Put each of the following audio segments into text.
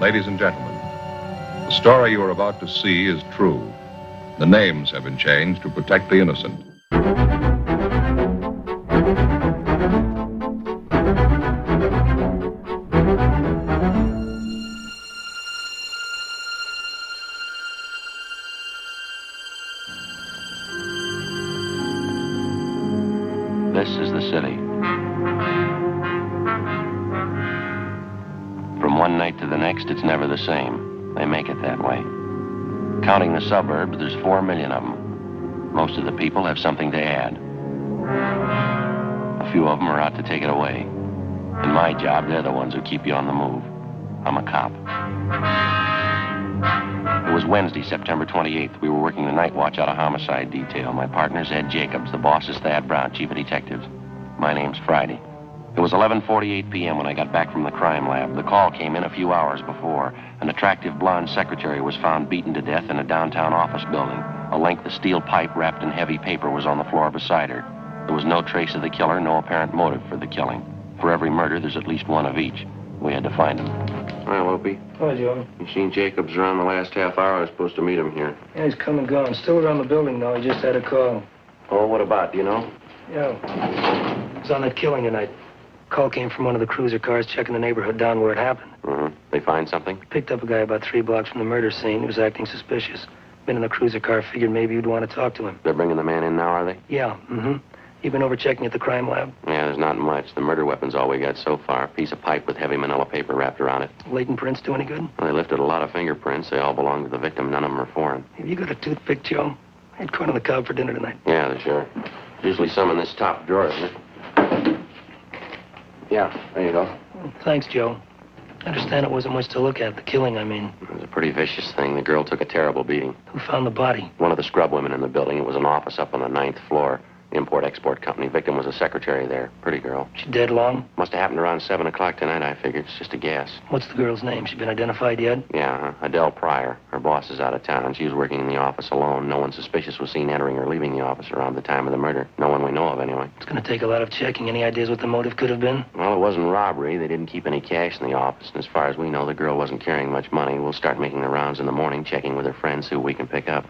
Ladies and gentlemen, the story you are about to see is true. The names have been changed to protect the innocent. This is the city. From one night to the next, it's never the same. They make it that way. Counting the suburbs, there's 4 million of them. Most of the people have something to add. A few of them are out to take it away. In my job, they're the ones who keep you on the move. I'm a cop. It was Wednesday, September 28th. We were working the night watch out of homicide detail. My partner's Ed Jacobs. The boss is Thad Brown, chief of detectives. My name's Friday. It was 11:48 p.m. when I got back from the crime lab. The call came in a few hours before. An attractive blonde secretary was found beaten to death in a downtown office building. A length of steel pipe wrapped in heavy paper was on the floor beside her. There was no trace of the killer, no apparent motive for the killing. For every murder, there's at least one of each. We had to find him. Hi, Opie. Hi, Joe. You seen Jacobs around the last half hour? I was supposed to meet him here. Yeah, he's come and gone. Still around the building, though. He just had a call. Oh, what about? Do you know? Yeah. He was on that killing tonight. Call came from one of the cruiser cars checking the neighborhood down where it happened. Mm-hmm. They find something? Picked up a guy about 3 blocks from the murder scene. He was acting suspicious. Been in the cruiser car. Figured maybe you'd want to talk to him. They're bringing the man in now, are they? Yeah, mm-hmm. You've been over checking at the crime lab? Yeah, there's not much. The murder weapon's all we got so far. A piece of pipe with heavy manila paper wrapped around it. Latent prints do any good? Well, they lifted a lot of fingerprints. They all belong to the victim. None of them are foreign. Have you got a toothpick, Joe? I had corn on the cob for dinner tonight. Yeah, there's sure. Usually some in this top drawer, isn't it? Yeah, there you go. Thanks, Joe. I understand it wasn't much to look at. The killing, I mean. It was a pretty vicious thing. The girl took a terrible beating. Who found the body? One of the scrub women in the building. It was an office up on the 9th floor. Import-export company. Victim was a secretary there. Pretty girl. She dead long? Must have happened around 7 o'clock tonight, I figured. It's just a guess. What's the girl's name? She been identified yet? Yeah, Adele Pryor. Her boss is out of town. She was working in the office alone. No one suspicious was seen entering or leaving the office around the time of the murder. No one we know of, anyway. It's going to take a lot of checking. Any ideas what the motive could have been? Well, it wasn't robbery. They didn't keep any cash in the office. And as far as we know, the girl wasn't carrying much money. We'll start making the rounds in the morning, checking with her friends, see what we can pick up.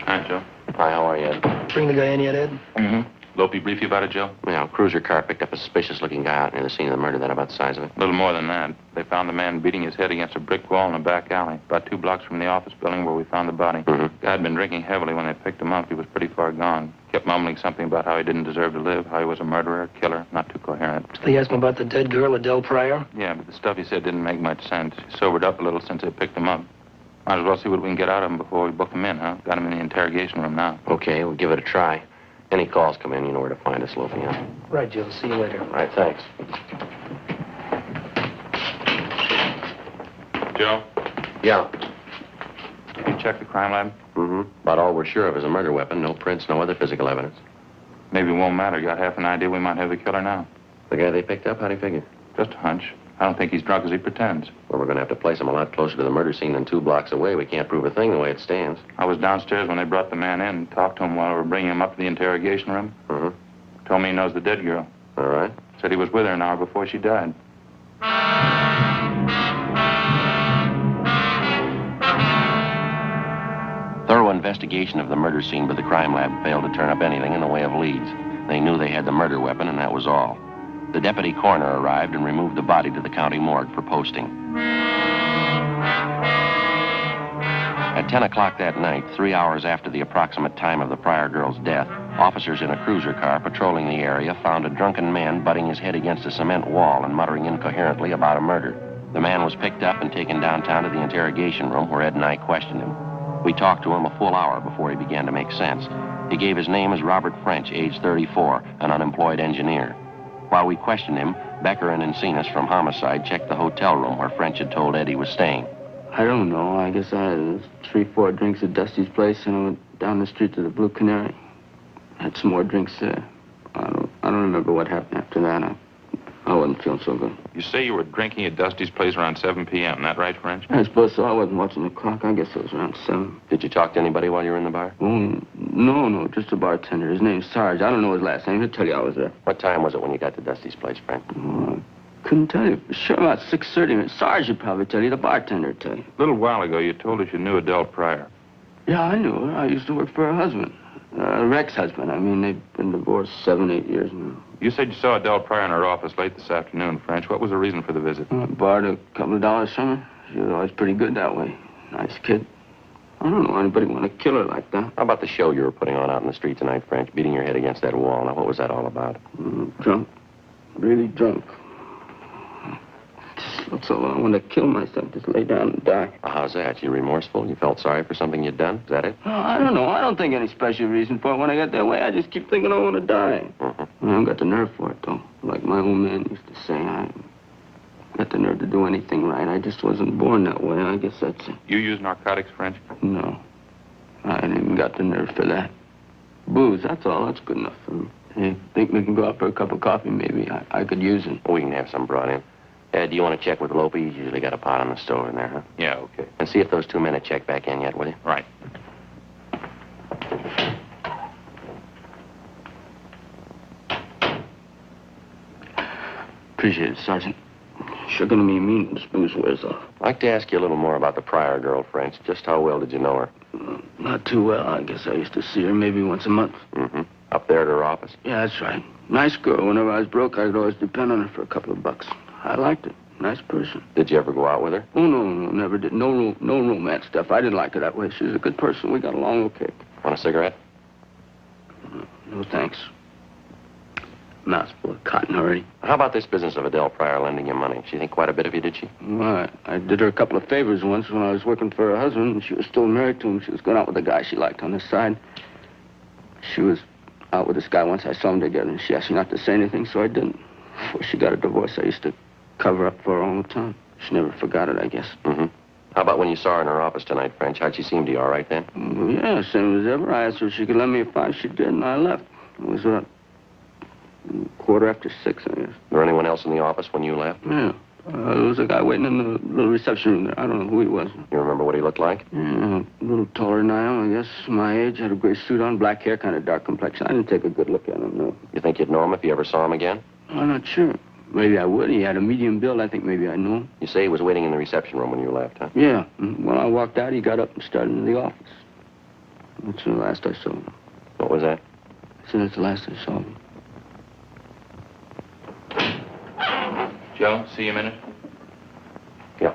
Hi, Joe. Hi, how are you, Ed? Bring the guy in yet, Ed? Mm-hmm. Lopey brief you about it, Joe? Yeah, a cruiser car picked up a suspicious-looking guy out near the scene of the murder. That about the size of it? A little more than that. They found the man beating his head against a brick wall in a back alley, about 2 blocks from the office building where we found the body. Mm-hmm. Guy had been drinking heavily when they picked him up. He was pretty far gone. Kept mumbling something about how he didn't deserve to live, how he was a murderer, killer. Not too coherent. So they asked him about the dead girl, Adele Pryor? Yeah, but the stuff he said didn't make much sense. He sobered up a little since they picked him up. Might as well see what we can get out of him before we book him in, huh? Got him in the interrogation room now. Okay, we'll give it a try. Any calls come in, you know where to find us, Loafy, huh? Right, Joe. See you later. All right, thanks. Joe, Yeah. you checked the crime lab? Mm-hmm. About all we're sure of is a murder weapon. No prints, no other physical evidence. Maybe it won't matter. Got half an idea we might have the killer now. The guy they picked up, how'd he figure? Just a hunch. I don't think he's drunk as he pretends. Well, we're going to have to place him a lot closer to the murder scene than 2 blocks away. We can't prove a thing the way it stands. I was downstairs when they brought the man in and talked to him while we were bringing him up to the interrogation room. Mm-hmm. Told me he knows the dead girl. All right. Said he was with her an hour before she died. Thorough investigation of the murder scene by the crime lab failed to turn up anything in the way of leads. They knew they had the murder weapon, and that was all. The deputy coroner arrived and removed the body to the county morgue for posting. At 10 o'clock that night, 3 hours after the approximate time of the Pryor girl's death, officers in a cruiser car patrolling the area found a drunken man butting his head against a cement wall and muttering incoherently about a murder. The man was picked up and taken downtown to the interrogation room where Ed and I questioned him. We talked to him a full hour before he began to make sense. He gave his name as Robert French, age 34, an unemployed engineer. While we questioned him, Becker and Encinas from Homicide checked the hotel room where French had told Ed he was staying. I don't know. I guess I had 3-4 drinks at Dusty's place, and I went down the street to the Blue Canary. Had some more drinks there. I don't remember what happened after that. I wasn't feeling so good. You say you were drinking at Dusty's place around 7 p.m., Isn't that right, French? I suppose so. I wasn't watching the clock. I guess it was around 7. Did you talk to anybody while you were in the bar? Oh, no, just a bartender. His name's Sarge. I don't know his last name. He'll tell you I was there. What time was it when you got to Dusty's place, Frank? Couldn't tell you for sure. About 6:30. Sarge would probably tell you. The bartender would tell you. A little while ago, you told us you knew Adele Pryor. Yeah, I knew her. I used to work for her husband. Rex's husband. I mean, they've been divorced 7, 8 years now. You said you saw Adele Pryor in her office late this afternoon, French. What was the reason for the visit? I borrowed a couple of dollars from her. She was always pretty good that way. Nice kid. I don't know anybody want to kill her like that. How about the show you were putting on out in the street tonight, French, beating your head against that wall? Now, what was that all about? Drunk. Really drunk. That's all. I want to kill myself. Just lay down and die. Well, how's that? You remorseful? You felt sorry for something you'd done? Is that it? Oh, I don't know. I don't think any special reason for it. When I get that way, I just keep thinking I want to die. Mm-hmm. I haven't got the nerve for it, though. Like my old man used to say, I got the nerve to do anything right. I just wasn't born that way. I guess that's it. You use narcotics, French? No. I ain't even got the nerve for that. Booze, that's all. That's good enough for me. Hey, think we can go out for a cup of coffee, maybe? I could use it. We can have some brought in. Ed, do you want to check with Lope? He's usually got a pot on the stove in there, huh? Yeah, okay. And see if those 2 men have checked back in yet, will you? Right. Appreciate it, Sergeant. Sure gonna be mean when this booze wears off. I'd like to ask you a little more about the Pryor girl, French. Just how well did you know her? Not too well. I guess I used to see her maybe once a month. Mm-hmm. Up there at her office? Yeah, that's right. Nice girl. Whenever I was broke, I could always depend on her for a couple of bucks. I liked her. Nice person. Did you ever go out with her? Oh, no, never did. No romance stuff. I didn't like her that way. She was a good person. We got along okay. Want a cigarette? No, thanks. Mouth's full of cotton already. How about this business of Adele Pryor lending you money? She think quite a bit of you, did she? Well, I did her a couple of favors once when I was working for her husband, and she was still married to him. She was going out with a guy she liked on the side. She was out with this guy once. I saw them together, and she asked me not to say anything, so I didn't. Before she got a divorce, I used to cover up for her all the time. She never forgot it, I guess. Mm-hmm. How about when you saw her in her office tonight, French? How'd she seem to you, all right then? Well, yeah, same as ever. I asked her if she could lend me a $5. She did, and I left. It was about 6:15, I guess. Was there anyone else in the office when you left? Yeah. There was a guy waiting in the little reception room there. I don't know who he was. You remember what he looked like? Yeah, a little taller than I am, I guess. My age, had a gray suit on, black hair, kind of dark complexion. I didn't take a good look at him, no. You think you'd know him if you ever saw him again? I'm not sure. Maybe I would. He had a medium build. I think maybe I knew him. You say he was waiting in the reception room when you left, huh? Yeah. When I walked out, he got up and started in the office. That's the last I saw him. What was that? I said that's the last I saw him. Joe, see you a minute. Yeah.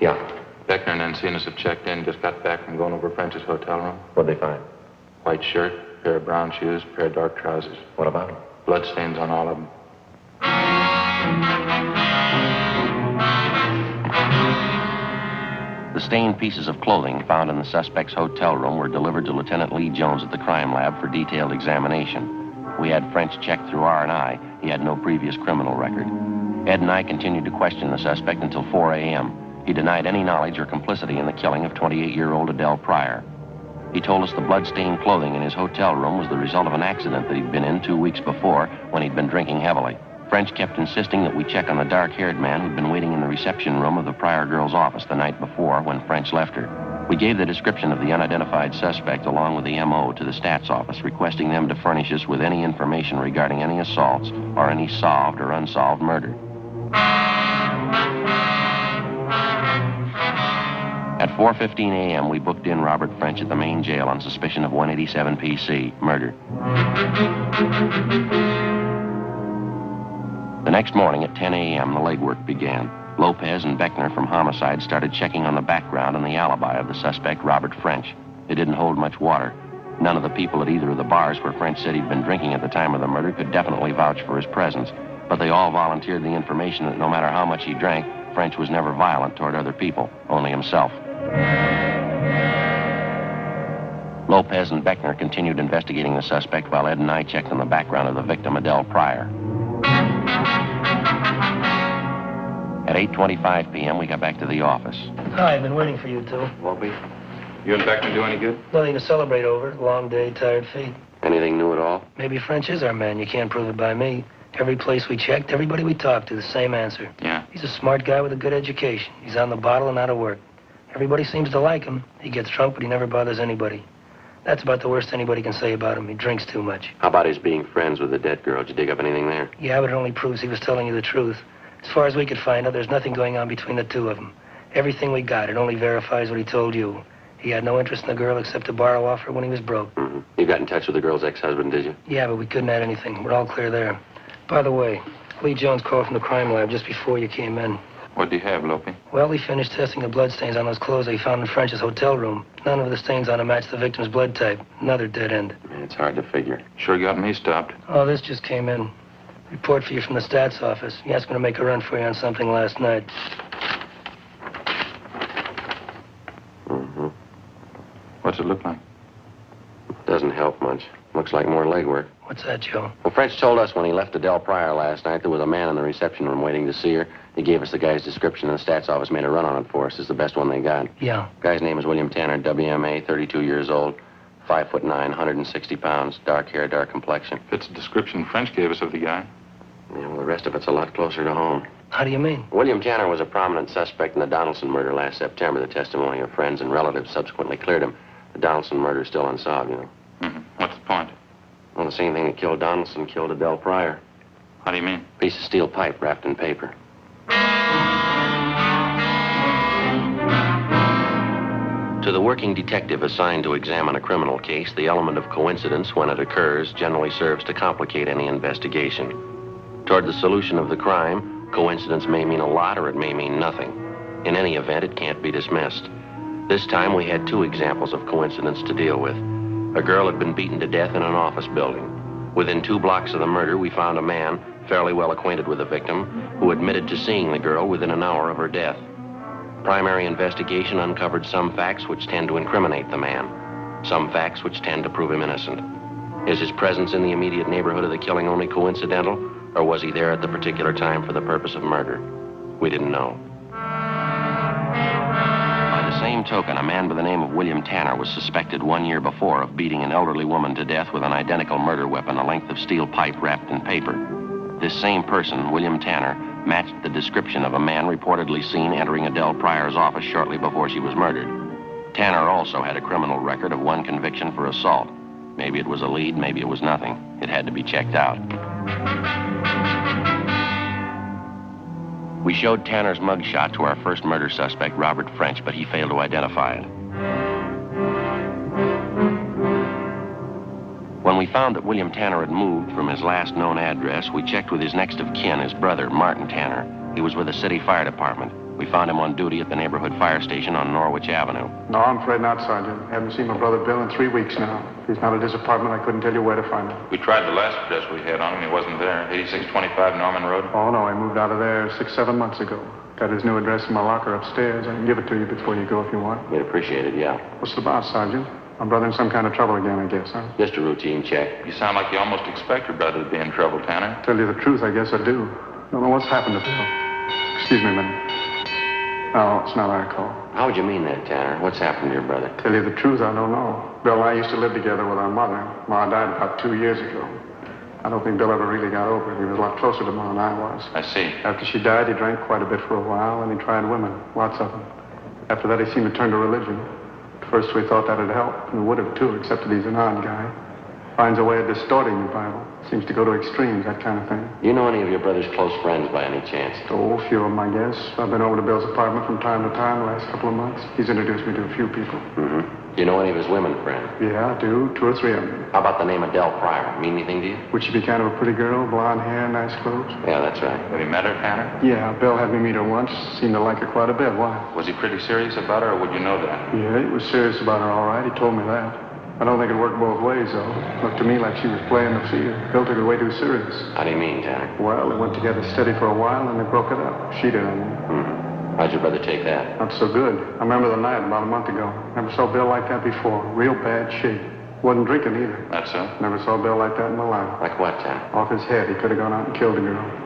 Yeah. Beckner and Encinas have checked in. Just got back from going over French's hotel room. What'd they find? White shirt, pair of brown shoes, pair of dark trousers. What about him? Bloodstains on all of them. The stained pieces of clothing found in the suspect's hotel room were delivered to Lieutenant Lee Jones at the crime lab for detailed examination. We had French checked through R&I. He had no previous criminal record. Ed and I continued to question the suspect until 4 a.m. He denied any knowledge or complicity in the killing of 28-year-old Adele Pryor. He told us the blood-stained clothing in his hotel room was the result of an accident that he'd been in 2 weeks before when he'd been drinking heavily. French kept insisting that we check on the dark-haired man who'd been waiting in the reception room of the Pryor girl's office the night before when French left her. We gave the description of the unidentified suspect along with the M.O. to the stats office, requesting them to furnish us with any information regarding any assaults or any solved or unsolved murder. At 4:15 a.m., we booked in Robert French at the main jail on suspicion of 187 PC, murder. The next morning at 10 a.m., the legwork began. Lopez and Beckner from Homicide started checking on the background and the alibi of the suspect, Robert French. It didn't hold much water. None of the people at either of the bars where French said he'd been drinking at the time of the murder could definitely vouch for his presence, but they all volunteered the information that no matter how much he drank, French was never violent toward other people, only himself. Lopez and Beckner continued investigating the suspect while Ed and I checked on the background of the victim, Adele Pryor. At 8:25 p.m., we got back to the office. Hi, I've been waiting for you two. Wobby, you and Beckner do any good? Nothing to celebrate over. Long day, tired feet. Anything new at all? Maybe French is our man. You can't prove it by me. Every place we checked, everybody we talked to, the same answer. Yeah. He's a smart guy with a good education. He's on the bottle and out of work. Everybody seems to like him. He gets drunk, but he never bothers anybody. That's about the worst anybody can say about him. He drinks too much. How about his being friends with the dead girl? Did you dig up anything there? Yeah, but it only proves he was telling you the truth. As far as we could find out, there's nothing going on between the two of them. Everything we got, it only verifies what he told you. He had no interest in the girl except to borrow off her when he was broke. Mm-hmm. You got in touch with the girl's ex-husband, did you? Yeah, but we couldn't add anything. We're all clear there. By the way, Lee Jones called from the crime lab just before you came in. What do you have, Lope? Well, he finished testing the bloodstains on those clothes that he found in French's hotel room. None of the stains on them matched the victim's blood type. Another dead end. Yeah, it's hard to figure. Sure got me stopped. Oh, this just came in. Report for you from the stats office. He asked me to make a run for you on something last night. Mm-hmm. What's it look like? Doesn't help much. Looks like more legwork. What's that, Joe? Well, French told us when he left Adele Pryor last night there was a man in the reception room waiting to see her. He gave us the guy's description, and the stats office made a run on it for us. It's the best one they got. Yeah. Guy's name is William Tanner, WMA, 32 years old, 5'9", 160 pounds, dark hair, dark complexion. Fits the description French gave us of the guy. Yeah, well, the rest of it's a lot closer to home. How do you mean? William Tanner was a prominent suspect in the Donaldson murder last September. The testimony of friends and relatives subsequently cleared him. The Donaldson murder is still unsolved, you know. Mm-hmm. What's the point? Well, the same thing that killed Donaldson killed Adele Pryor. How do you mean? Piece of steel pipe wrapped in paper. To the working detective assigned to examine a criminal case, the element of coincidence, when it occurs, generally serves to complicate any investigation. Toward the solution of the crime, coincidence may mean a lot or it may mean nothing. In any event, it can't be dismissed. This time, we had two examples of coincidence to deal with. A girl had been beaten to death in an office building. Within 2 blocks of the murder, we found a man, fairly well acquainted with the victim, who admitted to seeing the girl within an hour of her death. Primary investigation uncovered some facts which tend to incriminate the man, some facts which tend to prove him innocent. Is his presence in the immediate neighborhood of the killing only coincidental, or was he there at the particular time for the purpose of murder? We didn't know. By the same token, a man by the name of William Tanner was suspected 1 year before of beating an elderly woman to death with an identical murder weapon, a length of steel pipe wrapped in paper. This same person, William Tanner, matched the description of a man reportedly seen entering Adele Pryor's office shortly before she was murdered. Tanner also had a criminal record of 1 conviction for assault. Maybe it was a lead, maybe it was nothing. It had to be checked out. We showed Tanner's mugshot to our first murder suspect, Robert French, but he failed to identify it. When we found that William Tanner had moved from his last known address, we checked with his next of kin, his brother, Martin Tanner. He was with the city fire department. We found him on duty at the neighborhood fire station on Norwich Avenue. No, I'm afraid not, Sergeant. Haven't seen my brother Bill in 3 weeks now. If he's not at his apartment, I couldn't tell you where to find him. We tried the last address we had on him. He wasn't there. 8625 Norman Road. Oh, no, I moved out of there 6, 7 months ago. Got his new address in my locker upstairs. I can give it to you before you go if you want. We'd appreciate it, yeah. What's it about, Sergeant? My brother in some kind of trouble again, I guess, huh? Just a routine check. You sound like you almost expect your brother to be in trouble, Tanner. Tell you the truth, I guess I do. Don't know what's happened to Bill. Excuse me a minute. No, it's not our call. How would you mean that, Tanner? What's happened to your brother? Tell you the truth, I don't know. Bill and I used to live together with our mother. Ma died about 2 years ago. I don't think Bill ever really got over it. He was a lot closer to Ma than I was. I see. After she died, he drank quite a bit for a while, and he tried women, lots of them. After that, he seemed to turn to religion. At first, we thought that'd help, and it would have, too, except that he's an odd guy. Finds a way of distorting the Bible. Seems to go to extremes, that kind of thing. You know any of your brother's close friends by any chance? Oh, a few of them, I guess. I've been over to Bill's apartment from time to time the last couple of months. He's introduced me to a few people. Mm-hmm. Do you know any of his women friends? Yeah, I do. 2 or 3 of them. How about the name Adele Pryor? Mean anything to you? Would she be kind of a pretty girl? Blonde hair, nice clothes? Yeah, that's right. Have you met her, Tanner? Yeah, Bill had me meet her once. Seemed to like her quite a bit. Why? Was he pretty serious about her, or would you know that? Yeah, he was serious about her, all right. He told me that. I don't think it worked both ways, though. Looked to me like she was playing the field. Bill took it way too serious. How do you mean, Tanner? Well, they went together steady for a while, and they broke it up. She did, I mean. Mm-hmm. How'd your brother take that? Not so good. I remember the night about a month ago. Never saw Bill like that before. Real bad shape. Wasn't drinking either. That's so? Never saw Bill like that in my life. Like what, Tanner? Off his head, he could have gone out and killed the girl.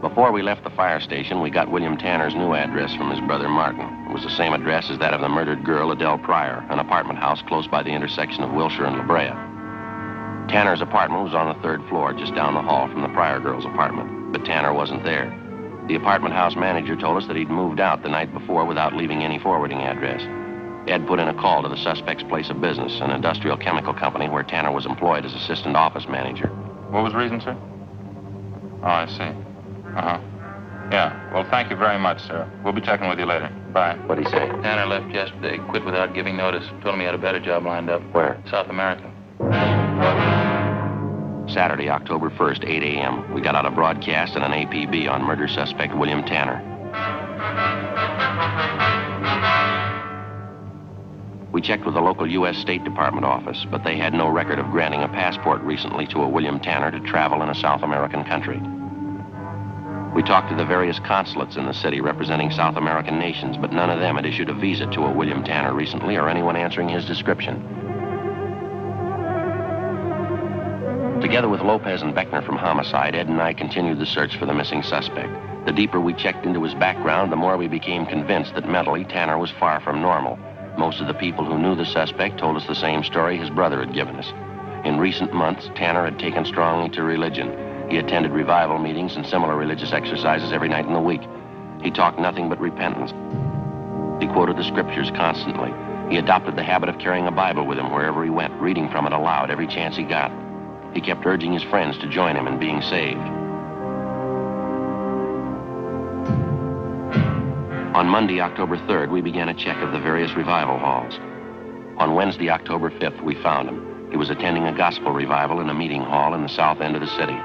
Before we left the fire station, we got William Tanner's new address from his brother Martin. It was the same address as that of the murdered girl, Adele Pryor, an apartment house close by the intersection of Wilshire and La Brea. Tanner's apartment was on the 3rd floor, just down the hall from the Pryor girl's apartment, but Tanner wasn't there. The apartment house manager told us that he'd moved out the night before without leaving any forwarding address. Ed put in a call to the suspect's place of business, an industrial chemical company where Tanner was employed as assistant office manager. What was the reason, sir? Oh, I see. Uh-huh. Yeah, well, thank you very much, sir. We'll be checking with you later. Bye. What'd he say? Tanner left yesterday, quit without giving notice. Told him he had a better job lined up. Where? South America. Saturday, October 1st, 8 a.m. We got out a broadcast and an APB on murder suspect William Tanner. We checked with the local U.S. State Department office, but they had no record of granting a passport recently to a William Tanner to travel in a South American country. We talked to the various consulates in the city representing South American nations, but none of them had issued a visa to a William Tanner recently or anyone answering his description. Together with Lopez and Beckner from Homicide, Ed and I continued the search for the missing suspect. The deeper we checked into his background, the more we became convinced that mentally Tanner was far from normal. Most of the people who knew the suspect told us the same story his brother had given us. In recent months, Tanner had taken strongly to religion. He attended revival meetings and similar religious exercises every night in the week. He talked nothing but repentance. He quoted the scriptures constantly. He adopted the habit of carrying a Bible with him wherever he went, reading from it aloud every chance he got. He kept urging his friends to join him in being saved. On Monday, October 3rd, we began a check of the various revival halls. On Wednesday, October 5th, we found him. He was attending a gospel revival in a meeting hall in the south end of the city.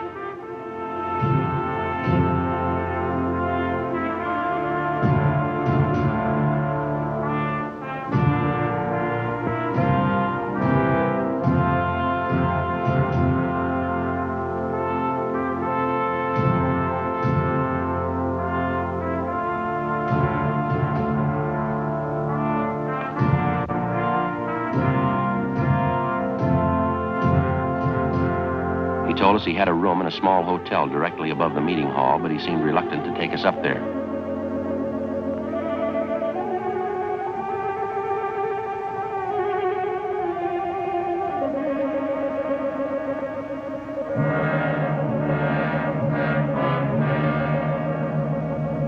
He told us he had a room in a small hotel directly above the meeting hall, but he seemed reluctant to take us up there.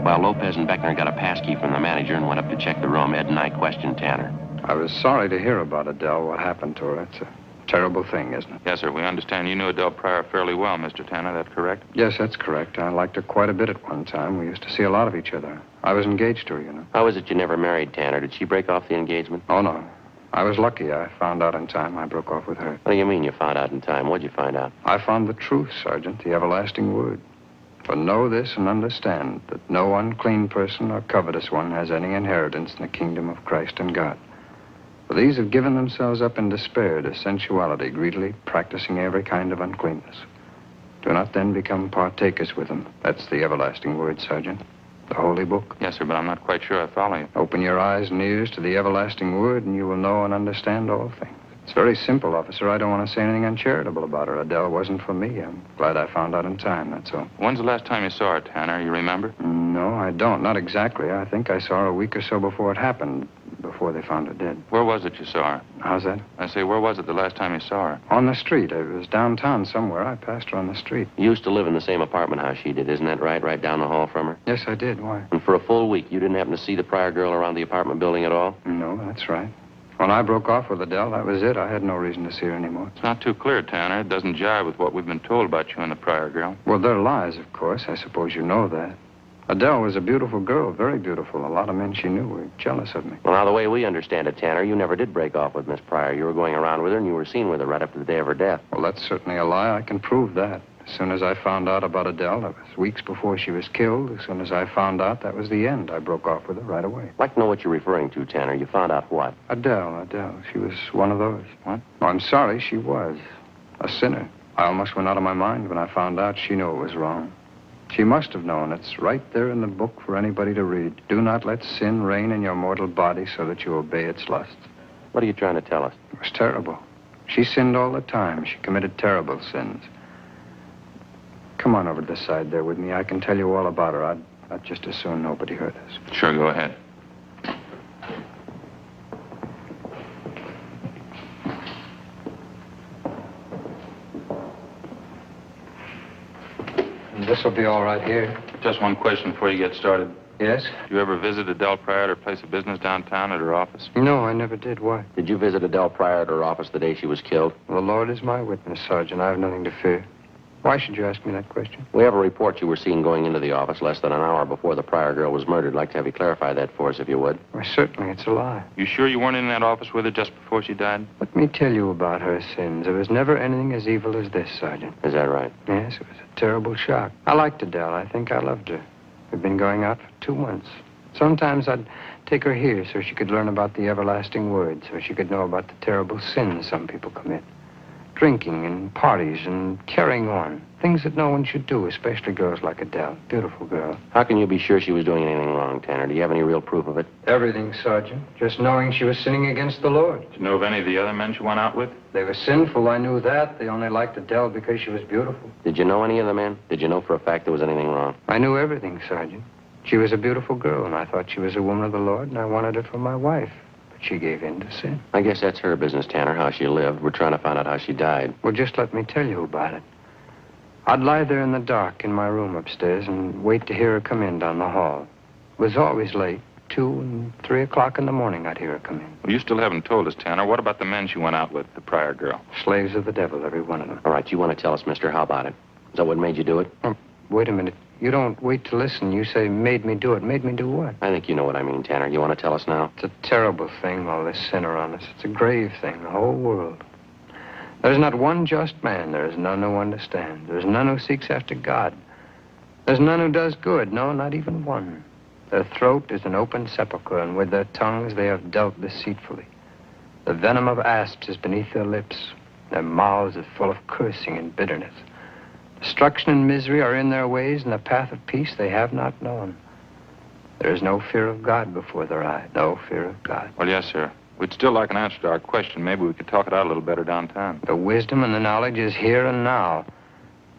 While Lopez and Beckner got a passkey from the manager and went up to check the room, Ed and I questioned Tanner. I was sorry to hear about Adele, what happened to her. It's a terrible thing, isn't it? Yes, sir. We understand you knew Adele Pryor fairly well, Mr. Tanner. That correct? Yes, that's correct. I liked her quite a bit at one time. We used to see a lot of each other. I was engaged to her, you know. How is it you never married Tanner? Did she break off the engagement? Oh, no. I was lucky. I found out in time. I broke off with her. What do you mean you found out in time? What'd you find out? I found the truth, Sergeant, the everlasting word. For know this and understand that no unclean person or covetous one has any inheritance in the kingdom of Christ and God. For these have given themselves up in despair to sensuality, greedily practicing every kind of uncleanness. Do not then become partakers with them. That's the everlasting word, Sergeant. The holy book. Yes, sir, but I'm not quite sure I follow you. Open your eyes and ears to the everlasting word, and you will know and understand all things. It's very simple, officer. I don't want to say anything uncharitable about her. Adele wasn't for me. I'm glad I found out in time, that's all. When's the last time you saw her, Tanner? You remember? No, I don't. Not exactly. I think I saw her a week or so before it happened, before they found her dead. Where was it you saw her? How's that? I say, where was it the last time you saw her? On the street. It was downtown somewhere. I passed her on the street. You used to live in the same apartment house she did, isn't that right? Right down the hall from her? Yes, I did. Why? And for a full week, you didn't happen to see the Pryor girl around the apartment building at all? No, that's right. When I broke off with Adele, that was it. I had no reason to see her anymore. It's not too clear, Tanner. It doesn't jive with what we've been told about you and the Pryor girl. Well, they're lies, of course. I suppose you know that. Adele was a beautiful girl, very beautiful. A lot of men she knew were jealous of me. Well, now, the way we understand it, Tanner, you never did break off with Miss Pryor. You were going around with her, and you were seen with her right up to the day of her death. Well, that's certainly a lie. I can prove that. As soon as I found out about Adele, that was weeks before she was killed. As soon as I found out, that was the end. I broke off with her right away. I'd like to know what you're referring to, Tanner. You found out what? Adele. She was one of those. What? Oh, I'm sorry, she was. A sinner. I almost went out of my mind when I found out she knew it was wrong. She must have known. It's right there in the book for anybody to read. Do not let sin reign in your mortal body so that you obey its lusts. What are you trying to tell us? It was terrible. She sinned all the time. She committed terrible sins. Come on over to the side there with me. I can tell you all about her. I'd just as soon nobody heard us. Sure, go ahead. This will be all right here. Just one question before you get started. Yes? Did you ever visit Adele Pryor at her place of business downtown at her office? No, I never did. Why? Did you visit Adele Pryor at her office the day she was killed? Well, the Lord is my witness, Sergeant. I have nothing to fear. Why should you ask me that question? We have a report you were seen going into the office less than an hour before the Pryor girl was murdered. I'd like to have you clarify that for us, if you would. Why, certainly, it's a lie. You sure you weren't in that office with her just before she died? Let me tell you about her sins. There was never anything as evil as this, Sergeant. Is that right? Yes, it was a terrible shock. I liked Adele. I think I loved her. We've been going out for 2 months. Sometimes I'd take her here so she could learn about the everlasting word, so she could know about the terrible sins some people commit. Drinking and parties and carrying on. Things that no one should do, especially girls like Adele. Beautiful girl. How can you be sure she was doing anything wrong, Tanner? Do you have any real proof of it? Everything, Sergeant. Just knowing she was sinning against the Lord. Did you know of any of the other men she went out with? They were sinful, I knew that. They only liked Adele because she was beautiful. Did you know any of the men? Did you know for a fact there was anything wrong? I knew everything, Sergeant. She was a beautiful girl, and I thought she was a woman of the Lord, and I wanted her for my wife. But she gave in to sin. I guess that's her business, Tanner, how she lived. We're trying to find out how she died. Well, just let me tell you about it. I'd lie there in the dark in my room upstairs and wait to hear her come in down the hall. It was always late. 2 and 3 o'clock in the morning, I'd hear her come in. Well, you still haven't told us, Tanner. What about the men she went out with, the Pryor girl? Slaves of the devil, every one of them. All right, you want to tell us, mister, how about it? Is that what made you do it? Oh, wait a minute. You don't wait to listen. You say, made me do it. Made me do what? I think you know what I mean, Tanner. You want to tell us now? It's a terrible thing, all this sin around us. It's a grave thing, the whole world. There's not one just man. There is none who understands. There's none who seeks after God. There's none who does good. No, not even one. Their throat is an open sepulchre, and with their tongues they have dealt deceitfully. The venom of asps is beneath their lips. Their mouths are full of cursing and bitterness. Destruction and misery are in their ways, and the path of peace they have not known. There is no fear of God before their eyes. No fear of God. Well, yes, sir. We'd still like an answer to our question. Maybe we could talk it out a little better downtown. The wisdom and the knowledge is here and now.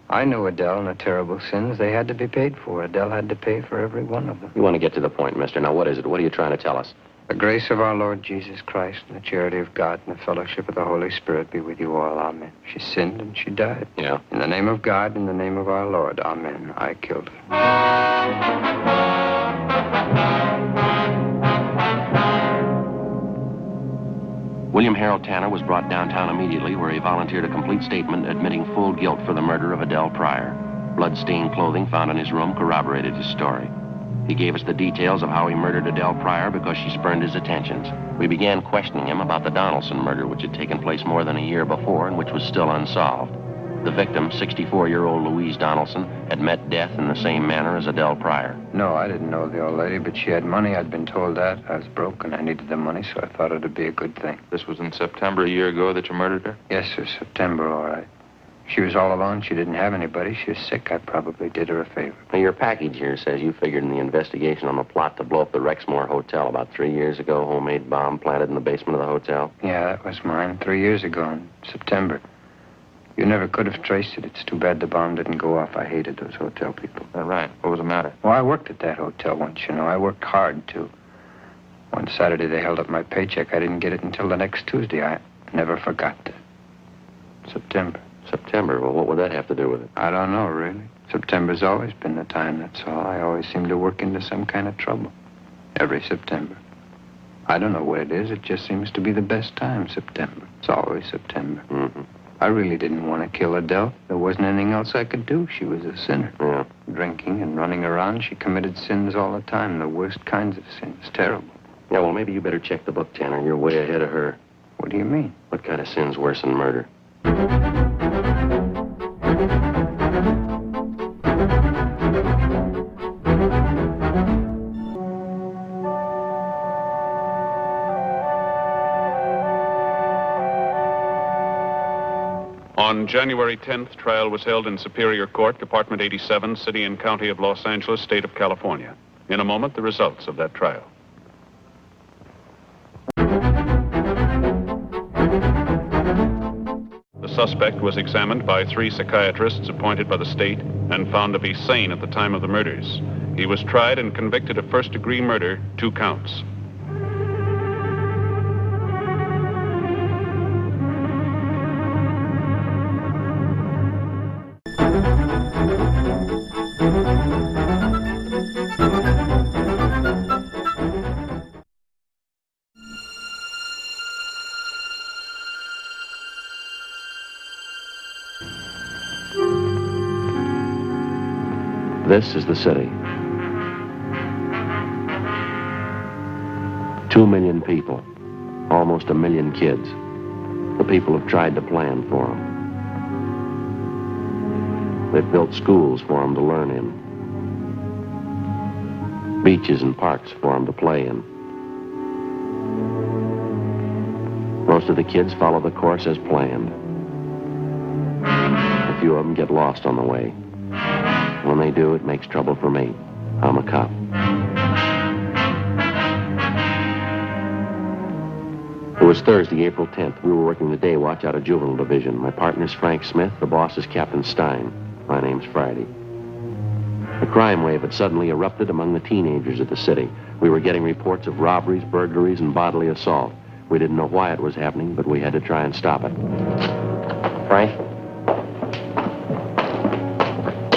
I knew Adele and her terrible sins. They had to be paid for. Adele had to pay for every one of them. You want to get to the point, mister. Now, what is it? What are you trying to tell us? The grace of our Lord Jesus Christ and the charity of God and the fellowship of the Holy Spirit be with you all. Amen. She sinned and she died. Yeah. In the name of God, in the name of our Lord. Amen. I killed her. William Harold Tanner was brought downtown immediately, where he volunteered a complete statement admitting full guilt for the murder of Adele Pryor. Blood-stained clothing found in his room corroborated his story. He gave us the details of how he murdered Adele Pryor because she spurned his attentions. We began questioning him about the Donaldson murder, which had taken place more than a year before and which was still unsolved. The victim, 64-year-old Louise Donaldson, had met death in the same manner as Adele Pryor. No, I didn't know the old lady, but she had money. I'd been told that. I was broke and I needed the money, so I thought it'd be a good thing. This was in September a year ago that you murdered her? Yes, sir, September, all right. She was all alone. She didn't have anybody. She was sick. I probably did her a favor. Now, your package here says you figured in the investigation on the plot to blow up the Rexmore Hotel about 3 years ago, homemade bomb planted in the basement of the hotel. Yeah, that was mine 3 years ago in September. You never could have traced it. It's too bad the bomb didn't go off. I hated those hotel people. Is that right? What was the matter? Well, I worked at that hotel once, you know. I worked hard, too. One Saturday, they held up my paycheck. I didn't get it until the next Tuesday. I never forgot that. September. September? Well, what would that have to do with it? I don't know, really. September's always been the time, that's all. I always seem to work into some kind of trouble. Every September. I don't know what it is. It just seems to be the best time, September. It's always September. Mm-hmm. I really didn't want to kill Adele. There wasn't anything else I could do. She was a sinner. Yeah. Drinking and running around, she committed sins all the time, the worst kinds of sins. Terrible. Yeah, well, maybe you better check the book, Tanner. You're way ahead of her. What do you mean? What kind of sin's worse than murder? On January 10th, trial was held in Superior Court, Department 87, City and County of Los Angeles, State of California. In a moment, the results of that trial. The suspect was examined by 3 psychiatrists appointed by the state and found to be sane at the time of the murders. He was tried and convicted of first-degree murder, 2 counts. This is the city. 2 million people, almost 1 million kids. The people have tried to plan for them. They've built schools for them to learn in. Beaches and parks for them to play in. Most of the kids follow the course as planned. A few of them get lost on the way. When they do, it makes trouble for me. I'm a cop. It was Thursday, April 10th. We were working the day watch out of Juvenile Division. My partner's Frank Smith. The boss is Captain Stein. My name's Friday. A crime wave had suddenly erupted among the teenagers of the city. We were getting reports of robberies, burglaries, and bodily assault. We didn't know why it was happening, but we had to try and stop it. Frank?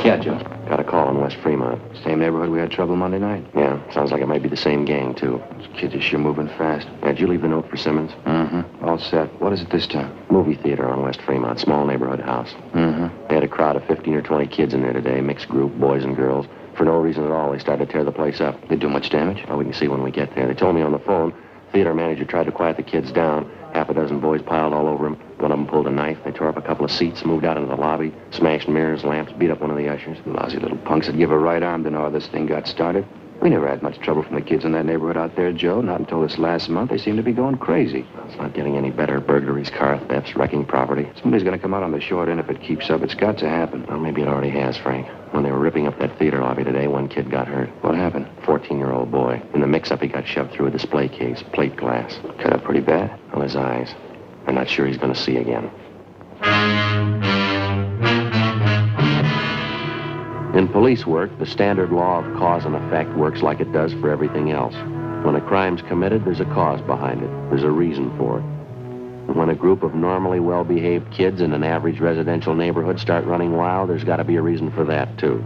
Yeah, Joe. Got a call in West Fremont. Same neighborhood we had trouble Monday night. Yeah, sounds like it might be the same gang, too. Those kids are sure moving fast. Yeah, did you leave the note for Simmons? Mm-hmm. All set. What is it this time? Movie theater on West Fremont, small neighborhood house. Mm-hmm. They had a crowd of 15 or 20 kids in there today, mixed group, boys and girls. For no reason at all, they started to tear the place up. They do much damage? Well, we can see when we get there. They told me on the phone, theater manager tried to quiet the kids down. Half a dozen boys piled all over him. One of them pulled a knife. They tore up a couple of seats, moved out into the lobby, smashed mirrors, lamps, beat up one of the ushers. Lousy little punks that give a right arm to know how this thing got started. We never had much trouble from the kids in that neighborhood out there, Joe. Not until this last month. They seem to be going crazy. It's not getting any better. Burglaries, car thefts, wrecking property. Somebody's going to come out on the short end if it keeps up. It's got to happen. Well, maybe it already has, Frank. When they were ripping up that theater lobby today, one kid got hurt. What happened? 14-year-old boy. In the mix-up, he got shoved through a display case, plate glass. Cut up pretty bad. On his eyes. I'm not sure he's going to see again. In police work, the standard law of cause and effect works like it does for everything else. When a crime's committed, there's a cause behind it. There's a reason for it. And when a group of normally well-behaved kids in an average residential neighborhood start running wild, there's got to be a reason for that, too.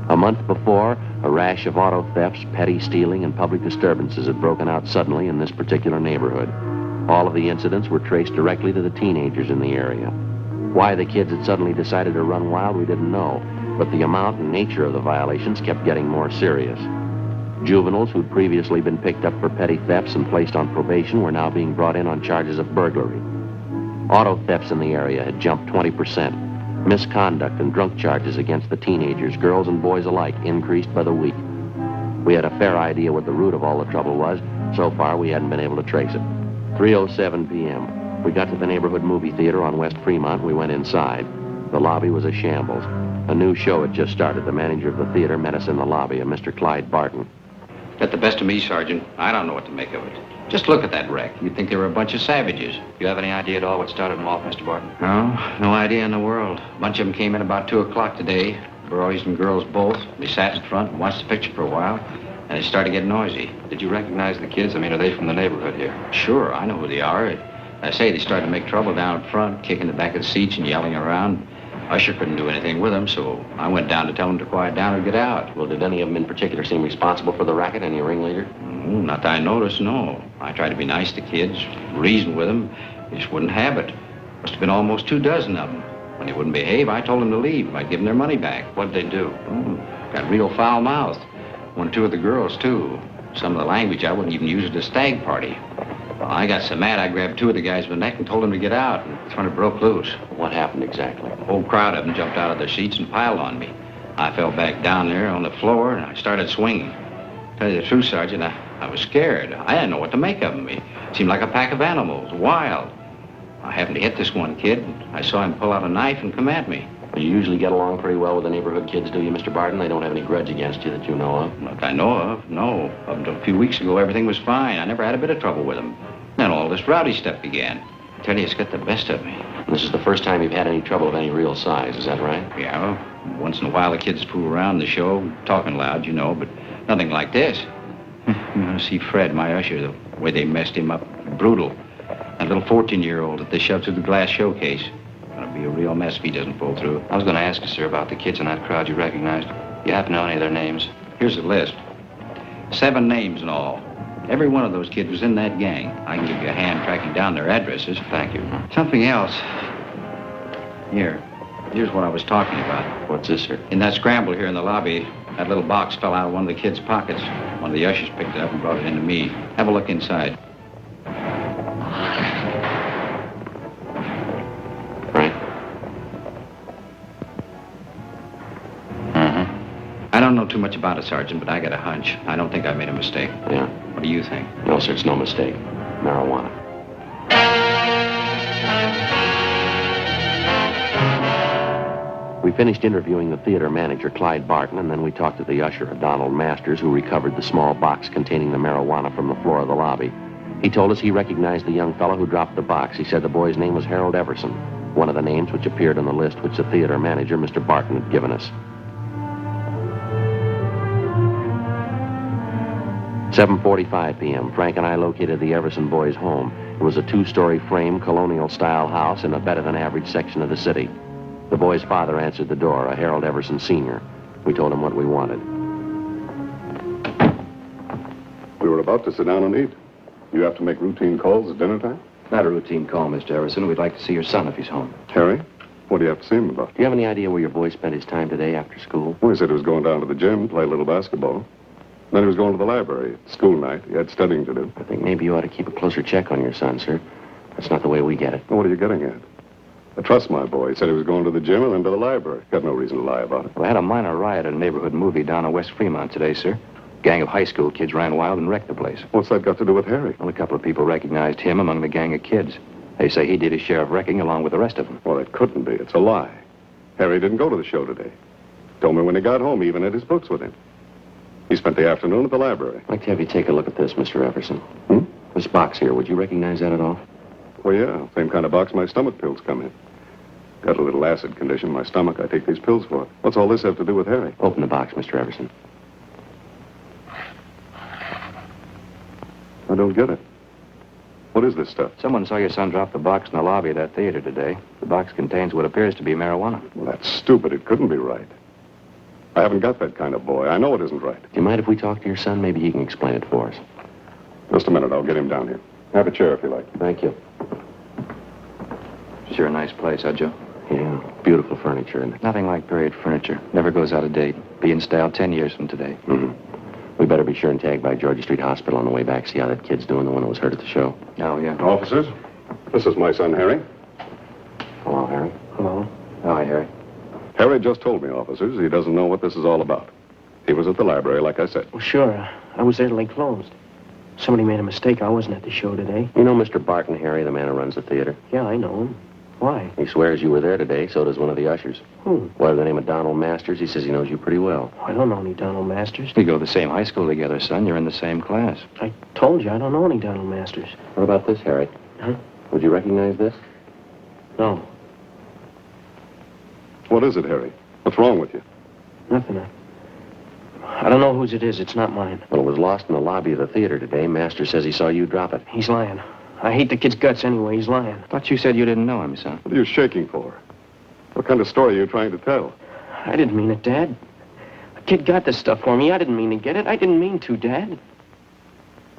A month before, a rash of auto thefts, petty stealing, and public disturbances had broken out suddenly in this particular neighborhood. All of the incidents were traced directly to the teenagers in the area. Why the kids had suddenly decided to run wild, we didn't know. But the amount and nature of the violations kept getting more serious. Juveniles who'd previously been picked up for petty thefts and placed on probation were now being brought in on charges of burglary. Auto thefts in the area had jumped 20%. Misconduct and drunk charges against the teenagers, girls and boys alike, increased by the week. We had a fair idea what the root of all the trouble was. So far, we hadn't been able to trace it. 3:07 p.m. We got to the neighborhood movie theater on West Fremont. We went inside. The lobby was a shambles. A new show had just started. The manager of the theater met us in the lobby, a Mr. Clyde Barton. Got the best of me, Sergeant. I don't know what to make of it. Just look at that wreck. You'd think they were a bunch of savages. You have any idea at all what started them off, Mr. Barton? No idea in the world. A bunch of them came in about 2 o'clock today. Boys and girls both. They sat in front and watched the picture for a while, and they started getting noisy. Did you recognize the kids? I mean, are they from the neighborhood here? Sure, I know who they are. I say they started to make trouble down front, kicking the back of the seats and yelling around. Usher couldn't do anything with them, so I went down to tell them to quiet down or get out. Well, did any of them in particular seem responsible for the racket? Any ringleader? Not that I noticed, no. I tried to be nice to kids, reason with them. They just wouldn't have it. Must have been almost 2 dozen of them. When they wouldn't behave, I told them to leave. I'd give them their money back. What'd they do? Got real foul-mouthed. 1 or 2 of the girls, too. Some of the language I wouldn't even use at a stag party. Well, I got so mad, I grabbed 2 of the guys by the neck and told them to get out. And that's when it broke loose. What happened exactly? The whole crowd of them jumped out of their seats and piled on me. I fell back down there on the floor, and I started swinging. To tell you the truth, Sergeant, I was scared. I didn't know what to make of them. It seemed like a pack of animals, wild. I happened to hit this one kid. I saw him pull out a knife and come at me. Well, you usually get along pretty well with the neighborhood kids, do you, Mr. Barton? They don't have any grudge against you that you know of? Not that I know of, no. Up until a few weeks ago, everything was fine. I never had a bit of trouble with them. Then all this rowdy stuff began. I tell you, it's got the best of me. This is the first time you've had any trouble of any real size, is that right? Yeah, once in a while the kids fool around the show, talking loud, you know, but nothing like this. See Fred, my usher, the way they messed him up, brutal. That little 14-year-old that they shoved through the glass showcase. Gonna be a real mess if he doesn't pull through. I was going to ask you, sir, about the kids in that crowd you recognized. You happen to know any of their names? Here's the list. 7 names in all. Every one of those kids was in that gang. I can give you a hand tracking down their addresses. Thank you. Something else. Here. Here's what I was talking about. What's this, sir? In that scramble here in the lobby, that little box fell out of one of the kids' pockets. One of the ushers picked it up and brought it into me. Have a look inside. Right. I don't know too much about it, Sergeant, but I got a hunch. I don't think I made a mistake. Yeah. What do you think? No, sir, it's no mistake. Marijuana. We finished interviewing the theater manager, Clyde Barton, and then we talked to the usher, Donald Masters, who recovered the small box containing the marijuana from the floor of the lobby. He told us he recognized the young fellow who dropped the box. He said the boy's name was Harold Everson, one of the names which appeared on the list which the theater manager, Mr. Barton, had given us. 7:45 p.m., Frank and I located the Everson boys' home. It was a two-story frame, colonial-style house in a better-than-average section of the city. The boy's father answered the door, a Harold Everson Sr. We told him what we wanted. We were about to sit down and eat. You have to make routine calls at dinner time? Not a routine call, Mr. Everson. We'd like to see your son if he's home. Harry, what do you have to see him about? Do you have any idea where your boy spent his time today after school? Well, he said he was going down to the gym to play a little basketball. Then he was going to the library. It's school night. He had studying to do. I think maybe you ought to keep a closer check on your son, sir. That's not the way we get it. Well, what are you getting at? I trust my boy. He said he was going to the gym and then to the library. Got no reason to lie about it. We had a minor riot at a neighborhood movie down in West Fremont today, sir. Gang of high school kids ran wild and wrecked the place. What's that got to do with Harry? Well, a couple of people recognized him among the gang of kids. They say he did his share of wrecking along with the rest of them. Well, it couldn't be. It's a lie. Harry didn't go to the show today. Told me when he got home he even had his books with him. He spent the afternoon at the library. I'd like to have you take a look at this, Mr. Everson. Hmm? This box here, would you recognize that at all? Well, yeah. Same kind of box my stomach pills come in. Got a little acid condition in my stomach. I take these pills for it. What's all this have to do with Harry? Open the box, Mr. Everson. I don't get it. What is this stuff? Someone saw your son drop the box in the lobby of that theater today. The box contains what appears to be marijuana. Well, that's stupid. It couldn't be right. I haven't got that kind of boy. I know it isn't right. Do you mind if we talk to your son? Maybe he can explain it for us. Just a minute. I'll get him down here. Have a chair if you like. Thank you. Sure a nice place, huh, Joe? Yeah, beautiful furniture. And Nothing like period furniture. Never goes out of date. Be in style 10 years from today. Mm-hmm. We better be sure and tag by Georgia Street Hospital on the way back, see how that kid's doing, the one who was hurt at the show. Oh, yeah. Officers, this is my son, Harry. Hello, Harry. Hello. Hi, Harry. Harry just told me, officers, he doesn't know what this is all about. He was at the library, like I said. Well, sure. I was there till they closed. Somebody made a mistake. I wasn't at the show today. You know Mr. Barton, Harry, the man who runs the theater? Yeah, I know him. Why? He swears you were there today, so does one of the ushers. Who? By the name of Donald Masters. He says he knows you pretty well. I don't know any Donald Masters. We go to the same high school together, son. You're in the same class. I told you I don't know any Donald Masters. What about this, Harry? Huh? Would you recognize this? No. What is it, Harry? What's wrong with you? Nothing. I don't know whose it is. It's not mine. Well, it was lost in the lobby of the theater today. Masters says he saw you drop it. He's lying. I hate the kid's guts anyway. He's lying. Thought you said you didn't know him, son. What are you shaking for? What kind of story are you trying to tell? I didn't mean it, Dad. The kid got this stuff for me. I didn't mean to get it. I didn't mean to, Dad.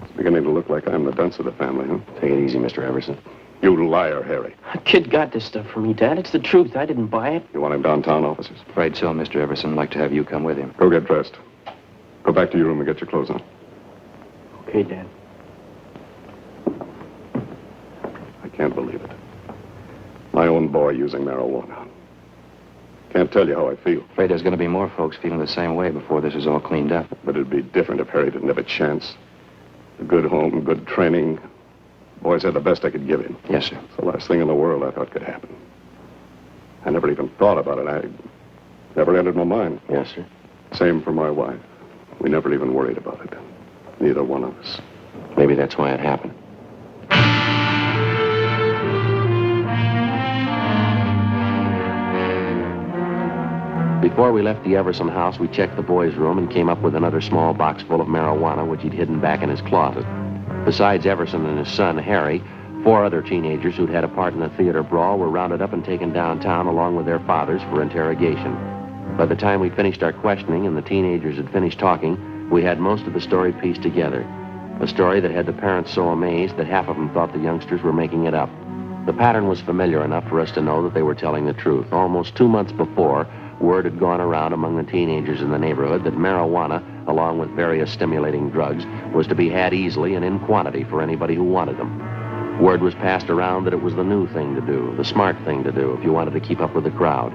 It's beginning to look like I'm the dunce of the family, huh? Take it easy, Mr. Everson. You liar, Harry. The kid got this stuff for me, Dad. It's the truth. I didn't buy it. You want him downtown, officers? Afraid so, Mr. Everson. I'd like to have you come with him. Go get dressed. Go back to your room and get your clothes on. Okay, Dad. I can't believe it. My own boy using marijuana. Can't tell you how I feel. Afraid there's going to be more folks feeling the same way before this is all cleaned up. But it'd be different if Harry didn't have a chance. A good home, good training. Boys had the best I could give him. Yes, sir. It's the last thing in the world I thought could happen. I never even thought about it. I never entered my mind. Yes, sir. Same for my wife. We never even worried about it. Neither one of us. Maybe that's why it happened. Before we left the Everson house, we checked the boy's room and came up with another small box full of marijuana, which he'd hidden back in his closet. Besides Everson and his son, Harry, 4 other teenagers who'd had a part in the theater brawl were rounded up and taken downtown along with their fathers for interrogation. By the time we finished our questioning and the teenagers had finished talking, we had most of the story pieced together. A story that had the parents so amazed that half of them thought the youngsters were making it up. The pattern was familiar enough for us to know that they were telling the truth. Almost 2 months before, word had gone around among the teenagers in the neighborhood that marijuana, along with various stimulating drugs, was to be had easily and in quantity for anybody who wanted them. Word was passed around that it was the new thing to do, the smart thing to do if you wanted to keep up with the crowd.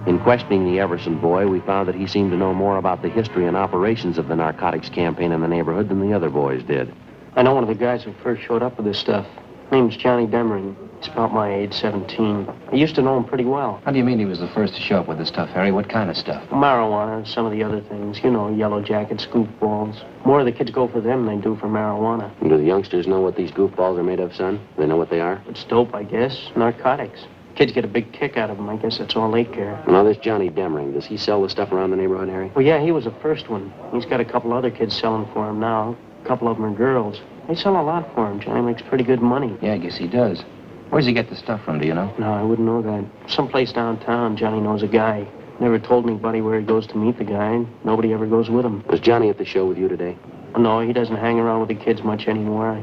In questioning the Everson boy, we found that he seemed to know more about the history and operations of the narcotics campaign in the neighborhood than the other boys did. I know one of the guys who first showed up with this stuff. His name's Johnny Demering. He's about my age, 17. I used to know him pretty well. How do you mean he was the first to show up with this stuff, Harry? What kind of stuff? Marijuana and some of the other things. You know, yellow jackets, goofballs. More of the kids go for them than they do for marijuana. Do the youngsters know what these goofballs are made of, son? They know what they are? It's dope, I guess. Narcotics. Kids get a big kick out of them. I guess that's all they care. Now, this Johnny Demering, does he sell the stuff around the neighborhood, Harry? Well, yeah, he was the first one. He's got a couple other kids selling for him now. A couple of them are girls. They sell a lot for him. Johnny makes pretty good money. Yeah, I guess he does. Where's he get the stuff from, do you know? No, I wouldn't know that. Someplace downtown, Johnny knows a guy. Never told anybody where he goes to meet the guy. Nobody ever goes with him. Was Johnny at the show with you today? No, he doesn't hang around with the kids much anymore.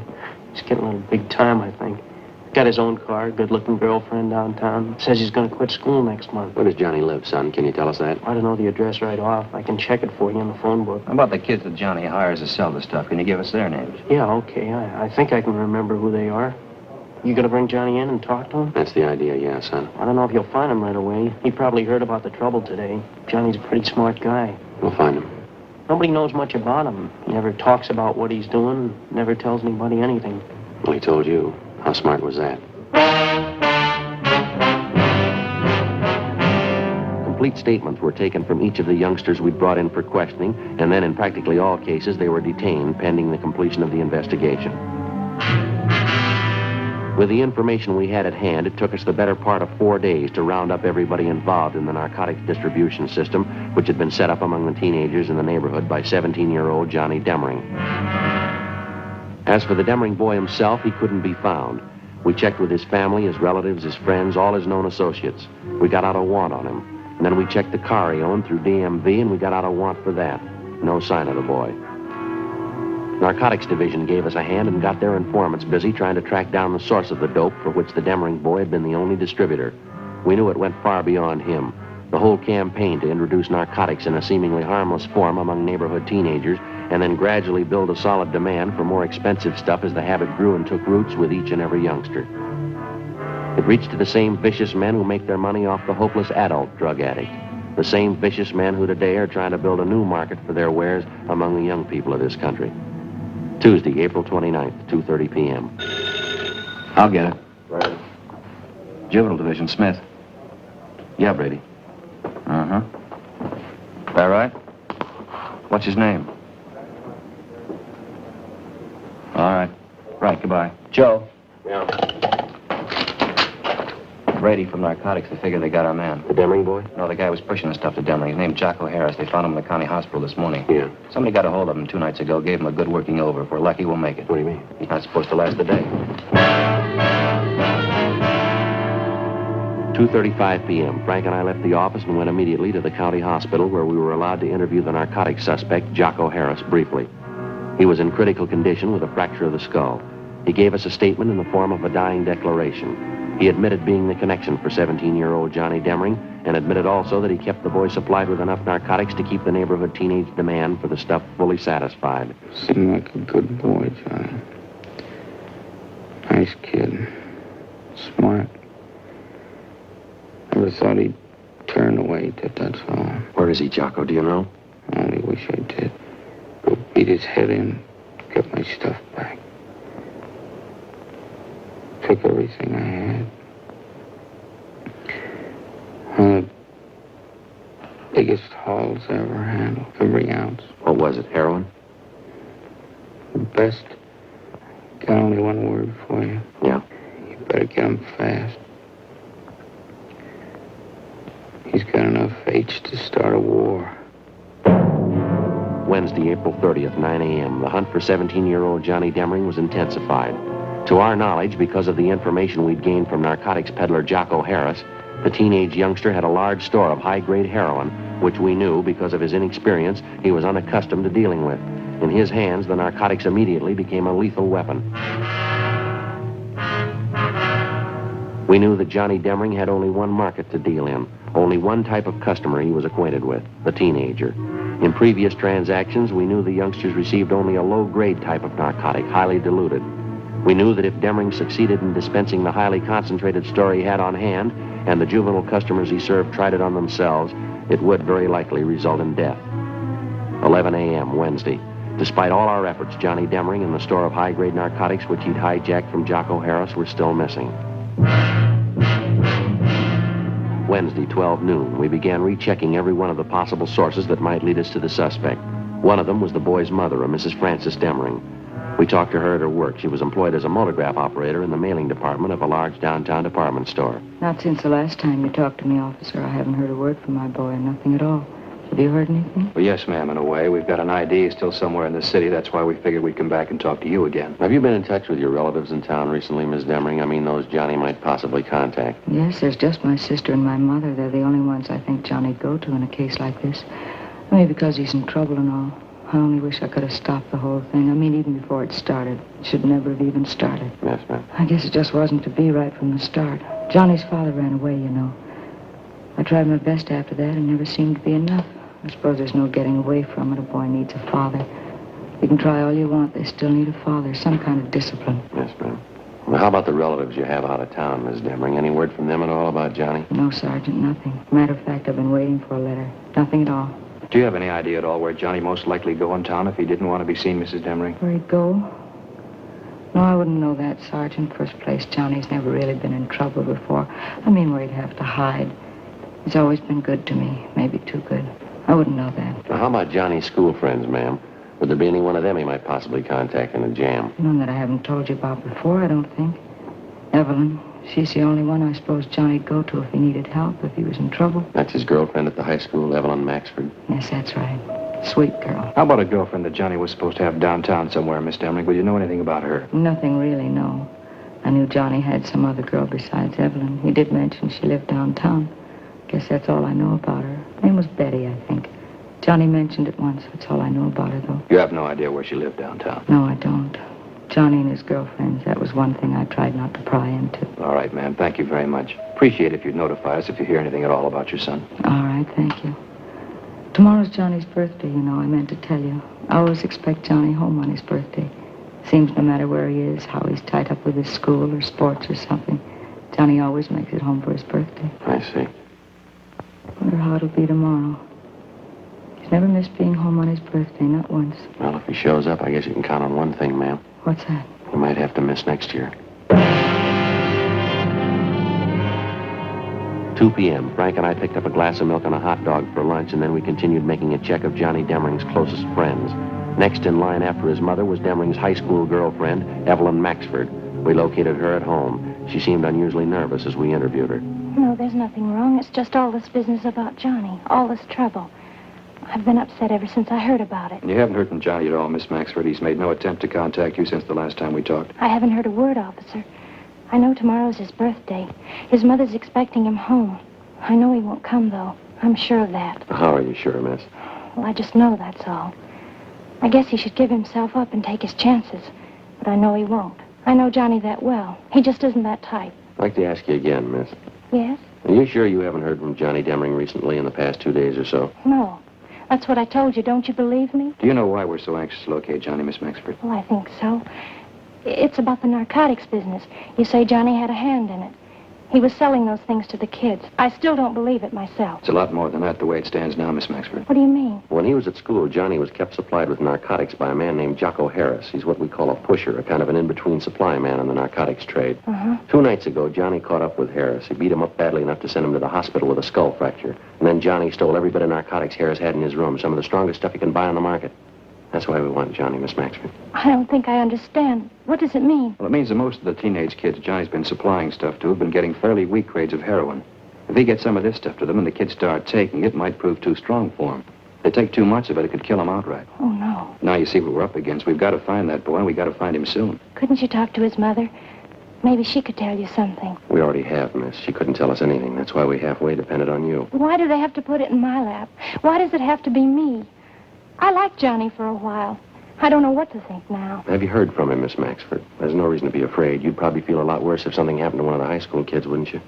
He's getting a little big time, I think. Got his own car, good-looking girlfriend downtown. Says he's going to quit school next month. Where does Johnny live, son? Can you tell us that? I don't know the address right off. I can check it for you in the phone book. How about the kids that Johnny hires to sell the stuff? Can you give us their names? Yeah, okay. I think I can remember who they are. You gonna bring Johnny in and talk to him? That's the idea, yeah, son. I don't know if you'll find him right away. He probably heard about the trouble today. Johnny's a pretty smart guy. We'll find him. Nobody knows much about him. He never talks about what he's doing, never tells anybody anything. Well, he told you. How smart was that? Complete statements were taken from each of the youngsters we brought in for questioning, and then in practically all cases, they were detained pending the completion of the investigation. With the information we had at hand, it took us the better part of 4 days to round up everybody involved in the narcotics distribution system, which had been set up among the teenagers in the neighborhood by 17-year-old Johnny Demering. As for the Demering boy himself, he couldn't be found. We checked with his family, his relatives, his friends, all his known associates. We got out a warrant on him. And then we checked the car he owned through DMV, and we got out a warrant for that. No sign of the boy. Narcotics Division gave us a hand and got their informants busy trying to track down the source of the dope for which the Demering boy had been the only distributor. We knew it went far beyond him. The whole campaign to introduce narcotics in a seemingly harmless form among neighborhood teenagers and then gradually build a solid demand for more expensive stuff as the habit grew and took roots with each and every youngster. It reached to the same vicious men who make their money off the hopeless adult drug addict. The same vicious men who today are trying to build a new market for their wares among the young people of this country. Tuesday, April 29th, 2:30 p.m. I'll get it. Right. Juvenile Division, Smith. Yeah, Brady. Uh-huh. That right? What's his name? All right. Right, goodbye. Joe. Yeah. Brady from Narcotics, they figure they got our man. The Demering boy? No, the guy was pushing the stuff to Demering. His name's Jocko Harris. They found him in the county hospital this morning. Yeah. Somebody got a hold of him 2 nights ago, gave him a good working over. If we're lucky, we'll make it. What do you mean? He's not supposed to last a day. 2:35 p.m. Frank and I left the office and went immediately to the county hospital where we were allowed to interview the narcotics suspect, Jocko Harris, briefly. He was in critical condition with a fracture of the skull. He gave us a statement in the form of a dying declaration. He admitted being the connection for 17-year-old Johnny Demering and admitted also that he kept the boy supplied with enough narcotics to keep the neighborhood teenage demand for the stuff fully satisfied. Seemed like a good boy, Johnny. Nice kid. Smart. Never thought he'd turn away, that's all. Where is he, Jocko? Do you know? I only wish I did. Go beat his head in, get my stuff back. Took everything I had. One of the biggest hauls I ever handled, every ounce. What was it, heroin? The best. Got only one word for you. Yeah. You better get him fast. He's got enough H to start a war. Wednesday, April 30th, 9 a.m. The hunt for 17-year-old Johnny Demering was intensified. To our knowledge, because of the information we'd gained from narcotics peddler Jocko Harris, the teenage youngster had a large store of high-grade heroin, which we knew, because of his inexperience, he was unaccustomed to dealing with. In his hands, the narcotics immediately became a lethal weapon. We knew that Johnny Demring had only one market to deal in, only one type of customer he was acquainted with, the teenager. In previous transactions, we knew the youngsters received only a low-grade type of narcotic, highly diluted. We knew that if Demring succeeded in dispensing the highly concentrated store he had on hand, and the juvenile customers he served tried it on themselves, it would very likely result in death. 11 a.m. Wednesday. Despite all our efforts, Johnny Demring and the store of high-grade narcotics which he'd hijacked from Jocko Harris were still missing. Wednesday, 12 noon, we began rechecking every one of the possible sources that might lead us to the suspect. One of them was the boy's mother, a Mrs. Frances Demring. We talked to her at her work. She was employed as a multigraph operator in the mailing department of a large downtown department store. Not since the last time you talked to me, officer. I haven't heard a word from my boy, nothing at all. Have you heard anything? Well, yes, ma'am, in a way. We've got an ID still somewhere in the city. That's why we figured we'd come back and talk to you again. Have you been in touch with your relatives in town recently, Miss Demring? I mean, those Johnny might possibly contact. Yes, there's just my sister and my mother. They're the only ones I think Johnny'd go to in a case like this. Maybe because he's in trouble and all. I only wish I could have stopped the whole thing. I mean, even before it started. It should never have even started. Yes, ma'am. I guess it just wasn't to be right from the start. Johnny's father ran away, you know. I tried my best after that and never seemed to be enough. I suppose there's no getting away from it. A boy needs a father. You can try all you want. They still need a father, some kind of discipline. Yes, ma'am. Well, how about the relatives you have out of town, Miss Demring? Any word from them at all about Johnny? No, Sergeant, nothing. Matter of fact, I've been waiting for a letter. Nothing at all. Do you have any idea at all where Johnny most likely go in town if he didn't want to be seen, Mrs. Demring? Where he'd go? No, I wouldn't know that, Sergeant. First place, Johnny's never really been in trouble before. I mean, where he'd have to hide. He's always been good to me. Maybe too good. I wouldn't know that. Well, how about Johnny's school friends, ma'am? Would there be any one of them he might possibly contact in a jam? None that I haven't told you about before, I don't think. Evelyn. She's the only one I suppose Johnny'd go to if he needed help, if he was in trouble. That's his girlfriend at the high school, Evelyn Maxford? Yes, that's right. Sweet girl. How about a girlfriend that Johnny was supposed to have downtown somewhere, Miss Demring? Would you know anything about her? Nothing really, no. I knew Johnny had some other girl besides Evelyn. He did mention she lived downtown. Guess that's all I know about her. Her name was Betty, I think. Johnny mentioned it once. That's all I know about her, though. You have no idea where she lived downtown? No, I don't. Johnny and his girlfriends, that was one thing I tried not to pry into. All right, ma'am. Thank you very much. Appreciate it if you'd notify us if you hear anything at all about your son. All right, thank you. Tomorrow's Johnny's birthday, you know. I meant to tell you. I always expect Johnny home on his birthday. Seems no matter where he is, how he's tied up with his school or sports or something, Johnny always makes it home for his birthday. I see. Wonder how it'll be tomorrow. He's never missed being home on his birthday, not once. Well, if he shows up, I guess you can count on one thing, ma'am. What's that? He might have to miss next year. 2 p.m. Frank and I picked up a glass of milk and a hot dog for lunch, and then we continued making a check of Johnny Demring's closest friends. Next in line after his mother was Demring's high school girlfriend, Evelyn Maxford. We located her at home. She seemed unusually nervous as we interviewed her. No, there's nothing wrong. It's just all this business about Johnny. All this trouble. I've been upset ever since I heard about it. You haven't heard from Johnny at all, Miss Maxford. He's made no attempt to contact you since the last time we talked. I haven't heard a word, officer. I know tomorrow's his birthday. His mother's expecting him home. I know he won't come, though. I'm sure of that. How are you sure, miss? Well, I just know that's all. I guess he should give himself up and take his chances. But I know he won't. I know Johnny that well. He just isn't that type. I'd like to ask you again, miss. Yes? Are you sure you haven't heard from Johnny Demring recently in the past 2 days or so? No. That's what I told you. Don't you believe me? Do you know why we're so anxious to locate Johnny, Miss Maxford? Well, I think so. It's about the narcotics business. You say Johnny had a hand in it. He was selling those things to the kids. I still don't believe it myself. It's a lot more than that the way it stands now, Miss Maxford. What do you mean? When he was at school, Johnny was kept supplied with narcotics by a man named Jocko Harris. He's what we call a pusher, a kind of an in-between supply man in the narcotics trade. 2 nights ago, Johnny caught up with Harris. He beat him up badly enough to send him to the hospital with a skull fracture. And then Johnny stole every bit of narcotics Harris had in his room, some of the strongest stuff you can buy on the market. That's why we want Johnny, Miss Maxford. I don't think I understand. What does it mean? Well, it means that most of the teenage kids Johnny's been supplying stuff to have been getting fairly weak grades of heroin. If he gets some of this stuff to them and the kids start taking it, might prove too strong for them. If they take too much of it, it could kill them outright. Oh, no. Now you see what we're up against. We've got to find that boy, and we've got to find him soon. Couldn't you talk to his mother? Maybe she could tell you something. We already have, miss. She couldn't tell us anything. That's why we halfway depended on you. Why do they have to put it in my lap? Why does it have to be me? I liked Johnny for a while. I don't know what to think now. Have you heard from him, Miss Maxford? There's no reason to be afraid. You'd probably feel a lot worse if something happened to one of the high school kids, wouldn't you?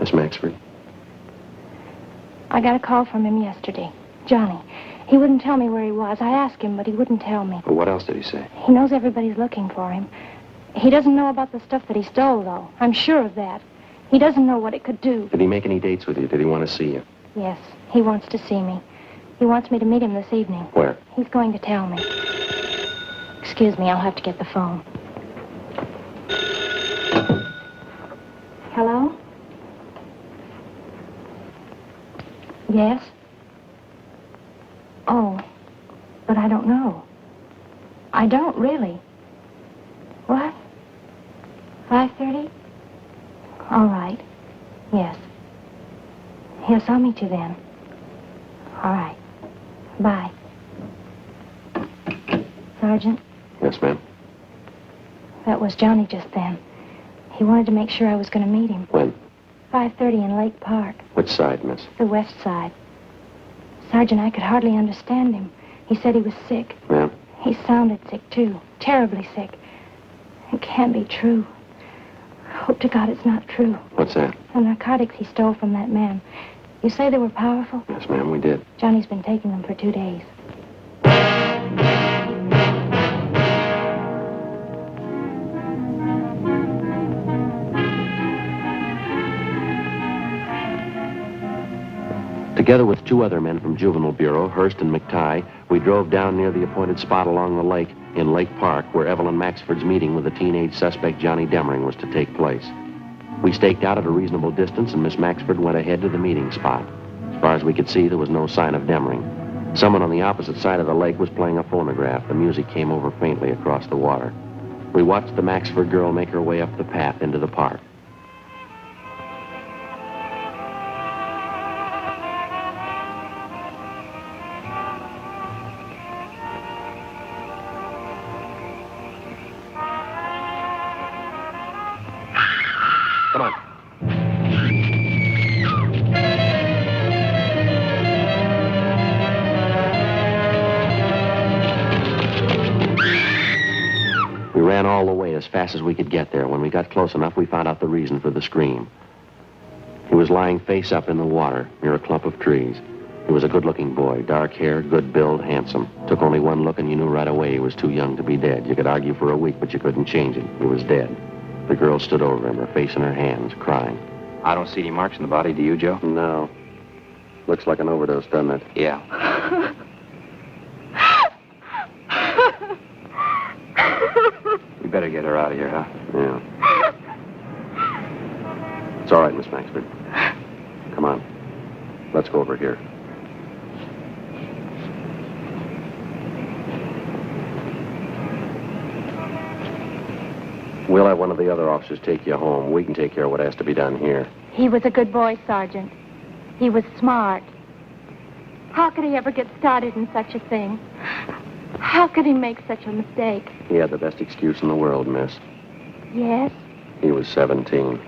Miss Maxford? I got a call from him yesterday. Johnny. He wouldn't tell me where he was. I asked him, but he wouldn't tell me. Well, what else did he say? He knows everybody's looking for him. He doesn't know about the stuff that he stole, though. I'm sure of that. He doesn't know what it could do. Did he make any dates with you? Did he want to see you? Yes, he wants to see me. He wants me to meet him this evening. Where? He's going to tell me. Excuse me, I'll have to get the phone. Hello? Yes? Oh, but I don't know. I don't really. What? 5:30? All right. Yes. Yes, I'll meet you then. All right. Bye. Sergeant, Yes, ma'am. that was Johnny just then. He wanted to make sure I was going to meet him. When? 5:30 in Lake Park, Which side, miss? the west side. Sergeant, I could hardly understand him. He said he was sick. Yeah? He sounded sick, too. Terribly sick. It can't be true. Hope to God it's not true. What's that? The narcotics he stole from that man. You say they were powerful? Yes, ma'am, we did. Johnny's been taking them for 2 days. Together with 2 other men from Juvenile Bureau, Hurst and McTighe, we drove down near the appointed spot along the lake in Lake Park where Evelyn Maxford's meeting with the teenage suspect Johnny Demring was to take place. We staked out at a reasonable distance and Miss Maxford went ahead to the meeting spot. As far as we could see, there was no sign of Demring. Someone on the opposite side of the lake was playing a phonograph. The music came over faintly across the water. We watched the Maxford girl make her way up the path into the park. Come on. We ran all the way as fast as we could get there. When we got close enough, we found out the reason for the scream. He was lying face up in the water near a clump of trees. He was a good-looking boy, dark hair, good build, handsome. Took only one look and you knew right away he was too young to be dead. You could argue for a week, but you couldn't change it. He was dead. The girl stood over him, her face in her hands, crying. I don't see any marks in the body, do you, Joe? No. Looks like an overdose, doesn't it? Yeah. We better get her out of here, huh? Yeah. It's all right, Miss Maxford. Come on. Let's go over here. We'll have one of the other officers take you home. We can take care of what has to be done here. He was a good boy, Sergeant. He was smart. How could he ever get started in such a thing? How could he make such a mistake? He had the best excuse in the world, miss. Yes? He was 17.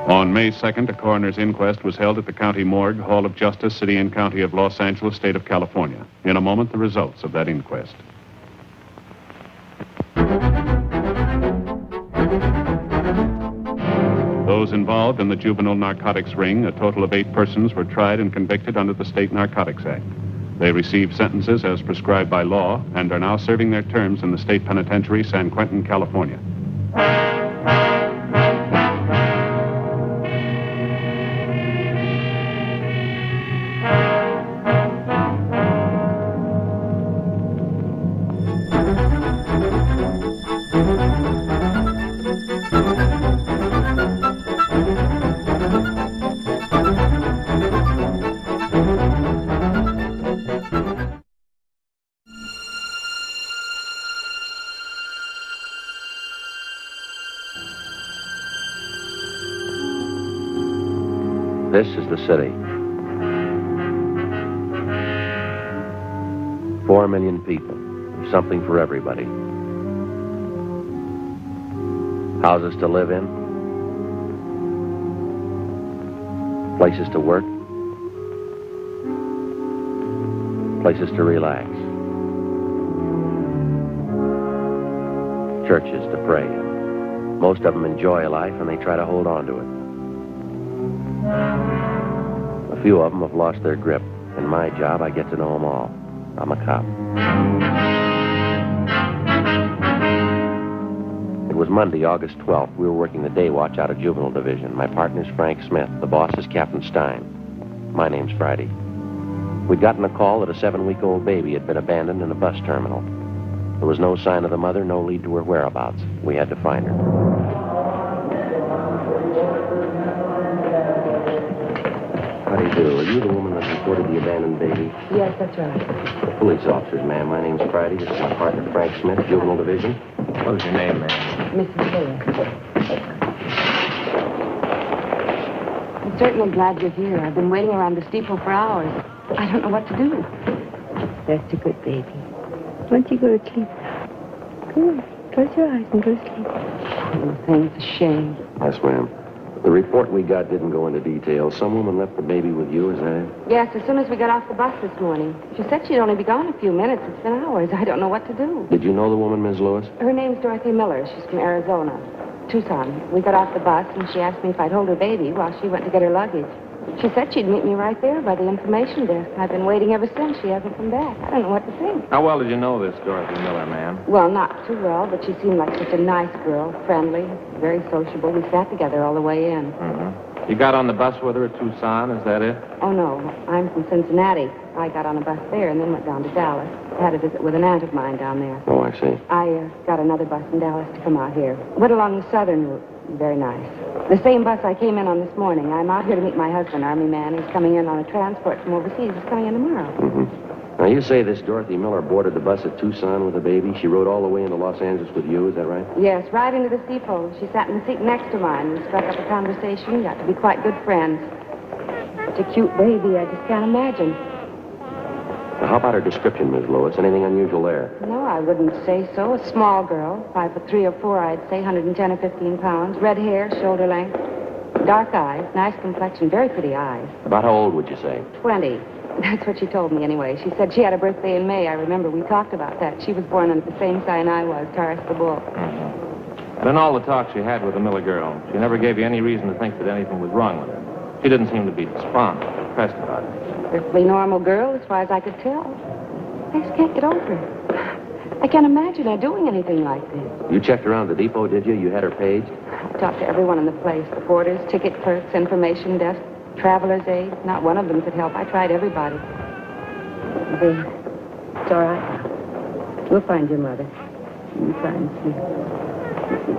On May 2nd, a coroner's inquest was held at the County Morgue, Hall of Justice, City and County of Los Angeles, State of California. In a moment, the results of that inquest. Those involved in the juvenile narcotics ring, a total of 8 persons, were tried and convicted under the State Narcotics Act. They received sentences as prescribed by law and are now serving their terms in the State Penitentiary, San Quentin, California. This is the city. 4 million people. something for everybody. Houses to live in, places to work, places to relax, churches to pray in. Most of them enjoy life and they try to hold on to it. A few of them have lost their grip. In my job, I get to know them all. I'm a cop. It was Monday, August 12th. We were working the day watch out of Juvenile Division. My partner's Frank Smith. The boss is Captain Stein. My name's Friday. We'd gotten a call that a 7-week-old baby had been abandoned in a bus terminal. There was no sign of the mother, no lead to her whereabouts. We had to find her. How do you do? Are you the woman that reported the abandoned baby? Yes, that's right. Police officers, ma'am. My name's Friday. This is my partner, Frank Smith, Juvenile Division. What was your name, ma'am? Mrs. Lewis. I'm certainly glad you're here. I've been waiting around this depot for hours. I don't know what to do. That's a good baby. Why don't you go to sleep? Come on. Close your eyes and go to sleep. Oh, thing, it's a shame. Yes, ma'am. The report we got didn't go into detail. Some woman left the baby with you, is that it? Yes, as soon as we got off the bus this morning. She said she'd only be gone a few minutes. It's been hours. I don't know what to do. Did you know the woman, Ms. Lewis? Her name's Dorothy Miller. She's from Arizona. Tucson. We got off the bus, and she asked me if I'd hold her baby while she went to get her luggage. She said she'd meet me right there by the information desk. I've been waiting ever since. She hasn't come back. I don't know what to think. How well did you know this Dorothy Miller, ma'am? Well, not too well, but she seemed like such a nice girl, friendly, very sociable. We sat together all the way in. Mm-hmm. You got on the bus with her at Tucson, is that it? Oh, no. I'm from Cincinnati. I got on a bus there and then went down to Dallas. I had a visit with an aunt of mine down there. Oh, I see. I got another bus in Dallas to come out here. Went along the southern route. Very nice. The same bus I came in on this morning. I'm out here to meet my husband, Army man. He's coming in on a transport from overseas. He's coming in tomorrow. Mm-hmm. Now, you say this Dorothy Miller boarded the bus at Tucson with a baby. She rode all the way into Los Angeles with you, is that right? Yes, right into the depot. She sat in the seat next to mine. We struck up a conversation, got to be quite good friends. Such a cute baby, I just can't imagine. Now, how about her description, Ms. Lewis? Anything unusual there? No, I wouldn't say so. A small girl, 5'3" or 4", I'd say, 110 or 15 pounds. Red hair, shoulder length, dark eyes, nice complexion, very pretty eyes. About how old would you say? 20. That's what she told me anyway. She said she had a birthday in May. I remember we talked about that. She was born under the same sign I was, Taurus the Bull. Mm-hmm. And in all the talk she had with the Miller girl, she never gave you any reason to think that anything was wrong with her. She didn't seem to be despondent or depressed about it. Perfectly normal girl, as far as I could tell. I just can't get over it. I can't imagine her doing anything like this. You checked around the depot, did you? You had her paged? I talked to everyone in the place. The porters, ticket clerks, information desk, traveler's aid. Not one of them could help. I tried everybody. It's all right. We'll find your mother. You try and see.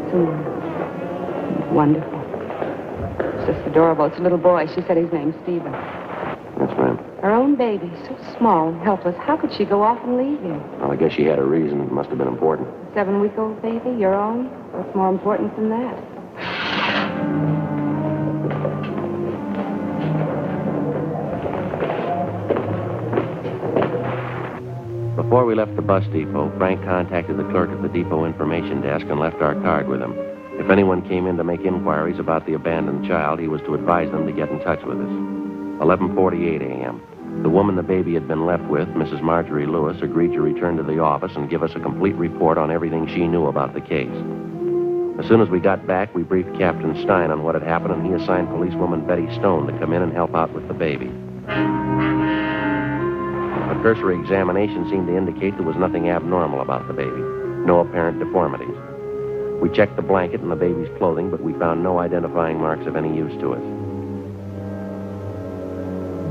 It's wonderful. It's just adorable. It's a little boy. She said his name's Stephen. Yes, ma'am. Her own baby, so small and helpless. How could she go off and leave him? Well, I guess she had a reason. It must have been important. A 7-week-old baby, your own? What's more important than that? Before we left the bus depot, Frank contacted the clerk at the depot information desk and left our card with him. If anyone came in to make inquiries about the abandoned child, he was to advise them to get in touch with us. 11:48 a.m. The woman the baby had been left with, Mrs. Marjorie Lewis, agreed to return to the office and give us a complete report on everything she knew about the case. As soon as we got back, we briefed Captain Stein on what had happened, and he assigned policewoman Betty Stone to come in and help out with the baby. A cursory examination seemed to indicate there was nothing abnormal about the baby, no apparent deformities. We checked the blanket and the baby's clothing, but we found no identifying marks of any use to us.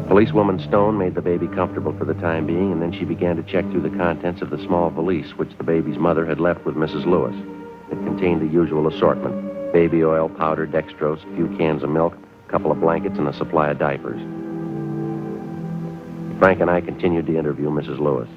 Policewoman Stone made the baby comfortable for the time being, and then she began to check through the contents of the small valise which the baby's mother had left with Mrs. Lewis. It contained the usual assortment: baby oil, powder, dextrose, a few cans of milk, a couple of blankets, and a supply of diapers. Frank and I continued to interview Mrs. Lewis.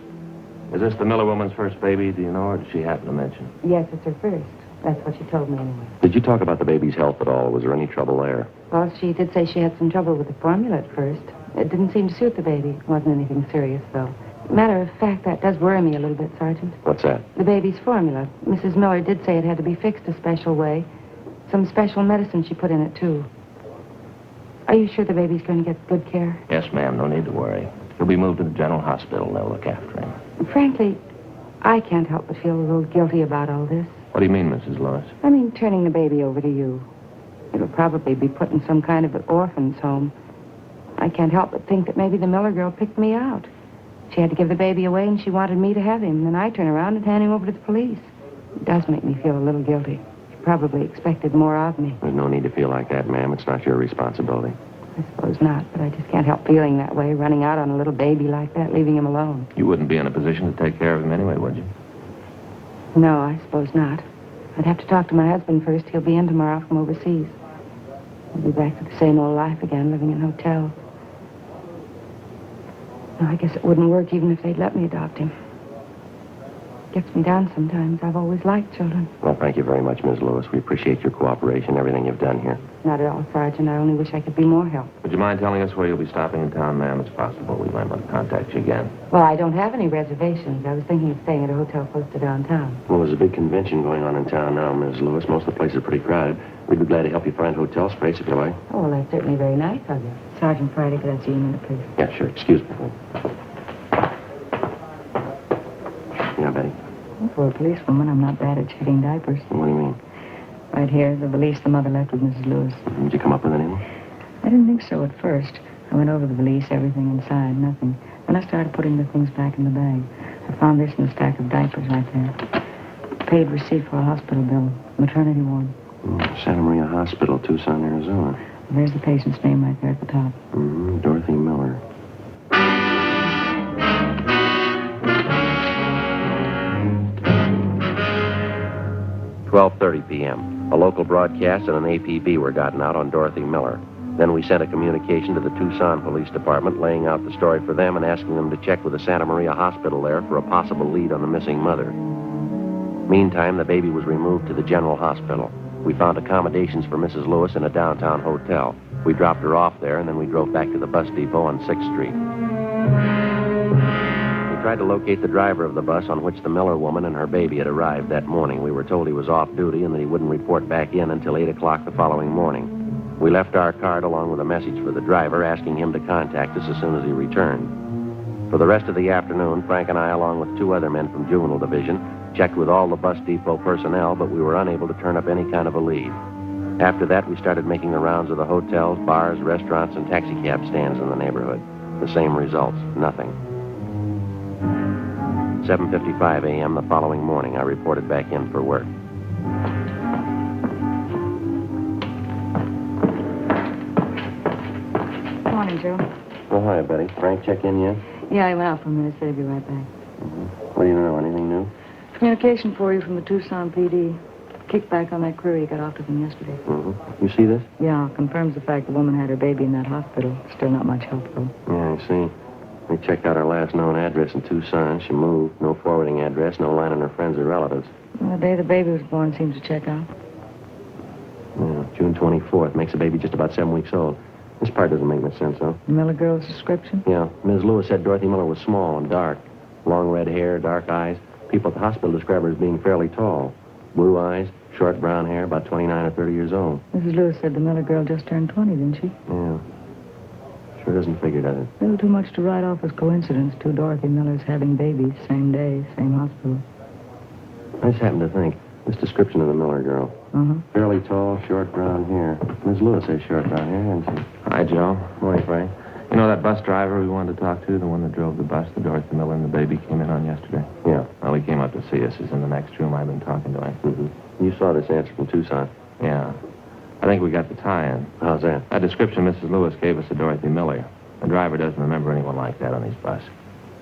Is this the Miller woman's first baby, do you know, or did she happen to mention? Yes, it's her first. That's what she told me anyway. Did you talk about the baby's health at all? Was there any trouble there? Well, she did say she had some trouble with the formula at first. It didn't seem to suit the baby. It wasn't anything serious, though. Matter of fact, that does worry me a little bit, Sergeant. What's that? The baby's formula. Mrs. Miller did say it had to be fixed a special way. Some special medicine she put in it, too. Are you sure the baby's going to get good care? Yes, ma'am. No need to worry. He'll be moved to the general hospital. They'll look after him. Frankly, I can't help but feel a little guilty about all this. What do you mean, Mrs. Lewis? I mean, turning the baby over to you. It'll probably be put in some kind of an orphan's home. I can't help but think that maybe the Miller girl picked me out. She had to give the baby away, and she wanted me to have him. Then I turn around and hand him over to the police. It does make me feel a little guilty. She probably expected more of me. There's no need to feel like that, ma'am. It's not your responsibility. I suppose not, but I just can't help feeling that way, running out on a little baby like that, leaving him alone. You wouldn't be in a position to take care of him anyway, would you? No, I suppose not. I'd have to talk to my husband first. He'll be in tomorrow from overseas. I'll be back to the same old life again, living in hotels. No, I guess it wouldn't work even if they'd let me adopt him. Gets me down sometimes. I've always liked children. Well, thank you very much, Ms. Lewis. We appreciate your cooperation, everything you've done here. Not at all, Sergeant. I only wish I could be more help. Would you mind telling us where you'll be stopping in town, ma'am? It's possible we might want to contact you again. Well, I don't have any reservations. I was thinking of staying at a hotel close to downtown. Well, there's a big convention going on in town now, Ms. Lewis. Most of the places are pretty crowded. We'd be glad to help you find hotel space if you like. Oh, well, that's certainly very nice of you. Sergeant Friday, could I see you a minute, please? Yeah, sure. Excuse me. Yeah, Betty? For a policewoman, I'm not bad at checking diapers. What do you mean? Right here, the valise the mother left with Mrs. Lewis. Did you come up with anything? I didn't think so at first. I went over the valise, everything inside, nothing. Then I started putting the things back in the bag. I found this in the stack of diapers right there. Paid receipt for a hospital bill, maternity ward. Santa Maria Hospital, Tucson, Arizona. There's the patient's name right there at the top. Dorothy Miller. 12:30 p.m. A local broadcast and an APB were gotten out on Dorothy Miller. Then we sent a communication to the Tucson Police Department laying out the story for them and asking them to check with the Santa Maria Hospital there for a possible lead on the missing mother. Meantime, the baby was removed to the general hospital. We found accommodations for Mrs. Lewis in a downtown hotel. We dropped her off there, and then we drove back to the bus depot on 6th Street. We tried to locate the driver of the bus on which the Miller woman and her baby had arrived that morning. We were told he was off duty and that he wouldn't report back in until 8 o'clock the following morning. We left our card along with a message for the driver asking him to contact us as soon as he returned. For the rest of the afternoon, Frank and I, along with 2 other men from Juvenile Division, checked with all the bus depot personnel, but we were unable to turn up any kind of a lead. After that, we started making the rounds of the hotels, bars, restaurants, and taxicab stands in the neighborhood. The same results, nothing. 7:55 a.m. the following morning, I reported back in for work. Good morning, Joe. Oh, hi, Betty. Frank check in yet? Yeah, I went out for a minute. Said he'd be right back. What do you know? Anything new? Communication for you from the Tucson PD. Kickback on that query you got off to them yesterday. You see this? Yeah, confirms the fact the woman had her baby in that hospital. Still not much help, though. Yeah, I see. We checked out her last known address in Tucson. She moved. No forwarding address, no line on her friends or relatives. Well, the day the baby was born seems to check out. Yeah, June 24th. Makes the baby just about 7 weeks old. This part doesn't make much sense, though. The Miller girl's description? Yeah, Ms. Lewis said Dorothy Miller was small and dark. Long red hair, dark eyes. People at the hospital describe her as being fairly tall. Blue eyes, short brown hair, about 29 or 30 years old. Mrs. Lewis said the Miller girl just turned 20, didn't she? Yeah. Sure doesn't figure, does it? A little too much to write off as coincidence. 2 Dorothy Millers having babies, same day, same hospital. I just happened to think, this description of the Miller girl. Fairly tall, short brown hair. Ms. Lewis has short brown hair, hasn't she? Hi, Joe. Morning, Frank. You know that bus driver we wanted to talk to, the one that drove the bus the Dorothy Miller and the baby came in on yesterday? Yeah. Well, he came up to see us. He's in the next room. I've been talking to him. You saw this answer from Tucson. Yeah. I think we got the tie-in. How's that? That description Mrs. Lewis gave us of Dorothy Miller. The driver doesn't remember anyone like that on his bus.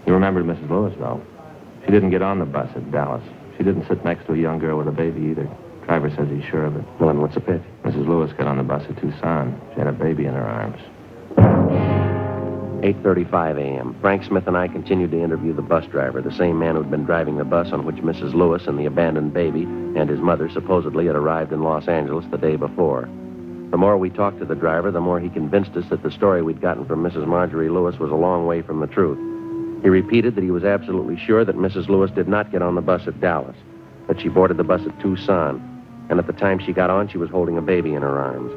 He remembered Mrs. Lewis, though. She didn't get on the bus at Dallas. She didn't sit next to a young girl with a baby either. Driver says he's sure of it. Well, then what's the pitch? Mrs. Lewis got on the bus at Tucson. She had a baby in her arms. 8:35 a.m. Frank Smith and I continued to interview the bus driver, the same man who'd been driving the bus on which Mrs. Lewis and the abandoned baby and his mother supposedly had arrived in Los Angeles the day before. The more we talked to the driver, the more he convinced us that the story we'd gotten from Mrs. Marjorie Lewis was a long way from the truth. He repeated that he was absolutely sure that Mrs. Lewis did not get on the bus at Dallas, that she boarded the bus at Tucson, and at the time she got on, she was holding a baby in her arms.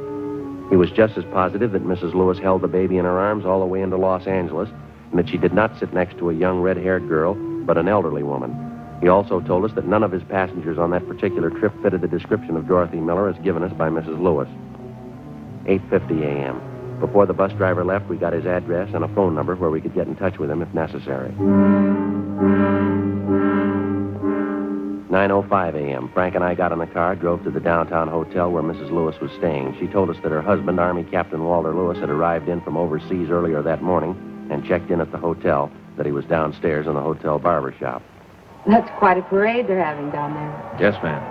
He was just as positive that Mrs. Lewis held the baby in her arms all the way into Los Angeles, and that she did not sit next to a young red-haired girl, but an elderly woman. He also told us that none of his passengers on that particular trip fitted the description of Dorothy Miller as given us by Mrs. Lewis. 8:50 a.m. Before the bus driver left, we got his address and a phone number where we could get in touch with him if necessary. 9:05 a.m. Frank and I got in the car, drove to the downtown hotel where Mrs. Lewis was staying. She told us that her husband, Army Captain Walter Lewis, had arrived in from overseas earlier that morning and checked in at the hotel, that he was downstairs in the hotel barber shop. That's quite a parade they're having down there. Yes, ma'am.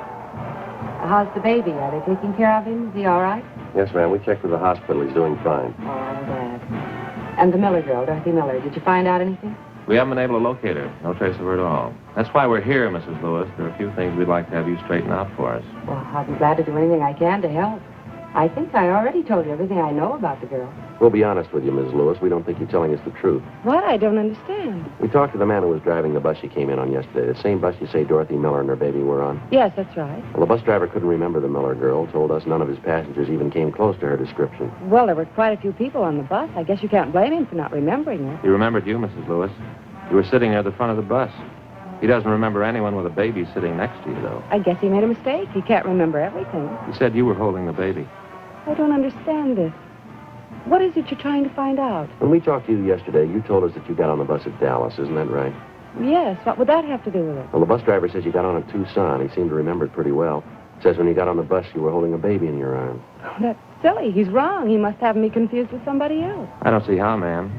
How's the baby? Are they taking care of him? Is he all right? Yes, ma'am. We checked with the hospital. He's doing fine. Oh, I'm glad. And the Miller girl, Dorothy Miller, did you find out anything? We haven't been able to locate her. No trace of her at all. That's why we're here, Mrs. Lewis. There are a few things we'd like to have you straighten out for us. Well, I'll be glad to do anything I can to help. I think I already told you everything I know about the girl. We'll be honest with you, Mrs. Lewis. We don't think you're telling us the truth. What? I don't understand. We talked to the man who was driving the bus she came in on yesterday, the same bus you say Dorothy Miller and her baby were on. Yes, that's right. Well, the bus driver couldn't remember the Miller girl, told us none of his passengers even came close to her description. Well, there were quite a few people on the bus. I guess you can't blame him for not remembering her. He remembered you, Mrs. Lewis. You were sitting near the front of the bus. He doesn't remember anyone with a baby sitting next to you, though. I guess he made a mistake. He can't remember everything. He said you were holding the baby. I don't understand this. What is it you're trying to find out? When we talked to you yesterday, you told us that you got on the bus at Dallas. Isn't that right? Yes. What would that have to do with it? Well, the bus driver says you got on at Tucson. He seemed to remember it pretty well. Says when you got on the bus, you were holding a baby in your arms. Oh, that's silly. He's wrong. He must have me confused with somebody else. I don't see how, ma'am.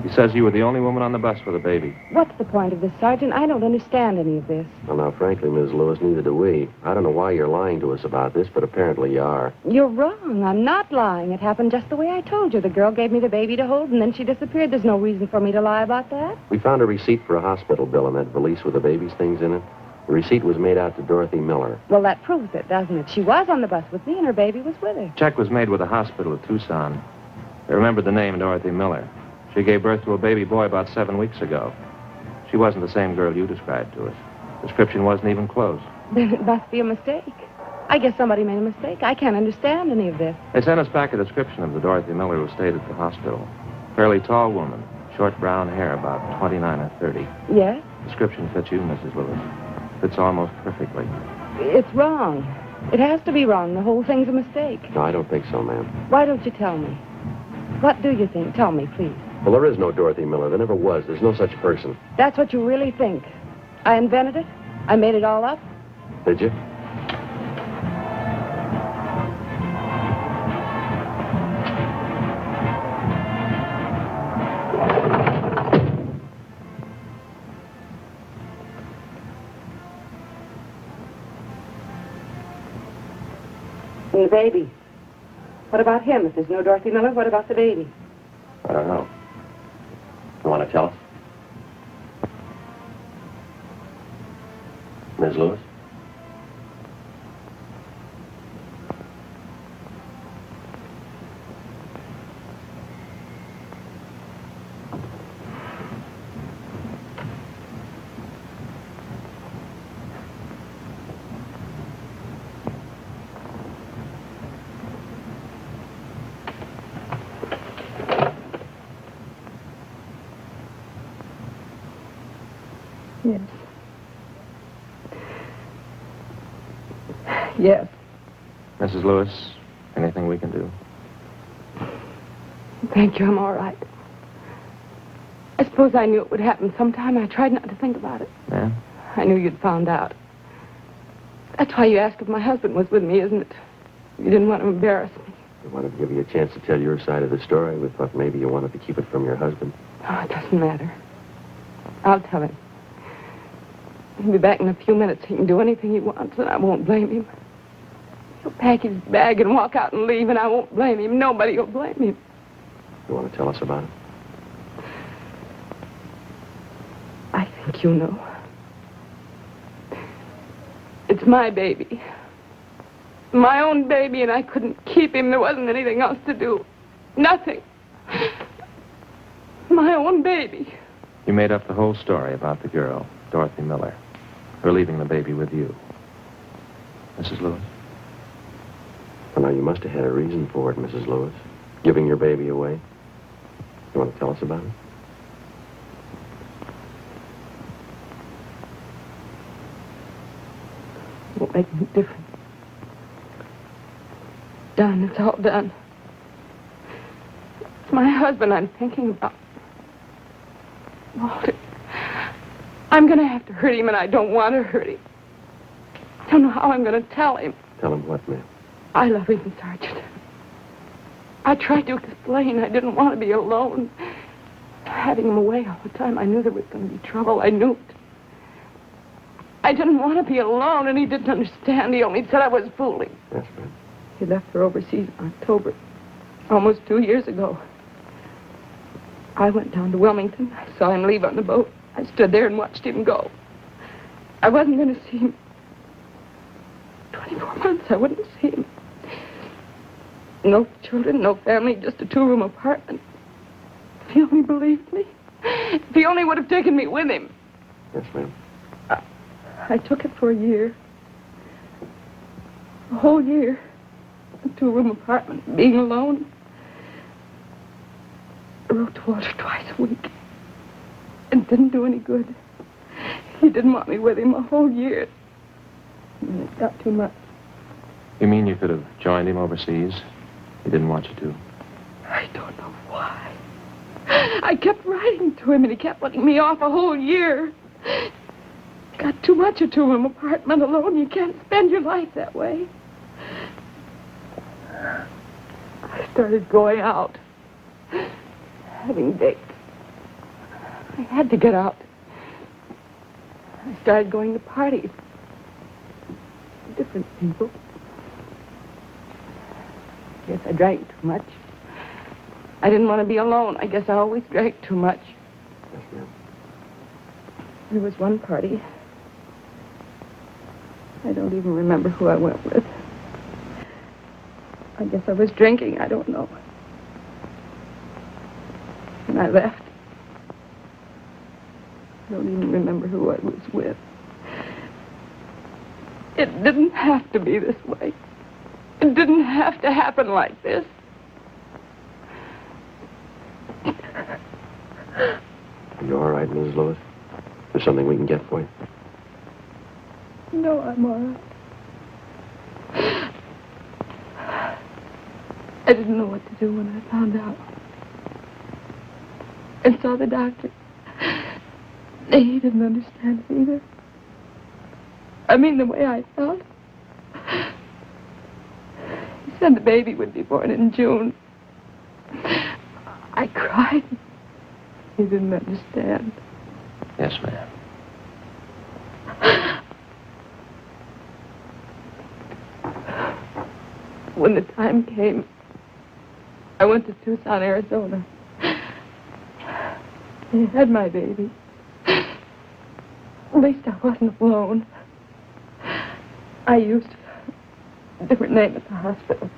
He says you were the only woman on the bus with a baby. What's the point of this, Sergeant? I don't understand any of this. Well, now, frankly, Ms. Lewis, neither do we. I don't know why you're lying to us about this, but apparently you are. You're wrong. I'm not lying. It happened just the way I told you. The girl gave me the baby to hold, and then she disappeared. There's no reason for me to lie about that. We found a receipt for a hospital bill in that valise with the baby's things in it. The receipt was made out to Dorothy Miller. Well, that proves it, doesn't it? She was on the bus with me, and her baby was with her. Check was made with the hospital at Tucson. They remembered the name Dorothy Miller. She gave birth to a baby boy about 7 weeks ago. She wasn't the same girl you described to us. Description wasn't even close. Then it must be a mistake. I guess somebody made a mistake. I can't understand any of this. They sent us back a description of the Dorothy Miller who stayed at the hospital. Fairly tall woman, short brown hair, about 29 or 30. Yes? Description fits you, Mrs. Lewis. Fits almost perfectly. It's wrong. It has to be wrong. The whole thing's a mistake. No, I don't think so, ma'am. Why don't you tell me? What do you think? Tell me, please. Well, there is no Dorothy Miller. There never was. There's no such person. That's what you really think. I invented it? I made it all up? Did you? And the baby. What about him? If there's no Dorothy Miller, what about the baby? I don't know. You want to tell us? Ms. Lewis? Yes. Yes. Mrs. Lewis, anything we can do? Thank you. I'm all right. I suppose I knew it would happen sometime. I tried not to think about it. Yeah? I knew you'd found out. That's why you asked if my husband was with me, isn't it? You didn't want to embarrass me. We wanted to give you a chance to tell your side of the story. We thought maybe you wanted to keep it from your husband. Oh, it doesn't matter. I'll tell him. He'll be back in a few minutes. He can do anything he wants, and I won't blame him. He'll pack his bag and walk out and leave, and I won't blame him. Nobody will blame him. You want to tell us about it? I think you know. It's my baby. My own baby, and I couldn't keep him. There wasn't anything else to do. Nothing. My own baby. You made up the whole story about the girl, Dorothy Miller, her leaving the baby with you. Mrs. Lewis? Well, now, you must have had a reason for it, Mrs. Lewis. Giving your baby away. You want to tell us about it? Won't make any difference. Done. It's all done. It's my husband I'm thinking about. Walter, I'm going to have to hurt him, and I don't want to hurt him. I don't know how I'm going to tell him. Tell him what, ma'am? I love him, Sergeant. I tried to explain I didn't want to be alone. Having him away all the time, I knew there was going to be trouble. I knew it. I didn't want to be alone, and he didn't understand. He only said I was fooling. Yes, ma'am. He left for overseas in October, almost 2 years ago. I went down to Wilmington. I saw him leave on the boat. I stood there and watched him go. I wasn't going to see him. 24 months, I wouldn't see him. No children, no family, just a 2-room apartment. If he only believed me. If he only would have taken me with him. Yes, ma'am. I took it for a year. A whole year. A 2-room apartment, being alone. I wrote to Walter twice a week. It didn't do any good. He didn't want me with him a whole year. And it got too much. You mean you could have joined him overseas? He didn't want you to. I don't know why. I kept writing to him, and he kept letting me off a whole year. Got too much a 2-room apartment alone. You can't spend your life that way. I started going out. Having dates. I had to get out. I started going to parties. Different people. Guess I drank too much. I didn't want to be alone. I guess I always drank too much. Yes, ma'am. There was one party. I don't even remember who I went with. I guess I was drinking. I don't know. And I left. I don't even remember who I was with. It didn't have to be this way. It didn't have to happen like this. Are you all right, Mrs. Lewis? Is there something we can get for you? No, I'm all right. I didn't know what to do when I found out. And saw the doctor. He didn't understand it either. I mean, the way I felt. He said the baby would be born in June. I cried. He didn't understand. Yes, ma'am. When the time came, I went to Tucson, Arizona. They had my baby. At least I wasn't alone. I used a different name at the hospital.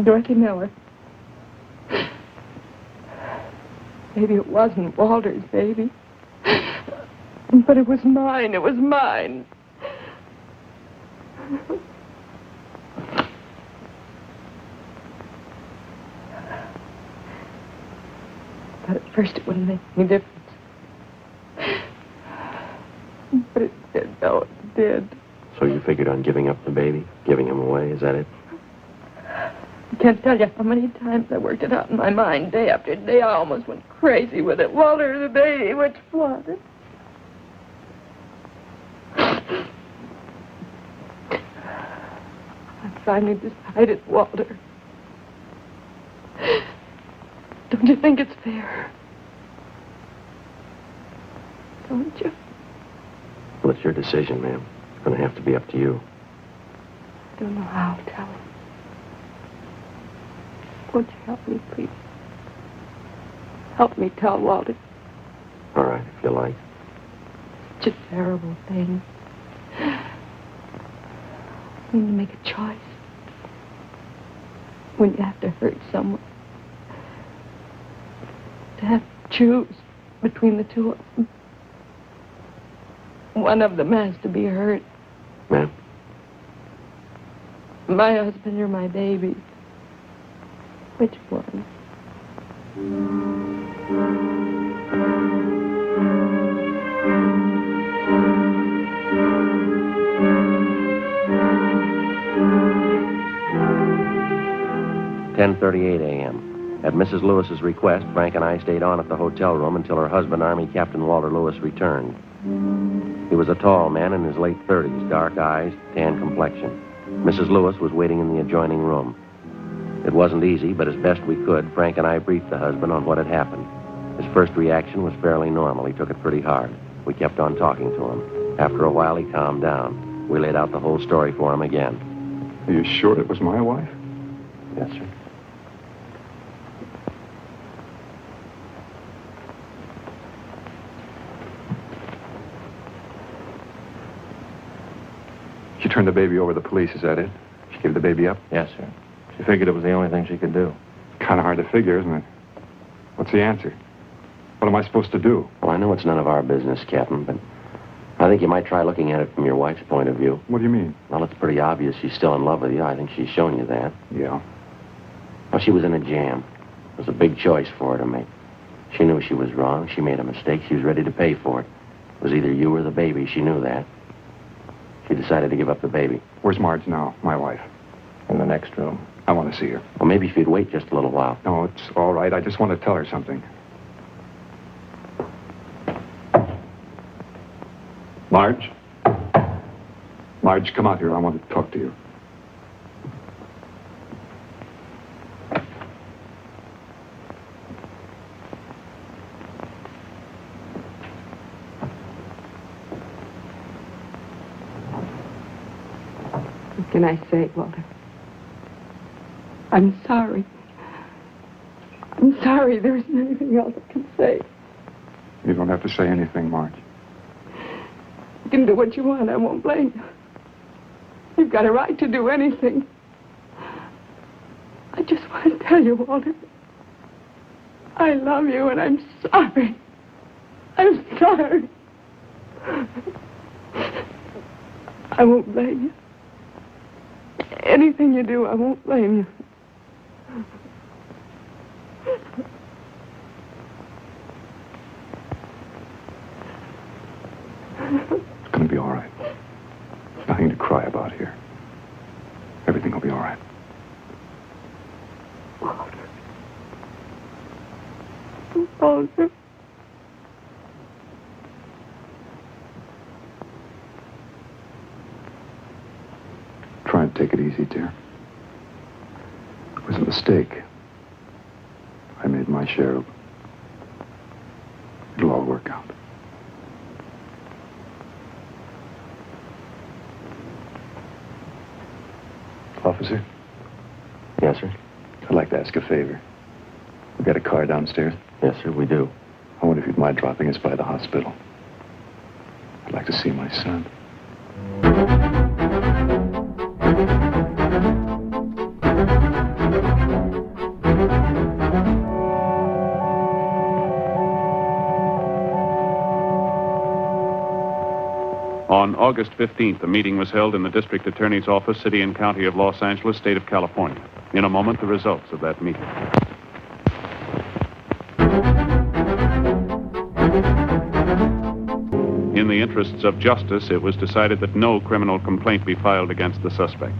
Dorothy Miller. Maybe it wasn't Walter's baby. But it was mine. It was mine. But at first it wouldn't make any difference. But it did, though. It did. So you figured on giving up the baby? Giving him away? Is that it? I can't tell you how many times I worked it out in my mind, day after day. I almost went crazy with it. Walter, the baby, which was it? I finally decided, Walter. Don't you think it's fair? Don't you? Well, it's your decision, ma'am. It's going to have to be up to you. I don't know how to tell him. Won't you help me, please? Help me tell Walter. All right, if you like. It's a terrible thing. When you make a choice. When you have to hurt someone. To have to choose. between the two of them. One of them has to be hurt. Ma'am? My husband or my baby. Which one? 10:38 a.m. At Mrs. Lewis's request, Frank and I stayed on at the hotel room until her husband, Army Captain Walter Lewis, returned. He was a tall man in his late 30s, dark eyes, tan complexion. Mrs. Lewis was waiting in the adjoining room. It wasn't easy, but as best we could, Frank and I briefed the husband on what had happened. His first reaction was fairly normal. He took it pretty hard. We kept on talking to him. After a while, he calmed down. We laid out the whole story for him again. Are you sure it was my wife? Yes, sir. She turned the baby over to the police, is that it? She gave the baby up? Yes, sir. She figured it was the only thing she could do. Kind of hard to figure, isn't it? What's the answer? What am I supposed to do? Well, I know it's none of our business, Captain, but I think you might try looking at it from your wife's point of view. What do you mean? Well, it's pretty obvious she's still in love with you. I think she's shown you that. Yeah. Well, she was in a jam. It was a big choice for her to make. She knew she was wrong. She made a mistake. She was ready to pay for it. It was either you or the baby. She knew that. She decided to give up the baby. Where's Marge now, my wife? In the next room. I want to see her. Well, maybe if you'd wait just a little while. No, it's all right. I just want to tell her something. Marge? Marge, come out here. I want to talk to you. What can I say, Walter? I'm sorry. I'm sorry. There isn't anything else I can say. You don't have to say anything, Marge. You can do what you want. I won't blame you. You've got a right to do anything. I just want to tell you, Walter, I love you and I'm sorry. I'm sorry. I won't blame you. Anything you do, I won't blame you. It's going to be all right. There's nothing to cry about here. Everything will be all right. Walter. Walter. Try and take it easy, dear. It was a mistake. I made my share of... It'll all work out. Officer? Yes, sir? I'd like to ask a favor. We got a car downstairs? Yes, sir, we do. I wonder if you'd mind dropping us by the hospital. I'd like to see my son. On August 15th, a meeting was held in the District Attorney's Office, City and County of Los Angeles, State of California. In a moment, the results of that meeting. In the interests of justice, it was decided that no criminal complaint be filed against the suspect.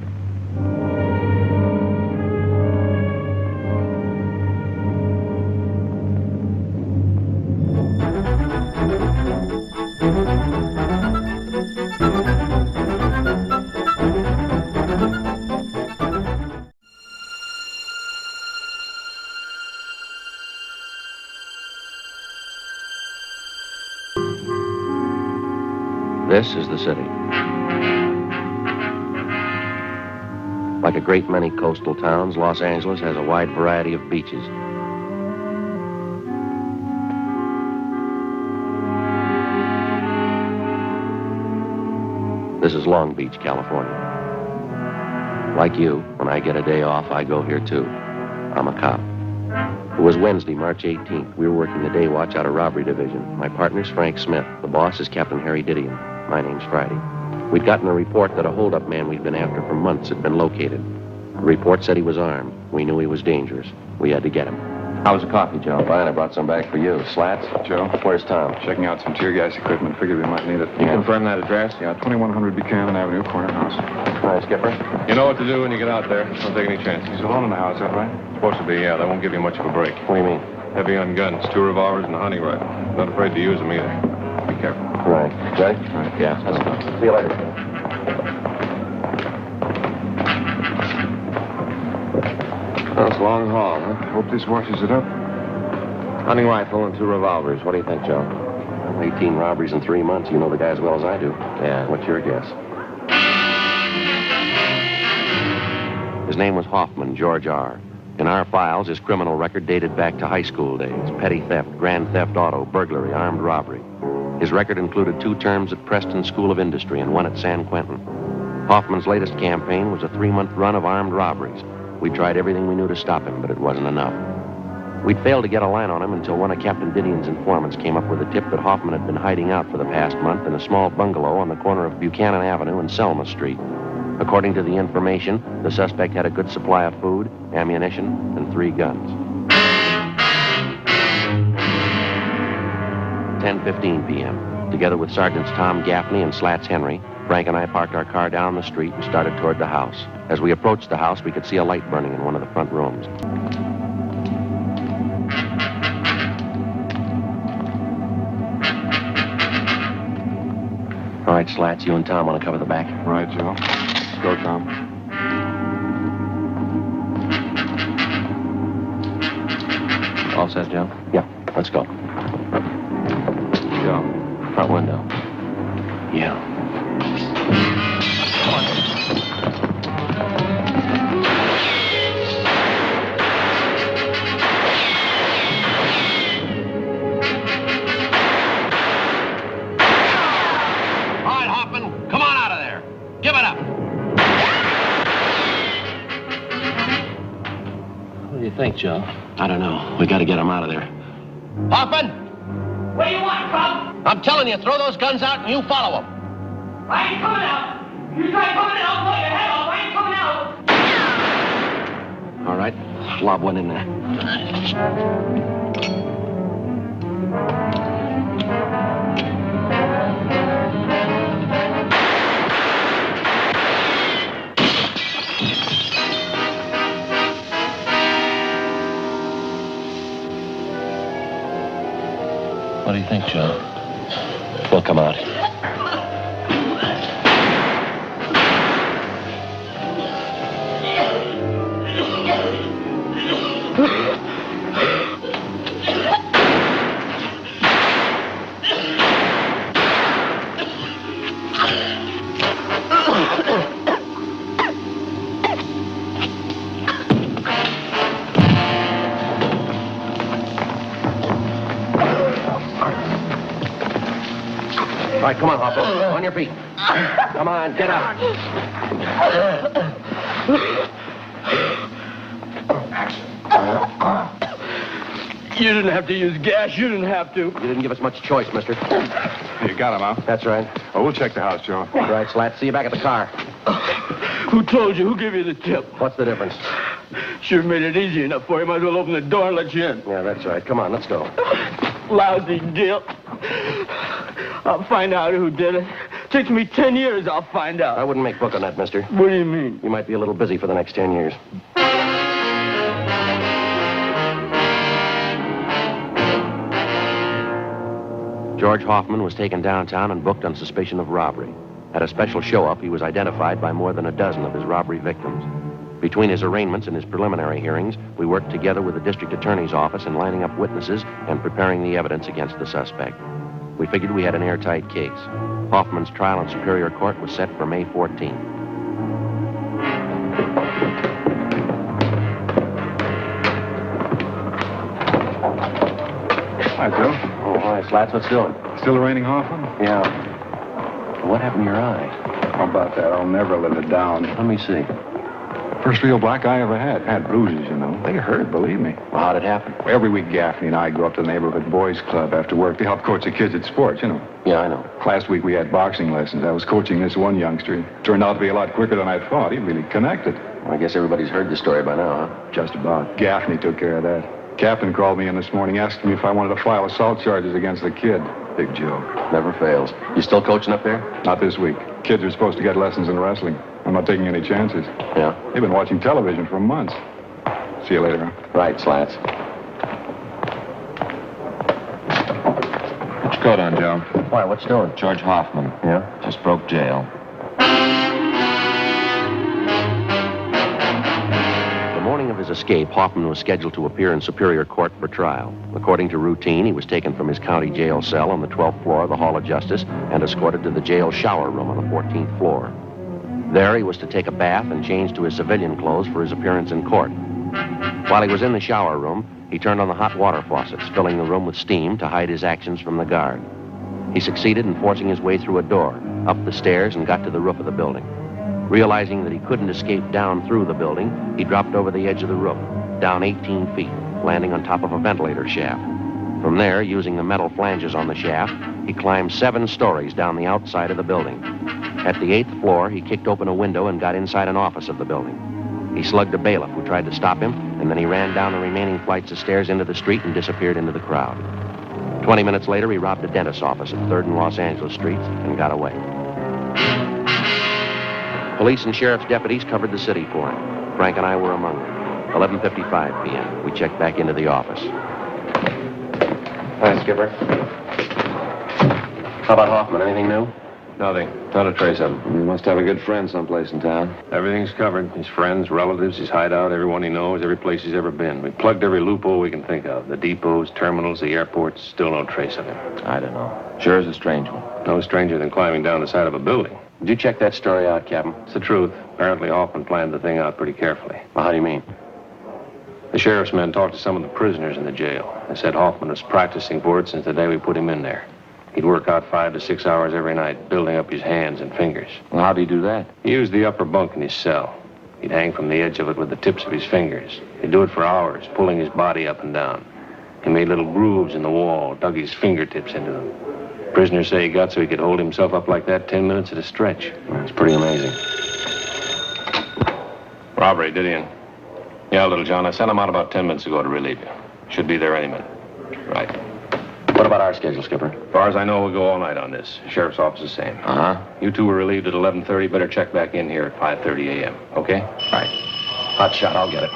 This is the city. Like a great many coastal towns, Los Angeles has a wide variety of beaches. This is Long Beach, California. Like you, when I get a day off, I go here too. I'm a cop. It was Wednesday, March 18th. We were working the day watch out of robbery division. My partner's Frank Smith. The boss is Captain Harry Didion. My name's Friday. We'd gotten a report that a holdup man we'd been after for months had been located. The report said he was armed. We knew he was dangerous. We had to get him. How was the coffee, Joe? Fine, I brought some back for you. Slats? Joe? Where's Tom? Checking out some tear gas equipment. Figured we might need it. You confirm that address? Yeah, 2100 Buchanan Avenue, corner house. Hi, Skipper. You know what to do when you get out there. Don't take any chances. He's alone in the house, is that right? Supposed to be, yeah. They won't give you much of a break. What do you mean? Heavy on guns, 2 revolvers and a hunting rifle. Not afraid to use them either. Be careful. Right. Ready? Right. Yeah, let's go. See you later. Well, it's a long haul, huh? Hope this washes it up. Hunting rifle and 2 revolvers. What do you think, Joe? 18 robberies in 3 months. You know the guy as well as I do. Yeah. What's your guess? His name was Hoffman, George R. In our files, his criminal record dated back to high school days. Petty theft, grand theft auto, burglary, armed robbery. His record included 2 terms at Preston School of Industry and 1 at San Quentin. Hoffman's latest campaign was a 3-month run of armed robberies. We tried everything we knew to stop him, but it wasn't enough. We'd failed to get a line on him until one of Captain Didion's informants came up with a tip that Hoffman had been hiding out for the past month in a small bungalow on the corner of Buchanan Avenue and Selma Street. According to the information, the suspect had a good supply of food, ammunition, and 3 guns. 10:15 p.m. Together with Sergeants Tom Gaffney and Slats Henry, Frank and I parked our car down the street and started toward the house. As we approached the house, we could see a light burning in one of the front rooms. All right, Slats, you and Tom want to cover the back? Right, Joe. Go, Tom. All set, Joe? Yeah, let's go. Joe. Front window. Yeah. All right, Hoffman, come on out of there. Give it up. What do you think, Joe? I don't know. We got to get him out of there. Hoffman, What do you want, Bob? I'm telling you, throw those guns out and you follow them. I ain't coming out. You try coming in, I'll blow your head off. I ain't coming out. All right, lob one in there. What do you think, Joe? We'll come out. All right, come on, Hoffman. On your feet. Come on, get up. You didn't have to use gas. You didn't have to. You didn't give us much choice, mister. You got him, huh? That's right. Oh, we'll check the house, Joe. All right, Slat. See you back at the car. Who told you? Who gave you the tip? What's the difference? Sure made it easy enough for you. Might as well open the door and let you in. Yeah, that's right. Come on, let's go. Lousy deal. I'll find out who did it. Takes me 10 years, I'll find out. I wouldn't make book on that, mister. What do you mean? You might be a little busy for the next 10 years. George Hoffman was taken downtown and booked on suspicion of robbery. At a special show-up, he was identified by more than a dozen of his robbery victims. Between his arraignments and his preliminary hearings, we worked together with the district attorney's office in lining up witnesses and preparing the evidence against the suspect. We figured we had an airtight case. Hoffman's trial in Superior Court was set for May 14th. Hi, Joe. Oh, hi, Slats. What's doing? Still raining, Hoffman? Yeah. What happened to your eye? How about that? I'll never live it down. Let me see. First real black eye I ever had. Had bruises, you know. They hurt, believe me. Well, how'd it happen? Every week, Gaffney and I go up to the neighborhood boys' club after work to help coach the kids at sports, you know. Yeah, I know. Last week we had boxing lessons. I was coaching this one youngster. He turned out to be a lot quicker than I thought. He really connected. Well, I guess everybody's heard the story by now, huh? Just about. Gaffney took care of that. Captain called me in this morning asking me if I wanted to file assault charges against the kid. Big joke. Never fails. You still coaching up there? Not this week. Kids are supposed to get lessons in wrestling. I'm not taking any chances. Yeah? They've been watching television for months. See you later, huh? Right, Slats. What's your coat on, Joe? Why, what's doing? George Hoffman. Yeah? Just broke jail. The morning of his escape, Hoffman was scheduled to appear in Superior Court for trial. According to routine, he was taken from his county jail cell on the 12th floor of the Hall of Justice and escorted to the jail shower room on the 14th floor. There, he was to take a bath and change to his civilian clothes for his appearance in court. While he was in the shower room, he turned on the hot water faucets, filling the room with steam to hide his actions from the guard. He succeeded in forcing his way through a door, up the stairs, and got to the roof of the building. Realizing that he couldn't escape down through the building, he dropped over the edge of the roof, down 18 feet, landing on top of a ventilator shaft. From there, using the metal flanges on the shaft, he climbed 7 stories down the outside of the building. At the 8th floor, he kicked open a window and got inside an office of the building. He slugged a bailiff who tried to stop him, and then he ran down the remaining flights of stairs into the street and disappeared into the crowd. 20 minutes later, he robbed a dentist's office at 3rd and Los Angeles Streets and got away. Police and sheriff's deputies covered the city for him. Frank and I were among them. 11:55 p.m. We checked back into the office. Hi, Skipper. How about Hoffman? Anything new? Nothing. Not a trace of him. He must have a good friend someplace in town. Everything's covered. His friends, relatives, his hideout, everyone he knows, every place he's ever been. We plugged every loophole we can think of. The depots, terminals, the airports. Still no trace of him. I don't know. Sure is a strange one. No stranger than climbing down the side of a building. Did you check that story out, Captain? It's the truth. Apparently Hoffman planned the thing out pretty carefully. Well, how do you mean? The sheriff's men talked to some of the prisoners in the jail. They said Hoffman was practicing for it since the day we put him in there. He'd work out 5 to 6 hours every night, building up his hands and fingers. Well, how'd he do that? He used the upper bunk in his cell. He'd hang from the edge of it with the tips of his fingers. He'd do it for hours, pulling his body up and down. He made little grooves in the wall, dug his fingertips into them. Prisoners say he got so he could hold himself up like that 10 minutes at a stretch. It's pretty amazing. Robbery, did he? Yeah, little John. I sent him out about 10 minutes ago to relieve you. Should be there any minute. Right. What about our schedule, Skipper? As far as I know, we'll go all night on this. Sheriff's office the same. Uh-huh. You two were relieved at 11:30. Better check back in here at 5:30 a.m., okay? Right. Hot shot. I'll get it.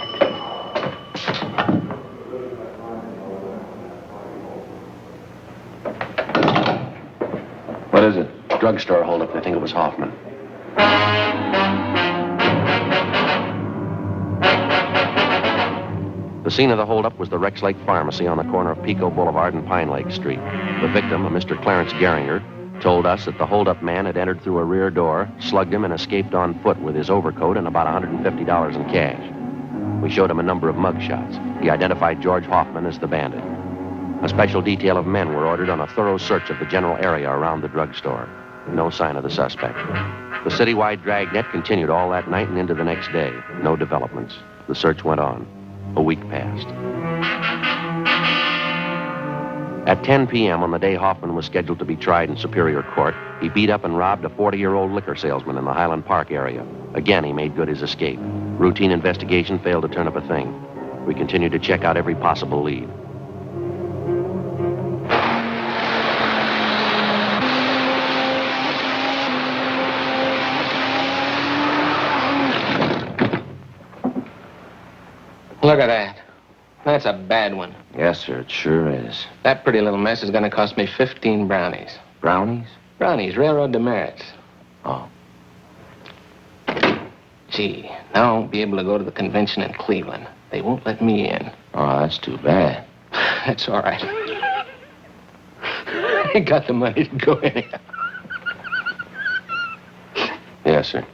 What is it? Drugstore holdup. They think it was Hoffman. The scene of the holdup was the Rex Lake Pharmacy on the corner of Pico Boulevard and Pine Lake Street. The victim, a Mr. Clarence Geringer, told us that the holdup man had entered through a rear door, slugged him, and escaped on foot with his overcoat and about $150 in cash. We showed him a number of mugshots. He identified George Hoffman as the bandit. A special detail of men were ordered on a thorough search of the general area around the drugstore. No sign of the suspect. The citywide Dragnet continued all that night and into the next day. No developments. The search went on. A week passed. At 10 p.m. on the day Hoffman was scheduled to be tried in Superior Court, he beat up and robbed a 40-year-old liquor salesman in the Highland Park area. Again, he made good his escape. Routine investigation failed to turn up a thing. We continued to check out every possible lead. Look at that. That's a bad one. Yes, sir, it sure is. That pretty little mess is going to cost me 15 brownies. Brownies? Brownies, railroad demerits. Oh. Gee, now I won't be able to go to the convention in Cleveland. They won't let me in. Oh, that's too bad. That's all right. I ain't got the money to go anyhow. Yes, sir.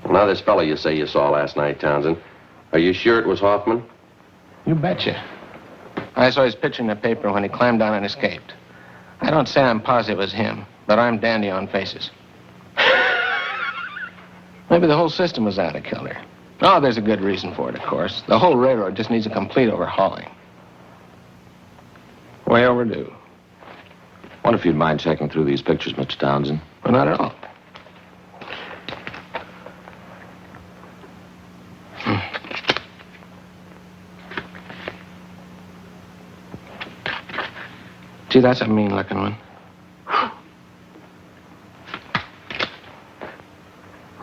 Well, now, this fellow you say you saw last night, Townsend, are you sure it was Hoffman? You betcha. I saw his picture in the paper when he climbed down and escaped. I don't say I'm positive it was him, but I'm dandy on faces. Maybe the whole system was out of kilter. Oh, there's a good reason for it, of course. The whole railroad just needs a complete overhauling. Way overdue. Wonder if you'd mind checking through these pictures, Mr. Townsend. Well, not at all. Gee, that's a mean-looking one.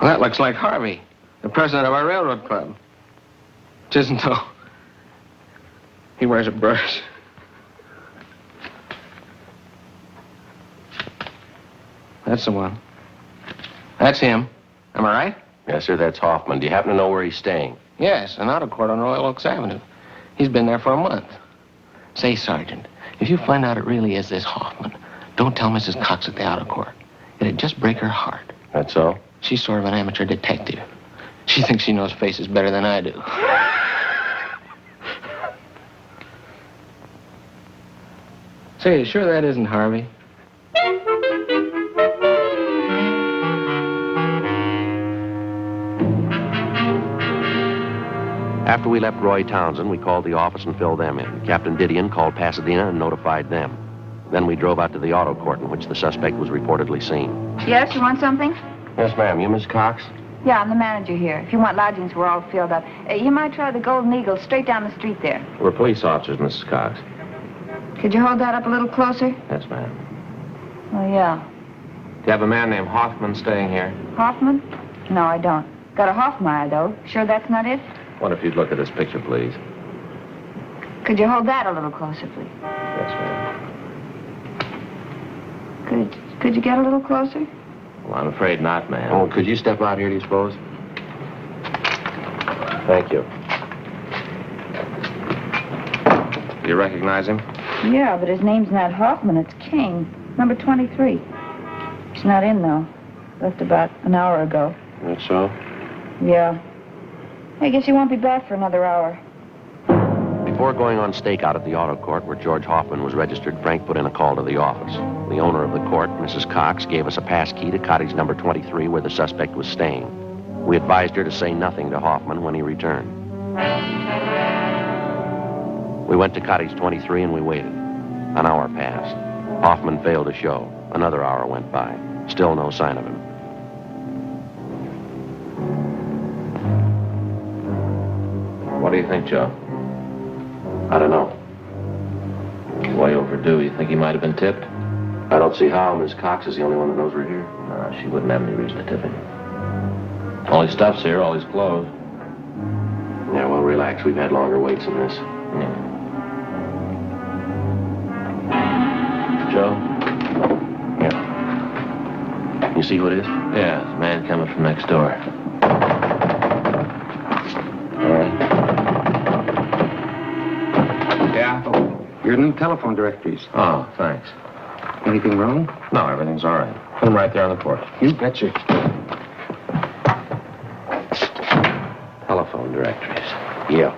Well, that looks like Harvey, the president of our railroad club. Which isn't, though. He wears a brush. That's the one. That's him. Am I right? Yes, sir, that's Hoffman. Do you happen to know where he's staying? Yes, an auto court on Royal Oaks Avenue. He's been there for a month. Say, Sergeant, if you find out it really is this Hoffman, don't tell Mrs. Cox at the auto court. It'd just break her heart. That's so? She's sort of an amateur detective. She thinks she knows faces better than I do. Say, you sure that isn't Harvey? After we left Roy Townsend, we called the office and filled them in. Captain Didion called Pasadena and notified them. Then we drove out to the auto court in which the suspect was reportedly seen. Yes, you want something? Yes, ma'am. You, Miss Cox? Yeah, I'm the manager here. If you want lodgings, we're all filled up. You might try the Golden Eagle straight down the street there. We're police officers, Mrs. Cox. Could you hold that up a little closer? Yes, ma'am. Oh, yeah. Do you have a man named Hoffman staying here? Hoffman? No, I don't. Got a Hoffmeyer, though. Sure that's not it? Wonder if you'd look at this picture, please. Could you hold that a little closer, please? Yes, ma'am. Could you get a little closer? Well, I'm afraid not, ma'am. Oh, could you step out here, do you suppose? Thank you. Do you recognize him? Yeah, but his name's not Hoffman. It's King. Number 23. He's not in, though. Left about an hour ago. That's so? Yeah. I guess he won't be back for another hour. Before going on stakeout at the auto court where George Hoffman was registered, Frank put in a call to the office. The owner of the court, Mrs. Cox, gave us a pass key to cottage number 23 where the suspect was staying. We advised her to say nothing to Hoffman when he returned. We went to cottage 23 and we waited. An hour passed. Hoffman failed to show. Another hour went by. Still no sign of him. What do you think, Joe? I don't know. Way overdue. You think he might have been tipped? I don't see how. Miss Cox is the only one that knows we're here. No, she wouldn't have any reason to tip him. All his stuff's here, all his clothes. Yeah, well, relax. We've had longer waits than this. Yeah. Joe? Yeah. You see who it is? Yeah, it's a man coming from next door. All right. Yeah? Oh, your new telephone directories. Oh, thanks. Anything wrong? No, everything's all right. Put him right there on the porch. You betcha. Telephone directories. Yeah.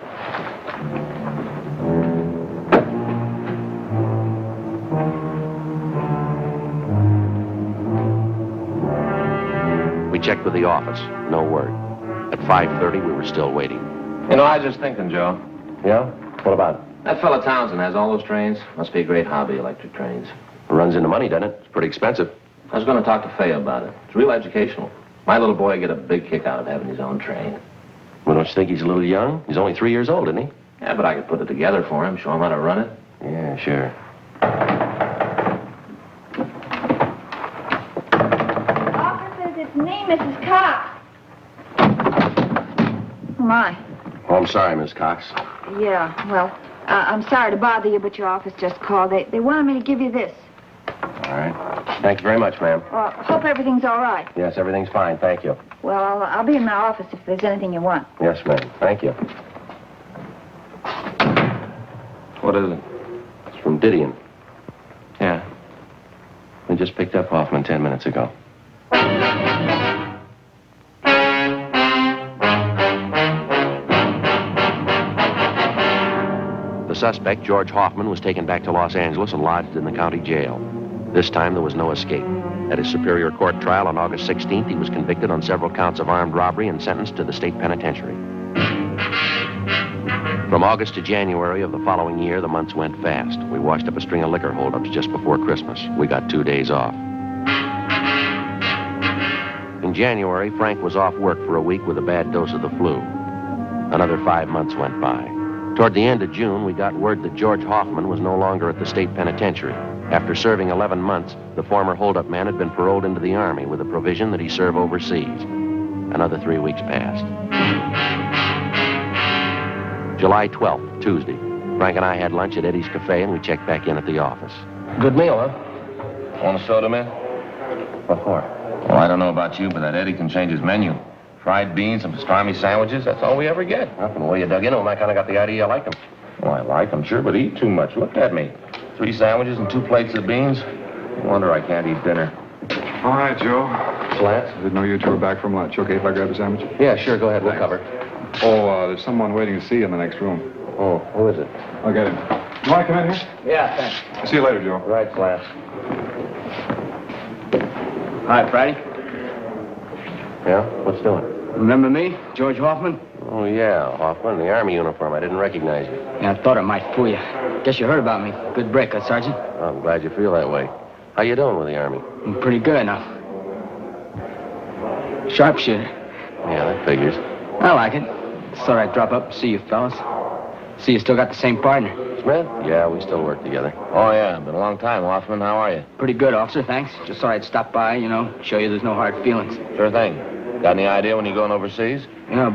We checked with the office. No word. At 5:30, we were still waiting. You know, I was just thinking, Joe. Yeah? What about it? That fellow Townsend has all those trains. Must be a great hobby, electric trains. It runs into money, doesn't it? It's pretty expensive. I was going to talk to Fay about it. It's real educational. My little boy would get a big kick out of having his own train. Well, don't you think he's a little young? He's only 3 years old, isn't he? Yeah, but I could put it together for him, show him how to run it. Yeah, sure. Officer, it's me, Mrs. Cox. Oh, my. Oh, I'm sorry, Miss Cox. Yeah, well, I'm sorry to bother you, but your office just called. They wanted me to give you this. All right. Thank you very much, ma'am. Hope everything's all right. Yes, everything's fine. Thank you. Well, I'll be in my office if there's anything you want. Yes, ma'am. Thank you. What is it? It's from Didion. Yeah. We just picked up Hoffman 10 minutes ago. The suspect, George Hoffman, was taken back to Los Angeles and lodged in the county jail. This time there was no escape. At his Superior Court trial on August 16th, he was convicted on several counts of armed robbery and sentenced to the state penitentiary. From August to January of the following year, the months went fast. We washed up a string of liquor holdups just before Christmas. We got 2 days off. In January, Frank was off work for a week with a bad dose of the flu. Another 5 months went by. Toward the end of June, we got word that George Hoffman was no longer at the state penitentiary. After serving 11 months, the former holdup man had been paroled into the Army with the provision that he serve overseas. Another 3 weeks passed. July 12th, Tuesday. Frank and I had lunch at Eddie's Cafe, and we checked back in at the office. Good meal, huh? Want a soda, man? What for? Well, I don't know about you, but that Eddie can change his menu. Fried beans and pastrami sandwiches, that's all we ever get. Well, from the way you dug into him, I kind of got the idea you liked him. Well, I like them, sure, but eat too much. Look at me. 3 sandwiches and 2 plates of beans. No wonder I can't eat dinner. All right, Joe. Slats? I didn't know you two were back from lunch. Okay if I grab a sandwich? Yeah, sure, go ahead. We'll cover. Oh, there's someone waiting to see you in the next room. Oh, who is it? I'll get him. You want to come in here? Yeah, thanks. I'll see you later, Joe. Right, Slats. Hi, Friday. Yeah? What's doing? Remember me, George Hoffman? Oh, yeah, Hoffman, the Army uniform. I didn't recognize you. Yeah, I thought it might fool you. Guess you heard about me. Good break, huh, Sergeant? I'm glad you feel that way. How you doing with the Army? I'm pretty good now. Sharpshooter. Yeah, that figures. I like it. Thought I'd drop up and see you fellas. See you still got the same partner. Smith? Yeah, we still work together. Oh, yeah, been a long time, Hoffman. How are you? Pretty good, officer, thanks. Just thought I'd stop by, show you there's no hard feelings. Sure thing. Got any idea when you're going overseas?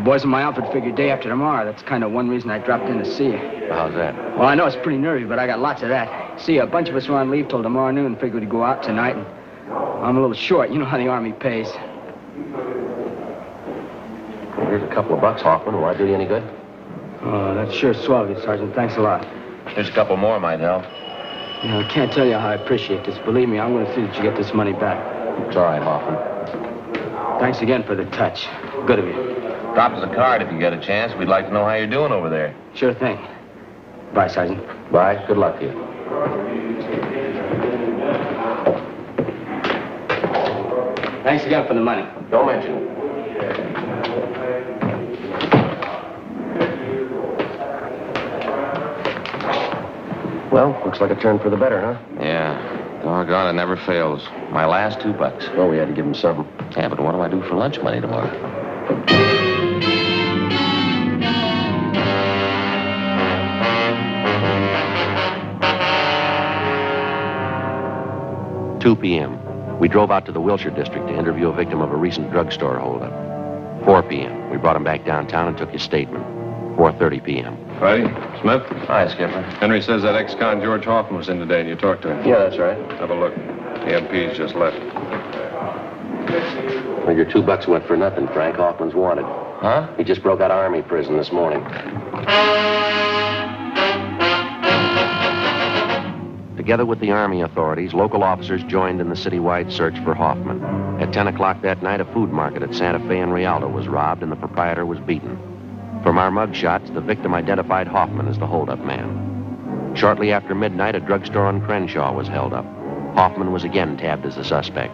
Boys in my outfit figure day after tomorrow. That's kind of one reason I dropped in to see you. How's that? Well, I know it's pretty nervy, but I got lots of that. See, a bunch of us are on leave till tomorrow noon and figured to go out tonight, and I'm a little short. You know how the Army pays. Here's a couple of bucks, Hoffman. Will I do you any good? Oh, that's sure swell of you, Sergeant. Thanks a lot. There's a couple more might help. I can't tell you how I appreciate this. Believe me, I'm going to see that you get this money back. It's all right, Hoffman. Thanks again for the touch. Good of you. Drop us a card if you get a chance. We'd like to know how you're doing over there. Sure thing. Bye, Sergeant. Bye. Good luck to you. Thanks again for the money. Don't mention it. Well, looks like a turn for the better, huh? Yeah. Doggone, it never fails. My last $2. Well, we had to give him something. Yeah, but what do I do for lunch money tomorrow? $2 p.m. We drove out to the Wilshire district to interview a victim of a recent drugstore holdup. 4 p.m. We brought him back downtown and took his statement. 4:30 p.m. Friday, Smith? Hi, Skipper. Henry says that ex-con George Hoffman was in today and you talked to him. Yeah, that's right. Have a look. The MP's just left. Well, your $2 went for nothing, Frank. Hoffman's wanted. Huh? He just broke out of Army prison this morning. Together with the Army authorities, local officers joined in the citywide search for Hoffman. At 10 o'clock that night, a food market at Santa Fe and Rialto was robbed and the proprietor was beaten. From our mug shots, the victim identified Hoffman as the holdup man. Shortly after midnight, a drugstore on Crenshaw was held up. Hoffman was again tabbed as a suspect.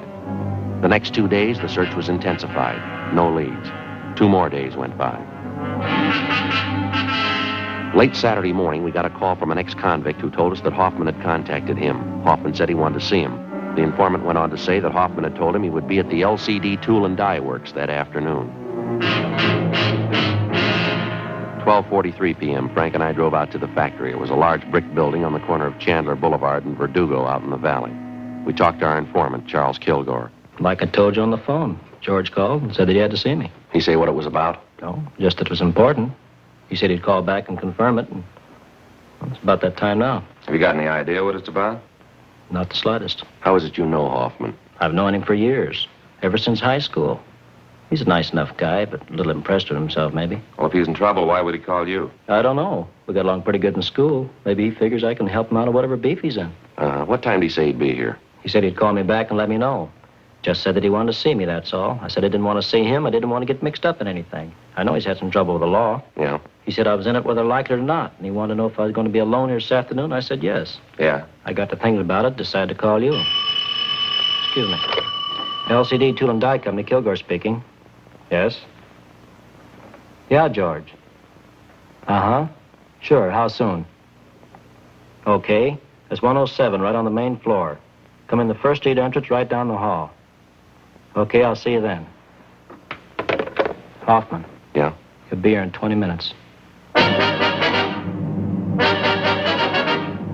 The next 2 days, the search was intensified. No leads. 2 more days went by. Late Saturday morning, we got a call from an ex-convict who told us that Hoffman had contacted him. Hoffman said he wanted to see him. The informant went on to say that Hoffman had told him he would be at the LCD Tool and Die Works that afternoon. 12:43 p.m., Frank and I drove out to the factory. It was a large brick building on the corner of Chandler Boulevard and Verdugo out in the valley. We talked to our informant, Charles Kilgore. Like I told you on the phone. George called and said that he had to see me. He say what it was about? No, just that it was important. He said he'd call back and confirm it, and well, it's about that time now. Have you got any idea what it's about? Not the slightest. How is it you know Hoffman? I've known him for years, ever since high school. He's a nice enough guy, but a little impressed with himself, maybe. Well, if he's in trouble, why would he call you? I don't know. We got along pretty good in school. Maybe he figures I can help him out of whatever beef he's in. What time did he say he'd be here? He said he'd call me back and let me know. Just said that he wanted to see me, that's all. I said I didn't want to see him. I didn't want to get mixed up in anything. I know he's had some trouble with the law. Yeah? He said I was in it whether I liked it or not, and he wanted to know if I was going to be alone here this afternoon. I said yes. Yeah? I got to thinking about it, decided to call you. excuse me. LCD Tool and Die Company, Kilgore speaking. Yes? Yeah, George. Uh-huh. Sure, how soon? Okay. It's 107, right on the main floor. Come in the first street entrance, right down the hall. Okay, I'll see you then. Hoffman. Yeah? You'll be here in 20 minutes.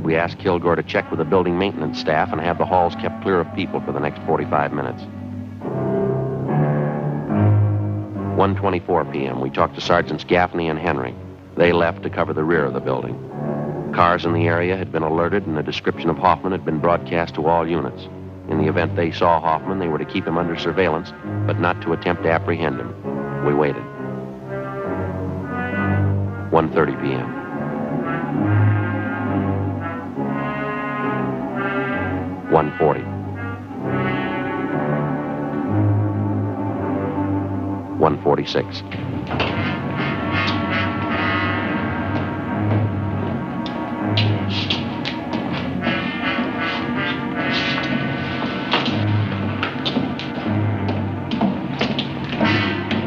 We asked Kilgore to check with the building maintenance staff and have the halls kept clear of people for the next 45 minutes. 1:24 p.m. We talked to Sergeants Gaffney and Henry. They left to cover the rear of the building. Cars in the area had been alerted, and a description of Hoffman had been broadcast to all units. In the event they saw Hoffman, they were to keep him under surveillance, but not to attempt to apprehend him. We waited. 1:30 p.m. $140. $146.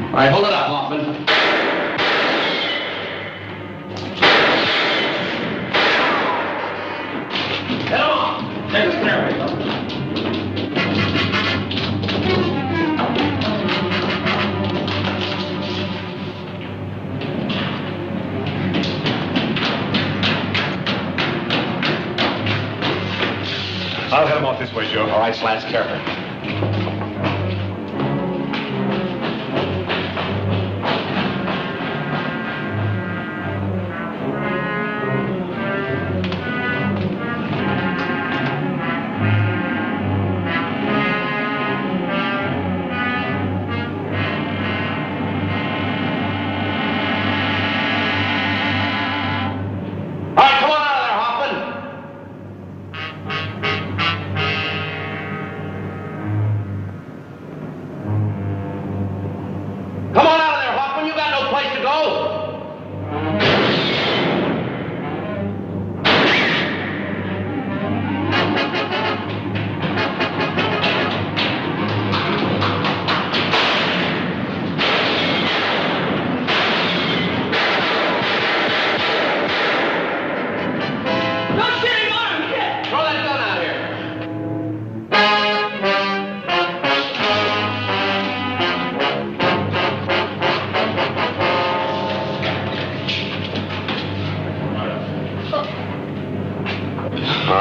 All right, hold it up, Hoffman. Head on! Take the stairway. I'll head him off this way, Joe. All right, Slats, careful.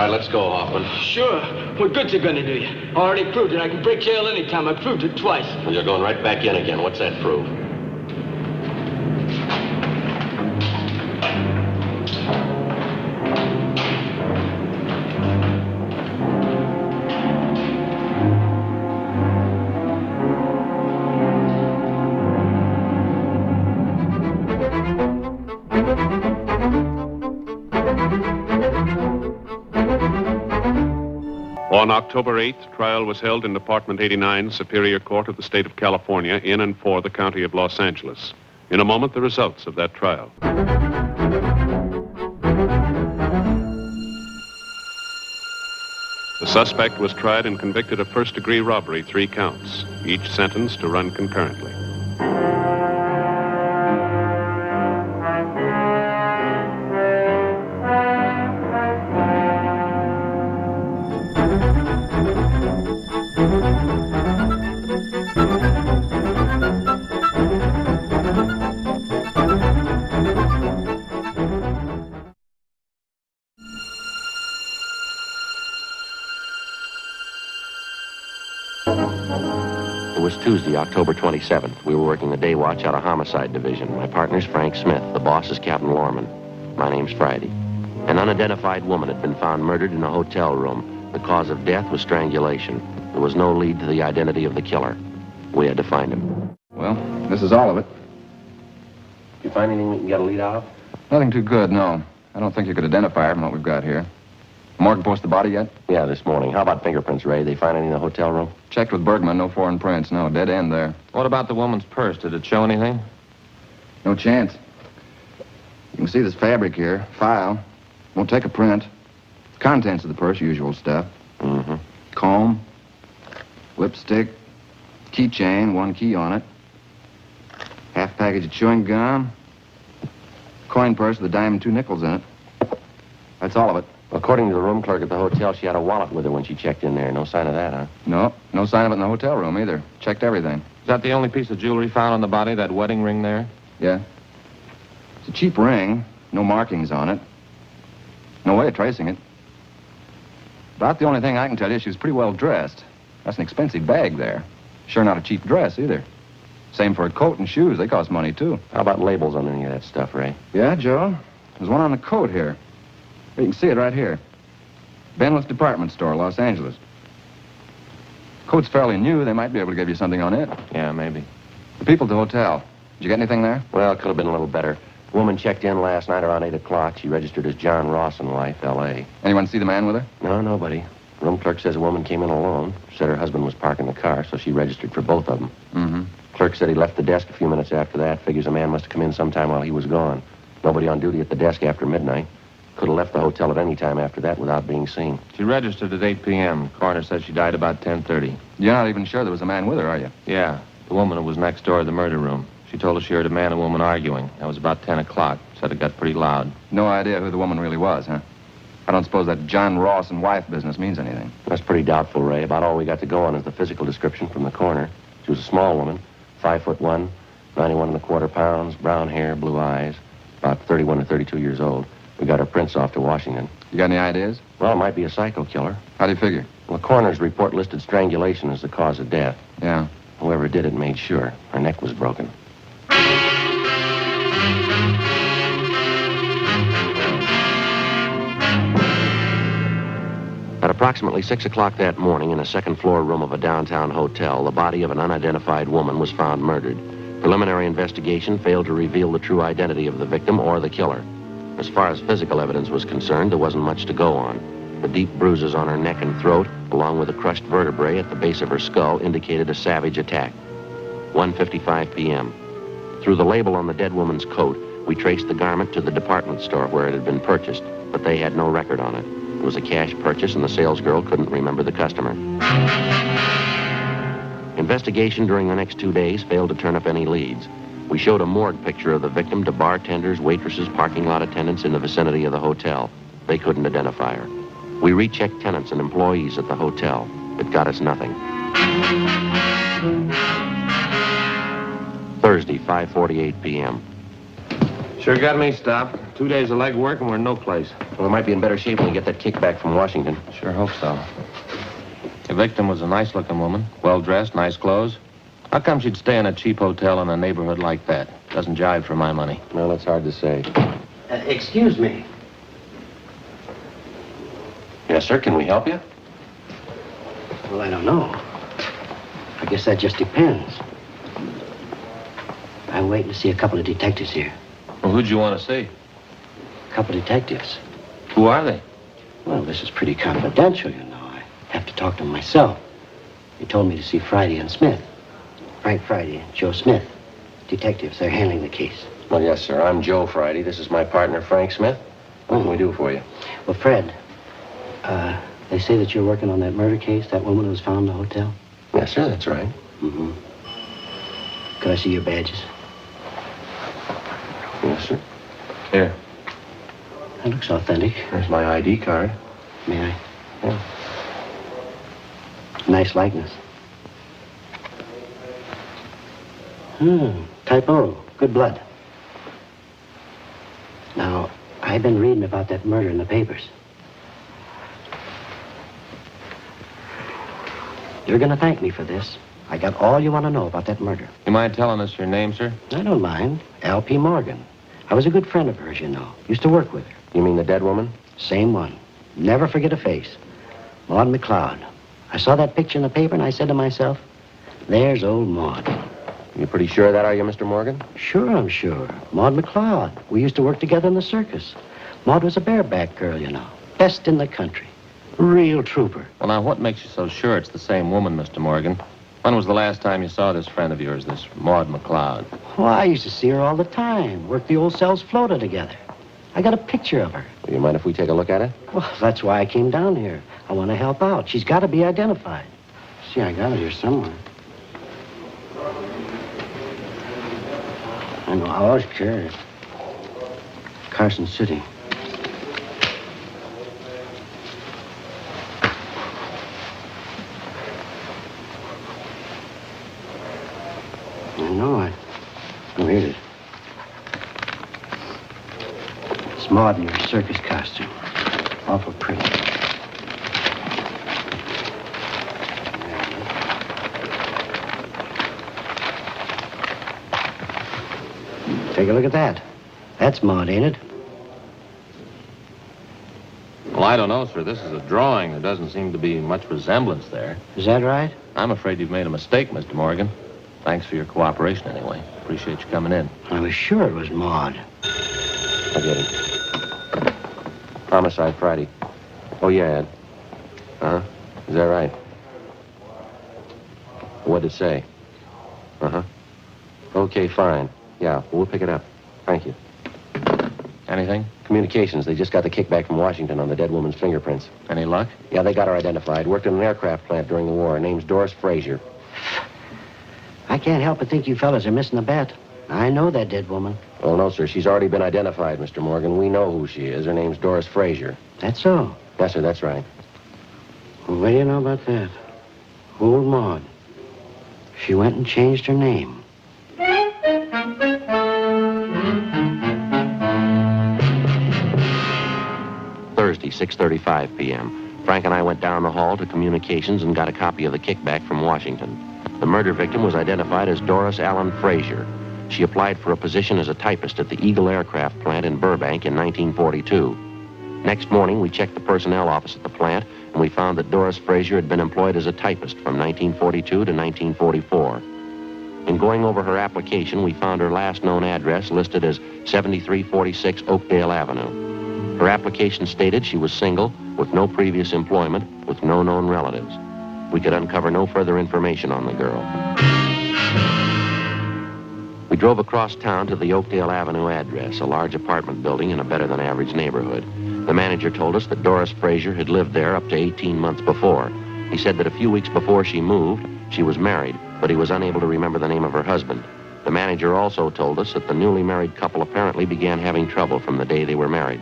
Let's go, Hoffman. Sure. What good's it gonna do you? I already proved it. I can break jail anytime. I proved it twice. Well, you're going right back in again. What's that prove? On October 8th, trial was held in Department 89, Superior Court of the State of California, in and for the County of Los Angeles. In a moment, the results of that trial. The suspect was tried and convicted of first-degree robbery, 3 counts, each sentenced to run concurrently. It was Tuesday, October 27th. We were working the day watch out of Homicide Division. My partner's Frank Smith. The boss is Captain Lorman. My name's Friday. An unidentified woman had been found murdered in a hotel room. The cause of death was strangulation. There was no lead to the identity of the killer. We had to find him. Well, this is all of it. You find anything we can get a lead out of? Nothing too good, no. I don't think you could identify her from what we've got here. Morgan post the body yet? Yeah, this morning. How about fingerprints, Ray? They find any in the hotel room? Checked with Bergman, no foreign prints, no. Dead end there. What about the woman's purse? Did it show anything? No chance. You can see this fabric here, file. Won't take a print. Contents of the purse, usual stuff. Mm-hmm. Comb, lipstick, keychain, 1 key on it, half package of chewing gum, coin purse with a dime and 2 nickels in it. That's all of it. According to the room clerk at the hotel, she had a wallet with her when she checked in there. No sign of that, huh? No, no sign of it in the hotel room either. Checked everything. Is that the only piece of jewelry found on the body, that wedding ring there? Yeah. It's a cheap ring, no markings on it. No way of tracing it. About the only thing I can tell you, she was pretty well dressed. That's an expensive bag there. Sure not a cheap dress either. Same for a coat and shoes. They cost money, too. How about labels on any of that stuff, Ray? Yeah, Joe. There's one on the coat here. You can see it right here. Benliff Department Store, Los Angeles. Coat's fairly new. They might be able to give you something on it. Yeah, maybe. The people at the hotel. Did you get anything there? Well, it could have been a little better. The woman checked in last night around 8 o'clock. She registered as John Ross and wife, L.A. Anyone see the man with her? No, nobody. Room clerk says a woman came in alone. Said her husband was parking the car, so she registered for both of them. Mm-hmm. Clerk said he left the desk a few minutes after that. Figures a man must have come in sometime while he was gone. Nobody on duty at the desk after midnight. Could have left the hotel at any time after that without being seen. She registered at 8 p.m. Coroner said she died about 10:30. You're not even sure there was a man with her, are you? Yeah, the woman who was next door to the murder room. She told us she heard a man and woman arguing. That was about 10 o'clock. Said it got pretty loud. No idea who the woman really was, huh? I don't suppose that John Ross and wife business means anything. That's pretty doubtful, Ray. About all we got to go on is the physical description from the coroner. She was a small woman, 5'1", 91¼ pounds, brown hair, blue eyes, about 31 to 32 years old. We got her prints off to Washington. You got any ideas? Well, it might be a psycho killer. How do you figure? Well, the coroner's report listed strangulation as the cause of death. Yeah. Whoever did it made sure. Her neck was broken. At approximately 6 o'clock that morning, in a second-floor room of a downtown hotel, the body of an unidentified woman was found murdered. Preliminary investigation failed to reveal the true identity of the victim or the killer. As far as physical evidence was concerned, there wasn't much to go on. The deep bruises on her neck and throat, along with the crushed vertebrae at the base of her skull, indicated a savage attack. 1:55 p.m. Through the label on the dead woman's coat, we traced the garment to the department store where it had been purchased, but they had no record on it. It was a cash purchase, and the salesgirl couldn't remember the customer. Investigation during the next 2 days failed to turn up any leads. We showed a morgue picture of the victim to bartenders, waitresses, parking lot attendants in the vicinity of the hotel. They couldn't identify her. We rechecked tenants and employees at the hotel. It got us nothing. Thursday, 5:48 p.m. Sure got me stopped. 2 days of leg work and we're in no place. Well, we might be in better shape when we get that kickback from Washington. Sure hope so. The victim was a nice-looking woman, well-dressed, nice clothes. How come she'd stay in a cheap hotel in a neighborhood like that? Doesn't jive for my money. Well, that's hard to say. Excuse me. Yes, sir. Can we help you? Well, I don't know. I guess that just depends. I'm waiting to see a couple of detectives here. Well, who'd you want to see? A couple of detectives. Who are they? Well, this is pretty confidential, you know. I have to talk to them myself. They told me to see Friday and Smith. Frank Friday and Joe Smith. Detectives, they're handling the case. Well, yes, sir. I'm Joe Friday. This is my partner, Frank Smith. What can we do for you? Well, Fred, they say that you're working on that murder case, that woman who was found in the hotel? Yes, sir, that's right. Mm-hmm. Could I see your badges? Yes, sir. Here. That looks authentic. There's my ID card. May I? Yeah. Nice likeness. Typo. Good blood. Now, I've been reading about that murder in the papers. You're gonna thank me for this. I got all you want to know about that murder. You mind telling us your name, sir? I don't mind. L.P. Morgan. I was a good friend of hers, you know. Used to work with her. You mean the dead woman? Same one. Never forget a face. Maud McLeod. I saw that picture in the paper and I said to myself, there's old Maud. You pretty sure of that, are you, Mr. Morgan? Sure, I'm sure. Maud McLeod. We used to work together in the circus. Maud was a bareback girl, you know. Best in the country. Real trooper. Well, now, what makes you so sure it's the same woman, Mr. Morgan? When was the last time you saw this friend of yours, this Maud McLeod? Well, I used to see her all the time. Worked the old cells floater together. I got a picture of her. You mind if we take a look at it? Well, that's why I came down here. I want to help out. She's got to be identified. See, I got it here somewhere. I know, I always carry it. Carson City. I know, I read it. It's Maud in her circus costume. Awful pretty. Take a look at that. That's Maud, ain't it? Well, I don't know, sir. This is a drawing. There doesn't seem to be much resemblance there. Is that right? I'm afraid you've made a mistake, Mr. Morgan. Thanks for your cooperation, anyway. Appreciate you coming in. I was sure it was Maud. I get it. Homicide Friday. Oh, yeah, Ed. Uh-huh. Is that right? What'd it say? Uh-huh. Okay, fine. Yeah, we'll pick it up. Thank you. Anything? Communications. They just got the kickback from Washington on the dead woman's fingerprints. Any luck? Yeah, they got her identified. Worked in an aircraft plant during the war. Her name's Doris Frazier. I can't help but think you fellas are missing the bet. I know that dead woman. Oh, no, sir. She's already been identified, Mr. Morgan. We know who she is. Her name's Doris Frazier. That's so? Yes, sir, that's right. Well, what do you know about that? Old Maud. She went and changed her name. Thursday, 6:35 p.m. Frank and I went down the hall to communications and got a copy of the kickback from Washington. The murder victim was identified as Doris Allen Frazier. She applied for a position as a typist at the Eagle Aircraft Plant in Burbank in 1942. Next morning, we checked the personnel office at the plant, and we found that Doris Frazier had been employed as a typist from 1942 to 1944. In going over her application, we found her last known address listed as 7346 Oakdale Avenue. Her application stated she was single, with no previous employment, with no known relatives. We could uncover no further information on the girl. We drove across town to the Oakdale Avenue address, a large apartment building in a better-than-average neighborhood. The manager told us that Doris Frazier had lived there up to 18 months before. He said that a few weeks before she moved, she was married, but he was unable to remember the name of her husband. The manager also told us that the newly married couple apparently began having trouble from the day they were married.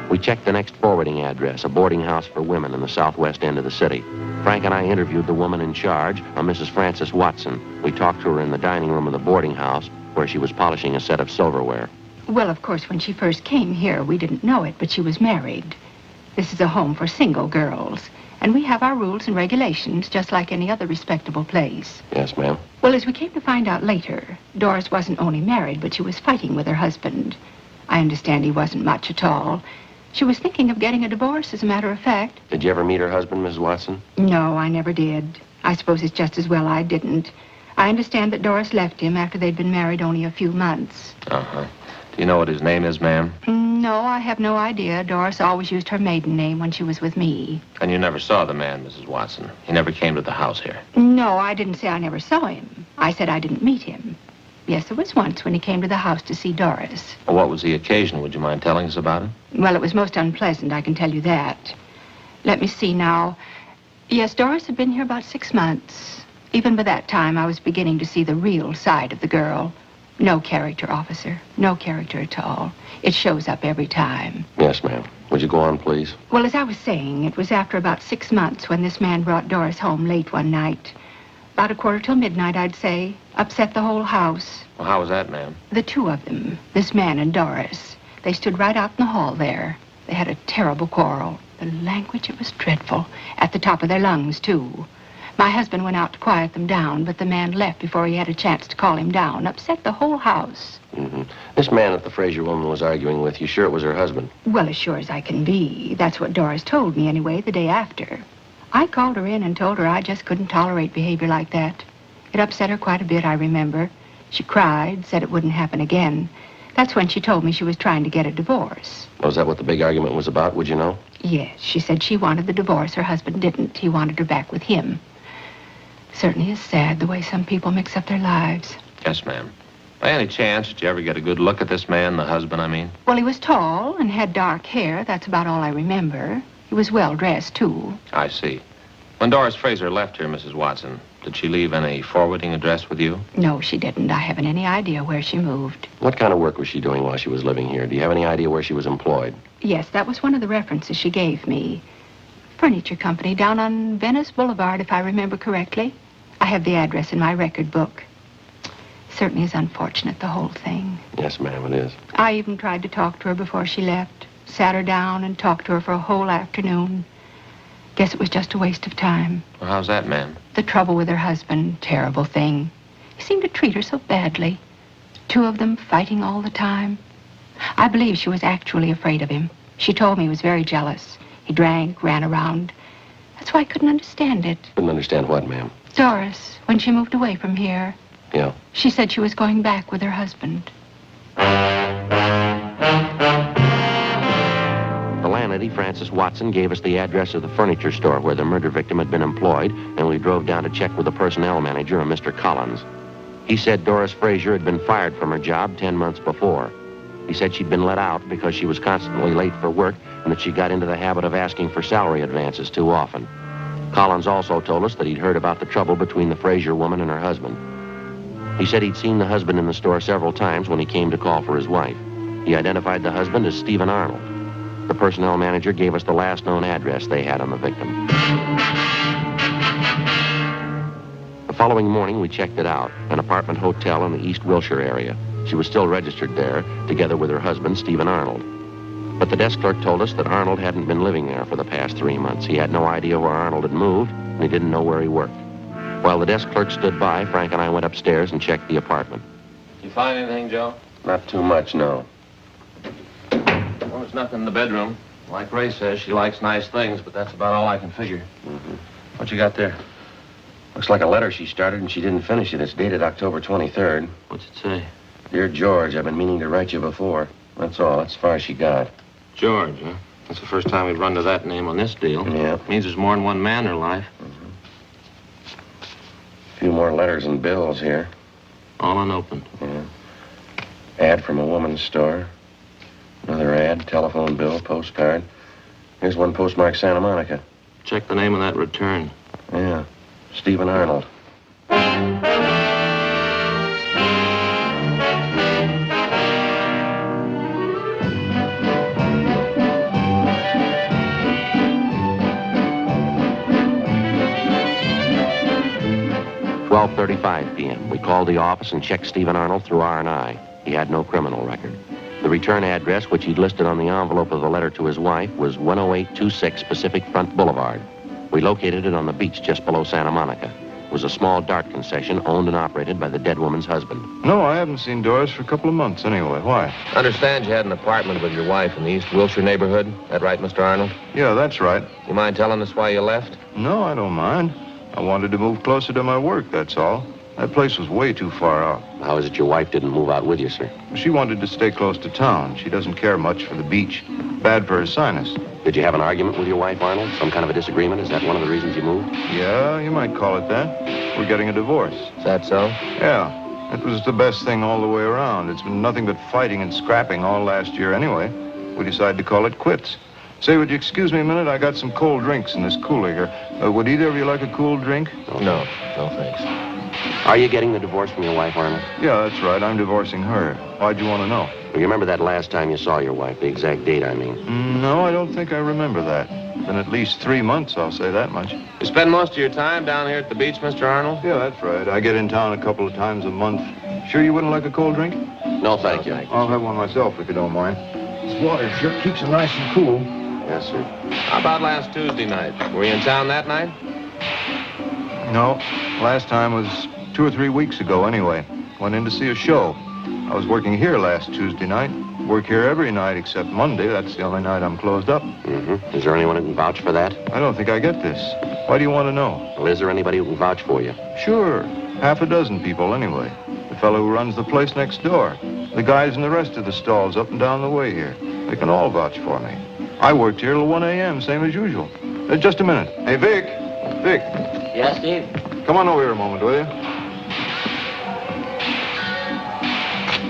We checked the next forwarding address, a boarding house for women in the southwest end of the city. Frank and I interviewed the woman in charge, a Mrs. Frances Watson. We talked to her in the dining room of the boarding house, where she was polishing a set of silverware. Well, of course, when she first came here, we didn't know it, but she was married. This is a home for single girls, and we have our rules and regulations, just like any other respectable place. Yes, ma'am. Well, as we came to find out later, Doris wasn't only married, but she was fighting with her husband. I understand he wasn't much at all. She was thinking of getting a divorce, as a matter of fact. Did you ever meet her husband, Mrs. Watson? No, I never did. I suppose it's just as well I didn't. I understand that Doris left him after they'd been married only a few months. Uh-huh. Do you know what his name is, ma'am? No, I have no idea. Doris always used her maiden name when she was with me. And you never saw the man, Mrs. Watson? He never came to the house here? No, I didn't say I never saw him. I said I didn't meet him. Yes, there was once when he came to the house to see Doris. Well, what was the occasion? Would you mind telling us about it? Well, it was most unpleasant, I can tell you that. Let me see now. Yes, Doris had been here about 6 months. Even by that time, I was beginning to see the real side of the girl. No character, officer. No character at all. It shows up every time. Yes, ma'am. Would you go on, please? Well, as I was saying, it was after about 6 months when this man brought Doris home late one night. About 1:45, I'd say. Upset the whole house. Well, how was that, ma'am? The two of them, this man and Doris, they stood right out in the hall there. They had a terrible quarrel. The language, it was dreadful. At the top of their lungs, too. My husband went out to quiet them down, but the man left before he had a chance to call him down. Upset the whole house. Mm-hmm. This man that the Frazier woman was arguing with, you sure it was her husband? Well, as sure as I can be. That's what Doris told me, anyway, the day after. I called her in and told her I just couldn't tolerate behavior like that. It upset her quite a bit, I remember. She cried, said it wouldn't happen again. That's when she told me she was trying to get a divorce. Was that what the big argument was about, would you know? Yes, she said she wanted the divorce. Her husband didn't. He wanted her back with him. Certainly is sad the way some people mix up their lives. Yes, ma'am. By any chance, did you ever get a good look at this man, the husband, I mean? Well, he was tall and had dark hair. That's about all I remember. He was well dressed, too. I see. When Doris Fraser left here, Mrs. Watson, did she leave any forwarding address with you? No, she didn't. I haven't any idea where she moved. What kind of work was she doing while she was living here? Do you have any idea where she was employed? Yes, that was one of the references she gave me. Furniture company down on Venice Boulevard, if I remember correctly. I have the address in my record book. Certainly is unfortunate, the whole thing. Yes, ma'am, it is. I even tried to talk to her before she left. Sat her down and talked to her for a whole afternoon. Guess it was just a waste of time. Well, how's that, ma'am? The trouble with her husband, terrible thing. He seemed to treat her so badly. Two of them fighting all the time. I believe she was actually afraid of him. She told me he was very jealous. He drank, ran around. That's why I couldn't understand it. Couldn't understand what, ma'am? Doris, when she moved away from here, Yeah. she said she was going back with her husband. The landlady, Frances Watson, gave us the address of the furniture store where the murder victim had been employed, and we drove down to check with the personnel manager, a Mr. Collins. He said Doris Fraser had been fired from her job 10 months before. He said she'd been let out because she was constantly late for work and that she got into the habit of asking for salary advances too often. Collins also told us that he'd heard about the trouble between the Fraser woman and her husband. He said he'd seen the husband in the store several times when he came to call for his wife. He identified the husband as Stephen Arnold. The personnel manager gave us the last known address they had on the victim. The following morning, we checked it out, an apartment hotel in the East Wilshire area. She was still registered there, together with her husband, Stephen Arnold. But the desk clerk told us that Arnold hadn't been living there for the past 3 months. He had no idea where Arnold had moved, and he didn't know where he worked. While the desk clerk stood by, Frank and I went upstairs and checked the apartment. You find anything, Joe? Not too much, no. Well, there's nothing in the bedroom. Like Ray says, she likes nice things, but that's about all I can figure. What you got there? Looks like a letter she started and she didn't finish it. It's dated October 23rd. What's it say? Dear George, I've been meaning to write you before. That's all. That's as far as she got. George, huh? That's the first time we've run to that name on this deal. Yeah. Means there's more than one man in her life. A few more letters and bills here. All unopened. Yeah. Ad from a woman's store. Another ad, telephone bill, postcard. Here's one postmarked Santa Monica. Check the name of that return. Yeah. Stephen Arnold. 12:35 p.m. We called the office and checked Stephen Arnold through R&I. He had no criminal record. The return address, which he'd listed on the envelope of the letter to his wife, was 10826 Pacific Front Boulevard. We located it on the beach just below Santa Monica. It was a small dart concession owned and operated by the dead woman's husband. No, I haven't seen Doris for a couple of months anyway. Why? I understand you had an apartment with your wife in the East Wilshire neighborhood. That right, Mr. Arnold? Yeah, that's right. You mind telling us why you left? No, I don't mind. I wanted to move closer to my work, that's all. That place was way too far out. How is it your wife didn't move out with you, sir? She wanted to stay close to town. She doesn't care much for the beach. Bad for her sinus. Did you have an argument with your wife, Arnold? Some kind of a disagreement? Is that one of the reasons you moved? Yeah, you might call it that. We're getting a divorce. Is that so? Yeah. It was the best thing all the way around. It's been nothing but fighting and scrapping all last year anyway. We decided to call it quits. Say, would you excuse me a minute? I got some cold drinks in this cooler here. Would either of you like a cool drink? No, thanks. Are you getting the divorce from your wife, Arnold? Yeah, that's right. I'm divorcing her. Why'd you want to know? Well, you remember that last time you saw your wife? The exact date, I mean. No, I don't think I remember that. Been at least 3 months, I'll say that much. You spend most of your time down here at the beach, Mr. Arnold? Yeah, that's right. I get in town a couple of times a month. Sure you wouldn't like a cold drink? No, thank you. I'll have one myself, if you don't mind. This water sure keeps it nice and cool. Yes, sir. How about last Tuesday night? Were you in town that night? No, last time was 2 or 3 weeks ago anyway. Went in to see a show. I was working here last Tuesday night. Work here every night except Monday. That's the only night I'm closed up. Is there anyone who can vouch for that? I don't think I get this. Why do you want to know? Well, is there anybody who can vouch for you? Sure. Half a dozen people anyway. The fellow who runs the place next door. The guys in the rest of the stalls up and down the way here. They can all vouch for me. I worked here till 1 a.m., same as usual. Just a minute. Hey, Vic. Vic. Yeah, Steve? Come on over here a moment, will you?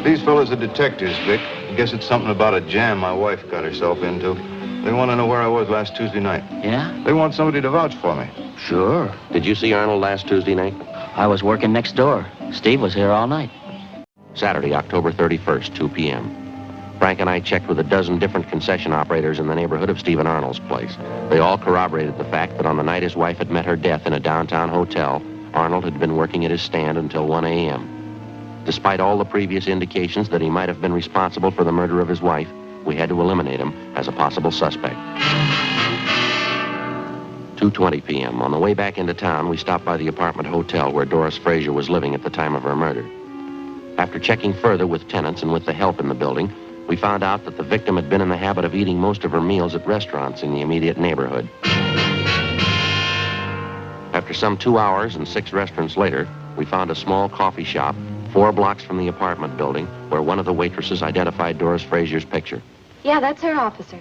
These fellas are detectives, Vic. I guess it's something about a jam my wife got herself into. They want to know where I was last Tuesday night. Yeah? They want somebody to vouch for me. Sure. Did you see Arnold last Tuesday night? I was working next door. Steve was here all night. Saturday, October 31st, 2 p.m. Frank and I checked with a dozen different concession operators in the neighborhood of Stephen Arnold's place. They all corroborated the fact that on the night his wife had met her death in a downtown hotel, Arnold had been working at his stand until 1 a.m. Despite all the previous indications that he might have been responsible for the murder of his wife, we had to eliminate him as a possible suspect. 2:20 p.m. On the way back into town, we stopped by the apartment hotel where Doris Frazier was living at the time of her murder. After checking further with tenants and with the help in the building, we found out that the victim had been in the habit of eating most of her meals at restaurants in the immediate neighborhood. After some 2 hours and 6 restaurants later, we found a small coffee shop 4 blocks from the apartment building where one of the waitresses identified Doris Frazier's picture. Yeah, that's her, officer.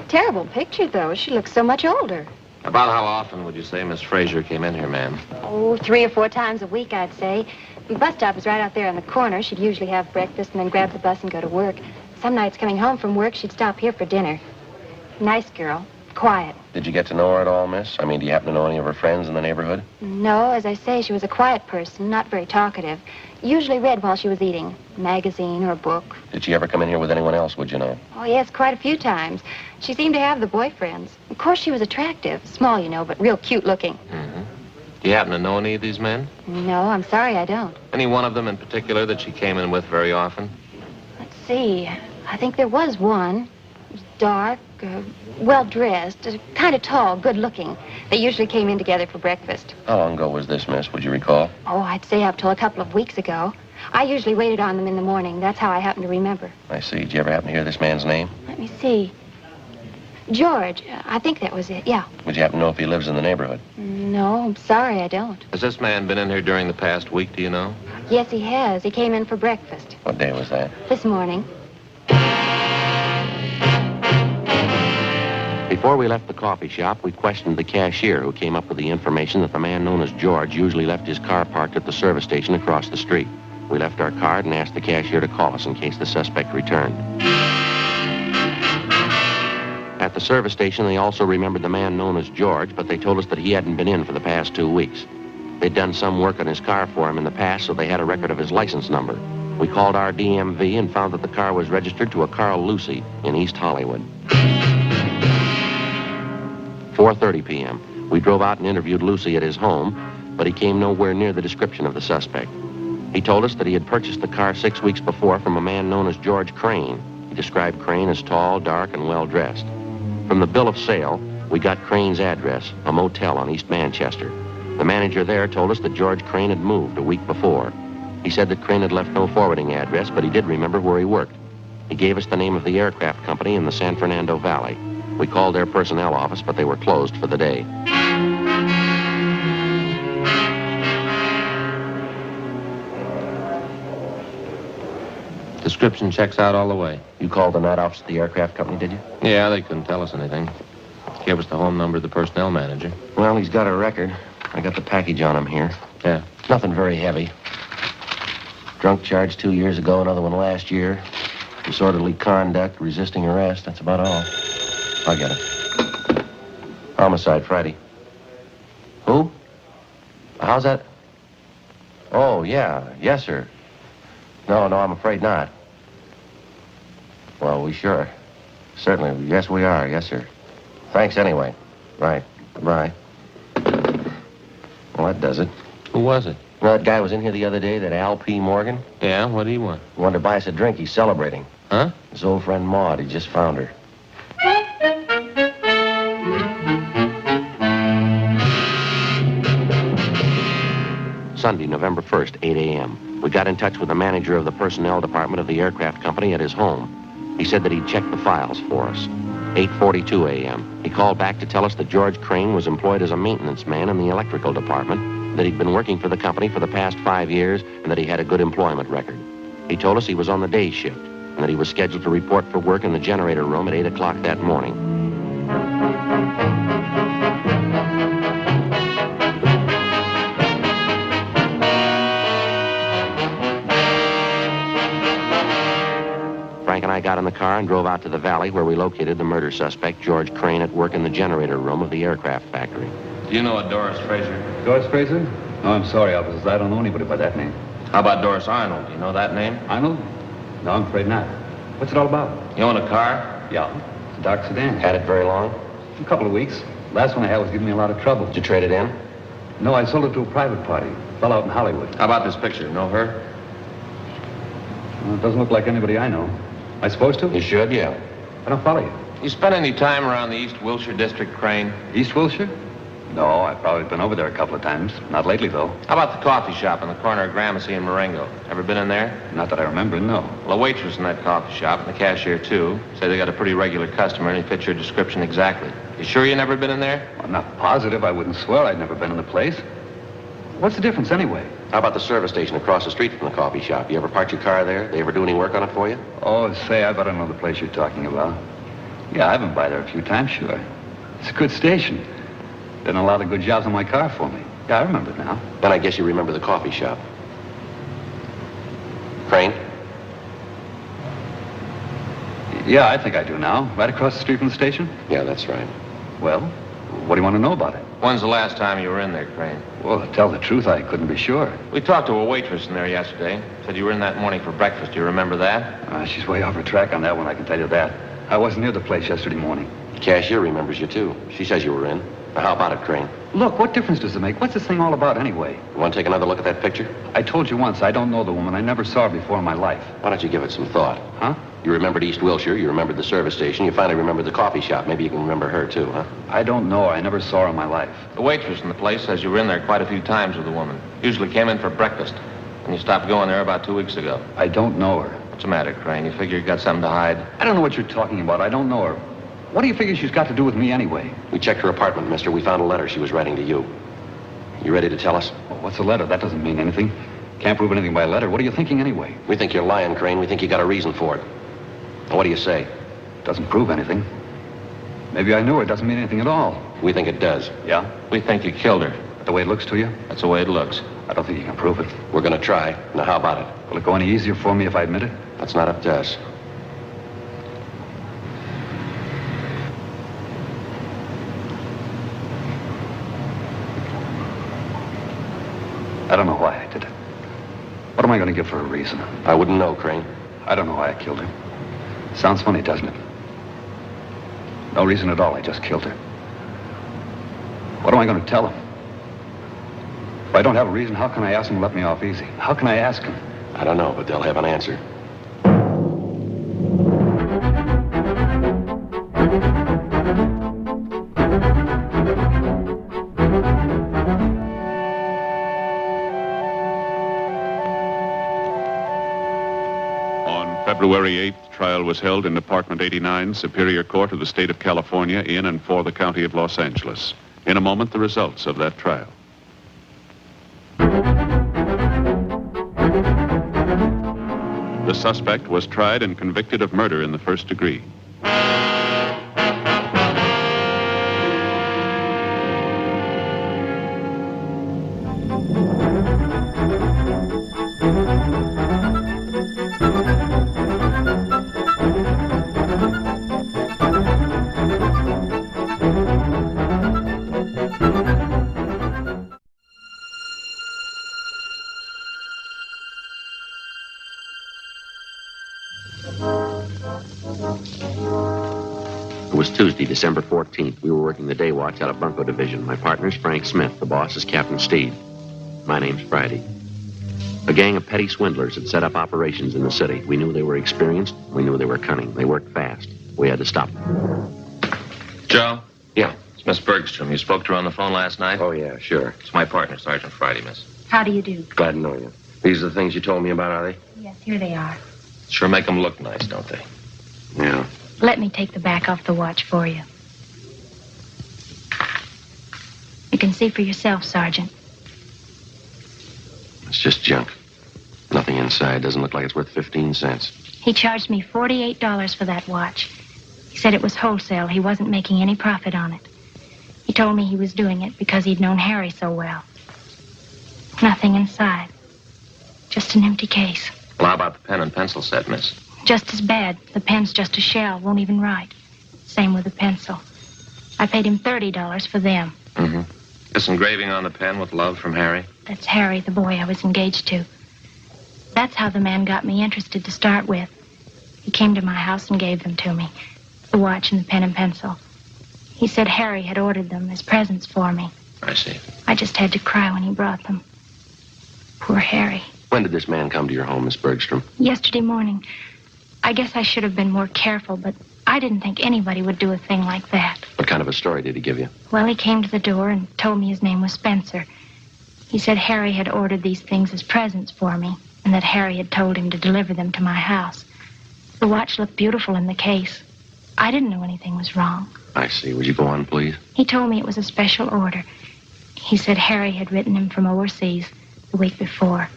Terrible picture, though. She looks so much older. About how often would you say Miss Frazier came in here, ma'am? Oh, 3 or 4 times a week, I'd say. The bus stop is right out there on the corner. She'd usually have breakfast and then grab the bus and go to work. Some nights coming home from work, she'd stop here for dinner. Nice girl. Quiet. Did you get to know her at all, miss? I mean, do you happen to know any of her friends in the neighborhood? No, as I say, she was a quiet person, not very talkative. Usually read while she was eating, a magazine or a book. Did she ever come in here with anyone else, would you know? Oh, yes, quite a few times. She seemed to have the boyfriends. Of course, she was attractive. Small, you know, but real cute looking. Mm-hmm. Do you happen to know any of these men? No, I'm sorry, I don't. Any one of them in particular that she came in with very often? Let's see. I think there was one. He was dark, well-dressed, kind of tall, good-looking. They usually came in together for breakfast. How long ago was this, miss? Would you recall? Oh, I'd say up till a couple of weeks ago. I usually waited on them in the morning. That's how I happen to remember. I see. Did you ever happen to hear this man's name? Let me see. George. I think that was it, yeah. Would you happen to know if he lives in the neighborhood? No, I'm sorry, I don't. Has this man been in here during the past week, do you know? Yes, he has. He came in for breakfast. What day was that? This morning. Before we left the coffee shop, we questioned the cashier who came up with the information that the man known as George usually left his car parked at the service station across the street. We left our card and asked the cashier to call us in case the suspect returned. At the service station, they also remembered the man known as George, but they told us that he hadn't been in for the past 2 weeks. They'd done some work on his car for him in the past, so they had a record of his license number. We called our DMV and found that the car was registered to a Carl Lucy in East Hollywood. 4:30 p.m. We drove out and interviewed Lucy at his home, but he came nowhere near the description of the suspect. He told us that he had purchased the car 6 weeks before from a man known as George Crane. He described Crane as tall, dark, and well-dressed. From the bill of sale, we got Crane's address, a motel on East Manchester. The manager there told us that George Crane had moved a week before. He said that Crane had left no forwarding address, but he did remember where he worked. He gave us the name of the aircraft company in the San Fernando Valley. We called their personnel office, but they were closed for the day. Description checks out all the way. You called the night office at the aircraft company, did you? Yeah, they couldn't tell us anything. Gave us the home number of the personnel manager. Well, he's got a record. I got the package on him here. Yeah. Nothing very heavy. Drunk charge 2 years ago, another one last year. Disorderly conduct, resisting arrest. That's about all. I get it. Homicide, Friday. Who? How's that? Oh, yeah. Yes, sir. No, I'm afraid not. Well, we sure. Certainly. Yes, we are. Yes, sir. Thanks anyway. Right. Goodbye. Well, that does it. Who was it? You know that guy was in here the other day, that Al P. Morgan? Yeah, what do you want? He wanted to buy us a drink. He's celebrating. Huh? His old friend Maud. He just found her. Sunday, November 1st, 8 a.m. We got in touch with the manager of the personnel department of the aircraft company at his home. He said that he'd checked the files for us. 8:42 a.m. He called back to tell us that George Crane was employed as a maintenance man in the electrical department, that he'd been working for the company for the past 5 years, and that he had a good employment record. He told us he was on the day shift, and that he was scheduled to report for work in the generator room at 8 o'clock that morning. Frank and I got in the car car and drove out to the valley where we located the murder suspect, George Crane, at work in the generator room of the aircraft factory. Do you know a Doris Fraser? Doris Fraser? No, I'm sorry, officers. I don't know anybody by that name. How about Doris Arnold? Do you know that name? Arnold? No, I'm afraid not. What's it all about? You own a car? Yeah. It's a dark sedan. Had it very long? A couple of weeks. Last one I had was giving me a lot of trouble. Did you trade it in? No, I sold it to a private party. A fellow out in Hollywood. How about this picture? Know her? Well, it doesn't look like anybody I know. Am I supposed to? You should, yeah. I don't follow you. You spent any time around the East Wilshire District, Crane? East Wilshire? No, I've probably been over there a couple of times. Not lately, though. How about the coffee shop on the corner of Gramercy and Marengo? Ever been in there? Not that I remember, no. Well, a waitress in that coffee shop, and the cashier, too, say they got a pretty regular customer, and he fits your description exactly. You sure you never been in there? I'm not positive. I wouldn't swear I'd never been in the place. What's the difference, anyway? How about the service station across the street from the coffee shop? You ever park your car there? They ever do any work on it for you? Oh, say, I better know the place you're talking about. Yeah, I've been by there a few times, sure. It's a good station. Done a lot of good jobs on my car for me. Yeah, I remember it now. Then I guess you remember the coffee shop. Crane? Yeah, I think I do now. Right across the street from the station? Yeah, that's right. Well, what do you want to know about it? When's the last time you were in there, Crane? Well, to tell the truth, I couldn't be sure. We talked to a waitress in there yesterday. Said you were in that morning for breakfast. Do you remember that? She's way off her track on that one, I can tell you that. I wasn't near the place yesterday morning. The cashier remembers you, too. She says you were in. Now, how about it, Crane? Look, what difference does it make? What's this thing all about, anyway? You want to take another look at that picture? I told you once, I don't know the woman. I never saw her before in my life. Why don't you give it some thought? Huh? You remembered East Wilshire, you remembered the service station, you finally remembered the coffee shop. Maybe you can remember her, too, huh? I don't know her. I never saw her in my life. The waitress in the place says you were in there quite a few times with the woman. Usually came in for breakfast. And you stopped going there about 2 weeks ago. I don't know her. What's the matter, Crane? You figure you got something to hide? I don't know what you're talking about. I don't know her. What do you figure she's got to do with me anyway? We checked her apartment, mister. We found a letter she was writing to you. You ready to tell us? Well, what's a letter? That doesn't mean anything. Can't prove anything by letter. What are you thinking anyway? We think you're lying, Crane. We think you got a reason for it. Now, what do you say? Doesn't prove anything. Maybe I knew her. It doesn't mean anything at all. We think it does. Yeah? We think you killed her. The way it looks to you? That's the way it looks. I don't think you can prove it. We're going to try. Now, how about it? Will it go any easier for me if I admit it? That's not up to us. I don't know why I did it. What am I going to give for a reason? I wouldn't know, Crane. I don't know why I killed her. Sounds funny, doesn't it? No reason at all. I just killed her. What am I going to tell him? If I don't have a reason, how can I ask him to let me off easy? How can I ask him? I don't know, but they'll have an answer. February 8th, trial was held in Department 89, Superior Court of the State of California, in and for the County of Los Angeles. In a moment, the results of that trial. The suspect was tried and convicted of murder in the first degree. It was Tuesday, December 14th. We were working the day watch out of Bunko Division. My partner's Frank Smith. The boss is Captain Steve. My name's Friday. A gang of petty swindlers had set up operations in the city. We knew they were experienced. We knew they were cunning. They worked fast. We had to stop them. Joe? Yeah? It's Miss Bergstrom. You spoke to her on the phone last night? Oh, yeah, sure. It's my partner, Sergeant Friday, miss. How do you do? Glad to know you. These are the things you told me about, are they? Yes, here they are. Sure make them look nice, don't they? Yeah. Let me take the back off the watch for you. You can see for yourself, Sergeant. It's just junk. Nothing inside. Doesn't look like it's worth 15 cents. He charged me $48 for that watch. He said it was wholesale. He wasn't making any profit on it. He told me he was doing it because he'd known Harry so well. Nothing inside. Just an empty case. Well, how about the pen and pencil set, miss? Just as bad. The pen's just a shell, won't even write. Same with the pencil. I paid him $30 for them. Mm-hmm. This engraving on the pen with love from Harry? That's Harry, the boy I was engaged to. That's how the man got me interested to start with. He came to my house and gave them to me. The watch and the pen and pencil. He said Harry had ordered them as presents for me. I see. I just had to cry when he brought them. Poor Harry. When did this man come to your home, Miss Bergstrom? Yesterday morning. I guess I should have been more careful, but I didn't think anybody would do a thing like that. What kind of a story did he give you? Well, he came to the door and told me his name was Spencer. He said Harry had ordered these things as presents for me, and that Harry had told him to deliver them to my house. The watch looked beautiful in the case. I didn't know anything was wrong. I see. Would you go on, please? He told me it was a special order. He said Harry had written him from overseas the week before.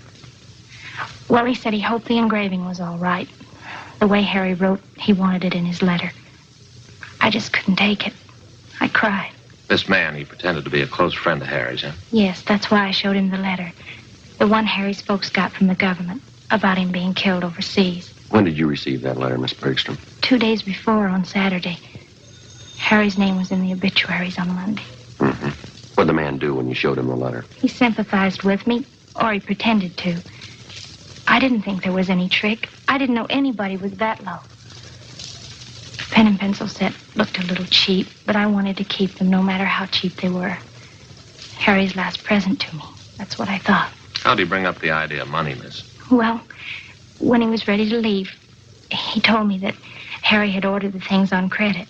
Well, he said he hoped the engraving was all right. The way Harry wrote, he wanted it in his letter. I just couldn't take it. I cried. This man, he pretended to be a close friend of Harry's, huh? Yes, that's why I showed him the letter. The one Harry's folks got from the government about him being killed overseas. When did you receive that letter, Miss Bergstrom? 2 days before, on Saturday. Harry's name was in the obituaries on Monday. Mm-hmm. What'd the man do when you showed him the letter? He sympathized with me, or he pretended to. I didn't think there was any trick. I didn't know anybody was that low. The pen and pencil set looked a little cheap, but I wanted to keep them no matter how cheap they were. Harry's last present to me. That's what I thought. How'd he bring up the idea of money, miss? Well, when he was ready to leave, he told me that Harry had ordered the things on credit.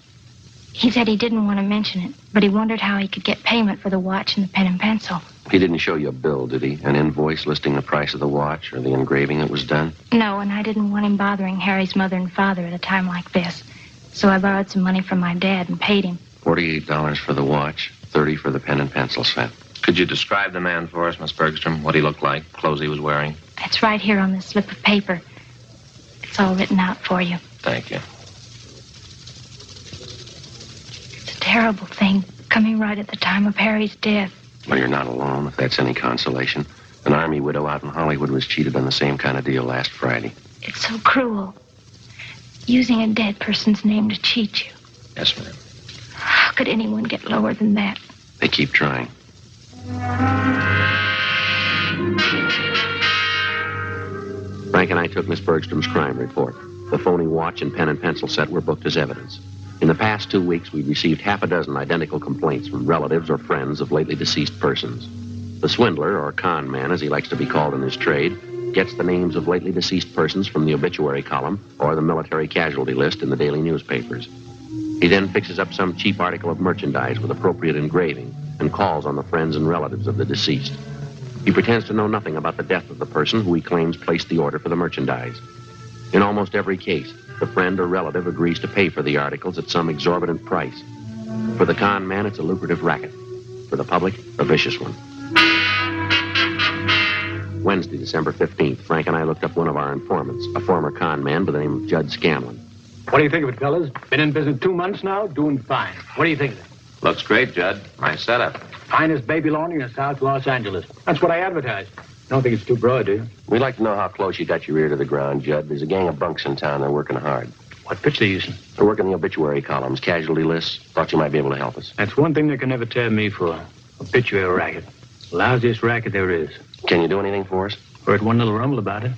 He said he didn't want to mention it, but he wondered how he could get payment for the watch and the pen and pencil. He didn't show you a bill, did he? An invoice listing the price of the watch or the engraving that was done? No, and I didn't want him bothering Harry's mother and father at a time like this. So I borrowed some money from my dad and paid him. $48 for the watch, $30 for the pen and pencil set. Could you describe the man for us, Miss Bergstrom? What he looked like, clothes he was wearing? It's right here on this slip of paper. It's all written out for you. Thank you. It's a terrible thing, coming right at the time of Harry's death. Well, you're not alone, if that's any consolation. An Army widow out in Hollywood was cheated on the same kind of deal last Friday. It's so cruel. Using a dead person's name to cheat you. Yes, ma'am. How could anyone get lower than that? They keep trying. Frank and I took Miss Bergstrom's crime report. The phony watch and pen and pencil set were booked as evidence. In the past 2 weeks, we received half a dozen identical complaints from relatives or friends of lately deceased persons. The swindler, or con man, as he likes to be called in his trade, gets the names of lately deceased persons from the obituary column or the military casualty list in the daily newspapers. He then fixes up some cheap article of merchandise with appropriate engraving and calls on the friends and relatives of the deceased. He pretends to know nothing about the death of the person who he claims placed the order for the merchandise. In almost every case, the friend or relative agrees to pay for the articles at some exorbitant price. For the con man, it's a lucrative racket. For the public, a vicious one. Wednesday, December 15th, Frank and I looked up one of our informants, a former con man by the name of Judd Scanlon. What do you think of it, fellas? Been in business 2 months now, doing fine. What do you think of it? Looks great, Judd. Nice setup. Finest baby laundry in South Los Angeles. That's what I advertised. Don't think it's too broad, do you? We'd like to know how close you got your ear to the ground, Judd. There's a gang of bunks in town. They're working hard. What pitch they using? They're working the obituary columns, casualty lists. Thought you might be able to help us. That's one thing they can never tear me for. Obituary racket. Lousiest racket there is. Can you do anything for us? Heard one little rumble about it.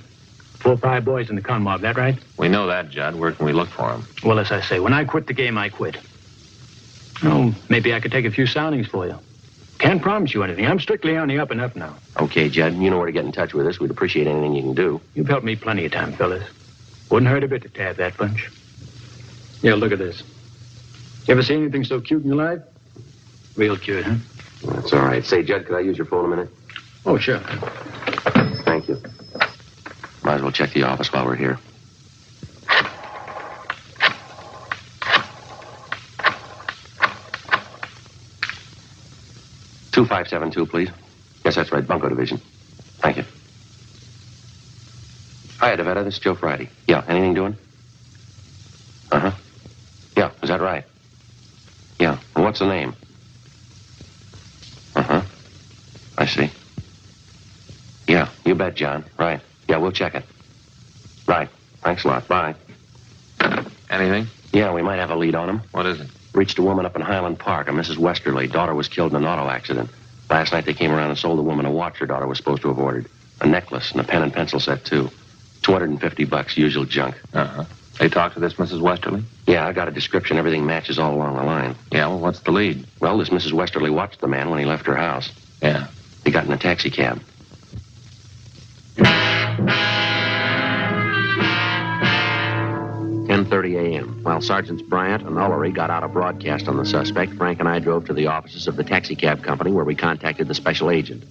4 or 5 boys in the con mob, that right? We know that, Judd. Where can we look for him? Well, as I say, when I quit the game, I quit. Oh, maybe I could take a few soundings for you. Can't promise you anything. I'm strictly on the up and up now. Okay, Judd. You know where to get in touch with us. We'd appreciate anything you can do. You've helped me plenty of time, fellas. Wouldn't hurt a bit to tab that bunch. Yeah, look at this. You ever seen anything so cute in your life? Real cute, huh? That's all right. Say, Judd, could I use your phone a minute? Oh, sure. Thank you. Might as well check the office while we're here. $2572, please. Yes, that's right. Bunko Division. Thank you. Hi, Devetta. This is Joe Friday. Yeah, anything doing? Uh-huh. Yeah, is that right? Yeah. Well, what's the name? Uh-huh. I see. Yeah, you bet, John. Right. Yeah, we'll check it. Right. Thanks a lot. Bye. Anything? Yeah, we might have a lead on him. What is it? Reached a woman up in Highland Park, a Mrs. Westerly. Daughter was killed in an auto accident. Last night they came around and sold the woman a watch her daughter was supposed to have ordered. A necklace and a pen and pencil set, too. $250, usual junk. Uh-huh. They talked to this Mrs. Westerly? Yeah, I got a description. Everything matches all along the line. Yeah, well, what's the lead? Well, this Mrs. Westerly watched the man when he left her house. Yeah. He got in a taxi cab. "10:30 a.m. While Sergeants Bryant and Ullery got out a broadcast on the suspect, Frank and I drove to the offices of the taxi cab company where we contacted the special agent.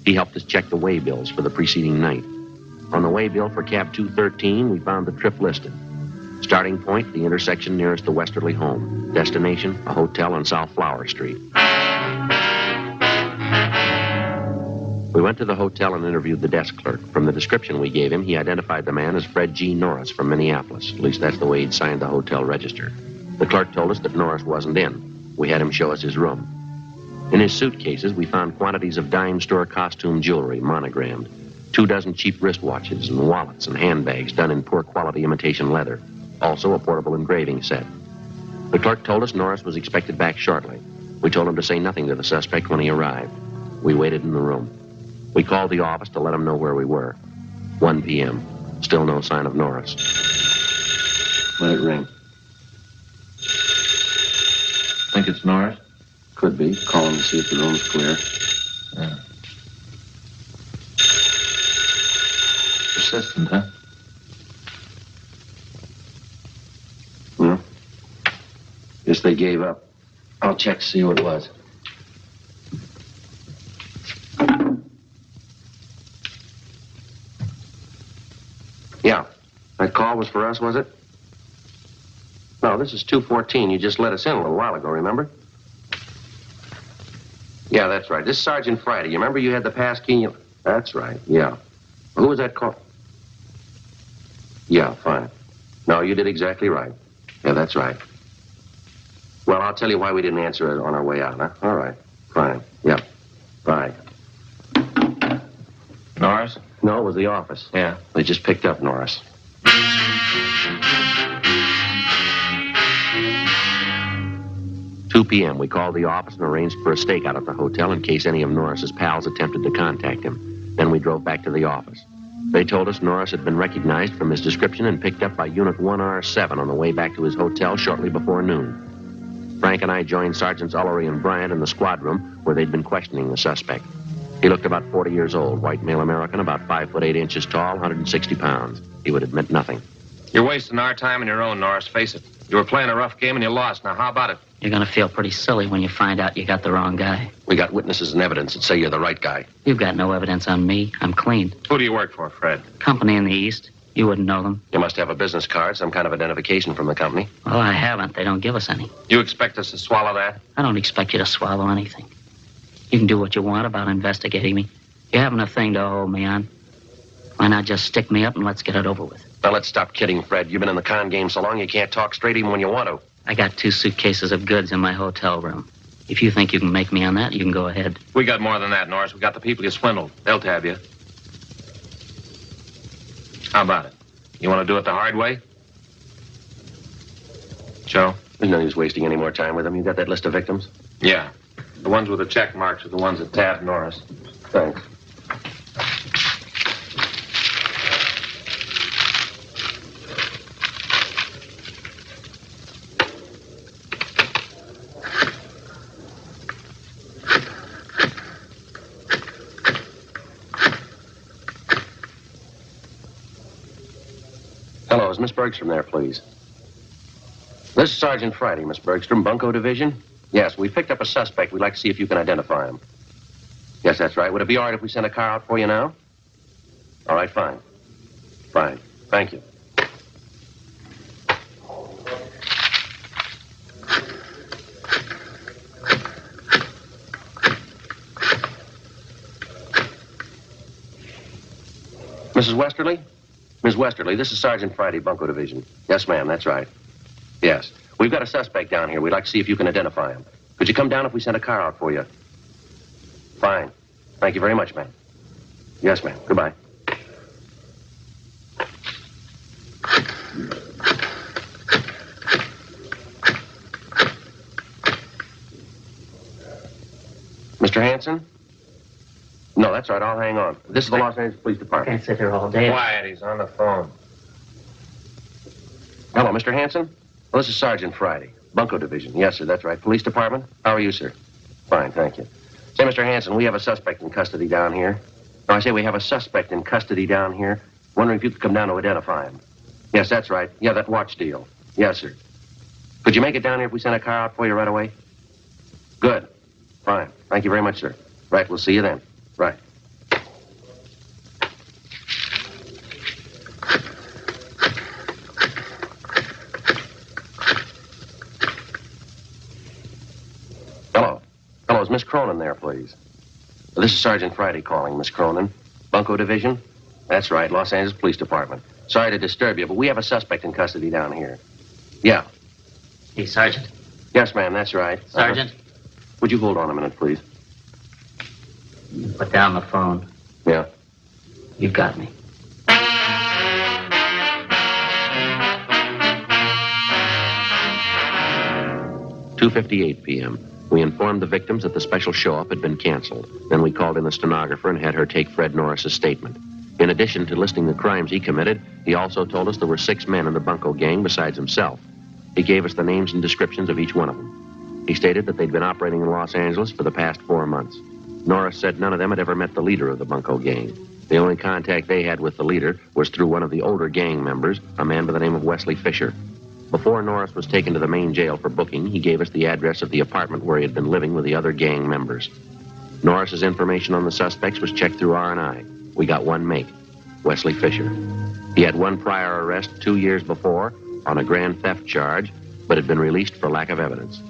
He helped us check the way bills for the preceding night. On the way bill for cab 213, we found the trip listed. Starting point, the intersection nearest the Westerly home. Destination, a hotel on South Flower Street. We went to the hotel and interviewed the desk clerk. From the description we gave him, he identified the man as Fred G. Norris from Minneapolis. At least that's the way he'd signed the hotel register. The clerk told us that Norris wasn't in. We had him show us his room. In his suitcases, we found quantities of dime store costume jewelry, monogrammed. 24 cheap wristwatches and wallets and handbags done in poor quality imitation leather. Also a portable engraving set. The clerk told us Norris was expected back shortly. We told him to say nothing to the suspect when he arrived. We waited in the room. We called the office to let them know where we were. 1 p.m. Still no sign of Norris. Let it ring. Think it's Norris? Could be. Call him to see if the room's clear. Yeah. Persistent, huh? No. Guess they gave up. I'll check to see who it was. Yeah. That call was for us, was it? No, this is 214. You just let us in a little while ago, remember? Yeah, that's right. This is Sergeant Friday. You remember you had the pass key? That's right, yeah. Who was that call? Yeah, fine. No, you did exactly right. Yeah, that's right. Well, I'll tell you why we didn't answer it on our way out, huh? All right, fine. Yeah, bye. Norris? No, it was the office. Yeah. They just picked up Norris. $2 p.m. We called the office and arranged for a stakeout at the hotel in case any of Norris's pals attempted to contact him. Then we drove back to the office. They told us Norris had been recognized from his description and picked up by Unit 1R7 on the way back to his hotel shortly before noon. Frank and I joined Sergeants Ullery and Bryant in the squad room where they'd been questioning the suspect. He looked about 40 years old, white male American, about 5 foot 8 inches tall, 160 pounds. He would admit nothing. You're wasting our time and your own, Norris. Face it. You were playing a rough game and you lost. Now, how about it? You're going to feel pretty silly when you find out you got the wrong guy. We got witnesses and evidence that say you're the right guy. You've got no evidence on me. I'm clean. Who do you work for, Fred? Company in the East. You wouldn't know them. You must have a business card, some kind of identification from the company. Well, I haven't. They don't give us any. You expect us to swallow that? I don't expect you to swallow anything. You can do what you want about investigating me. You haven't a thing to hold me on. Why not just stick me up and let's get it over with? Now, let's stop kidding, Fred. You've been in the con game so long you can't talk straight even when you want to. I got 2 suitcases of goods in my hotel room. If you think you can make me on that, you can go ahead. We got more than that, Norris. We got the people you swindled. They'll tab you. How about it? You want to do it the hard way? Joe? There's no use wasting any more time with them. You got that list of victims? Yeah. The ones with the check marks are the ones that tabbed Norris. Thanks. Hello, is Miss Bergstrom there, please? This is Sergeant Friday, Miss Bergstrom, Bunko Division. Yes, we picked up a suspect. We'd like to see if you can identify him. Yes, that's right. Would it be all right if we sent a car out for you now? All right, fine. Fine. Thank you. Mrs. Westerly? Miss Westerly, this is Sergeant Friday, Bunko Division. Yes, ma'am, that's right. Yes. We've got a suspect down here. We'd like to see if you can identify him. Could you come down if we sent a car out for you? Fine. Thank you very much, ma'am. Yes, ma'am. Goodbye. Mr. Hanson? No, that's right. I'll hang on. This is the Los Angeles Police Department. Can't sit here all day. Quiet, he's on the phone. Hello, Mr. Hanson? Well, this is Sergeant Friday, Bunko Division. Yes, sir, that's right. Police Department? How are you, sir? Fine, thank you. Say, Mr. Hanson, we have a suspect in custody down here. No, I say we have a suspect in custody down here. Wondering if you could come down to identify him. Yes, that's right. Yeah, that watch deal. Yes, sir. Could you make it down here if we sent a car out for you right away? Good. Fine. Thank you very much, sir. Right, we'll see you then. Right. Hello. Hello, is Miss Cronin there, please? This is Sergeant Friday calling, Miss Cronin. Bunko Division? That's right, Los Angeles Police Department. Sorry to disturb you, but we have a suspect in custody down here. Yeah. Hey, Sergeant. Yes, ma'am, that's right. Sergeant? Would you hold on a minute, please? Put down the phone. Yeah. You got me. $2:58 p.m. We informed the victims that the special show-up had been canceled. Then we called in the stenographer and had her take Fred Norris's statement. In addition to listing the crimes he committed, he also told us there were 6 men in the Bunko gang besides himself. He gave us the names and descriptions of each one of them. He stated that they'd been operating in Los Angeles for the past 4 months. Norris said none of them had ever met the leader of the Bunko gang. The only contact they had with the leader was through one of the older gang members, a man by the name of Wesley Fisher. Before Norris was taken to the main jail for booking, he gave us the address of the apartment where he had been living with the other gang members. Norris's information on the suspects was checked through R&I. We got one make, Wesley Fisher. He had one prior arrest 2 years before on a grand theft charge, but had been released for lack of evidence.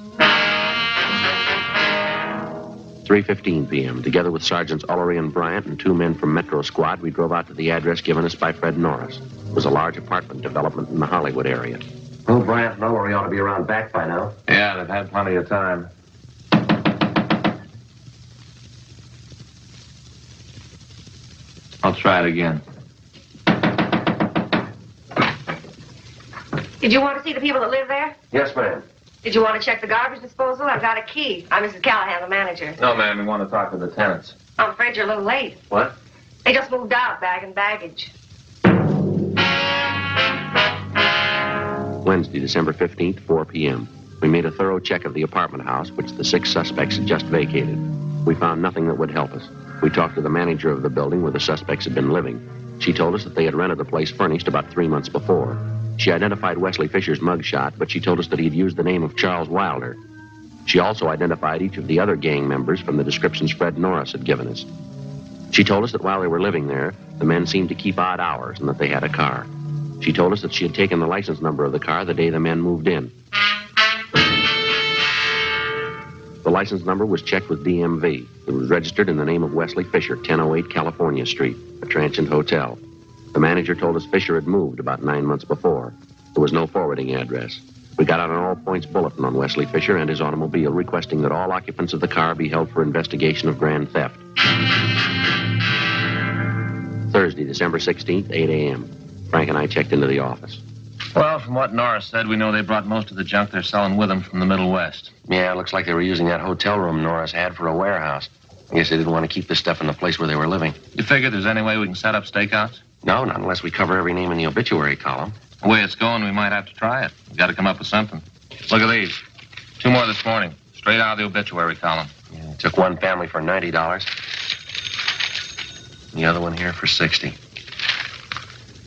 3:15 p.m. Together with Sergeants Ullery and Bryant and 2 men from Metro Squad, we drove out to the address given us by Fred Norris. It was a large apartment development in the Hollywood area. Oh, Bryant and Ullery ought to be around back by now. Yeah, they've had plenty of time. I'll try it again. Did you want to see the people that live there? Yes, ma'am. Did you want to check the garbage disposal? I've got a key. I'm Mrs. Callahan, the manager. No, ma'am, we want to talk to the tenants. I'm afraid you're a little late. What? They just moved out, bag and baggage. Wednesday, December 15th, 4 p.m. We made a thorough check of the apartment house, which the 6 suspects had just vacated. We found nothing that would help us. We talked to the manager of the building where the suspects had been living. She told us that they had rented the place furnished about 3 months before. She identified Wesley Fisher's mugshot, but she told us that he'd used the name of Charles Wilder. She also identified each of the other gang members from the descriptions Fred Norris had given us. She told us that while they were living there, the men seemed to keep odd hours and that they had a car. She told us that she had taken the license number of the car the day the men moved in. The license number was checked with DMV. It was registered in the name of Wesley Fisher, 1008 California Street, a transient hotel. The manager told us Fisher had moved about 9 months before. There was no forwarding address. We got out an all-points bulletin on Wesley Fisher and his automobile, requesting that all occupants of the car be held for investigation of grand theft. Thursday, December 16th, 8 a.m. Frank and I checked into the office. Well, from what Norris said, we know they brought most of the junk they're selling with them from the Middle West. Yeah, it looks like they were using that hotel room Norris had for a warehouse. I guess they didn't want to keep this stuff in the place where they were living. You figure there's any way we can set up stakeouts? No, not unless we cover every name in the obituary column. The way it's going, we might have to try it. We've got to come up with something. Look at these. 2 more this morning, straight out of the obituary column. Yeah, took one family for $90. The other one here for $60.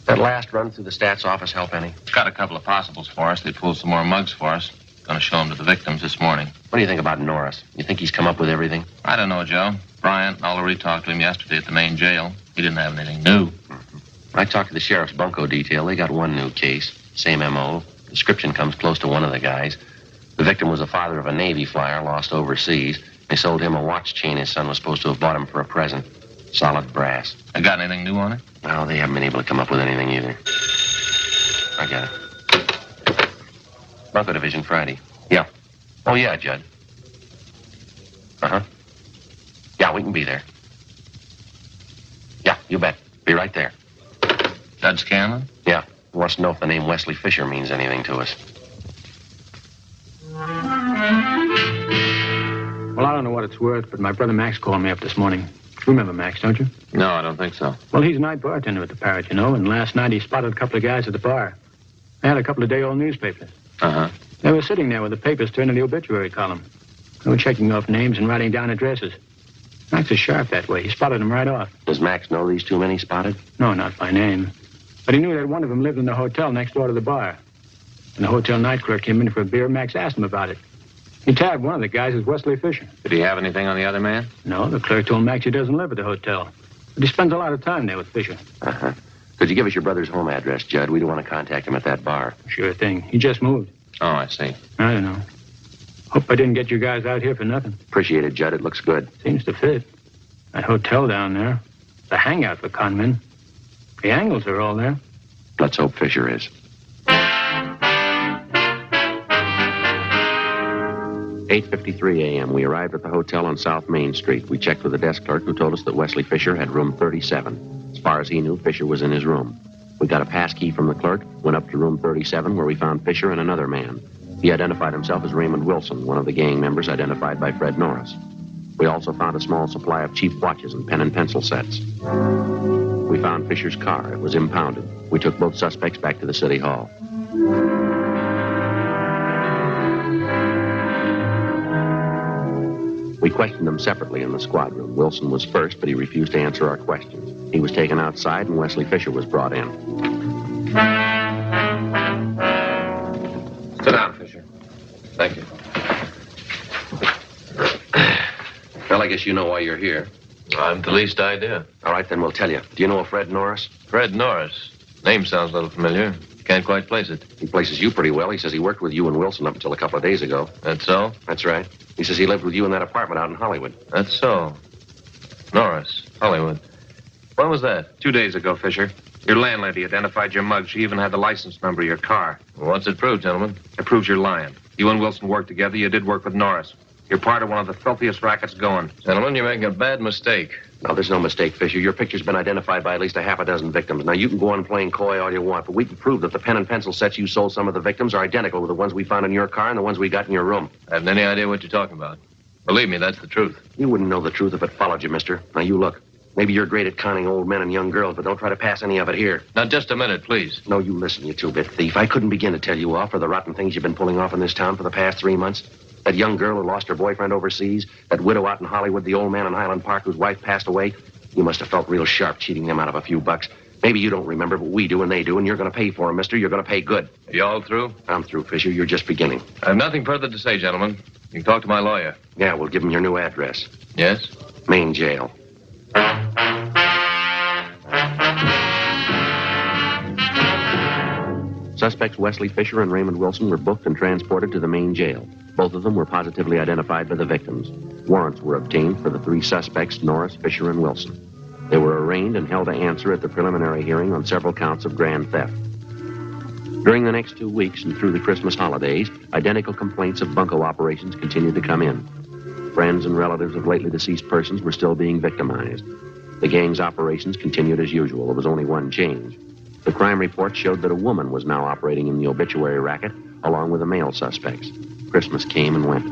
That last run through the stats office help any? Got a couple of possibles for us. They pulled some more mugs for us. Gonna show them to the victims this morning. What do you think about Norris? You think he's come up with everything? I don't know, Joe. Bryant and Ullery talked to him yesterday at the main jail. He didn't have anything new. I talked to the sheriff's bunco detail. They got one new case. Same M.O. Description comes close to one of the guys. The victim was the father of a Navy flyer lost overseas. They sold him a watch chain his son was supposed to have bought him for a present. Solid brass. I got anything new on it? No, they haven't been able to come up with anything either. I got it. Bunko Division, Friday. Yeah. Oh, yeah, Judd. Uh-huh. Yeah, we can be there. Yeah, you bet. Be right there. Judd Scanlon? Yeah. He wants to know if the name Wesley Fisher means anything to us. Well, I don't don't know what it's worth, but my brother Max called me up this morning. You remember Max, don't you? No, I don't think so. Well, he's night bartender at the Parrot, you know, and last night he spotted a couple of guys at the bar. They had a couple of day-old newspapers. Uh-huh. They were sitting there with the papers turned to the obituary column. They were checking off names and writing down addresses. Max is sharp that way. He spotted them right off. Does Max know these two men he spotted? No, not by name. But he knew that one of them lived in the hotel next door to the bar. When the hotel night clerk came in for a beer, Max asked him about it. He tagged one of the guys as Wesley Fisher. Did he have anything on the other man? No, the clerk told Max he doesn't live at the hotel. But he spends a lot of time there with Fisher. Uh-huh. Could you give us your brother's home address, Judd? We don't want to contact him at that bar. Sure thing. He just moved. Oh, I see. I don't know. Hope I didn't get you guys out here for nothing. Appreciate it, Judd. It looks good. Seems to fit. That hotel down there. The hangout for con men. The angles are all there. Let's hope Fisher is. 8:53 a.m. We arrived at the hotel on South Main Street. We checked with the desk clerk who told us that Wesley Fisher had room 37. As far as he knew, Fisher was in his room. We got a pass key from the clerk, went up to room 37 where we found Fisher and another man. He identified himself as Raymond Wilson, one of the gang members identified by Fred Norris. We also found a small supply of cheap watches and pen and pencil sets. We found Fisher's car. It was impounded. We took both suspects back to the city hall. We questioned them separately in the squad room. Wilson was first, but he refused to answer our questions. He was taken outside, and Wesley Fisher was brought in. Sit down, Fisher. Thank you. Well, I guess you know why you're here. I haven't the least idea. All right, then we'll tell you. Do you know a Fred Norris? Fred Norris. Name sounds a little familiar. Can't quite place it. He places you pretty well. He says he worked with you and Wilson up until a couple of days ago. That's so? That's right. He says he lived with you in that apartment out in Hollywood. That's so. Norris, Hollywood. When was that? 2 days ago, Fisher. Your landlady identified your mug. She even had the license number of your car. Well, what's it prove, gentlemen? It proves you're lying. You and Wilson worked together. You did work with Norris. You're part of one of the filthiest rackets going. Gentlemen, you're making a bad mistake. No, there's no mistake, Fisher. Your picture's been identified by at least a half a dozen victims. Now, you can go on playing coy all you want, but we can prove that the pen and pencil sets you sold some of the victims are identical with the ones we found in your car and the ones we got in your room. I haven't any idea what you're talking about. Believe me, that's the truth. You wouldn't know the truth if it followed you, mister. Now, you look. Maybe you're great at conning old men and young girls, but don't try to pass any of it here. Now, just a minute, please. No, you listen, you two-bit thief. I couldn't begin to tell you off for the rotten things you've been pulling off in this town for the past 3 months. That young girl who lost her boyfriend overseas, that widow out in Hollywood, the old man in Highland Park whose wife passed away. You must have felt real sharp cheating them out of a few bucks. Maybe you don't remember, but we do and they do, and you're going to pay for them, mister. You're going to pay good. Are you all through? I'm through, Fisher. You're just beginning. I have nothing further to say, gentlemen. You can talk to my lawyer. Yeah, we'll give him your new address. Yes? Main jail. Suspects Wesley Fisher and Raymond Wilson were booked and transported to the main jail. Both of them were positively identified by the victims. Warrants were obtained for the 3 suspects, Norris, Fisher, and Wilson. They were arraigned and held to answer at the preliminary hearing on several counts of grand theft. During the next 2 weeks and through the Christmas holidays, identical complaints of bunco operations continued to come in. Friends and relatives of lately deceased persons were still being victimized. The gang's operations continued as usual. There was only one change. The crime report showed that a woman was now operating in the obituary racket, along with the male suspects. Christmas came and went.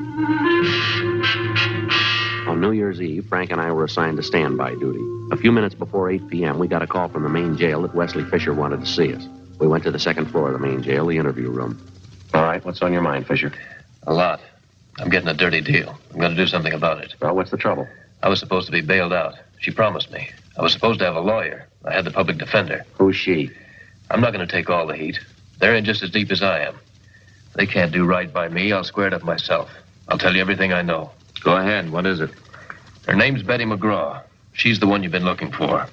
On New Year's Eve, Frank and I were assigned to standby duty. A few minutes before 8 p.m., we got a call from the main jail that Wesley Fisher wanted to see us. We went to the second floor of the main jail, the interview room. All right, what's on your mind, Fisher? A lot. I'm getting a dirty deal. I'm going to do something about it. Well, what's the trouble? I was supposed to be bailed out. She promised me. I was supposed to have a lawyer. I had the public defender. Who's she? I'm not going to take all the heat. They're in just as deep as I am. If they can't do right by me, I'll square it up myself. I'll tell you everything I know. Go ahead. What is it? Her name's Betty McGraw. She's the one you've been looking for.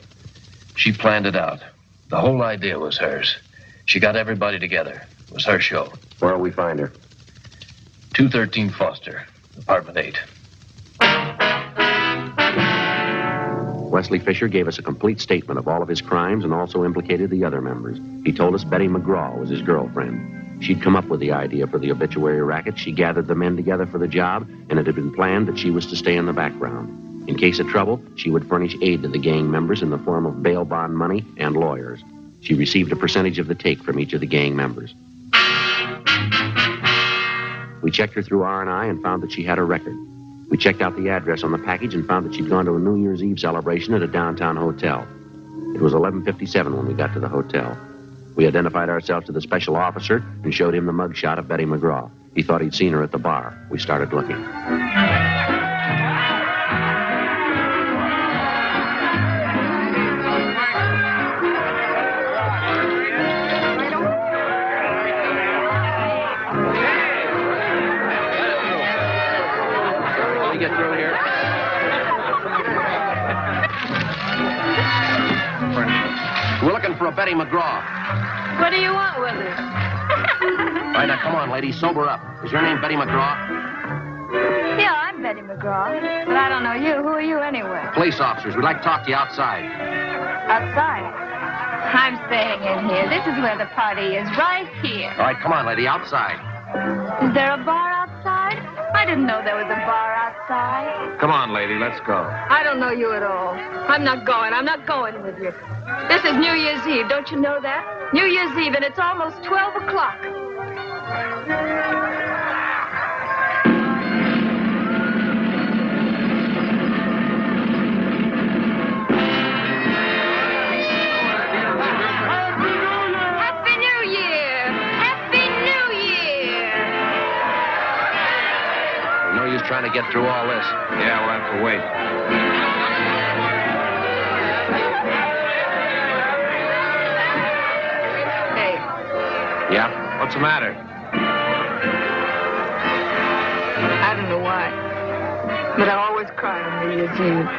She planned it out. The whole idea was hers. She got everybody together. It was her show. Where'll we find her? 213 Foster, apartment 8. Wesley Fisher gave us a complete statement of all of his crimes and also implicated the other members. He told us Betty McGraw was his girlfriend. She'd come up with the idea for the obituary racket. She gathered the men together for the job, and it had been planned that she was to stay in the background. In case of trouble, she would furnish aid to the gang members in the form of bail bond money and lawyers. She received a percentage of the take from each of the gang members. We checked her through R&I and found that she had a record. We We checked out the address on the package and found that she'd gone to a New Year's Eve celebration at a downtown hotel. It was 11:57 when we got to the hotel. We identified ourselves to the special officer and showed him the mugshot of Betty McGraw. He thought he'd seen her at the bar. We started looking. Can we get through here? We're looking for a Betty McGraw. What do you want with her? All right, now, come on, lady. Sober up. Is your name Betty McGraw? Yeah, I'm Betty McGraw. But I don't know you. Who are you anyway? Police officers. We'd like to talk to you outside. Outside. I'm staying in here. This is where the party is, right here. All right, come on, lady. Outside. Is there a bar outside? I didn't know there was a bar outside. Come on, lady. Let's go. I don't know you at all. I'm not going. I'm not going with you. This is New Year's Eve. Don't you know that? New Year's Eve, and it's almost 12 o'clock. Happy New Year! Happy New Year! No use trying to get through all this. Yeah, we'll have to wait. Yeah? What's the matter? I don't know why, but I always cry on New Year's Eve.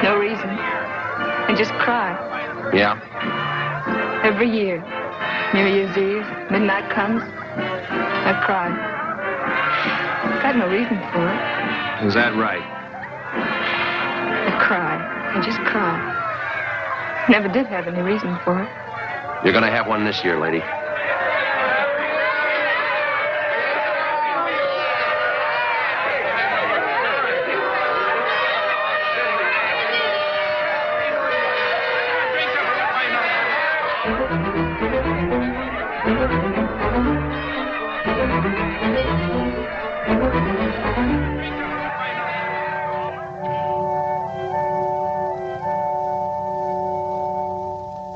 No reason. I just cry. Yeah? Every year. New Year's Eve, midnight comes, I cry. Got no reason for it. Is that right? I cry. I just cry. Never did have any reason for it. You're going to have one this year, lady.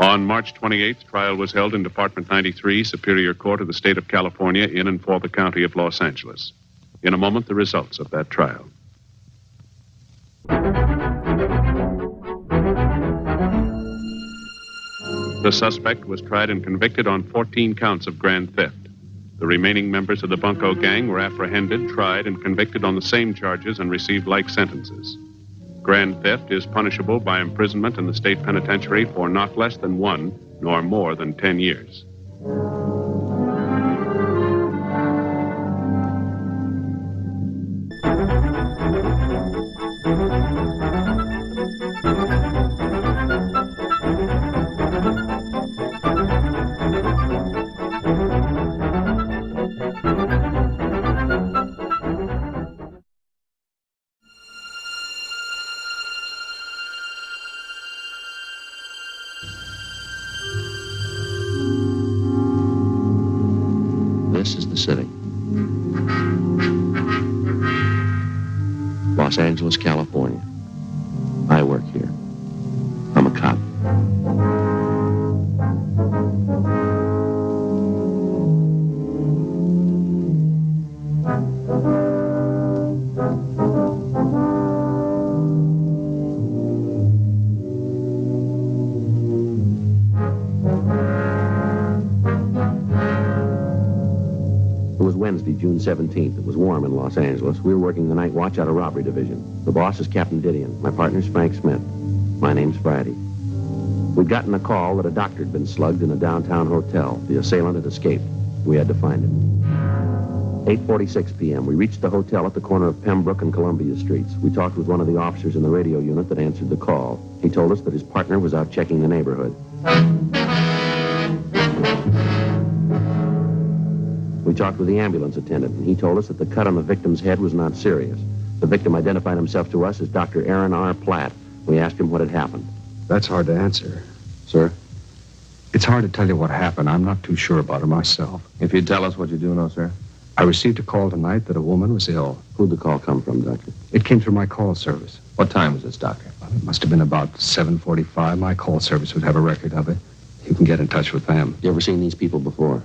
On March 28th, trial was held in Department 93, Superior Court of the State of California, in and for the County of Los Angeles. In a moment, the results of that trial. The suspect was tried and convicted on 14 counts of grand theft. The remaining members of the Bunko gang were apprehended, tried, and convicted on the same charges and received like sentences. Grand theft is punishable by imprisonment in the state penitentiary for not less than 1 nor more than 10 years. This is the city. Los Angeles, California. I work here. I'm a cop. Wednesday, June 17th. It was warm in Los Angeles. We were working the night watch out of robbery division. The boss is Captain Didion. My partner's Frank Smith. My name's Friday. We'd gotten a call that a doctor had been slugged in a downtown hotel. The assailant had escaped. We had to find him. 8:46 p.m. We reached the hotel at the corner of Pembroke and Columbia Streets. We talked with one of the officers in the radio unit that answered the call. He told us that his partner was out checking the neighborhood. We talked with the ambulance attendant, and he told us that the cut on the victim's head was not serious. The victim identified himself to us as Dr. Aaron R. Platt. We asked him what had happened. That's hard to answer. Sir? It's hard to tell you what happened. I'm not too sure about it myself. If you'd tell us what you do know, sir. I received a call tonight that a woman was ill. Who'd the call come from, Doctor? It came through my call service. What time was this, Doctor? It must have been about 7:45. My call service would have a record of it. You can get in touch with them. You ever seen these people before?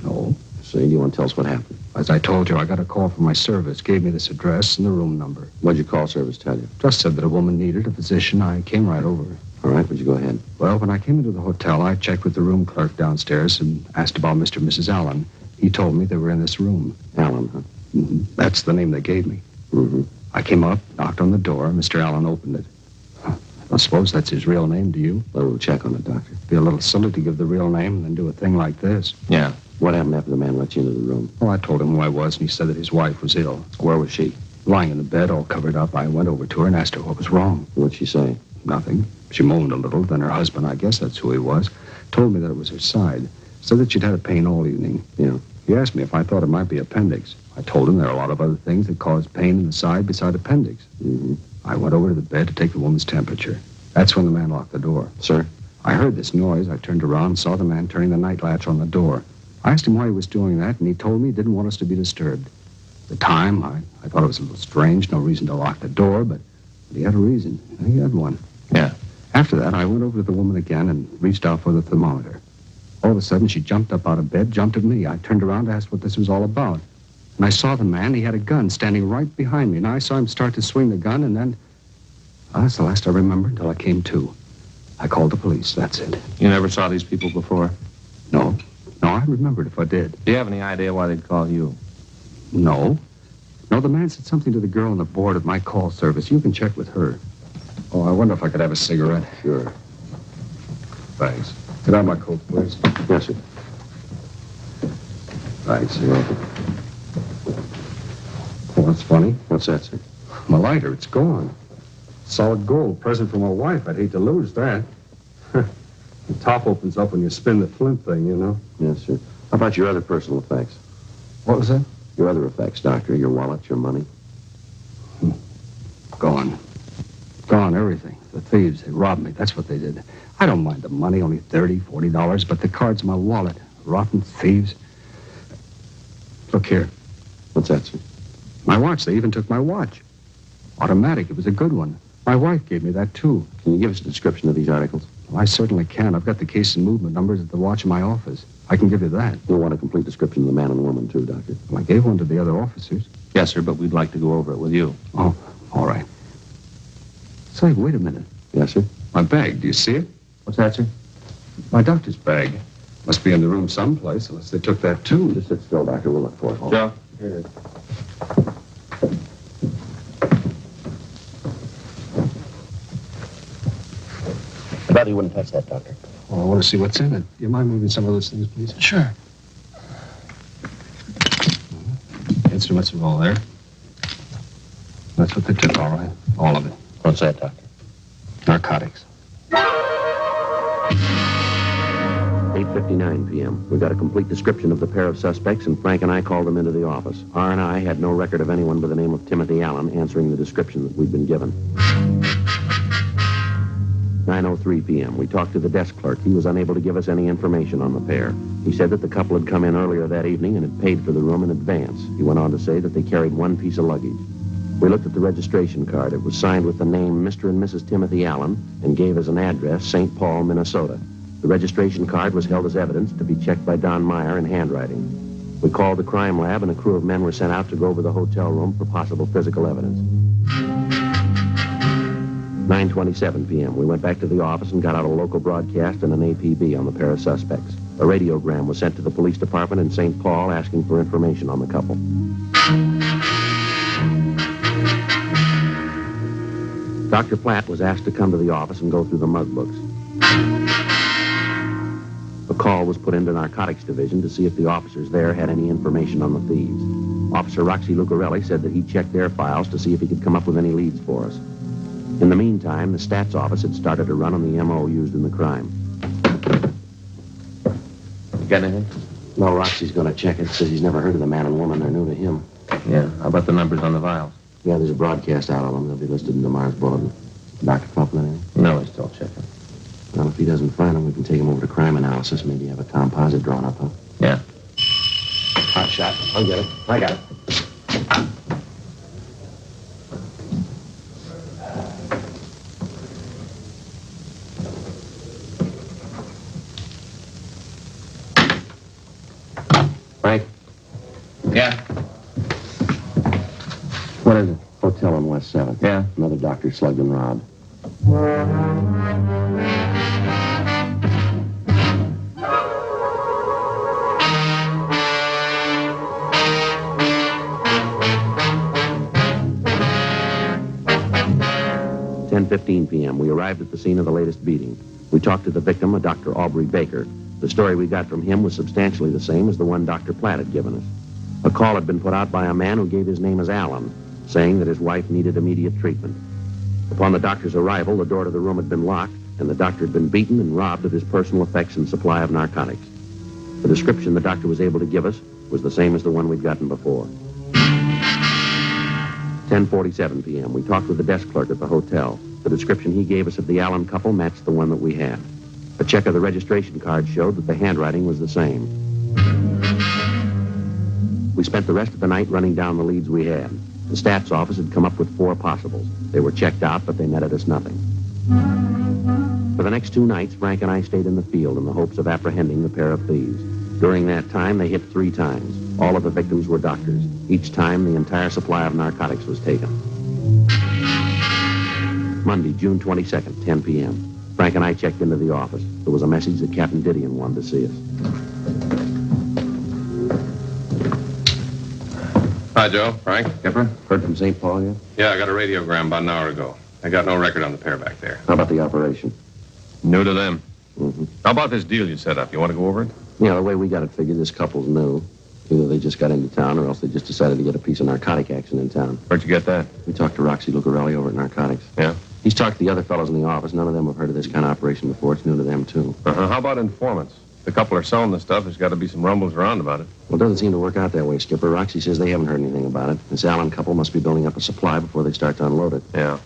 No. So you want to tell us what happened? As I told you, I got a call from my service, gave me this address and the room number. What'd your call service tell you? Just said that a woman needed a physician. I came right over. All right, would you go ahead? Well, when I came into the hotel, I checked with the room clerk downstairs and asked about Mr. and Mrs. Allen. He told me they were in this room. Allen, huh? Mm-hmm. That's the name they gave me. Mm-hmm. I came up, knocked on the door. Mr. Allen opened it. I suppose that's his real name to you. Well, we'll check on it, Doctor. Be a little silly to give the real name and then do a thing like this. Yeah. What happened after the man let you into the room? Well, I told him who I was, and he said that his wife was ill. Where was she? Lying in the bed, all covered up. I went over to her and asked her what was wrong. What'd she say? Nothing. She moaned a little. Then her husband, I guess that's who he was, told me that it was her side. Said that she'd had a pain all evening. Yeah. He asked me if I thought it might be appendix. I told him there are a lot of other things that cause pain in the side beside appendix. Mm-hmm. I went over to the bed to take the woman's temperature. That's when the man locked the door. Sir? I heard this noise. I turned around and saw the man turning the night latch on the door. I asked him why he was doing that, and he told me he didn't want us to be disturbed. At the time, I thought it was a little strange, no reason to lock the door, but he had a reason. He had one. Yeah. After that, I went over to the woman again and reached out for the thermometer. All of a sudden, she jumped up out of bed, jumped at me. I turned around to ask what this was all about. And I saw the man. He had a gun standing right behind me, and I saw him start to swing the gun, and then... that's the last I remember until I came to. I called the police. That's it. You never saw these people before? No. No, I remembered if I did. Do you have any idea why they'd call you? No. No, the man said something to the girl on the board of my call service. You can check with her. Oh, I wonder if I could have a cigarette. Sure. Thanks. Could I have my coat, please? Yes, sir. Thanks. You're welcome. Oh, that's funny. What's that, sir? My lighter, it's gone. Solid gold. Present from my wife. I'd hate to lose that. The top opens up when you spin the flint thing, you know? Yes, sir. How about your other personal effects? What was that? Your other effects, Doctor. Your wallet, your money. Gone. Gone, everything. The thieves, they robbed me. That's what they did. I don't mind the money, only $30, $40, but the cards in my wallet. Rotten thieves. Look here. What's that, sir? My watch. They even took my watch. Automatic. It was a good one. My wife gave me that, too. Can you give us a description of these articles? Well, I certainly can. I've got the case and movement numbers at the watch in my office. I can give you that. You'll want a complete description of the man and woman, too, Doctor. Well, I gave one to the other officers. Yes, sir, but we'd like to go over it with you. Oh, all right. Say, wait a minute. Yes, sir? My bag, do you see it? What's that, sir? My doctor's bag. Must be in the room someplace, unless they took that, too. Just sit still, Doctor. We'll look for it. Joe, here it is. I thought you wouldn't touch that, Doctor. Oh, I want to see what's in it. You mind moving some of those things, please? Sure. Instruments are all there. That's what they took, all right. All of it. What's that, Doctor? Narcotics. 8:59 p.m. We got a complete description of the pair of suspects, and Frank and I called them into the office. R&I had no record of anyone by the name of Timothy Allen answering the description that we'd been given. 9:03 p.m. We talked to the desk clerk. He was unable to give us any information on the pair. He said that the couple had come in earlier that evening and had paid for the room in advance. He went on to say that they carried one piece of luggage. We looked at the registration card. It was signed with the name Mr. and Mrs. Timothy Allen and gave as an address St. Paul, Minnesota. The registration card was held as evidence to be checked by Don Meyer in handwriting. We called the crime lab, and a crew of men were sent out to go over the hotel room for possible physical evidence. 9:27 p.m. We went back to the office and got out a local broadcast and an APB on the pair of suspects. A radiogram was sent to the police department in St. Paul asking for information on the couple. Dr. Platt was asked to come to the office and go through the mug books. A call was put into Narcotics Division to see if the officers there had any information on the thieves. Officer Roxy Lucarelli said that he checked their files to see if he could come up with any leads for us. In the meantime, the stats office had started to run on the M.O. used in the crime. You got anything? No, Roxy's going to check it. Says he's never heard of the man and woman. They're new to him. Yeah, how about the numbers on the vials? Yeah, there's a broadcast out of them. They'll be listed in tomorrow's bulletin. Dr. Copeland, anything? No, he's still checking. Well, if he doesn't find them, we can take him over to crime analysis. Maybe have a composite drawn up, huh? Yeah. Hot shot. I'll get it. I got it. Frank? Yeah? What is it? Hotel on West 7th. Yeah? Another doctor slugged and robbed. .15 p.m. We arrived at the scene of the latest beating. We talked to the victim, a Dr. Aubrey Baker. The story we got from him was substantially the same as the one Dr. Platt had given us. A call had been put out by a man who gave his name as Allen, saying that his wife needed immediate treatment. Upon the doctor's arrival, the door to the room had been locked, and the doctor had been beaten and robbed of his personal effects and supply of narcotics. The description the doctor was able to give us was the same as the one we'd gotten before. 10:47 p.m. We talked with the desk clerk at the hotel. The description he gave us of the Allen couple matched the one that we had. A check of the registration card showed that the handwriting was the same. We spent the rest of the night running down the leads we had. The stats office had come up with 4 possibles. They were checked out, but they netted us nothing. For the next 2 nights, Frank and I stayed in the field in the hopes of apprehending the pair of thieves. During that time, they hit 3 times. All of the victims were doctors. Each time, the entire supply of narcotics was taken. Monday, June 22nd, 10 p.m. Frank and I checked into the office. There was a message that Captain Didion wanted to see us. Hi, Joe. Frank? Skipper, heard from St. Paul yet? Yeah, I got a radiogram about an hour ago. I got no record on the pair back there. How about the operation? New to them. Mm-hmm. How about this deal you set up? You want to go over it? Yeah, the way we got it figured, this couple's new. Either they just got into town or else they just decided to get a piece of narcotic action in town. Where'd you get that? We talked to Roxy Lucarelli over at Narcotics. Yeah? He's talked to the other fellows in the office. None of them have heard of this kind of operation before. It's new to them, too. How about informants? If the couple are selling the stuff, there's got to be some rumbles around about it. Well, it doesn't seem to work out that way, Skipper. Roxy says they haven't heard anything about it. This Allen couple must be building up a supply before they start to unload it. Yeah.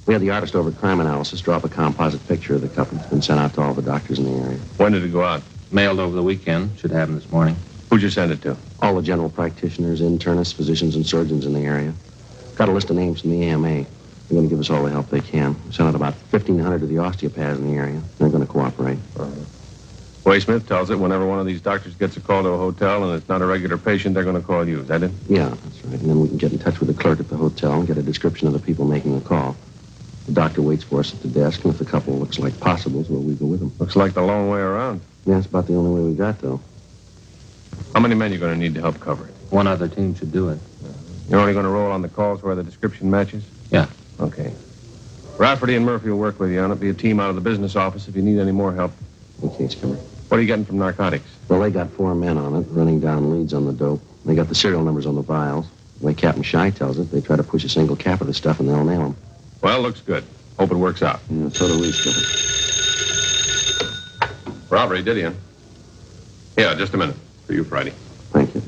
We had the artist over at Crime Analysis draw up a composite picture of the couple. It's been sent out to all the doctors in the area. When did it go out? Mailed over the weekend. Should happen this morning. Who'd you send it to? All the general practitioners, internists, physicians, and surgeons in the area. Got a list of names from the AMA. They're going to give us all the help they can. We sent out about 1,500 to the osteopaths in the area. They're going to cooperate. Way Smith tells it, whenever one of these doctors gets a call to a hotel and it's not a regular patient, they're going to call you. Is that it? Yeah, that's right. And then we can get in touch with the clerk at the hotel and get a description of the people making the call. The doctor waits for us at the desk, and if the couple looks like possibles, well, we go with them. Looks like the long way around. Yeah, it's about the only way we got, though. How many men are you going to need to help cover it? One other team should do it. You're only going to roll on the calls where the description matches? Yeah. Okay. Rafferty and Murphy will work with you on it. Be a team out of the business office if you need any more help. Okay, Skipper. What are you getting from narcotics? Well, they got 4 men on it, running down leads on the dope. They got the serial numbers on the vials. The way Captain Shy tells it, they try to push a single cap of the stuff and they'll nail them. Well, looks good. Hope it works out. Yeah, so do we, Skipper. Robbery, Didion. Yeah, just a minute. For you, Friday. Thank you.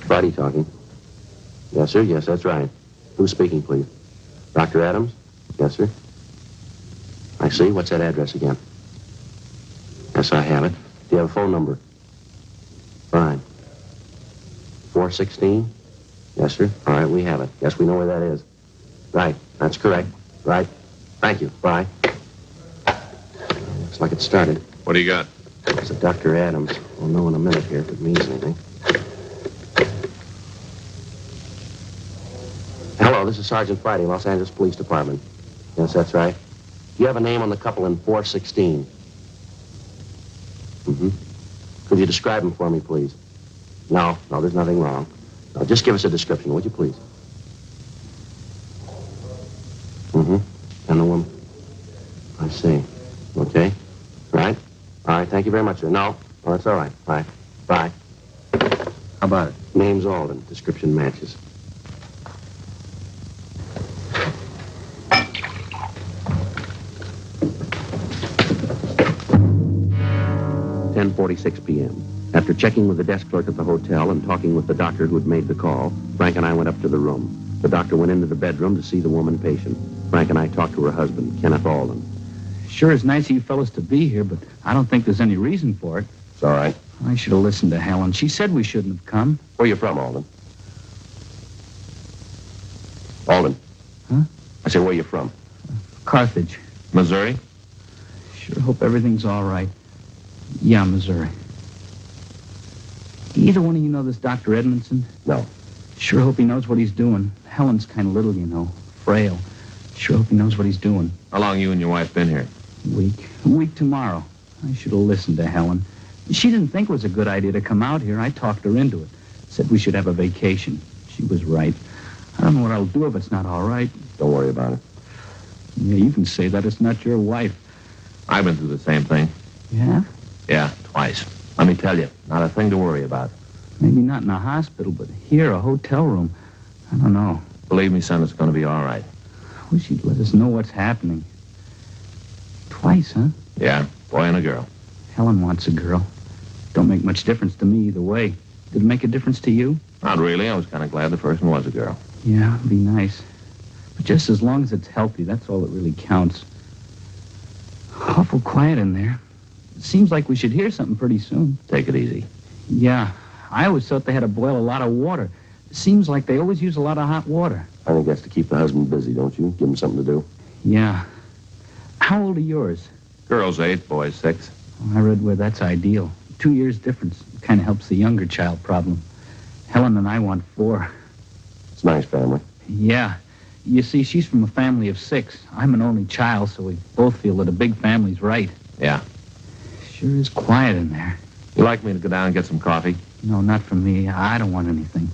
Friday talking. Yes, sir. Yes, that's right. Who's speaking, please? Dr. Adams? Yes, sir. I see. What's that address again? Yes, I have it. Do you have a phone number? Fine. 416? Yes, sir. All right, we have it. Yes, we know where that is. Right. That's correct. Right. Thank you. Bye. Looks like it started. What do you got? It's a Dr. Adams. We'll know in a minute here if it means anything. Hello, this is Sergeant Friday, Los Angeles Police Department. Yes, that's right. Do you have a name on the couple in 416? Mm-hmm. Could you describe them for me, please? No, there's nothing wrong. No, just give us a description, would you, please? Mm-hmm. And the woman? I see. Okay. Right? All right, thank you very much, sir. No, that's all right. Bye. Bye. How about it? Name's Alden. Description matches. .46 p.m. After checking with the desk clerk at the hotel and talking with the doctor who had made the call, Frank and I went up to the room. The doctor went into the bedroom to see the woman patient. Frank and I talked to her husband, Kenneth Alden. Sure is nice of you fellas to be here, but I don't think there's any reason for it. It's all right. I should have listened to Helen. She said we shouldn't have come. Where you from, Alden? Alden. Huh? I say, where you from? Carthage. Missouri? Sure hope everything's all right. Yeah, Missouri. Either one of you know this Dr. Edmondson? No. Sure hope he knows what he's doing. Helen's kind of little, you know. Frail. Sure hope he knows what he's doing. How long you and your wife been here? A week tomorrow. I should have listened to Helen. She didn't think it was a good idea to come out here. I talked her into it. Said we should have a vacation. She was right. I don't know what I'll do if it's not all right. Don't worry about it. Yeah, you can say that. It's not your wife. I've been through the same thing. Yeah? Yeah, twice. Let me tell you, not a thing to worry about. Maybe not in a hospital, but here, a hotel room. I don't know. Believe me, son, it's going to be all right. I wish he'd let us know what's happening. Twice, huh? Yeah, boy and a girl. Helen wants a girl. Don't make much difference to me either way. Did it make a difference to you? Not really. I was kind of glad the first one was a girl. Yeah, it'd be nice. But just as long as it's healthy, that's all that really counts. Awful quiet in there. It seems like we should hear something pretty soon. Take it easy. Yeah, I always thought they had to boil a lot of water. It seems like they always use a lot of hot water. I think that's to keep the husband busy, don't you? Give him something to do. Yeah. How old are yours? Girl's 8, boy's 6. Oh, I read where that's ideal. 2 years difference. Kind of helps the younger child problem. Helen and I want 4. It's a nice family. Yeah. You see, she's from a family of 6. I'm an only child, so we both feel that a big family's right. Yeah. Sure is quiet in there. You like me to go down and get some coffee? No, not for me. I don't want anything.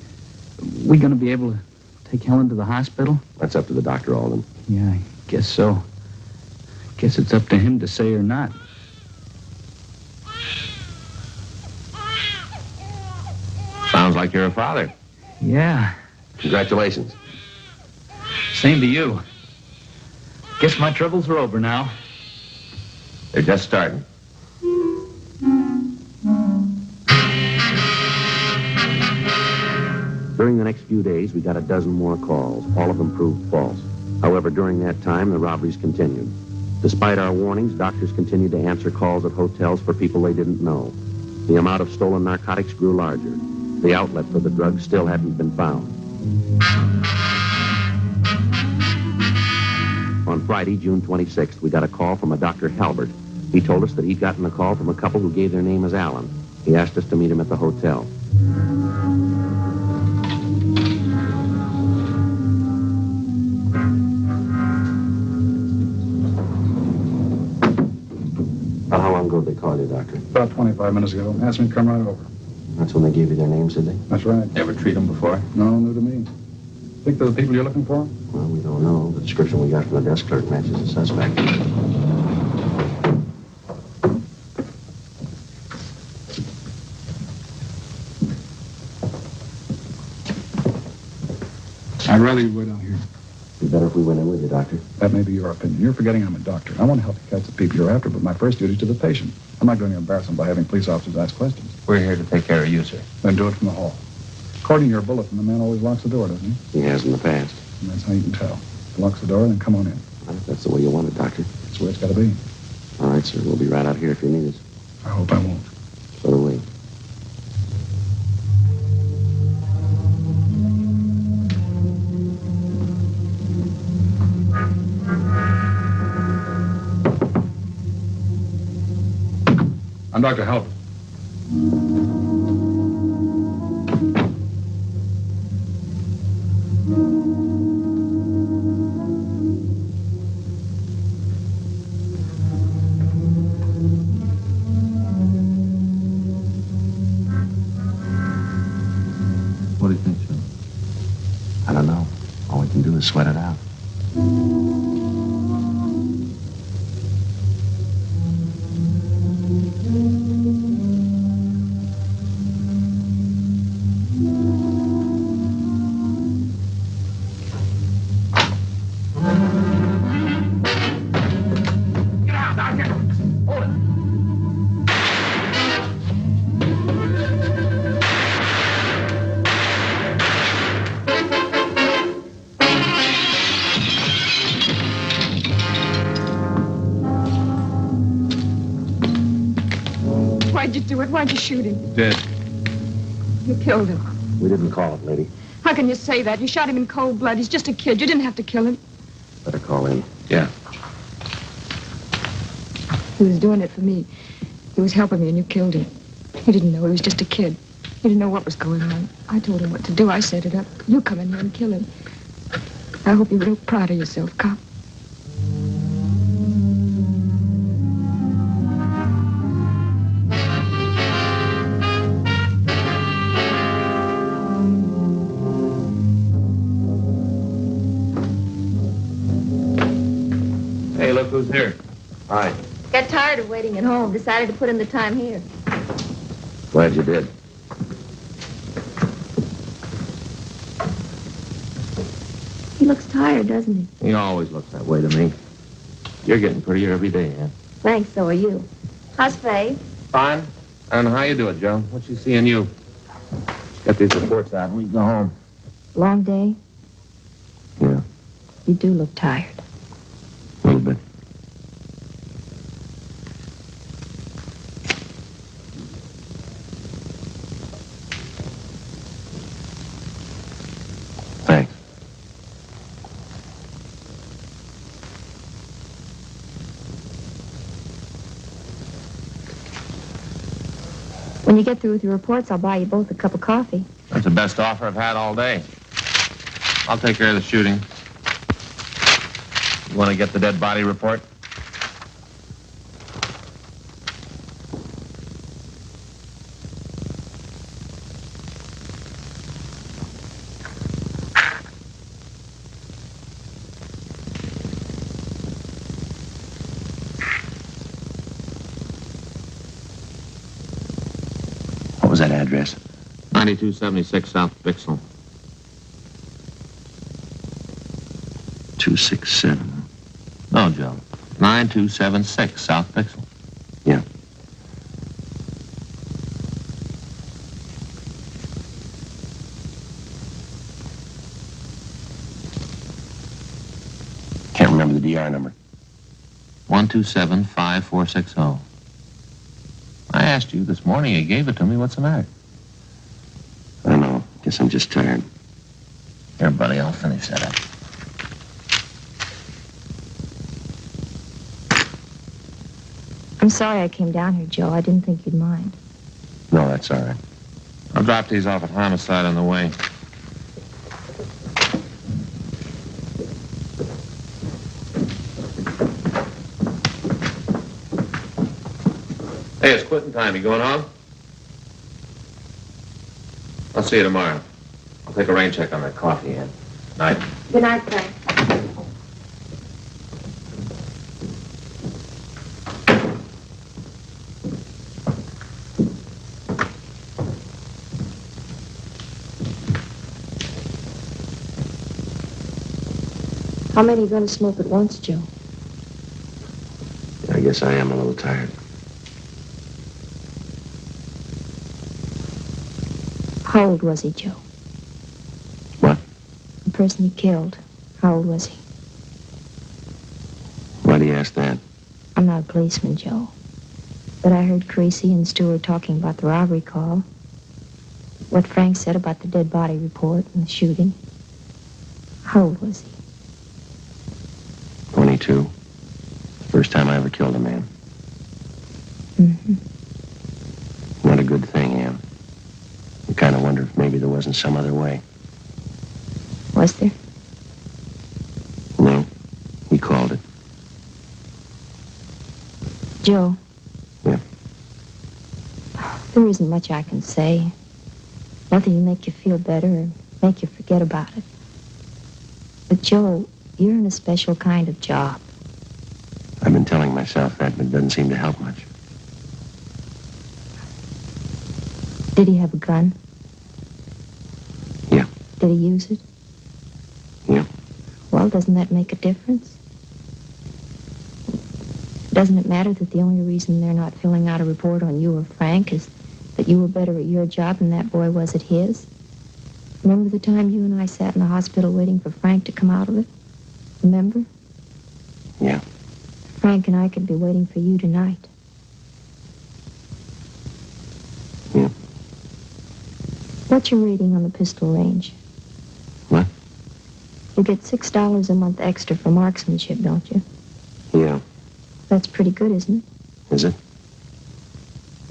We gonna be able to take Helen to the hospital? That's up to the doctor, Alden. Yeah, I guess so. Guess it's up to him to say or not. Sounds like you're a father. Yeah. Congratulations. Same to you. Guess my troubles are over now. They're just starting. During the next few days, we got a dozen more calls. All of them proved false. However, during that time, the robberies continued. Despite our warnings, doctors continued to answer calls at hotels for people they didn't know. The amount of stolen narcotics grew larger. The outlet for the drugs still hadn't been found. On Friday, June 26th, we got a call from a Dr. Halbert. He told us that he'd gotten a call from a couple who gave their name as Allen. He asked us to meet him at the hotel. How long ago did they call you, Doctor? About 25 minutes ago. Asked me to come right over. That's when they gave you their names, did they? That's right. Ever treat them before? No, new to me. Think they're the people you're looking for? Well, we don't know. The description we got from the desk clerk matches the suspect. I'd rather you wait out here. It'd be better if we went in with you, Doctor. That may be your opinion. You're forgetting I'm a doctor. I want to help you catch the people you're after, but my first duty is to the patient. I'm not going to embarrass them by having police officers ask questions. We're here to take care of you, sir. Then do it from the hall. According to your bulletin, the man always locks the door, doesn't he? He has in the past. And that's how you can tell. He locks the door, then come on in. If that's the way you want it, Doctor. That's the way it's got to be. All right, sir. We'll be right out here if you need us. I hope I won't. So do we. I'm Dr. Halbert. What do you think, sir? I don't know. All we can do is sweat it out. Why'd you do it? Why'd you shoot him? Dead. You killed him. We didn't call it, lady. How can you say that? You shot him in cold blood. He's just a kid. You didn't have to kill him. Better call in. Yeah. He was doing it for me. He was helping me, and you killed him. He didn't know. He was just a kid. He didn't know what was going on. I told him what to do. I set it up. You come in here and kill him. I hope you're real proud of yourself, cop. Hey, look who's here. Hi. Got tired of waiting at home. Decided to put in the time here. Glad you did. He looks tired, doesn't he? He always looks that way to me. You're getting prettier every day, Ann. Thanks, so are you. How's Faye? Fine. And how you doing, Joe? What's she seeing you? Get these reports out and we can go home. Long day? Yeah. You do look tired. A little bit. Thanks. When you get through with your reports, I'll buy you both a cup of coffee. That's the best offer I've had all day. I'll take care of the shooting. You want to get the dead body report? What was that address? 9276 South Bixel. 267. No, Joe. 9276 South Bixel. Yeah. Can't remember the DR number. 1275460. I asked you this morning. You gave it to me. What's the matter? I don't know. Guess I'm just tired. Here, buddy, I'll finish that up. I'm sorry I came down here, Joe. I didn't think you'd mind. No, that's all right. I'll drop these off at Homicide on the way. Hey, it's quitting time. You going home? I'll see you tomorrow. I'll take a rain check on that coffee, Ann. Night. Good night, Frank. How many are you going to smoke at once, Joe? I guess I am a little tired. How old was he, Joe? What? The person he killed. How old was he? Why do you ask that? I'm not a policeman, Joe. But I heard Creasy and Stewart talking about the robbery call. What Frank said about the dead body report and the shooting. How old was he? 22. First time I ever killed a man. Mm-hmm. Not a good thing, Ann. You kind of wonder if maybe there wasn't some other way. Was there? No. He called it. Joe. Yeah. There isn't much I can say. Nothing to make you feel better or make you forget about it. But, Joe, you're in a special kind of job. I've been telling myself that, but it doesn't seem to help much. Did he have a gun? Yeah. Did he use it? Yeah. Well, doesn't that make a difference? Doesn't it matter that the only reason they're not filling out a report on you or Frank is that you were better at your job than that boy was at his? Remember the time you and I sat in the hospital waiting for Frank to come out of it? Remember? Yeah. Frank and I could be waiting for you tonight. What's your rating on the pistol range? What? You get $6 a month extra for marksmanship, don't you? Yeah. That's pretty good, isn't it? Is it?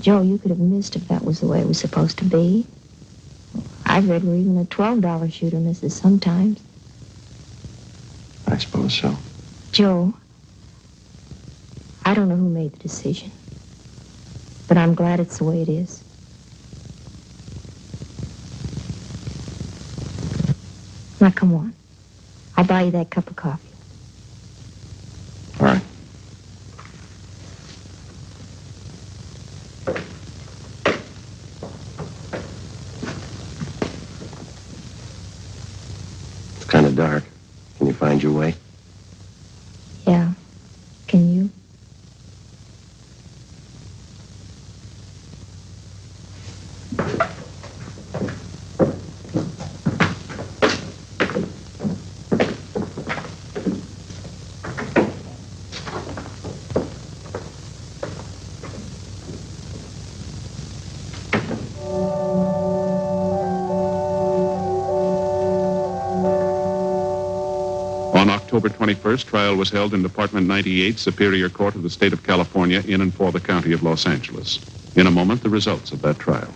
Joe, you could have missed if that was the way it was supposed to be. I've read where even a $12 shooter misses sometimes. I suppose so. Joe, I don't know who made the decision, but I'm glad it's the way it is. Now, come on. I'll buy you that cup of coffee. All right. It's kind of dark. Can you find your way? Yeah. Can you? On October 21st, trial was held in Department 98, Superior Court of the State of California, in and for the County of Los Angeles. In a moment, the results of that trial.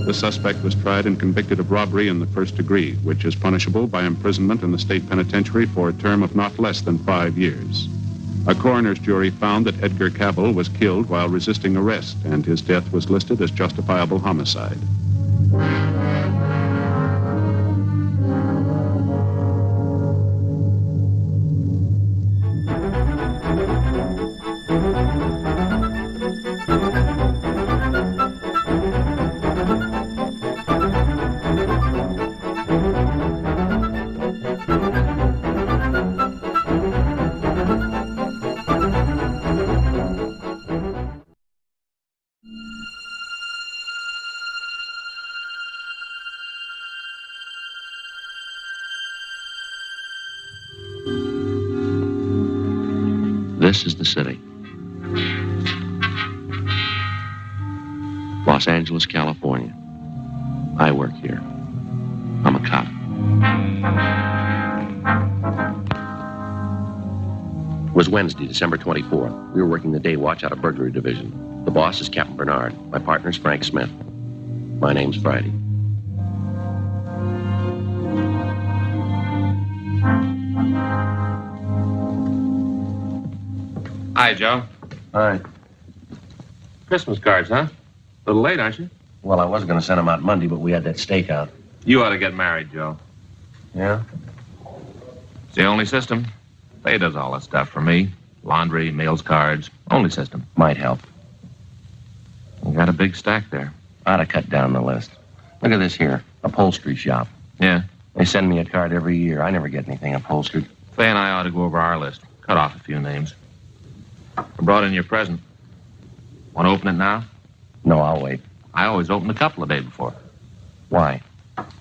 The suspect was tried and convicted of robbery in the first degree, which is punishable by imprisonment in the state penitentiary for a term of not less than 5 years. A coroner's jury found that Edgar Cabell was killed while resisting arrest, and his death was listed as justifiable homicide. This is the city. Los Angeles, California. I work here. I'm a cop. It was Wednesday, December 24th. We were working the day watch out of burglary division. The boss is Captain Bernard. My partner's Frank Smith. My name's Friday. Hi, Joe. Hi. Christmas cards, huh? A little late, aren't you? Well, I was going to send them out Monday, but we had that stakeout. You ought to get married, Joe. Yeah? It's the only system. Faye does all that stuff for me. Laundry, mails, cards. Only system. Might help. You got a big stack there. Ought to cut down the list. Look at this here. Upholstery shop. Yeah? They send me a card every year. I never get anything upholstered. Faye and I ought to go over our list. Cut off a few names. I brought in your present. Want to open it now? No, I'll wait. I always open a couple a day before. Why?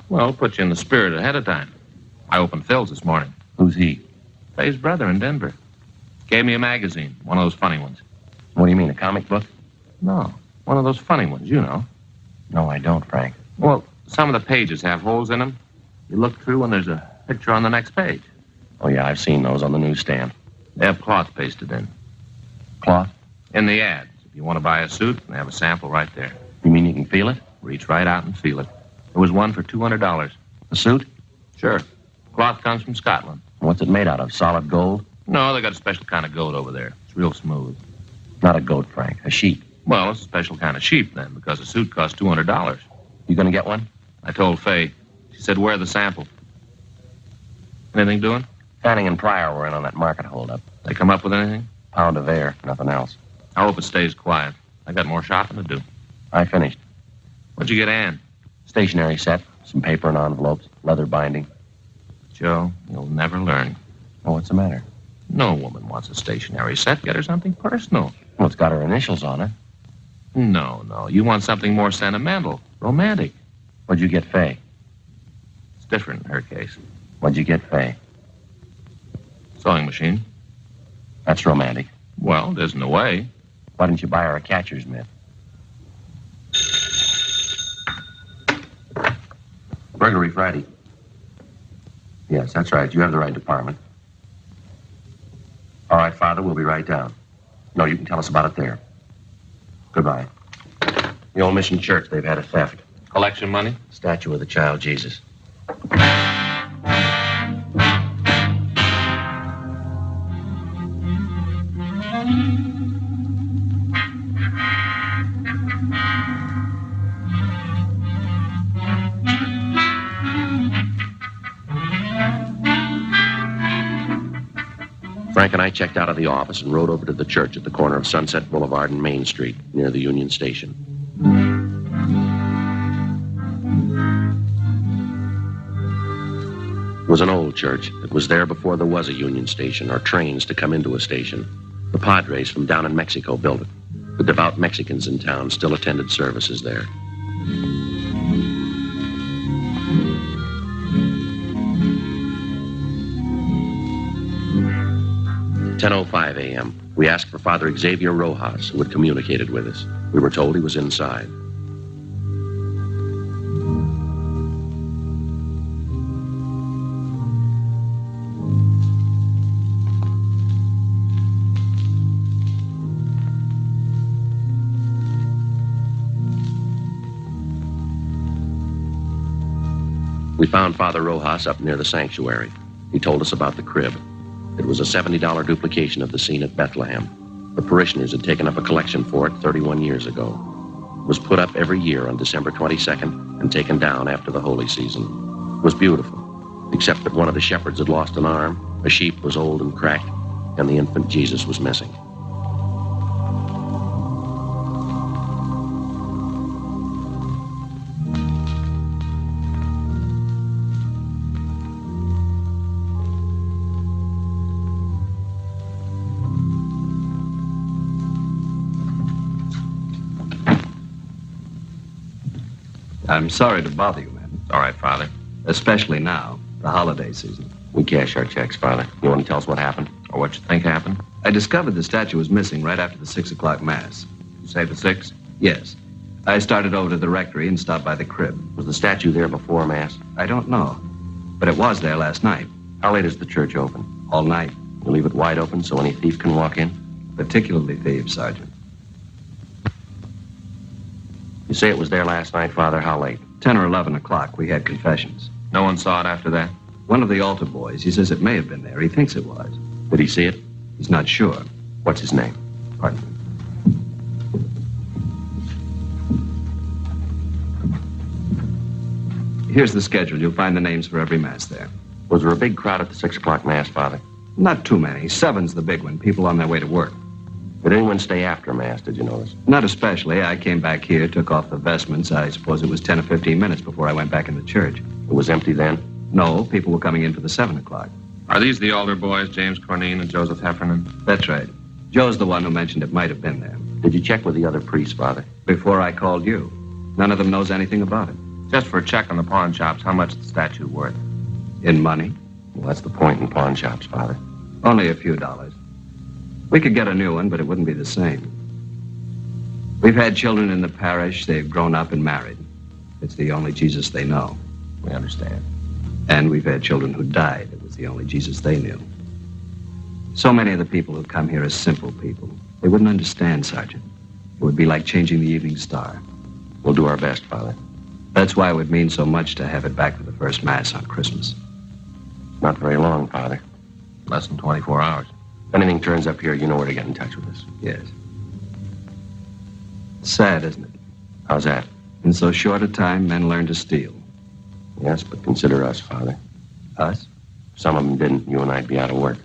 Well, put you in the spirit ahead of time. I opened Phil's this morning. Who's he? Faye's brother in Denver. Gave me a magazine, one of those funny ones. What do you mean, a comic book? No, one of those funny ones, you know. No, I don't, Frank. Well, some of the pages have holes in them. You look through and there's a picture on the next page. Oh, yeah, I've seen those on the newsstand. They have cloth pasted in. Cloth? In the ads. If you want to buy a suit, they have a sample right there. You mean you can feel it? Reach right out and feel it. There was one for $200. A suit? Sure. Cloth comes from Scotland. What's it made out of? Solid gold? No, they got a special kind of goat over there. It's real smooth. Not a goat, Frank. A sheep. Well, it's a special kind of sheep, then, because a suit costs $200. You gonna get one? I told Faye. She said, wear the sample. Anything doing? Fanning and Pryor were in on that market holdup. They come up with anything? Pound of air, nothing else. I hope it stays quiet. I got more shopping to do. I finished. What'd you get Ann? Stationery set, some paper and envelopes, leather binding. Joe, you'll never learn. Oh, what's the matter? No woman wants a stationery set. Get her something personal. Well, it's got her initials on it. No. You want something more sentimental, romantic. What'd you get Faye? It's different in her case. What'd you get Faye? Sewing machine. That's romantic. Well, there isn't a way. Why didn't you buy her a catcher's mitt? Burglary Friday. Yes, that's right. You have the right department. All right, Father, we'll be right down. No, you can tell us about it there. Goodbye. The old mission church, they've had a theft. Collection money? Statue of the child Jesus. Frank and I checked out of the office and rode over to the church at the corner of Sunset Boulevard and Main Street, near the Union Station. It was an old church. It was there before there was a Union Station or trains to come into a station. The Padres from down in Mexico built it. The devout Mexicans in town still attended services there. 10:05 a.m. We asked for Father Xavier Rojas, who had communicated with us. We were told he was inside. We found Father Rojas up near the sanctuary. He told us about the crib. It was a $70 duplication of the scene at Bethlehem. The parishioners had taken up a collection for it 31 years ago. It was put up every year on December 22nd and taken down after the holy season. It was beautiful, except that one of the shepherds had lost an arm, a sheep was old and cracked, and the infant Jesus was missing. I'm sorry to bother you, man. All right, Father. Especially now, the holiday season. We cash our checks, Father. You want to tell us what happened? Or what you think happened? I discovered the statue was missing right after the 6 o'clock Mass. You say the 6? Yes. I started over to the rectory and stopped by the crib. Was the statue there before Mass? I don't know. But it was there last night. How late is the church open? All night. You leave it wide open so any thief can walk in? Particularly thieves, Sergeant. You say it was there last night, Father. How late? 10 or 11 o'clock. We had confessions. No one saw it after that? One of the altar boys. He says it may have been there. He thinks it was. Did he see it? He's not sure. What's his name? Pardon me. Here's the schedule. You'll find the names for every Mass there. Was there a big crowd at the 6 o'clock Mass, Father? Not too many. 7's the big one. People on their way to work. Did anyone stay after Mass, did you notice? Not especially. I came back here, took off the vestments. I suppose it was 10 or 15 minutes before I went back in the church. It was empty then? No, people were coming in for the 7 o'clock. Are these the altar boys, James Cornine and Joseph Heffernan? That's right. Joe's the one who mentioned it might have been there. Did you check with the other priests, Father? Before I called you. None of them knows anything about it. Just for a check on the pawn shops, how much is the statue worth? In money? Well, that's the point in pawn shops, Father. Only a few dollars. We could get a new one, but it wouldn't be the same. We've had children in the parish. They've grown up and married. It's the only Jesus they know. We understand. And we've had children who died. It was the only Jesus they knew. So many of the people who come here are simple people. They wouldn't understand, Sergeant. It would be like changing the evening star. We'll do our best, Father. That's why it would mean so much to have it back for the first Mass on Christmas. Not very long, Father. Less than 24 hours. If anything turns up here, you know where to get in touch with us. Yes. Sad, isn't it? How's that? In so short a time, men learn to steal. Yes, but consider us, Father. Us? If some of them didn't, you and I'd be out of work.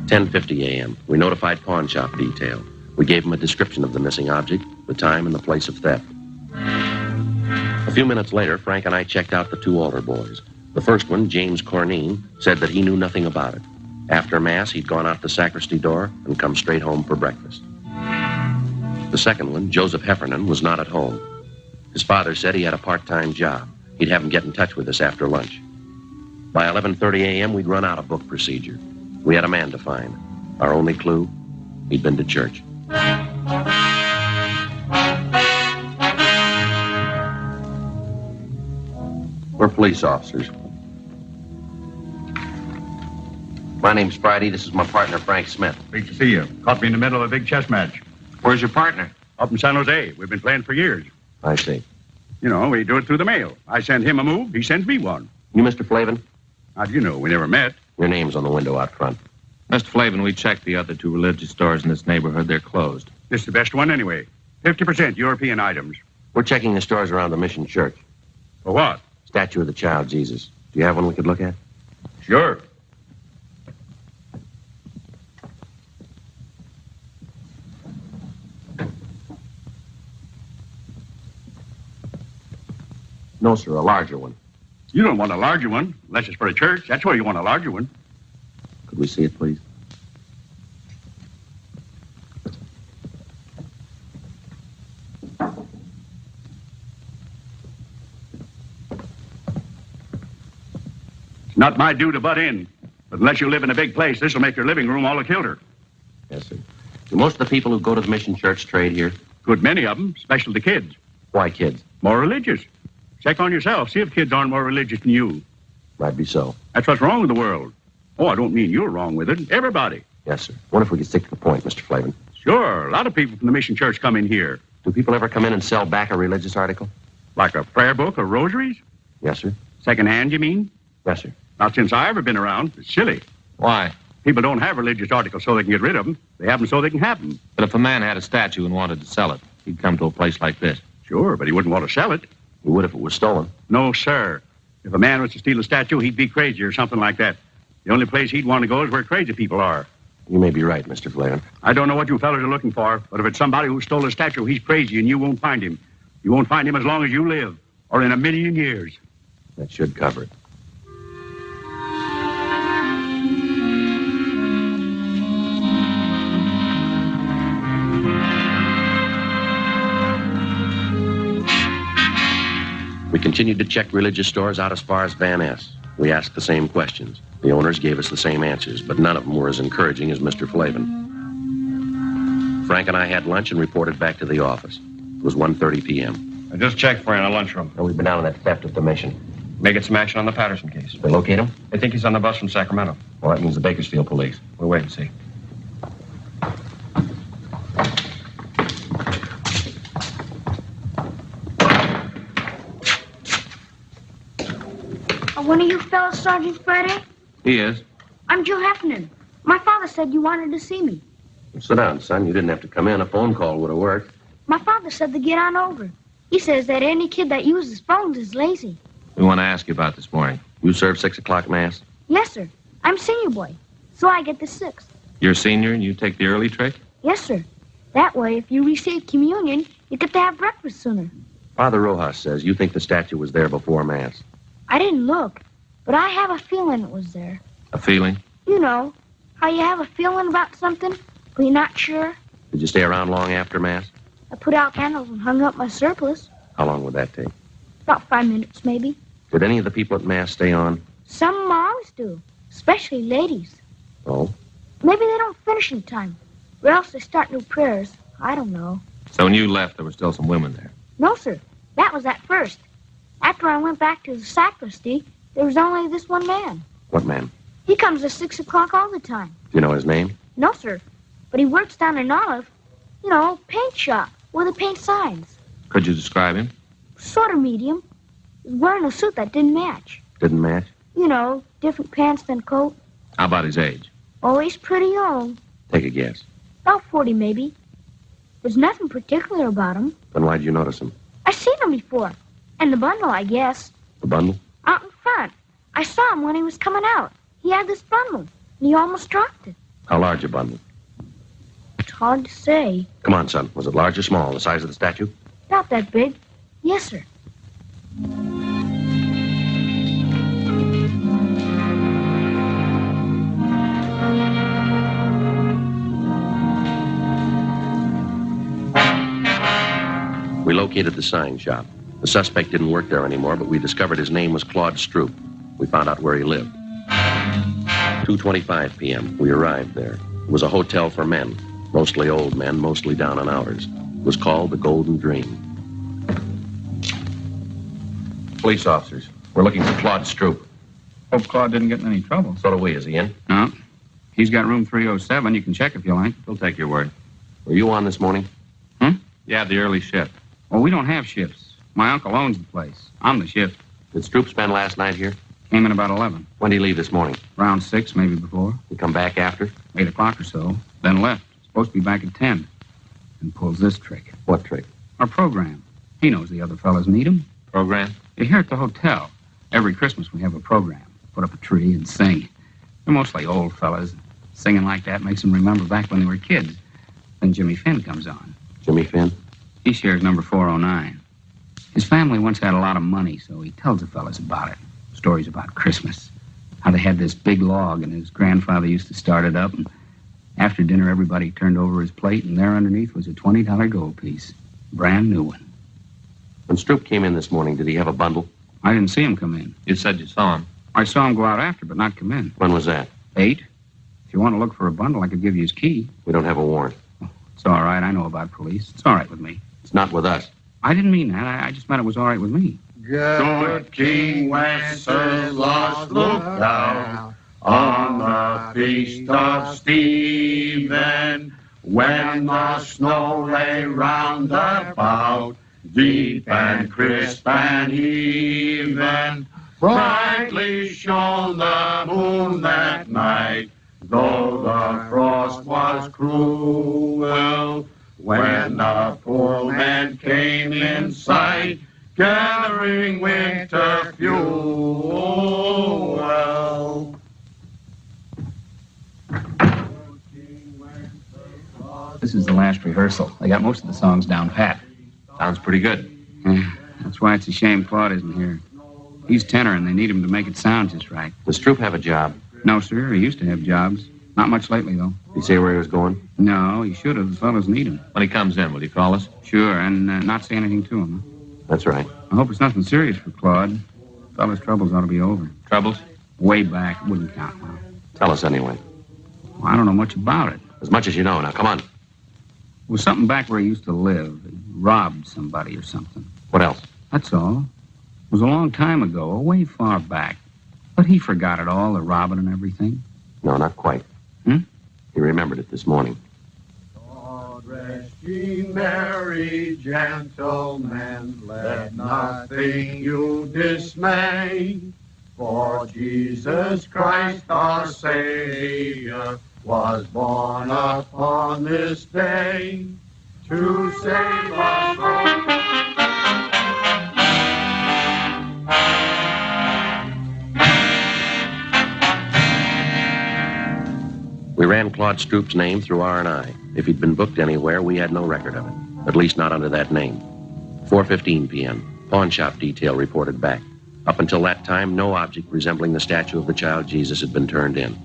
"10:50 a.m. We notified pawn shop detail. We gave them a description of the missing object, the time, and the place of theft. A few minutes later, Frank and I checked out the two altar boys. The first one, James Cornine, said that he knew nothing about it. After Mass, he'd gone out the sacristy door and come straight home for breakfast. The second one, Joseph Heffernan, was not at home. His father said he had a part-time job. He'd have him get in touch with us after lunch. By 11:30 a.m., we'd run out of book procedure. We had a man to find. Our only clue, he'd been to church. We're police officers. My name's Friday. This is my partner, Frank Smith. Great to see you. Caught me in the middle of a big chess match. Where's your partner? Up in San Jose. We've been playing for years. I see. You know, we do it through the mail. I send him a move, he sends me one. You Mr. Flavin? How do you know? We never met. Your name's on the window out front. Mr. Flavin, we checked the other 2 religious stores in this neighborhood. They're closed. This is the best one anyway. 50% European items. We're checking the stores around the Mission Church. For what? Statue of the Child Jesus. Do you have one we could look at? Sure. No, sir, a larger one. You don't want a larger one, unless it's for a church. That's why you want a larger one. Could we see it, please? It's not my due to butt in. But unless you live in a big place, this will make your living room all a kilter. Yes, sir. Do most of the people who go to the Mission Church trade here? Good many of them, especially the kids. Why kids? More religious. Check on yourself. See if kids aren't more religious than you. Might be so. That's what's wrong with the world. Oh, I don't mean you're wrong with it. Everybody. Yes, sir. What if we could stick to the point, Mr. Flavin? Sure. A lot of people from the Mission Church come in here. Do people ever come in and sell back a religious article? Like a prayer book or rosaries? Yes, sir. Second hand, you mean? Yes, sir. Not since I ever been around. It's silly. Why? People don't have religious articles so they can get rid of them. They have them so they can have them. But if a man had a statue and wanted to sell it, he'd come to a place like this. Sure, but he wouldn't want to sell it. He would if it was stolen. No, sir. If a man was to steal a statue, he'd be crazy or something like that. The only place he'd want to go is where crazy people are. You may be right, Mr. Flavin. I don't know what you fellas are looking for, but if it's somebody who stole a statue, he's crazy and you won't find him. You won't find him as long as you live, or in a million years. That should cover it. We continued to check religious stores out as far as Van Ness. We asked the same questions. The owners gave us the same answers, but none of them were as encouraging as Mr. Flavin. Frank and I had lunch and reported back to the office. It was 1:30 p.m. I just checked for you in the lunchroom. And we've been down on that theft at the Mission. May get some action on the Patterson case. They locate him? I think he's on the bus from Sacramento. Well, that means the Bakersfield police. We'll wait and see. One of you fellas, Sergeant Friday? He is. I'm Joe Heffernan. My father said you wanted to see me. Well, sit down, son. You didn't have to come in. A phone call would have worked. My father said to get on over. He says that any kid that uses phones is lazy. We want to ask you about this morning. You serve 6 o'clock Mass? Yes, sir. I'm senior boy, so I get the 6th. You're a senior and you take the early trick? Yes, sir. That way, if you receive communion, you get to have breakfast sooner. Father Rojas says you think the statue was there before Mass. I didn't look, but I have a feeling it was there. A feeling? You know, how you have a feeling about something, but you're not sure. Did you stay around long after Mass? I put out candles and hung up my surplice. How long would that take? About 5 minutes, maybe. Did any of the people at Mass stay on? Some of 'em always do, especially ladies. Oh? Maybe they don't finish in time, or else they start new prayers. I don't know. So when you left, there were still some women there? No, sir. That was at first. After I went back to the sacristy, there was only this one man. What man? He comes at 6 o'clock all the time. Do you know his name? No, sir. But he works down in Olive. You know, paint shop, where they paint signs. Could you describe him? Sort of medium. He was wearing a suit that didn't match. Didn't match? You know, different pants than coat. How about his age? Oh, he's pretty old. Take a guess. About 40, maybe. There's nothing particular about him. Then why'd you notice him? I've seen him before. And the bundle, I guess. The bundle? Out in front. I saw him when he was coming out. He had this bundle, and he almost dropped it. How large a bundle? It's hard to say. Come on, son. Was it large or small? The size of the statue? Not that big. Yes, sir. located the sign shop. The suspect didn't work there anymore, but we discovered his name was Claude Stroop. We found out where he lived. 2:25 p.m. We arrived there. It was a hotel for men, mostly old men, mostly down on hours. It was called the Golden Dream. Police officers. We're looking for Claude Stroop. Hope Claude didn't get in any trouble. So do we. Is he in? No. He's got room 307. You can check if you like. We'll take your word. Were you on this morning? Yeah, the early shift. Well, we don't have shifts. My uncle owns the place. I'm the shift. Did Stroop spend last night here? Came in about 11. When did he leave this morning? Around 6, maybe before. He come back after? 8 o'clock or so. Then left. Supposed to be back at 10. And pulls this trick. What trick? Our program. He knows the other fellas need him. Program? You're here at the hotel. Every Christmas we have a program. Put up a tree and sing. They're mostly old fellas. Singing like that makes them remember back when they were kids. Then Jimmy Finn comes on. Jimmy Finn? He shares number 409. His family once had a lot of money, so he tells the fellas about it. Stories about Christmas. How they had this big log, and his grandfather used to start it up, and after dinner, everybody turned over his plate, and there underneath was a $20 gold piece. Brand new one. When Stroop came in this morning, did he have a bundle? I didn't see him come in. You said you saw him. I saw him go out after, but not come in. When was that? 8. If you want to look for a bundle, I could give you his key. We don't have a warrant. It's all right. I know about police. It's all right with me. It's not with us. I didn't mean that. I just meant it was all right with me. Good King Wenceslas looked down on the feast of Stephen, when the snow lay round about, deep and crisp and even. Brightly shone the moon that night, though the frost was cruel. When the poor men came in sight, gathering winter fuel. This is the last rehearsal. They got most of the songs down pat. Sounds pretty good. That's why it's a shame Claude isn't here. He's tenor, and they need him to make it sound just right. Does Stroop have a job? No, sir. He used to have jobs. Not much lately, though. Did he say where he was going? No, he should have. The fellas need him. When he comes in, will you call us? Sure, and not say anything to him. Huh? That's right. I hope it's nothing serious for Claude. Fella's troubles ought to be over. Troubles? Way back. Wouldn't count now. Tell us anyway. Well, I don't know much about it. As much as you know. Now, come on. It was something back where he used to live. He robbed somebody or something. What else? That's all. It was a long time ago, way far back. But he forgot it all, the robbing and everything. No, not quite. He remembered it this morning. God rest ye merry gentlemen, let nothing you dismay, for Jesus Christ our Savior was born upon this day to save us from... We ran Claude Stroop's name through R&I. If he'd been booked anywhere, we had no record of it. At least not under that name. 4:15 p.m. Pawn shop detail reported back. Up until that time, no object resembling the statue of the child Jesus had been turned in.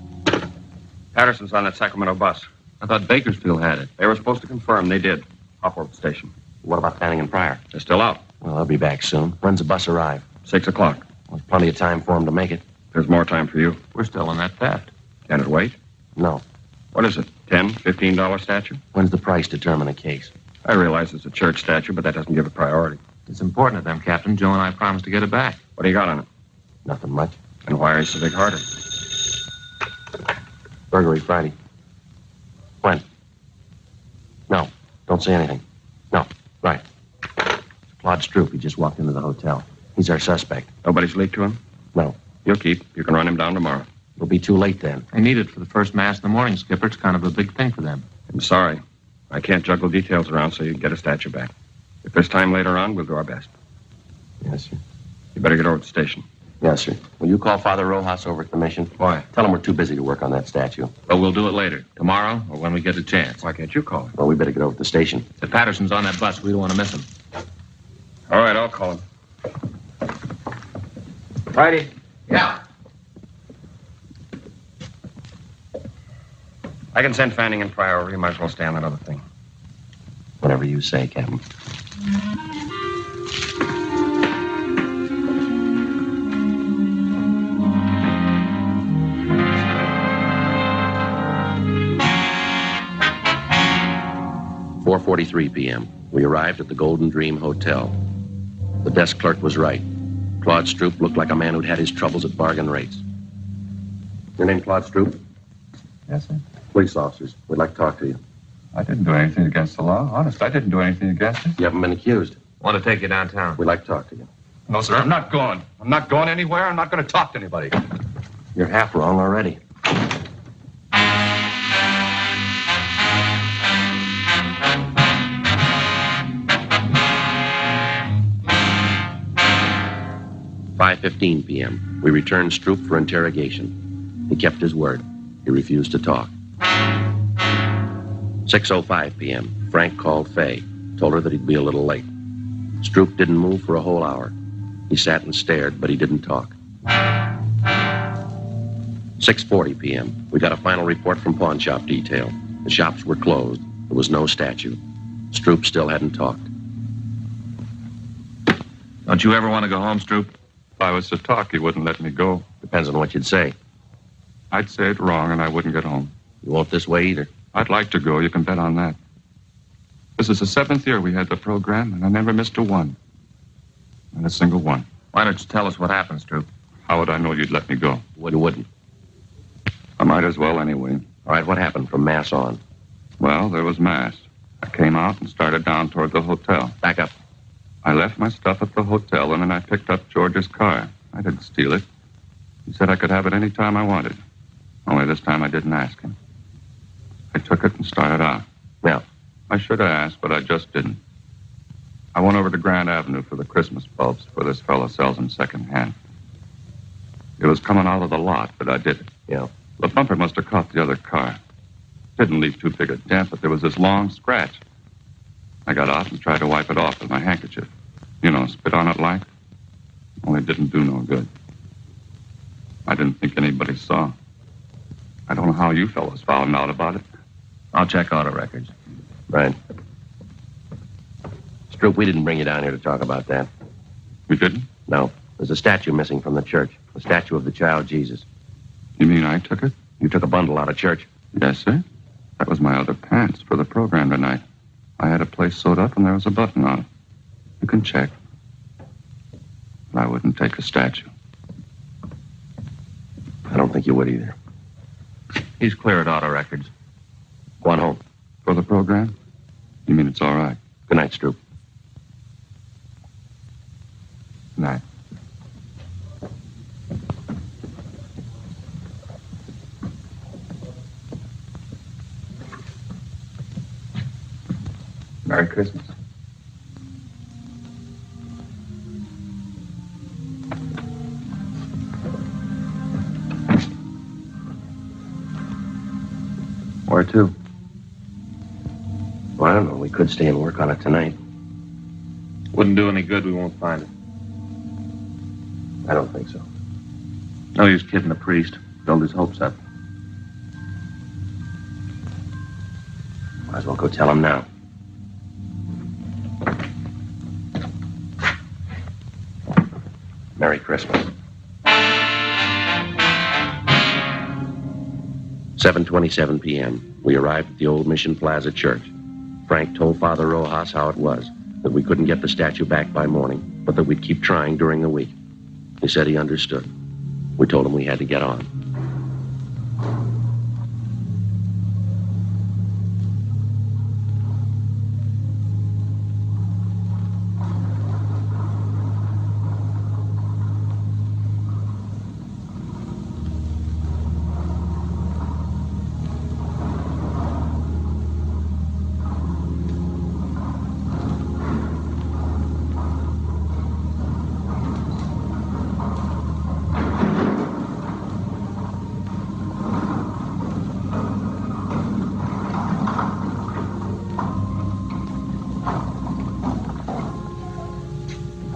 Patterson's on that Sacramento bus. I thought Bakersfield had it. They were supposed to confirm. They did. Hopworth Station. What about Fanning and Pryor? They're still out. Well, they'll be back soon. When's the bus arrive? 6 o'clock. There's plenty of time for them to make it. There's more time for you. We're still in that theft. Can it wait? No. What is it, $10, $15 statue? When's the price determine a case? I realize it's a church statue, but that doesn't give it priority. It's important to them, Captain. Joe and I promised to get it back. What do you got on it? Nothing much. And why are you so big-hearted? Burglary Friday. When? No. Don't say anything. No. Right. It's Claude Stroop. He just walked into the hotel. He's our suspect. Nobody's leaked to him? No. You'll keep. You can run him down tomorrow. It'll be too late then. They need it for the first mass in the morning, Skipper. It's kind of a big thing for them. I'm sorry. I can't juggle details around so you can get a statue back. If there's time later on, we'll do our best. Yes, sir. You better get over to the station. Yes, sir. Will you call Father Rojas over at the mission? Why? Tell him we're too busy to work on that statue. Well, we'll do it later. Tomorrow or when we get a chance. Why can't you call him? Well, we better get over to the station. If Patterson's on that bus, we don't want to miss him. All right, I'll call him. Friday. Yeah. I can send Fanning and Pryor over. You might as well stay on that other thing. Whatever you say, Captain. 4:43 p.m. We arrived at the Golden Dream Hotel. The desk clerk was right. Claude Stroop looked like a man who'd had his troubles at bargain rates. Your name Claude Stroop? Yes, sir. Police officers. We'd like to talk to you. I didn't do anything against the law. Honest, I didn't do anything against it. You haven't been accused. Want to take you downtown? We'd like to talk to you. No, sir, I'm not going. I'm not going anywhere. I'm not going to talk to anybody. You're half wrong already. "5:15 p.m. We returned Stroop for interrogation. He kept his word. He refused to talk. 6:05 p.m. Frank called Fay, told her that he'd be a little late. Stroop didn't move for a whole hour. He sat and stared, but he didn't talk. 6:40 p.m. We got a final report from pawn shop detail. The shops were closed. There was no statue. Stroop still hadn't talked. Don't you ever want to go home, Stroop? If I was to talk, he wouldn't let me go. Depends on what you'd say. I'd say it wrong, and I wouldn't get home. You won't this way either. I'd like to go. You can bet on that. This is the 7th year we had the program, and I never missed a one. Not a single one. Why don't you tell us what happened, Stroop? How would I know you'd let me go? You wouldn't. I might as well anyway. All right, what happened from Mass on? Well, there was Mass. I came out and started down toward the hotel. Back up. I left my stuff at the hotel, and then I picked up George's car. I didn't steal it. He said I could have it any time I wanted. Only this time I didn't ask him. I took it and started out. Now, I should have asked, but I just didn't. I went over to Grand Avenue for the Christmas bulbs, where this fellow sells them secondhand. It was coming out of the lot, but I did it. Yeah. The bumper must have caught the other car. Didn't leave too big a dent, but there was this long scratch. I got out and tried to wipe it off with my handkerchief. You know, spit on it like. Only it didn't do no good. I didn't think anybody saw. I don't know how you fellows found out about it. I'll check auto records. Right. Stroop, we didn't bring you down here to talk about that. We didn't? No. There's a statue missing from the church. A statue of the child Jesus. You mean I took it? You took a bundle out of church? Yes, sir. That was my other pants for the program tonight. I had a place sewed up and there was a button on it. You can check. But I wouldn't take a statue. I don't think you would either. He's cleared auto records. Go on home. For the program? You mean it's all right? Good night, Stroop. Good night. Merry Christmas. Where to? Well, I don't know. We could stay and work on it tonight. Wouldn't do any good. We won't find it. I don't think so. No use kidding the priest. Build his hopes up. Might as well go tell him now. Merry Christmas. 7:27 p.m. We arrived at the old Mission Plaza Church. Frank told Father Rojas how it was, that we couldn't get the statue back by morning, but that we'd keep trying during the week. He said he understood. We told him we had to get on.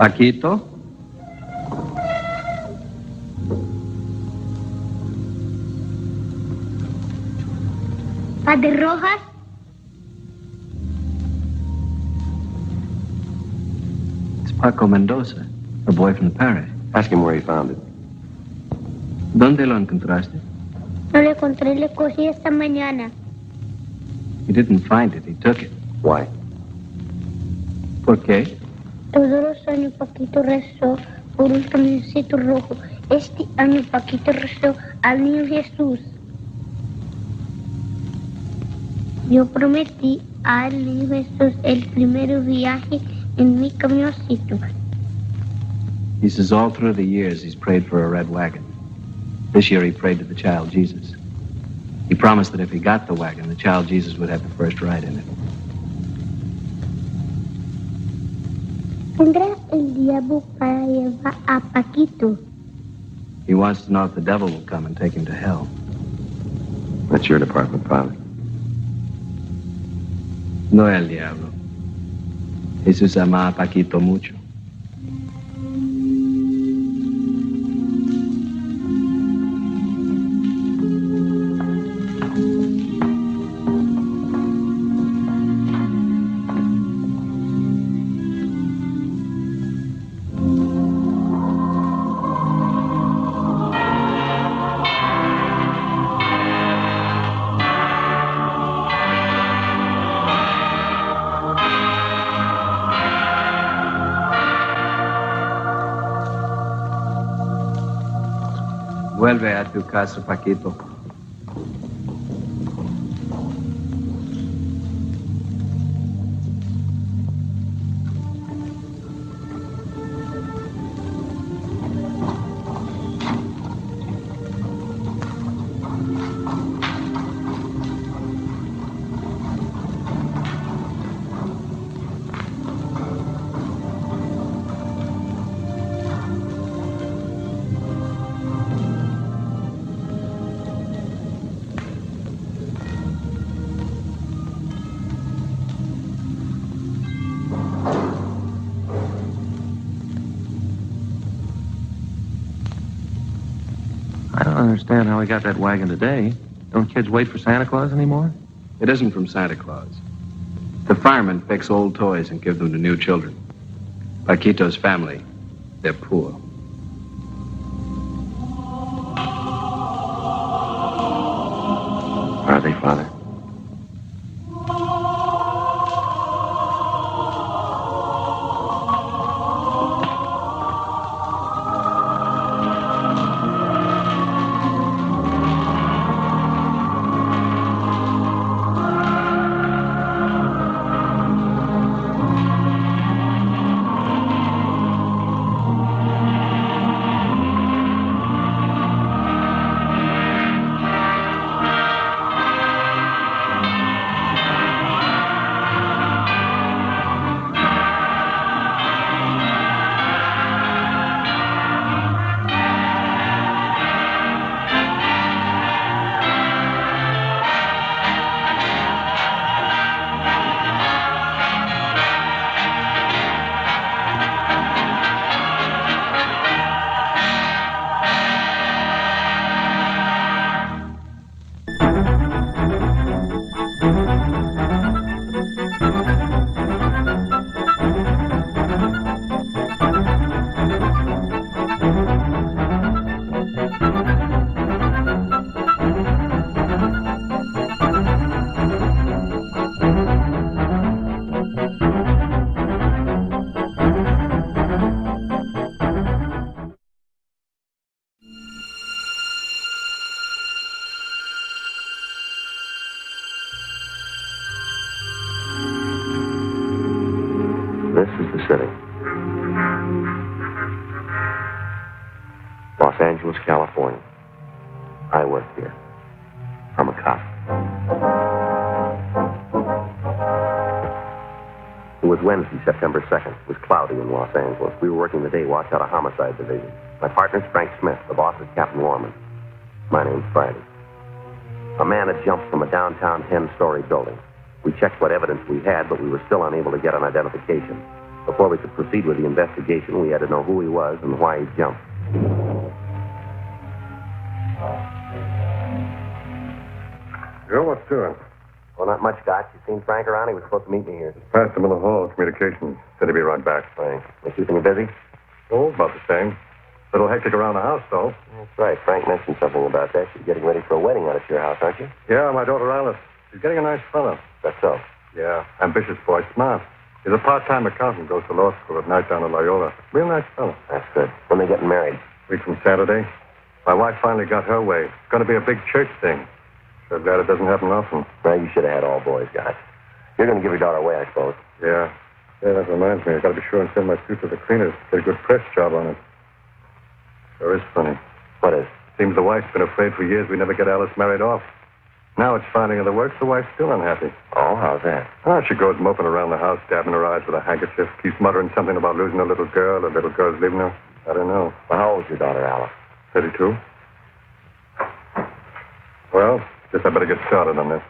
Paquito? Father Rojas? It's Paco Mendoza, a boy from the parish. Ask him where he found it. ¿Dónde lo encontraste? No lo encontré, le cogí esta mañana. He didn't find it. He took it. Why? ¿Por qué? Todos los años Paquito rezó por un camioncito rojo. Este año Paquito rezó al niño Jesús. Yo prometí al niño Jesús el primer viaje en mi camioncito. He says all through the years he's prayed for a red wagon. This year he prayed to the child Jesus. He promised that if he got the wagon, the child Jesus would have the first ride in it. ¿Tendrá el diablo para llevar a Paquito? He wants to know if the devil will come and take him to hell. That's your department, Father. No el diablo. Jesús ama a Paquito mucho. Vuelve a tu casa, Paquito. I don't understand how we got that wagon today. Don't kids wait for Santa Claus anymore? It isn't from Santa Claus. The firemen fix old toys and give them to new children. Paquito's family, they're poor. Are they, Father? This is the city. Los Angeles, California. I work here. I'm a cop. It was Wednesday, September 2nd. It was cloudy in Los Angeles. We were working the day watch out of Homicide Division. My partner's Frank Smith. The boss is Captain Warman. My name's Friday. A man had jumped from a downtown 10-story building. We checked what evidence we had, but we were still unable to get an identification. Before we could proceed with the investigation, we had to know who he was and why he jumped. Joe, what's doing? Well, not much, Doc. You seen Frank around? He was supposed to meet me here. Passed him in the hall. Communications. Said he'd be right back. Frank. They keeping you busy? Oh, about the same. Little hectic around the house, though. That's right. Frank mentioned something about that. You're getting ready for a wedding out at your house, aren't you? Yeah, my daughter Alice. She's getting a nice fella. That's so. Yeah, ambitious boy, smart. He's a part-time accountant, goes to law school at night down in Loyola. Real nice fellow. That's good. When they getting married? Week from Saturday. My wife finally got her way. It's going to be a big church thing. So glad it doesn't happen often. Well, you should have had all boys, guys. You're going to give your daughter away, I suppose. Yeah. Yeah, that reminds me. I got to be sure and send my suit to the cleaners. Get a good press job on it. Sure is funny. What is? Seems the wife's been afraid for years we never get Alice married off. Now it's finding in the works, the wife's still unhappy. Oh, how's that? Oh, she goes moping around the house, dabbing her eyes with a handkerchief, keeps muttering something about losing a little girl leaving her. I don't know. Well, how old's your daughter, Alice? 32. Well, guess I better get started on this.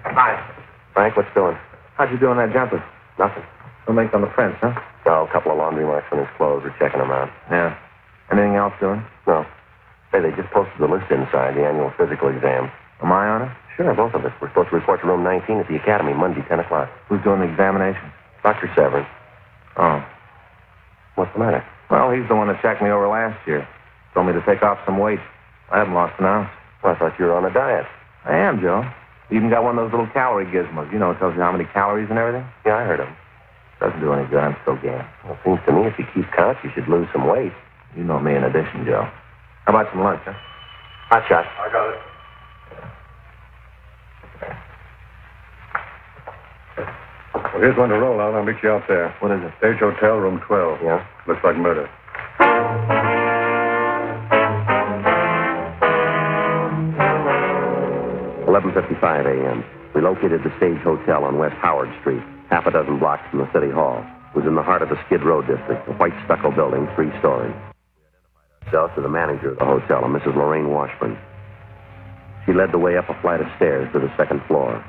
Hi. Frank, what's doing? How'd you do on that jumper? Nothing. No make on the prints, huh? No, a couple of laundry marks on his clothes. We're checking them out. Yeah. Anything else doing? No. Hey, they just posted the list inside, the annual physical exam. Am I on it? Sure, both of us. We're supposed to report to room 19 at the academy Monday, 10 o'clock. Who's doing the examination? Dr. Severin. Oh. What's the matter? Well, he's the one that checked me over last year. Told me to take off some weight. I haven't lost an ounce. Well, I thought you were on a diet. I am, Joe. Even got one of those little calorie gizmos. You know, it tells you how many calories and everything. Yeah, I heard him. Doesn't do any good. I'm still game. Well, it seems to me if you keep count, you should lose some weight. You know me in addition, Joe. How about some lunch, huh? Hot shot. I got it. Well, here's one to roll out. I'll meet you out there. What is it? Stage Hotel, room 12. Yeah? Looks like murder. $11:55 a.m. We located the Stage Hotel on West Howard Street, half a dozen blocks from the City Hall. It was in the heart of the Skid Row district, a white stucco building, 3-story. Ourselves to the manager of the hotel, a Mrs. Lorraine Washburn. She led the way up a flight of stairs to the second floor.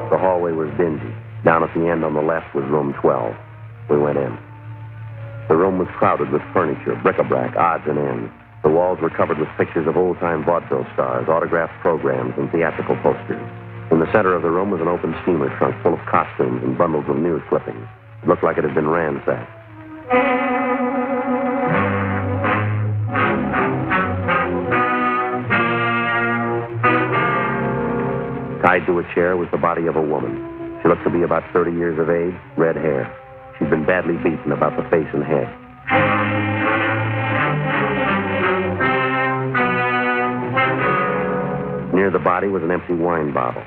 The hallway was dingy. Down at the end on the left was room 12. We went in. The room was crowded with furniture, bric-a-brac, odds and ends. The walls were covered with pictures of old-time vaudeville stars, autographed programs, and theatrical posters. In the center of the room was an open steamer trunk full of costumes and bundles of news clippings. It looked like it had been ransacked. Tied to a chair was the body of a woman. She looked to be about 30 years of age, red hair. She'd been badly beaten about the face and head. Near the body was an empty wine bottle,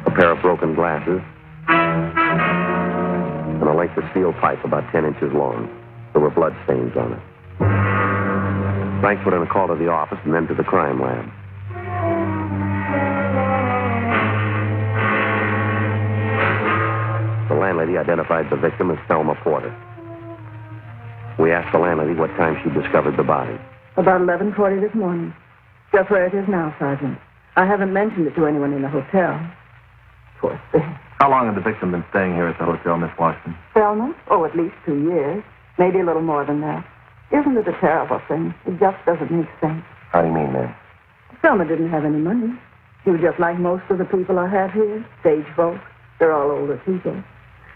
a pair of broken glasses, and a length of steel pipe about 10 inches long. There were blood stains on it. Frank put in a call to the office and then to the crime lab. The landlady identified the victim as Thelma Porter. We asked the landlady what time she discovered the body. About 11:40 this morning. Just where it is now, Sergeant. I haven't mentioned it to anyone in the hotel. Poor thing. How long had the victim been staying here at the hotel, Miss Washington? Thelma? Oh, at least 2 years. Maybe a little more than that. Isn't it a terrible thing? It just doesn't make sense. How do you mean, ma'am? Thelma didn't have any money. She was just like most of the people I have here. Stage folks. They're all older people.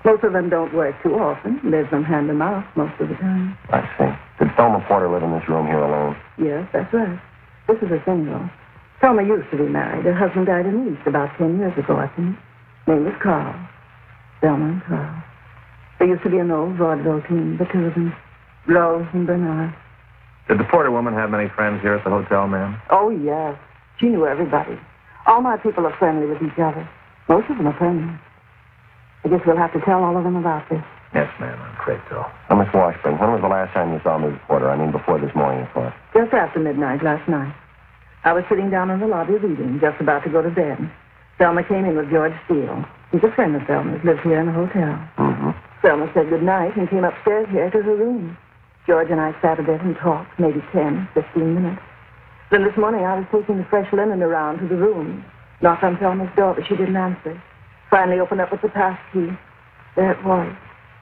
Most of them don't work too often. Live from hand to mouth most of the time. I see. Did Thelma Porter live in this room here alone? Yes, that's right. This is a thing, though. Thelma used to be married. Her husband died in the East about 10 years ago, I think. Name was Carl. Thelma and Carl. There used to be an old vaudeville team, the two of them. Rose and Bernard. Did the Porter woman have many friends here at the hotel, ma'am? Oh, yes. She knew everybody. All my people are friendly with each other. Most of them are friendly. I guess we'll have to tell all of them about this. Yes, ma'am. I'm afraid so. Now, Miss Washburn, when was the last time you saw Mrs. Porter? I mean, before this morning, of course. Just after midnight last night. I was sitting down in the lobby reading, just about to go to bed. Thelma came in with George Steele. He's a friend of Thelma's, lives here in the hotel. Mm-hmm. Thelma said good night and came upstairs here to her room. George and I sat a bit and talked, maybe 10, 15 minutes. Then this morning I was taking the fresh linen around to the room. Knocked on Thelma's door, but she didn't answer. Finally opened up with the pass key. There it was.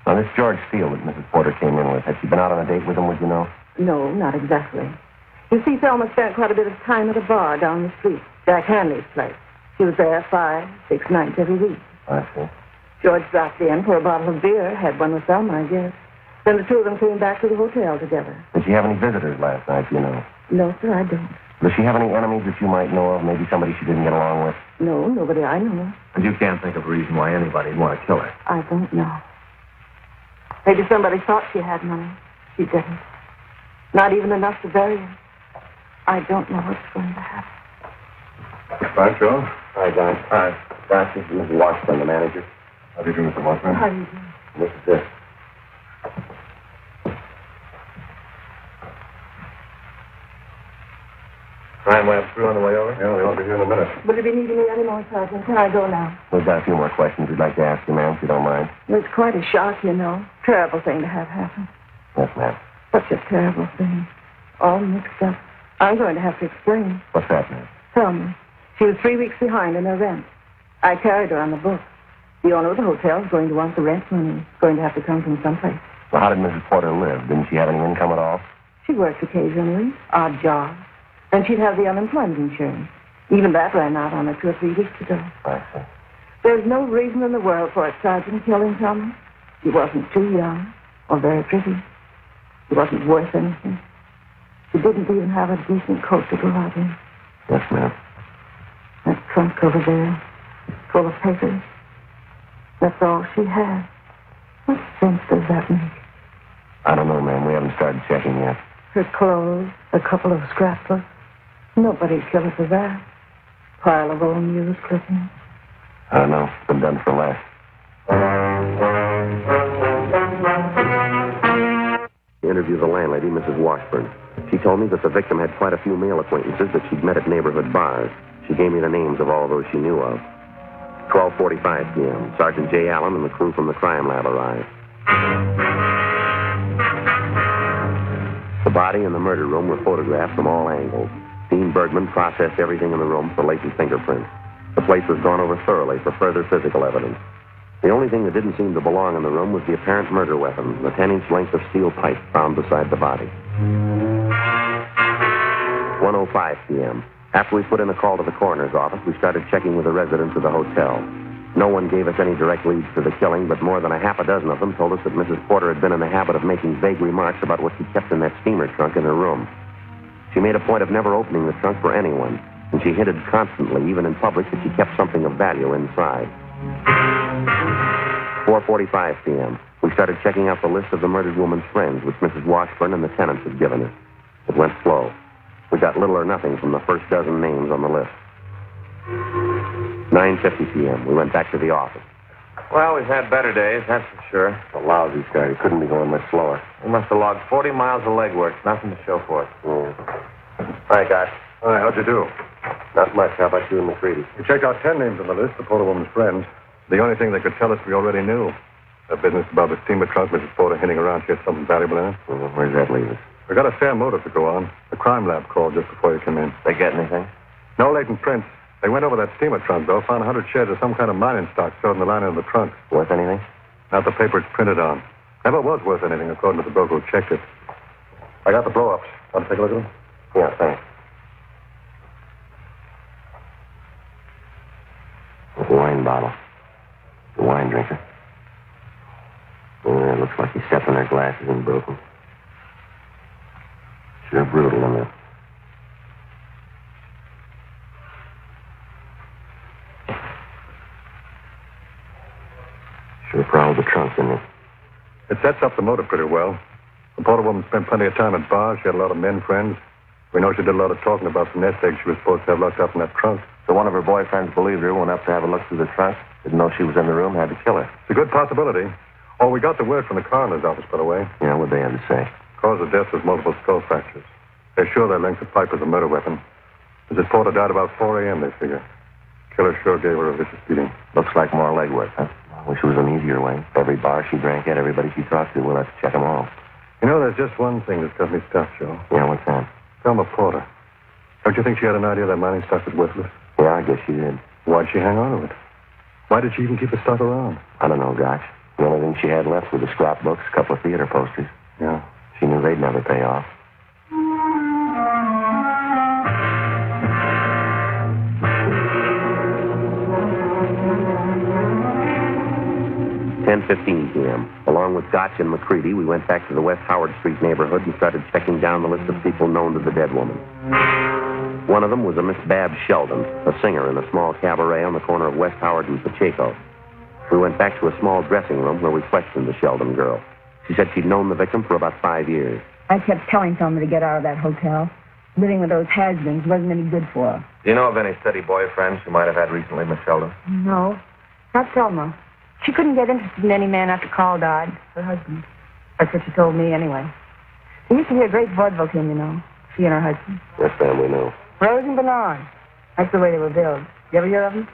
Now, this George Steele that Mrs. Porter came in with, had she been out on a date with him, would you know? No, not exactly. You see, Thelma spent quite a bit of time at a bar down the street, Jack Hanley's place. She was there 5, 6 nights every week. I see. George dropped in for a bottle of beer, had one with Thelma, I guess. Then the two of them came back to the hotel together. Did she have any visitors last night, do you know? No, sir, I don't. Does she have any enemies that you might know of? Maybe somebody she didn't get along with? No, nobody I know. And you can't think of a reason why anybody'd want to kill her. I don't know. Maybe somebody thought she had money. She didn't. Not even enough to bury her. I don't know what's going to happen. Hi, Joe. Hi, Don. Hi. Doc, this is Mrs. Washburn, the manager. How do you do, Mr. Washburn? How do you do? This is this. Crime lab crew on the way over? Yeah, they won't be here in a minute. Will you be needing me anymore, Sergeant? Can I go now? We've got a few more questions we'd like to ask you, ma'am, if you don't mind. It's quite a shock, you know. Terrible thing to have happen. Yes, ma'am. Such a terrible thing. All mixed up. I'm going to have to explain. What's that, ma'am? Tell me. She was 3 weeks behind in her rent. I carried her on the book. The owner of the hotel is going to want the rent money. It's going to have to come from someplace. Well, how did Mrs. Porter live? Didn't she have any income at all? She worked occasionally, odd jobs. Then she'd have the unemployment insurance. Even that ran out on her 2 or 3 weeks ago. I see. There's no reason in the world for it, Sergeant, killing Thomas. She wasn't too young or very pretty. She wasn't worth anything. She didn't even have a decent coat to go out in. Yes, ma'am. That trunk over there, full of papers. That's all she had. What sense does that make? I don't know, ma'am. We haven't started checking yet. Her clothes, a couple of scrapbooks. Nobody'd kill her for that. Pile of old news clippings. I don't know. It's been done for less. Interviewed the landlady, Mrs. Washburn. She told me that the victim had quite a few male acquaintances that she'd met at neighborhood bars. She gave me the names of all those she knew of. 12:45 p.m. Sergeant J. Allen and the crew from the crime lab arrived. The body and the murder room were photographed from all angles. Dean Bergman processed everything in the room for latent fingerprints. The place was gone over thoroughly for further physical evidence. The only thing that didn't seem to belong in the room was the apparent murder weapon, the 10-inch length of steel pipe found beside the body. 1:05 p.m. After we put in a call to the coroner's office, we started checking with the residents of the hotel. No one gave us any direct leads to the killing, but more than a half a dozen of them told us that Mrs. Porter had been in the habit of making vague remarks about what she kept in that steamer trunk in her room. She made a point of never opening the trunk for anyone, and she hinted constantly, even in public, that she kept something of value inside. 4:45 p.m. We started checking out the list of the murdered woman's friends, which Mrs. Washburn and the tenants had given us. It went slow. We got little or nothing from the first dozen names on the list. 9:50 p.m. We went back to the office. Well, we've had better days, that's for sure. The lousy start. It couldn't be going much slower. We must have logged 40 miles of legwork. Nothing to show for it. Hi, Doc. Hi, how'd you do? Not much. How about you and McCready? We checked out 10 names on the list, the Porter woman's friends. The only thing they could tell us we already knew. That business about the steamer trunk, Mrs. Porter hinting around she had something valuable in it. Well, where's that leave us? We got a fair motive to go on. The crime lab called just before you came in. They get anything? No latent prints. They went over that steamer trunk, though, found 100 shares of some kind of mining stock stored in the lining of the trunk. Worth anything? Not the paper it's printed on. Never was worth anything, according to the broker who checked it. I got the blow-ups. Want to take a look at them? Yeah, thanks. A wine bottle. The wine drinker. Yeah, it looks like he stepped on their glasses and broke them. Sure brutal, isn't it? Sure prowled the trunk, didn't it? It sets up the motive pretty well. The Porter woman spent plenty of time at bars. She had a lot of men friends. We know she did a lot of talking about the nest egg she was supposed to have locked up in that trunk. So one of her boyfriends believed her, went up to have a look through the trunk, didn't know she was in the room, had to kill her. It's a good possibility. Oh, we got the word from the coroner's office, by the way. Yeah, what'd they have to say? Cause of death was multiple skull fractures. They're sure that length of pipe was a murder weapon. Mrs. Porter died about 4 a.m., they figure. Killer sure gave her a vicious beating. Looks like more legwork, huh? I wish it was an easier way. Every bar she drank at, everybody she talked to, we'll have to check them all. You know, there's just one thing that's got me stuffed, Joe. Yeah, what's that? Thelma Porter. Don't you think she had an idea that mining stock was worthless? Yeah, I guess she did. Why'd she hang on to it? Why did she even keep the stock around? I don't know, Gotch. The only thing she had left were the scrapbooks, a couple of theater posters. Yeah. She knew they'd never pay off. .15 p.m. Along with Gotch and McCready, we went back to the West Howard Street neighborhood and started checking down the list of people known to the dead woman. One of them was a Miss Babs Sheldon, a singer in a small cabaret on the corner of West Howard and Pacheco. We went back to a small dressing room where we questioned the Sheldon girl. She said she'd known the victim for about 5 years. I kept telling Thelma to get out of that hotel. Living with those has-beens wasn't any good for her. Do you know of any steady boyfriends you might have had recently, Miss Sheldon? No, not Thelma. She couldn't get interested in any man after Carl died, her husband. That's what she told me anyway. There used to be a great vaudeville team, you know. She and her husband. Yes, ma'am, we know. Rose and Bernard. That's the way they were billed. You ever hear of them?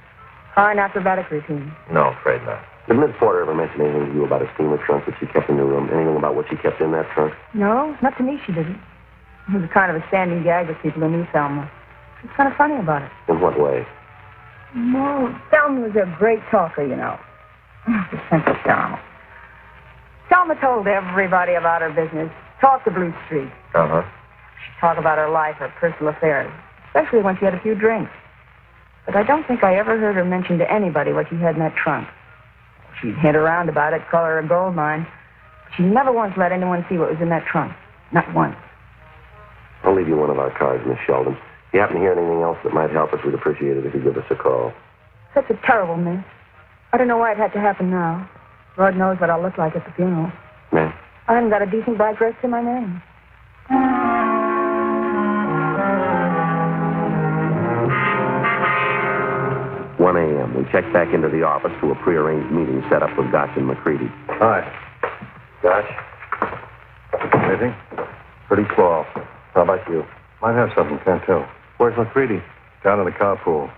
Fine acrobatic routine. No, afraid not. Did Miss Porter ever mention anything to you about a steamer trunk that she kept in her room? Anything about what she kept in that trunk? No, not to me she didn't. It was kind of a standing gag with people who knew Thelma. She was kind of funny about it. In what way? No, Thelma was a great talker, you know. The sense of Thelma. Thelma told everybody about her business. Talked to Blue Street. Uh-huh. She'd talk about her life, her personal affairs, especially when she had a few drinks. But I don't think I ever heard her mention to anybody what she had in that trunk. She'd hint around about it, call her a gold mine. She never once let anyone see what was in that trunk. Not once. I'll leave you one of our cards, Miss Sheldon. If you happen to hear anything else that might help us, we'd appreciate it if you give us a call. Such a terrible miss. I don't know why it had to happen now. Lord knows what I'll look like at the funeral. Ma'am? I haven't got a decent black dress to my name. 1 a.m. We checked back into the office to a prearranged meeting set up with Gotch and McCready. Hi. Gotch? Anything? Pretty small. How about you? Might have something, can't tell. Where's McCready? Down in the carpool.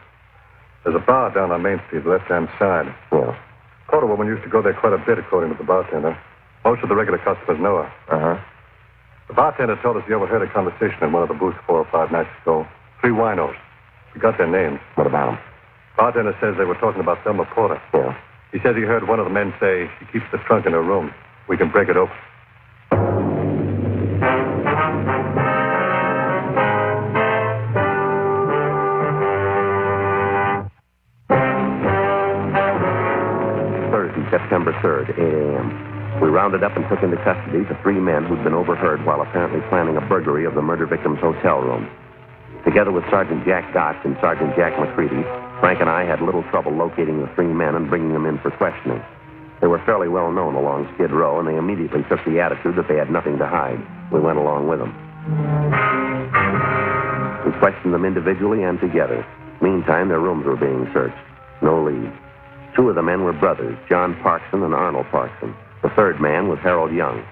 There's a bar down on Main Street, left-hand side. Yeah. Porter woman used to go there quite a bit, according to the bartender. Most of the regular customers know her. Uh-huh. The bartender told us he overheard a conversation in one of the booths 4 or 5 nights ago. 3 winos. We got their names. What about them? Bartender says they were talking about Thelma Porter. Yeah. He says he heard one of the men say she keeps the trunk in her room. We can break it open. Thursday, September 3rd, 8 a.m. We rounded up and took into custody the 3 men who'd been overheard while apparently planning a burglary of the murder victim's hotel room. Together with Sergeant Jack Gotch and Sergeant Jack McCready, Frank and I had little trouble locating the 3 men and bringing them in for questioning. They were fairly well known along Skid Row, and they immediately took the attitude that they had nothing to hide. We went along with them. We questioned them individually and together. Meantime, their rooms were being searched. No leads. 2 of the men were brothers, John Parkson and Arnold Parkson. The 3rd man was Harold Young.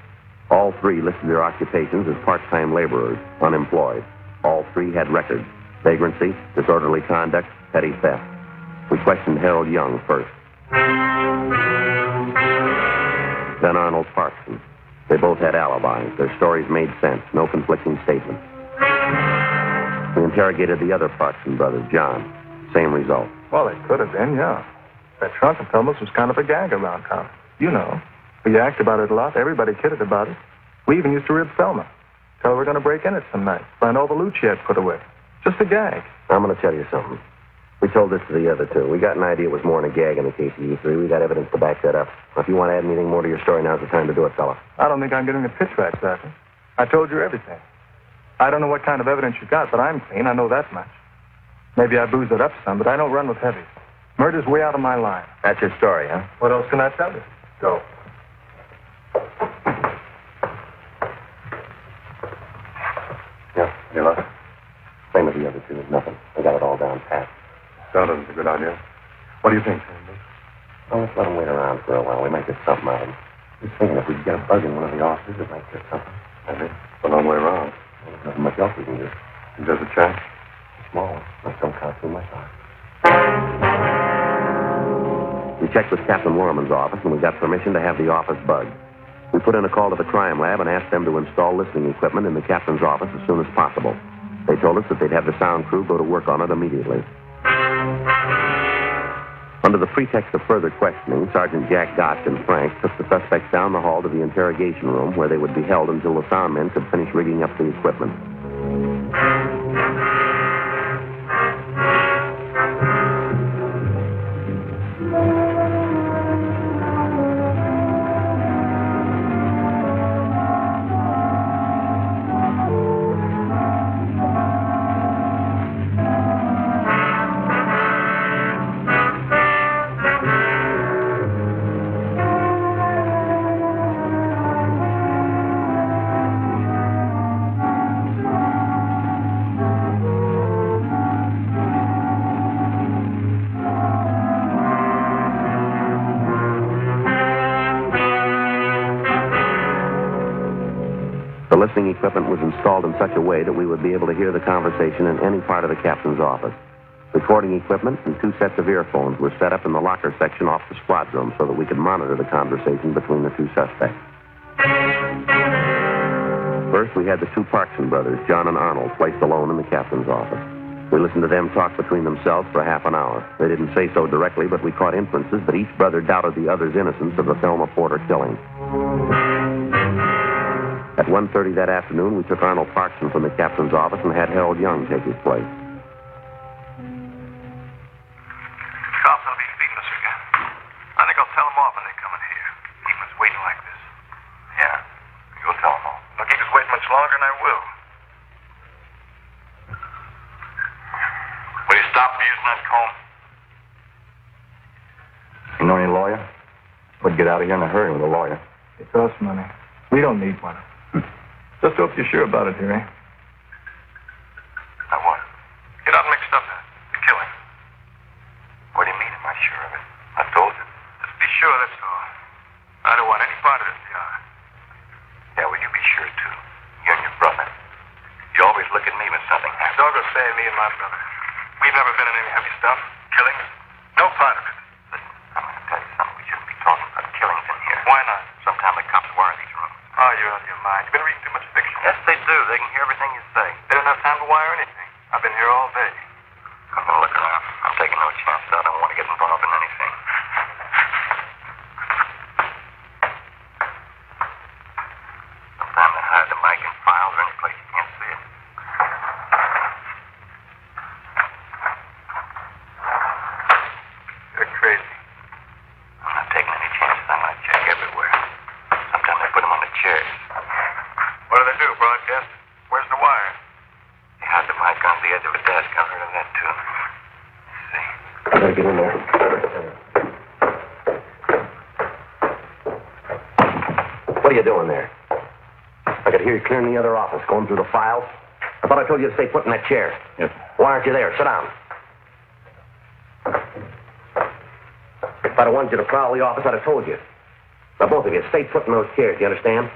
All 3 listed their occupations as part-time laborers, unemployed. All 3 had records: vagrancy, disorderly conduct, petty theft. We questioned Harold Young first. Then Arnold Parkson. They both had alibis. Their stories made sense. No conflicting statements. We interrogated the other Parkson brother, John. Same result. Well, it could have been, yeah. That trunk of Thelma's was kind of a gag around town. You know. We yacked about it a lot. Everybody kidded about it. We even used to rib Thelma. Tell her we're going to break in it some night. Find all the loot she had put away. Just a gag. I'm going to tell you something. We told this to the other 2. We got an idea it was more than a gag in the case of you 3. We got evidence to back that up. Now, if you want to add anything more to your story, now's the time to do it, fella. I don't think I'm getting a pitch right, Sergeant. I told you everything. I don't know what kind of evidence you got, but I'm clean. I know that much. Maybe I boozed it up some, but I don't run with heavies. Murder's way out of my line. That's your story, huh? What else can I tell you? Go. Yeah, you look. Same as the other 2. Nothing. I got it all down pat. Sounded a good idea. What do you think, Sandy? Well, let's let them wait around for a while. We might get something out of them. Just thinking if we could get a bug in one of the offices, it might get something. Maybe. It's a long way around. Well, there's nothing much else we can do. There's a chance. Small one. Let's don't count too much on it. We checked with Captain Lorman's office, and we got permission to have the office bugged. We put in a call to the crime lab and asked them to install listening equipment in the captain's office as soon as possible. They told us that they'd have the sound crew go to work on it immediately. Under the pretext of further questioning, Sergeant Jack Gotch and Frank took the suspects down the hall to the interrogation room, where they would be held until the sound men could finish rigging up the equipment. listening equipment was installed in such a way that we would be able to hear the conversation in any part of the captain's office. Recording equipment and 2 sets of earphones were set up in the locker section off the squad room so that we could monitor the conversation between the 2 suspects. First, we had the 2 Parkson brothers, John and Arnold, placed alone in the captain's office. We listened to them talk between themselves for half an hour. They didn't say so directly, but we caught inferences that each brother doubted the other's innocence of the Thelma Porter killing. At 1:30 that afternoon, we took Arnold Parkson from the captain's office and had Harold Young take his place. Cops will be feeding us again. I think I'll tell them off when they come in here. Keep us waiting like this. Yeah, you'll tell them off. They'll keep us waiting much longer than I will. Will you stop using that comb? You know any lawyer? We'd get out of here in a hurry with a lawyer. It's us money. We don't need one. Just hope you're sure about it, Harry. I what? You're not mixed up in it. The killing. What do you mean, am I sure of it? I told you. Just be sure, that's all. I don't want any part of this, Yeah, well, you be sure, too. You and your brother. You always look at me when something happens. Don't go saying me and my brother. We've never been in any heavy stuff. Killings. No part of it. Listen, I'm going to tell you something. We shouldn't be talking about killings in here. Why not? Sometime the cops wire these rooms. Oh, you're out of your mind. You've been reading too much fiction. Yes, they do. They can hear everything you say. They don't have time to wire anything. I've been here all day. I'm going to look around. I'm taking no chances. I don't want to get involved in anything. Sometime they hide the mic in files or any place you can't see it. You're crazy. I'm not taking any chances. I'm going to check everywhere. Sometimes they put them on the chairs. What do they do, broadcast? Where's the wire? They hide the mic on the edge of a desk. I've heard of that, too. Let's see. I better get in there. What are you doing there? I could hear you clearing the other office, going through the files. I thought I told you to stay put in that chair. Yes. Why aren't you there? Sit down. If I'd have wanted you to prowl the office, I'd have told you. Now, both of you, stay put in those chairs, do you understand?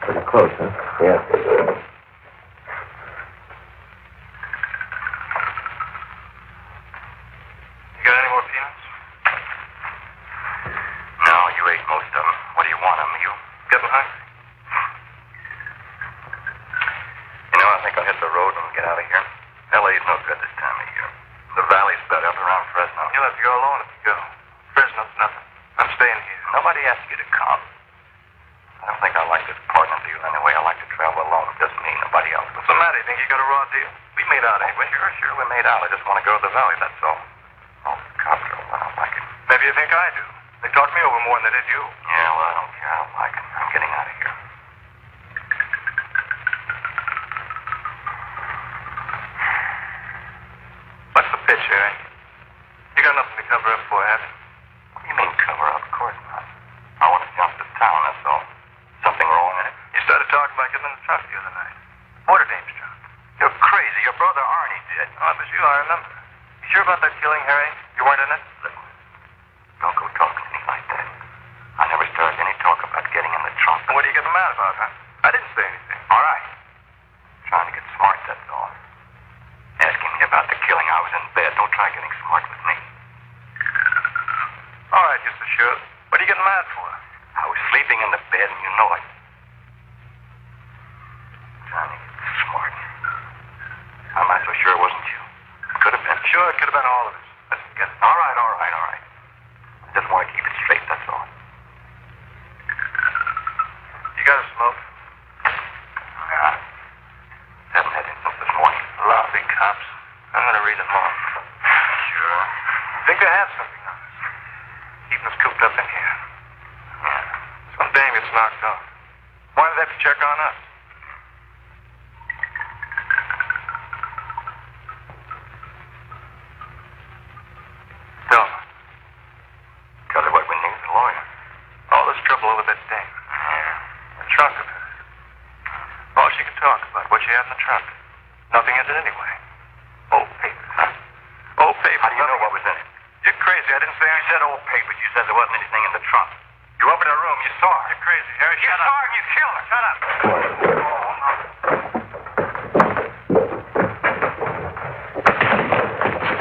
Pretty close, huh? Yeah. You got any more peanuts? No, you ate most of them. What do you want of them? You getting hungry? You know, I think I'll hit the road and get out of here. L.A.'s no good this time of year. The valley's better up around Fresno. You'll have to go alone if you go. Fresno's nothing. I'm staying here. Nobody asked you to come. I don't think I like this partner deal anyway. I like to travel alone. It doesn't mean nobody else. What's the matter? You think you got a raw deal? We made out anyway. Sure, we made out. I just want to go to the valley, that's all. Oh, cop girl, I don't like it. Maybe you think I do. They talked me over more than they did you. Yeah, well, I don't care. I don't like it. I'm getting out of here. What's the pitch, Harry? You got nothing to cover up for, have you? What do you mean cover up? Of course not. I want to jump to town, that's all. Something wrong in it. You started talking about getting in the truck the other night. What name's John? You're crazy. Your brother Arnie did. Oh, it was you, I remember. You sure about that killing, Harry? You weren't in it? Listen, don't go talking to me like that. I never started any talk about getting in the trunk. What are you getting mad about, huh? I didn't say anything. All right. Trying to get smart, that's all. Asking me about the killing, I was in bed. Don't try getting smart with me. All right, just as sure. What are you getting mad for? I was sleeping in the bed and you know it. Trying to get smart. I'm not so sure it wasn't you. Could have been. Sure, it could have been all of us. Let's get it. All right. I just want to keep it straight, that's all. You got a smoke? Yeah. Haven't had any since this morning. Lousy cops. I'm going to read them off. Sure. Think they have something on us. Keeping us cooped up in here. Yeah. Some dame gets knocked off. Why do they have to check on us? Thelma. lawyer. All this trouble over that thing. Yeah. The trunk of it. All she could talk about, what she had in the trunk. Nothing in it anyway. Old papers, huh? Old papers. How do you know what was in it? You're crazy. I didn't say You said old papers. You said there wasn't anything in the trunk. You opened her room. You saw her. You're crazy, Harry. You saw her and you killed her. Shut up.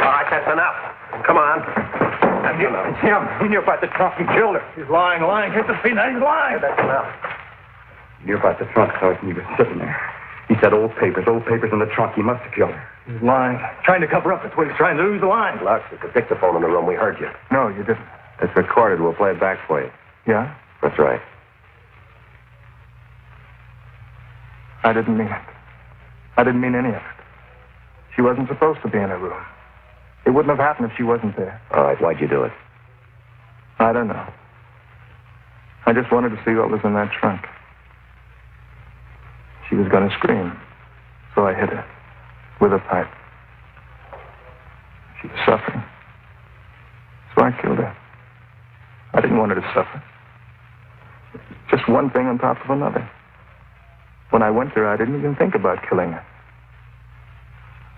All right, that's enough. Come on. That's enough. It's him. He knew about the trunk. He killed her. He's lying. Hit the scene. He's lying. That's enough. He knew about the trunk, Sergeant. He was sitting there. He said old papers in the trunk. He must have killed her. He's lying. Trying to cover up. That's what he's trying to do. He's lying. Lux, there's a dictaphone in the room. We heard you. No, you didn't. It's recorded. We'll play it back for you. Yeah? That's right. I didn't mean it. I didn't mean any of it. She wasn't supposed to be in her room. It wouldn't have happened if she wasn't there. All right, why'd you do it? I don't know. I just wanted to see what was in that trunk. She was going to scream, so I hit her with a pipe. She was suffering, so I killed her. I didn't want her to suffer. Just one thing on top of another. When I went there, I didn't even think about killing her.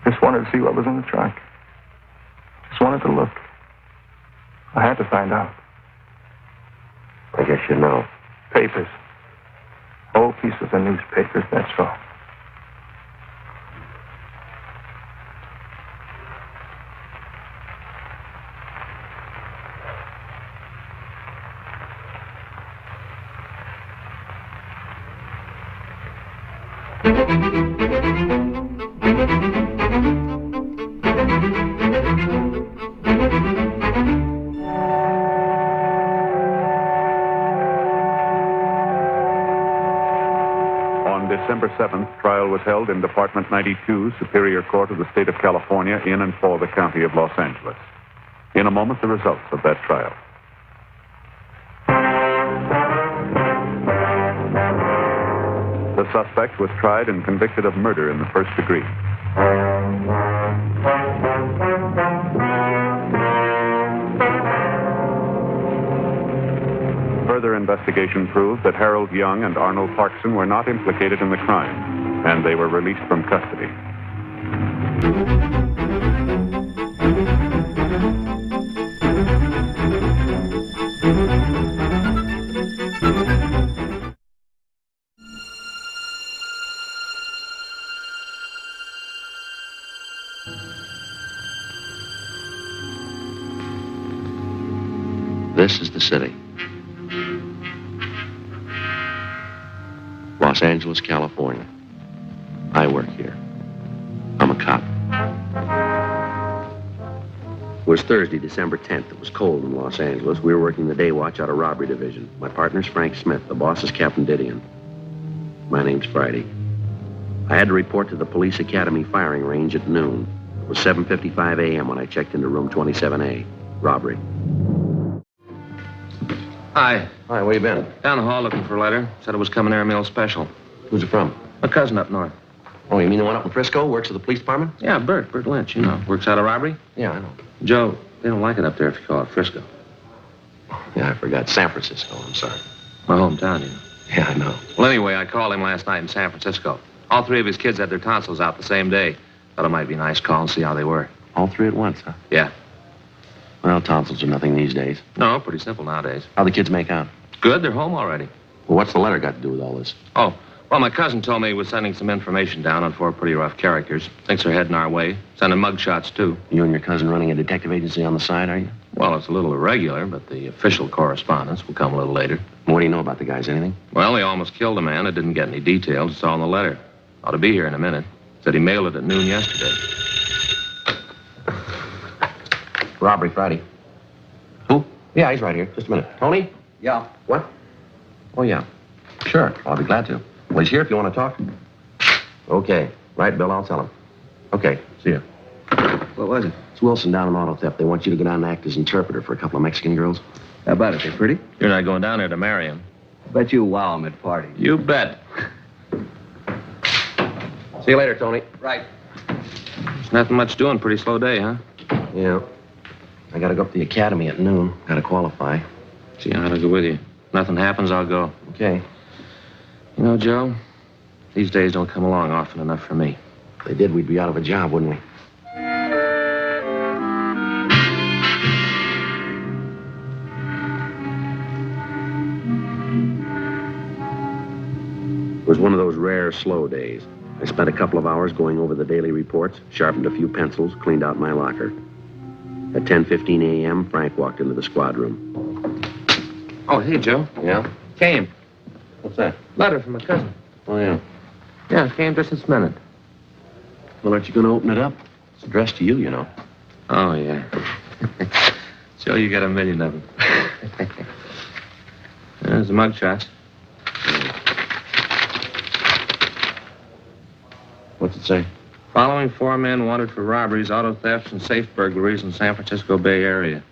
Just wanted to see what was in the trunk. Just wanted to look. I had to find out. I guess you know. Papers. Old pieces of newspapers, that's all. December 7th, trial was held in Department 92, Superior Court of the State of California, in and for the County of Los Angeles. In a moment, the results of that trial. The suspect was tried and convicted of murder in the first degree. Further investigation proved that Harold Young and Arnold Parkson were not implicated in the crime, and they were released from custody. This is the city. Los Angeles, California. I work here. I'm a cop. It was Thursday, December 10th. It was cold in Los Angeles. We were working the day watch out of robbery division. My partner's Frank Smith. The boss is Captain Didion. My name's Friday. I had to report to the police academy firing range at noon. It was 7:55 a.m. when I checked into room 27A. Robbery. Hi. Hi, where you been? Down the hall looking for a letter. Said it was coming airmail special. Who's it from? A cousin up north. Oh, you mean the one up in Frisco? Works at the police department? Yeah, Bert Lynch, you know. Works out of robbery. Yeah, I know. Joe, they don't like it up there if you call it Frisco. Yeah, I forgot. San Francisco, I'm sorry. My hometown, you know. Yeah, I know. Well, anyway, I called him last night in San Francisco. All three of his kids had their tonsils out the same day. Thought it might be a nice call and see how they were. All three at once, huh? Yeah. Well, tonsils are nothing these days. No, pretty simple nowadays. How the kids make out? Good, they're home already. Well, what's the letter got to do with all this? Oh, well, my cousin told me he was sending some information down on 4 pretty rough characters. Thinks they're heading our way. Sending mugshots, too. You and your cousin running a detective agency on the side, are you? Well, it's a little irregular, but the official correspondence will come a little later. What do you know about the guys? Anything? Well, he almost killed a man. It didn't get any details. It's all in the letter. Ought to be here in a minute. Said he mailed it at noon yesterday. Robbery Friday. Who? Yeah, he's right here. Just a minute. Tony? Yeah. What? Oh, yeah. Sure. I'll be glad to. Well, he's here if you want to talk. Okay. Right, Bill, I'll tell him. Okay. See you. What was it? It's Wilson down in auto theft. They want you to go down and act as interpreter for a couple of Mexican girls. How about it? They pretty? You're not going down there to marry him. I bet you wow them at parties. You bet. See you later, Tony. Right. There's nothing much doing. Pretty slow day, huh? Yeah. I gotta go up to the academy at noon. Gotta qualify. Gee, I ought to go with you. If nothing happens, I'll go. Okay. You know, Joe, these days don't come along often enough for me. If they did, we'd be out of a job, wouldn't we? It was one of those rare slow days. I spent a couple of hours going over the daily reports, sharpened a few pencils, cleaned out my locker. At 10:15 a.m., Frank walked into the squad room. Oh, hey, Joe. Yeah? Came. What's that? Letter from a cousin. Oh, yeah. Yeah, it came just this minute. Well, aren't you going to open it up? It's addressed to you, you know. Oh, yeah. Joe, you got a million of them. There's the mugshot. What's it say? Following 4 men wanted for robberies, auto thefts, and safe burglaries in San Francisco Bay Area.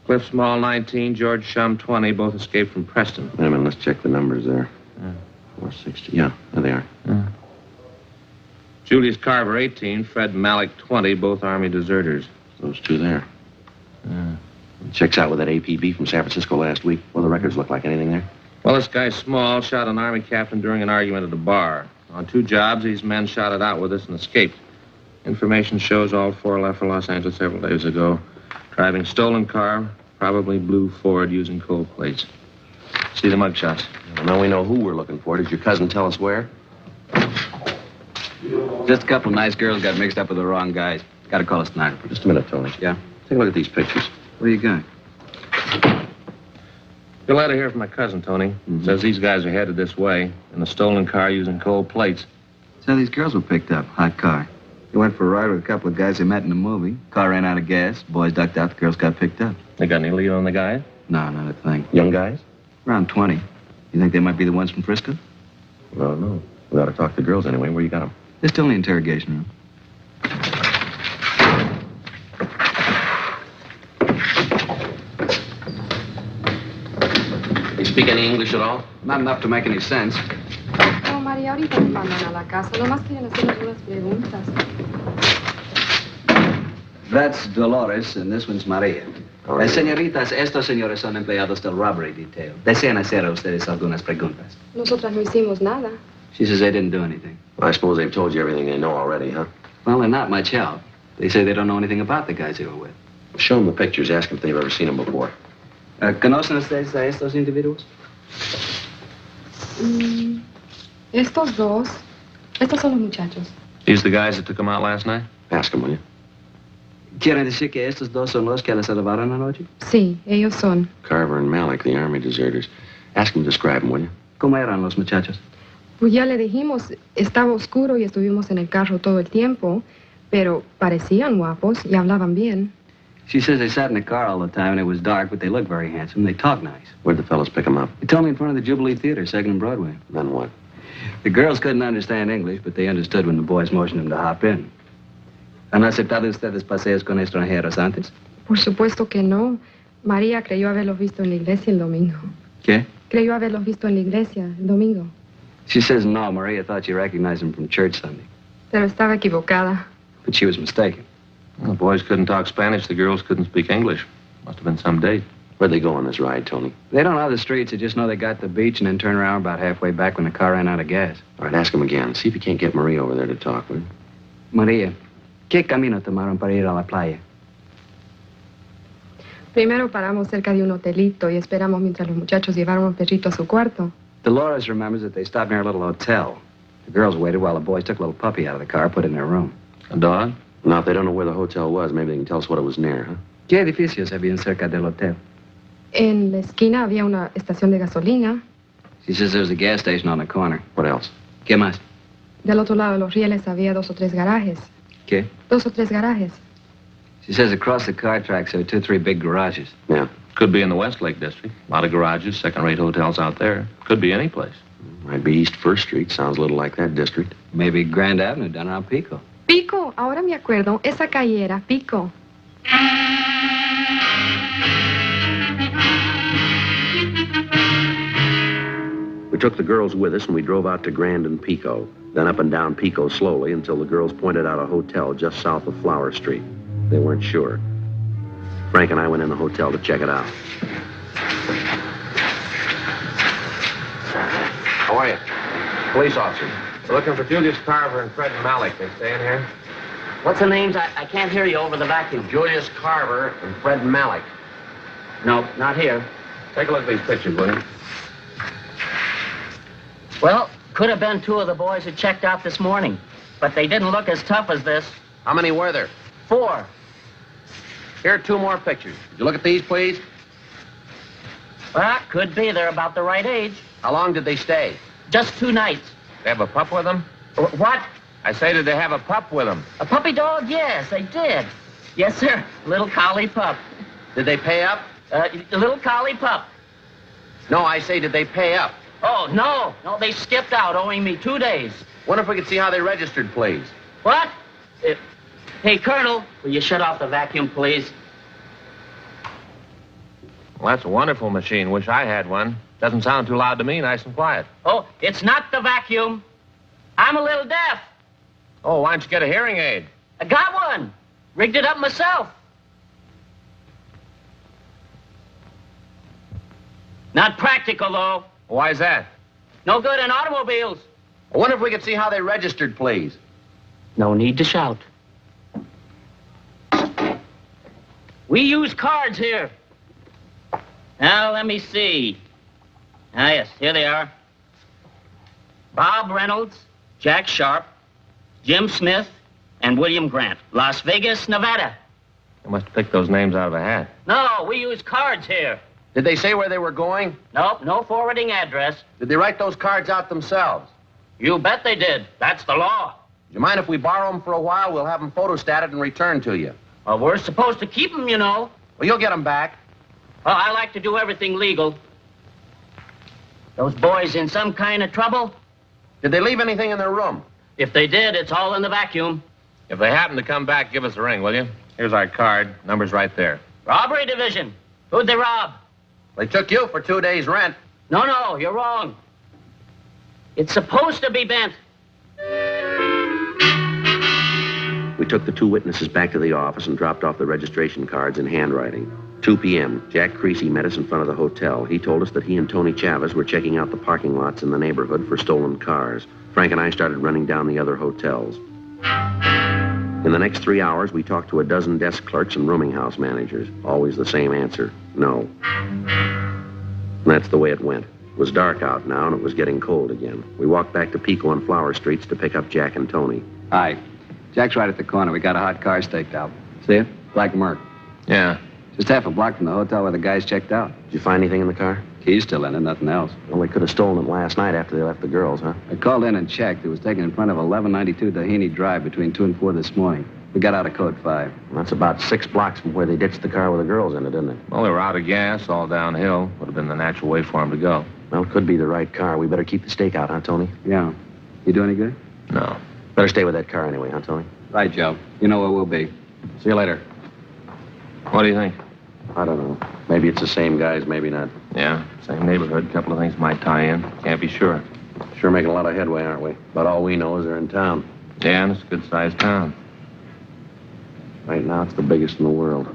Cliff Small, 19, George Shum, 20, both escaped from Preston. Wait a minute, let's check the numbers there. 460. Yeah, there they are. Julius Carver, 18, Fred Malik, 20, both Army deserters. Those two there. Checks out with that APB from San Francisco last week. What do the records look like? Anything there? Well, this guy Small shot an Army captain during an argument at a bar. On 2 jobs, these men shot it out with us and escaped. Information shows all 4 left for Los Angeles several days ago. Driving stolen car, probably blue Ford using cold plates. See the mugshots. Well, now we know who we're looking for. Did your cousin tell us where? Just a couple of nice girls got mixed up with the wrong guys. Got to call a stenographer. Just a minute, Tony. Yeah? Take a look at these pictures. What do you got? Got a letter here from my cousin, Tony. Says these guys are headed this way in a stolen car using cold plates. So these girls were picked up. Hot car. They went for a ride with a couple of guys they met in the movie. Car ran out of gas. Boys ducked out. The girls got picked up. They got any lead on the guys? No, not a thing. Young guys? Around 20. You think they might be the ones from Frisco? Well, no. We ought to talk to the girls anyway. Where you got them? They're still in the interrogation room. You speak any English at all? Not enough to make any sense. No, María, ahorita nos mandan a la casa. Nomás quieren hacernos unas preguntas. That's Dolores, and this one's Maria. Señoritas, estos señores son empleados del robbery detail. Desean hacer a ustedes algunas preguntas. Nosotras no hicimos nada. She says they didn't do anything. Well, I suppose they've told you everything they know already, huh? Well, they're not much help. They say they don't know anything about the guys they were with. Show them the pictures. Ask them if they've ever seen them before. ¿Conocen ustedes a estos individuos? Estos dos. Estos son los muchachos. These the guys that took them out last night? Ask them, will you? ¿Quieren decir que estos dos son los que les salvaron anoche? Sí, ellos son. Carver and Malik, the Army deserters. Ask them to describe them, will you? ¿Cómo eran los muchachos? Pues ya le dijimos, estaba oscuro y estuvimos en el carro todo el tiempo, pero parecían guapos y hablaban bien. She says they sat in the car all the time and it was dark, but they looked very handsome. They talked nice. Where'd the fellas pick them up? They told me in front of the Jubilee Theater, 2nd and Broadway. Then what? The girls couldn't understand English, but they understood when the boys motioned them to hop in. ¿Han aceptado ustedes paseos con extranjeros antes? Por supuesto que no. María creyó haberlos visto en la iglesia el domingo. ¿Qué? Creyó haberlos visto en la iglesia el domingo. She says no. Maria thought she recognized them from church Sunday. Pero estaba equivocada. But she was mistaken. Well, the boys couldn't talk Spanish. The girls couldn't speak English. Must have been some date. Where'd they go on this ride, Tony? They don't know the streets. They just know they got to the beach and then turned around about halfway back when the car ran out of gas. All right, ask them again. See if you can't get Maria over there to talk, will you? Maria, ¿qué camino tomaron para ir a la playa? Primero paramos cerca de un hotelito y esperamos mientras los muchachos llevaron al perrito a su cuarto. Dolores remembers that they stopped near a little hotel. The girls waited while the boys took a little puppy out of the car, put it in their room. A dog? Now, if they don't know where the hotel was, maybe they can tell us what it was near, huh? ¿Qué edificios habían cerca del hotel? En la esquina había una estación de gasolina. She says there's a gas station on the corner. What else? ¿Qué más? Del otro lado de los rieles había 2 o 3 garajes. ¿Qué? 2 o 3 garajes. She says across the car tracks there are 2 or 3 big garages. Yeah. Could be in the Westlake district. A lot of garages, second-rate hotels out there. Could be any place. Might be East 1st Street. Sounds a little like that district. Maybe Grand Avenue down around Pico. Pico, ahora me acuerdo, esa calle era Pico. We took the girls with us and we drove out to Grand and Pico, then up and down Pico slowly until the girls pointed out a hotel just south of Flower Street. They weren't sure. Frank and I went in the hotel to check it out. Police officer. We're looking for Julius Carver and Fred Malik. They staying here? What's the names? I can't hear you over the vacuum. Julius Carver and Fred Malik. No, not here. Take a look at these pictures, will you? Well, could have been two of the boys who checked out this morning, but they didn't look as tough as this. How many were there? 4. Here are 2 more pictures. Did you look at these, please? Well, could be. They're about the right age. How long did they stay? Just 2 nights. They have a pup with them? What? I say, did they have a pup with them? A puppy dog? Yes, they did. Yes, sir. Little collie pup. Did they pay up? A little collie pup. No, I say, did they pay up? Oh, no. No, they skipped out, owing me 2 days. Wonder if we could see how they registered, please. What? Hey, Colonel, will you shut off the vacuum, please? Well, that's a wonderful machine. Wish I had one. Doesn't sound too loud to me, nice and quiet. Oh, it's not the vacuum. I'm a little deaf. Oh, why don't you get a hearing aid? I got one. Rigged it up myself. Not practical, though. Why's that? No good in automobiles. I wonder if we could see how they registered, please. No need to shout. We use cards here. Now, let me see. Ah, yes, here they are. Bob Reynolds, Jack Sharp, Jim Smith, and William Grant. Las Vegas, Nevada. You must have picked those names out of a hat. No, we use cards here. Did they say where they were going? Nope, no forwarding address. Did they write those cards out themselves? You bet they did. That's the law. Do you mind if we borrow them for a while? We'll have them photostated and returned to you. Well, we're supposed to keep them, you know. Well, you'll get them back. Well, I like to do everything legal. Those boys in some kind of trouble? Did they leave anything in their room? If they did, it's all in the vacuum. If they happen to come back, give us a ring, will you? Here's our card. Number's right there. Robbery division. Who'd they rob? They took you for 2 days' rent. No, you're wrong. It's supposed to be bent. We took the 2 witnesses back to the office and dropped off the registration cards in handwriting. 2 p.m., Jack Creasy met us in front of the hotel. He told us that he and Tony Chavez were checking out the parking lots in the neighborhood for stolen cars. Frank and I started running down the other hotels. In the next 3 hours, we talked to a dozen desk clerks and rooming house managers. Always the same answer, no. And that's the way it went. It was dark out now, and it was getting cold again. We walked back to Pico and Flower Streets to pick up Jack and Tony. Hi. Jack's right at the corner. We got a hot car staked out. See it? Black Merc. Yeah. Just half a block from the hotel where the guys checked out. Did you find anything in the car? Key's still in it, nothing else. Well, they could have stolen it last night after they left the girls, huh? I called in and checked. It was taken in front of 1192 Doheny Drive between 2 and 4 this morning. We got out of code 5. Well, that's about 6 blocks from where they ditched the car with the girls in it, isn't it? Well, they were out of gas, all downhill. Would have been the natural way for them to go. Well, it could be the right car. We better keep the stakeout, huh, Tony? Yeah. You do any good? No. Better stay with that car anyway, huh, Tony? Right, Joe. You know where we'll be. See you later. What do you think? I don't know. Maybe it's the same guys, maybe not. Yeah, same neighborhood. Couple of things might tie in. Can't be sure. Sure making a lot of headway, aren't we? But all we know is they're in town. Yeah, and it's a good-sized town. Right now, it's the biggest in the world.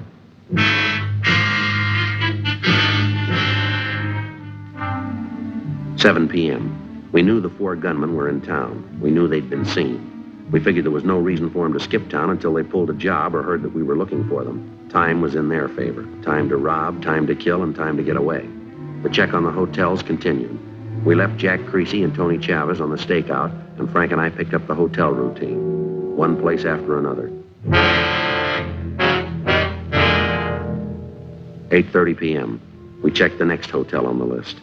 "7 p.m. We knew the 4 gunmen were in town. We knew they'd been seen. We figured there was no reason for them to skip town until they pulled a job or heard that we were looking for them. Time was in their favor. Time to rob, time to kill, and time to get away. The check on the hotels continued. We left Jack Creasy and Tony Chavez on the stakeout, and Frank and I picked up the hotel routine. One place after another. 8:30 p.m. We checked the next hotel on the list.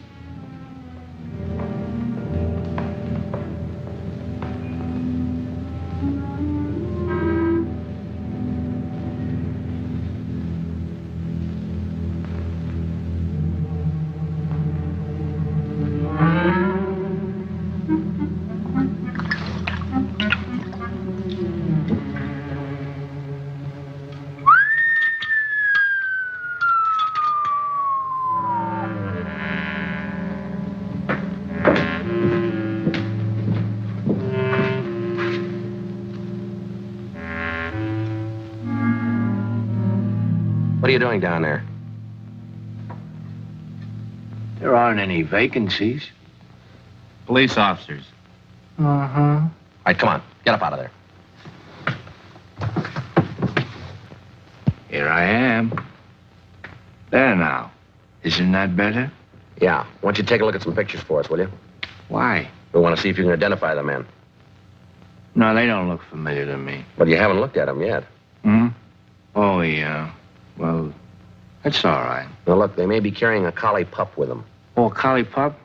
What are you doing down there? There aren't any vacancies. Police officers. Uh-huh. All right, come on. Get up out of there. Here I am. There now. Isn't that better? Yeah. Why don't you take a look at some pictures for us, will you? Why? We want to see if you can identify the men. No, they don't look familiar to me. But you haven't looked at them yet. Hmm? Oh, yeah. Well, that's all right. Now, look, they may be carrying a collie pup with them. Oh, a collie pup?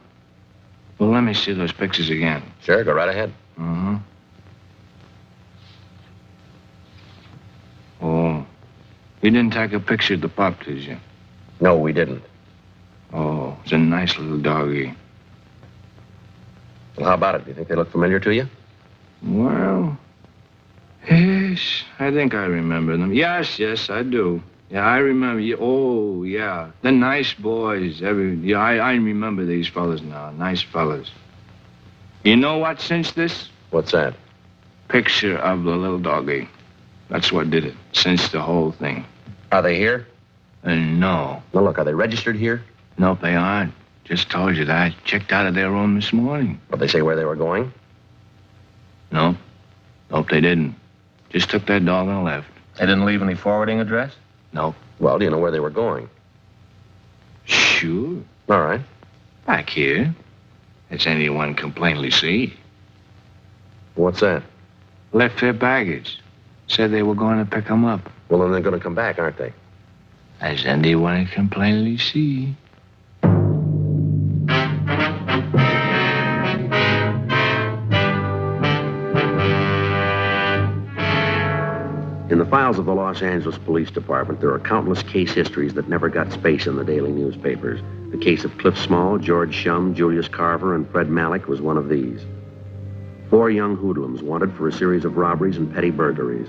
Well, let me see those pictures again. Sure, go right ahead. Mm-hmm. Oh. You didn't take a picture of the pup, did you? No, we didn't. Oh, it's a nice little doggy. Well, how about it? Do you think they look familiar to you? Well, yes, I think I remember them. Yes, I do. Yeah, I remember. Oh, yeah. They're nice boys. I remember these fellas now. Nice fellas. You know what cinched this? What's that? Picture of the little doggy. That's what did it. Cinched the whole thing. Are they here? No. Now, look, are they registered here? Nope, they aren't. Just told you that. Checked out of their room this morning. But they say where they were going? Nope. Nope, they didn't. Just took that dog and left. They didn't leave any forwarding address? Nope. Well, do you know where they were going? Sure. All right. Back here. As anyone can plainly see. What's that? Left their baggage. Said they were going to pick them up. Well, then they're going to come back, aren't they? As anyone can plainly see. In the files of the Los Angeles Police Department, there are countless case histories that never got space in the daily newspapers. The case of Cliff Small, George Shum, Julius Carver, and Fred Malik was one of these. 4 young hoodlums wanted for a series of robberies and petty burglaries.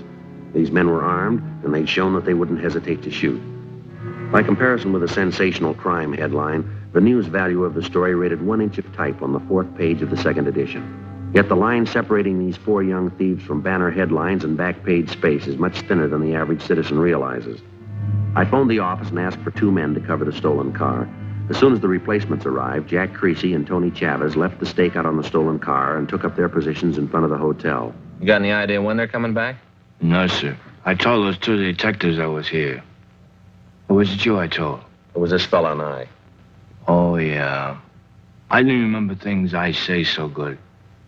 These men were armed, and they'd shown that they wouldn't hesitate to shoot. By comparison with a sensational crime headline, the news value of the story rated 1 inch of type on the 4th page of the 2nd edition. Yet the line separating these 4 young thieves from banner headlines and back page space is much thinner than the average citizen realizes. I phoned the office and asked for 2 men to cover the stolen car. As soon as the replacements arrived, Jack Creasy and Tony Chavez left the stakeout on the stolen car and took up their positions in front of the hotel. You got any idea when they're coming back? No, sir. I told those 2 detectives I was here. Or was it you I told? It was this fella and I. Oh, yeah. I didn't remember things I say so good.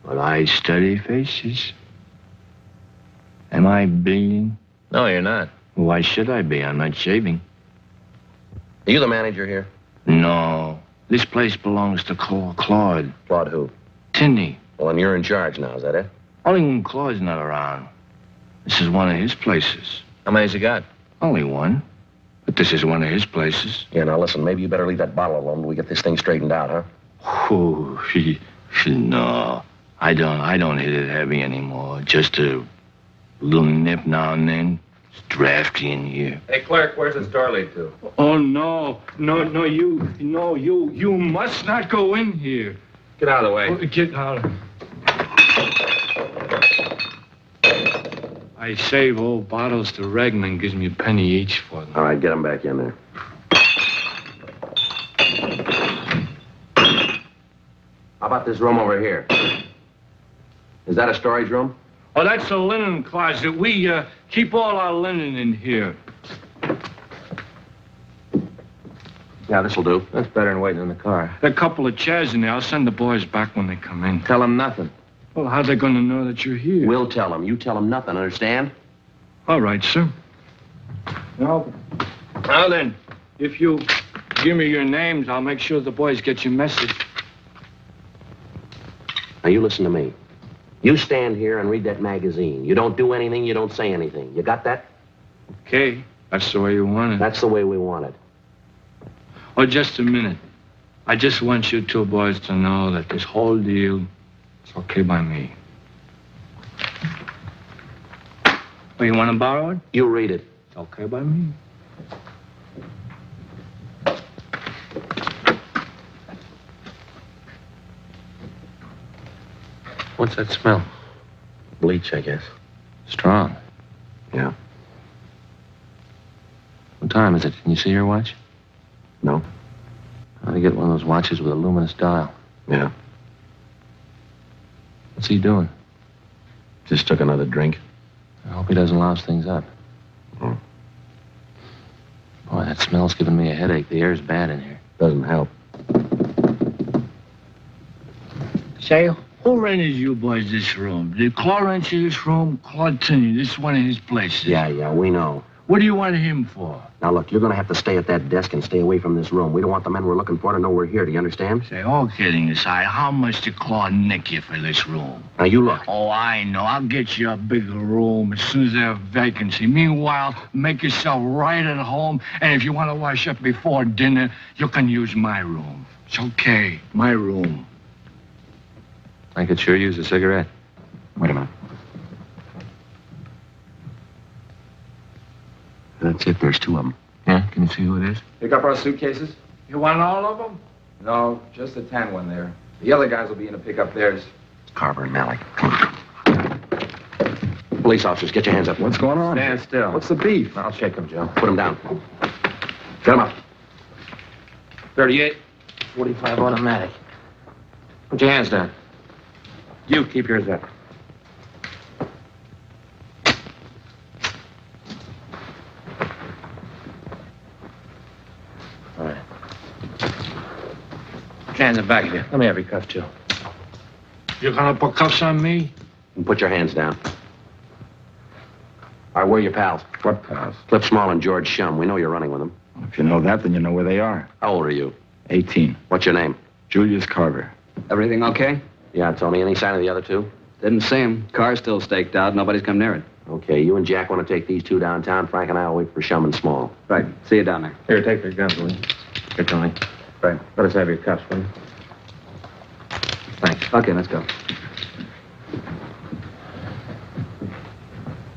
But I study faces. Am I bleeding? No, you're not. Why should I be? I'm not shaving. Are you the manager here? No. This place belongs to Claude. Claude who? Tinney. Well, then you're in charge now, is that it? Only when Claude's not around. This is one of his places. How many's you got? Only one. But this is one of his places. Yeah, now listen, maybe you better leave that bottle alone till we get this thing straightened out, huh? Oh, no. I don't hit it heavy anymore. Just a little nip now and then. It's drafty in here. Hey, clerk, where's this door lead to? Oh, no, you must not go in here. Get out of the way. Oh, get out. I save old bottles to Regan and gives me a penny each for them. All right, get them back in there. How about this room over here? Is that a storage room? Oh, that's a linen closet. We keep all our linen in here. Yeah, this'll do. That's better than waiting in the car. There are a couple of chairs in there. I'll send the boys back when they come in. Tell them nothing. Well, how are they going to know that you're here? We'll tell them. You tell them nothing, understand? All right, sir. Now then, if you give me your names, I'll make sure the boys get your message. Now, you listen to me. You stand here and read that magazine. You don't do anything, you don't say anything. You got that? Okay. That's the way you want it. That's the way we want it. Oh, just a minute. I just want you 2 boys to know that this whole deal is okay by me. Oh, you want to borrow it? You read it. It's okay by me. What's that smell? Bleach, I guess. Strong. Yeah. What time is it? Can you see your watch? No. I ought to get one of those watches with a luminous dial. Yeah. What's he doing? Just took another drink. I hope he doesn't louse things up. Hmm. Boy, that smell's giving me a headache. The air's bad in here. Doesn't help. Say, who rented you boys this room? Did Claude rent you this room? Claude Tinney, this is one of his places. Yeah, we know. What do you want him for? Now, look, you're going to have to stay at that desk and stay away from this room. We don't want the men we're looking for to know we're here. Do you understand? Say, all kidding aside, how much did Claude nick you for this room? Now, you look. Oh, I know. I'll get you a bigger room as soon as there's a vacancy. Meanwhile, make yourself right at home, and if you want to wash up before dinner, you can use my room. It's okay. My room. I could sure use a cigarette. Wait a minute. That's it. There's two of them. Yeah? Can you see who it is? Pick up our suitcases? You want all of them? No, just the tan one there. The other guys will be in to pick up theirs. Carver and Malik. Police officers, get your hands up. What's going on? Stand still. What's the beef? I'll shake him, Joe. Put them down. Get them up. 38. 45 automatic. Put your hands down. You, keep yours up. All right. Put your hands in back of you. Let me have your cuffs, Joe. You're gonna put cuffs on me? And put your hands down. All right, where are your pals? What pals? Cliff Small and George Shum. We know you're running with them. If you know that, then you know where they are. How old are you? 18. What's your name? Julius Carver. Everything okay? Yeah, Tony. Any sign of the other two? Didn't see him. Car's still staked out. Nobody's come near it. Okay, you and Jack want to take these two downtown. Frank and I will wait for Shum and Small. Right. See you down there. Here, take their guns, will you? Here, Tony. Right. Let us have your cuffs, will you? Thanks. Okay, let's go.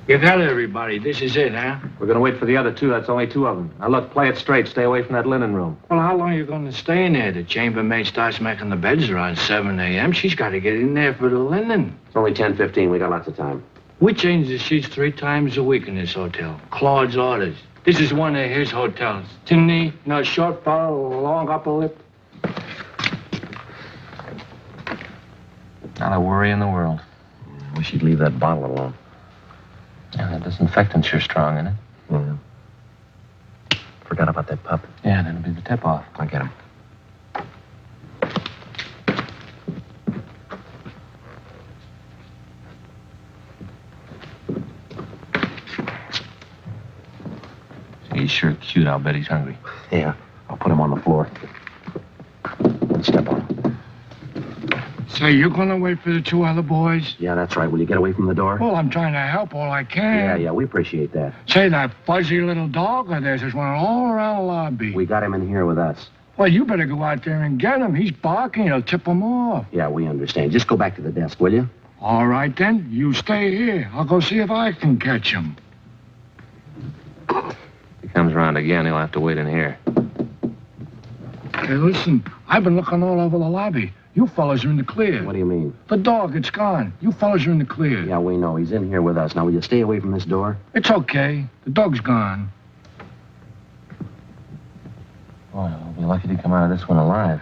You got everybody. This is it, huh? We're gonna wait for the other two. That's only two of them. Now, look, play it straight. Stay away from that linen room. Well, how long are you going to stay in there? The chambermaid starts making the beds around 7 a.m. She's got to get in there for the linen. It's only 10:15. We got lots of time. We change the sheets 3 times a week in this hotel. Claude's orders. This is one of his hotels. Tinney, no short fellow, long upper lip. Not a worry in the world. Wish you'd leave that bottle alone. Yeah, that disinfectant's sure strong, isn't it? Yeah. Forgot about that pup. Yeah, that'll be the tip-off. I'll get him. He's sure cute. I'll bet he's hungry. Yeah, I'll put him on the floor. Step on him. Say, you going to wait for the 2 other boys? Yeah, that's right. Will you get away from the door? Well, I'm trying to help all I can. Yeah, we appreciate that. Say, that fuzzy little dog of theirs is running all around the lobby. We got him in here with us. Well, you better go out there and get him. He's barking. He'll tip him off. Yeah, we understand. Just go back to the desk, will you? All right, then. You stay here. I'll go see if I can catch him. If he comes around again, he'll have to wait in here. Hey, listen. I've been looking all over the lobby. You fellas are in the clear. What do you mean? The dog, it's gone. You fellas are in the clear. Yeah, we know. He's in here with us. Now, will you stay away from this door? It's okay. The dog's gone. Boy, we'll be lucky to come out of this one alive.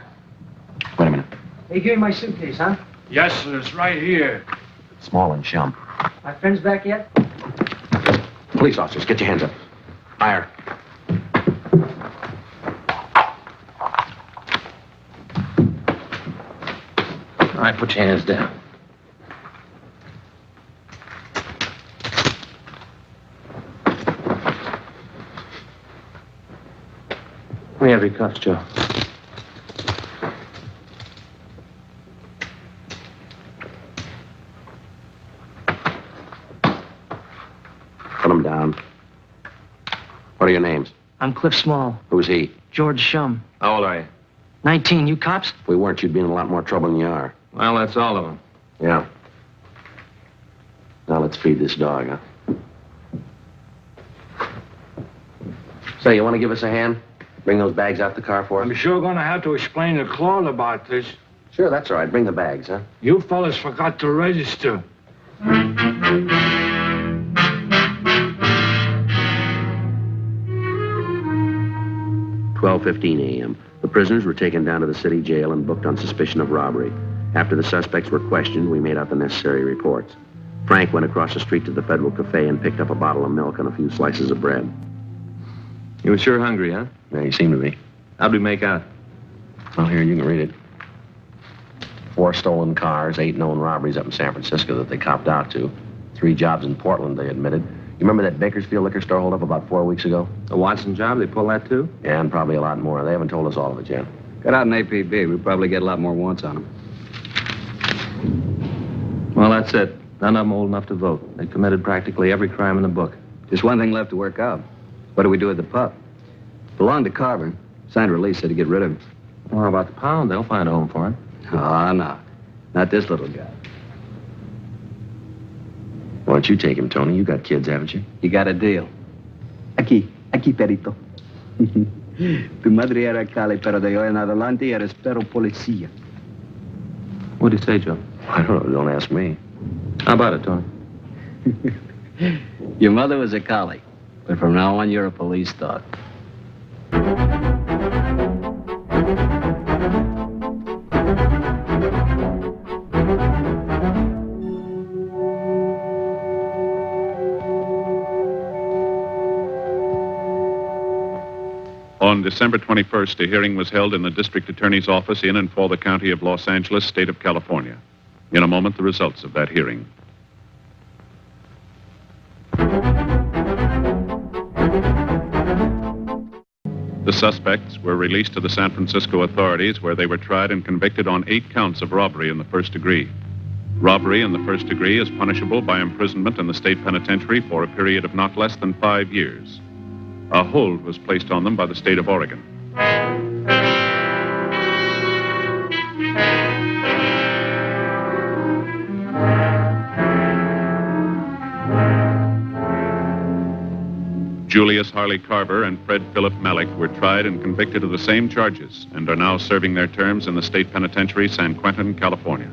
Wait a minute. Hey, give me my suitcase, huh? Yes, sir. It's right here. Small and Shum. My friends back yet? Police officers, get your hands up. Fire. All right, put your hands down. Let me have your cuffs, Joe. Put them down. What are your names? I'm Cliff Small. Who's he? George Shum. How old are you? 19. You cops? If we weren't, you'd be in a lot more trouble than you are. Well, that's all of them. Yeah. Now let's feed this dog, huh? Say, you want to give us a hand? Bring those bags out the car for us? I'm sure going to have to explain to Claude about this. Sure, that's all right. Bring the bags, huh? You fellas forgot to register. 12:15 a.m. The prisoners were taken down to the city jail and booked on suspicion of robbery. After the suspects were questioned, we made out the necessary reports. Frank went across the street to the Federal Cafe and picked up a bottle of milk and a few slices of bread. You were sure hungry, huh? Yeah, you seem to be. How'd we make out? Well, here, you can read it. 4 stolen cars, 8 known robberies up in San Francisco that they copped out to. 3 jobs in Portland, they admitted. You remember that Bakersfield liquor store holdup about 4 weeks ago? The Watson job, they pull that too? Yeah, and probably a lot more. They haven't told us all of it yet. Got out an APB. We probably get a lot more warrants on them. Well, that's it. None of them old enough to vote. They committed practically every crime in the book. Just one thing left to work out. What do we do with the pup? Belonged to Carver. Signed a release, said to get rid of him. Well, how about the pound? They'll find a home for him. Oh, no. Not this little guy. Why don't you take him, Tony? You got kids, haven't you? You got a deal. Aquí, perito. Tu madre era Cali, pero de hoy en adelante eres perro policía. What do you say, Joe? I don't know. Don't ask me. How about it, Tony? Your mother was a collie, but from now on, you're a police dog. On December 21st, a hearing was held in the district attorney's office in and for the county of Los Angeles, state of California. In a moment, the results of that hearing. The suspects were released to the San Francisco authorities, where they were tried and convicted on 8 counts of robbery in the first degree. Robbery in the first degree is punishable by imprisonment in the state penitentiary for a period of not less than 5 years. A hold was placed on them by the state of Oregon. Julius Harley Carver and Fred Philip Malik were tried and convicted of the same charges and are now serving their terms in the state penitentiary, San Quentin, California.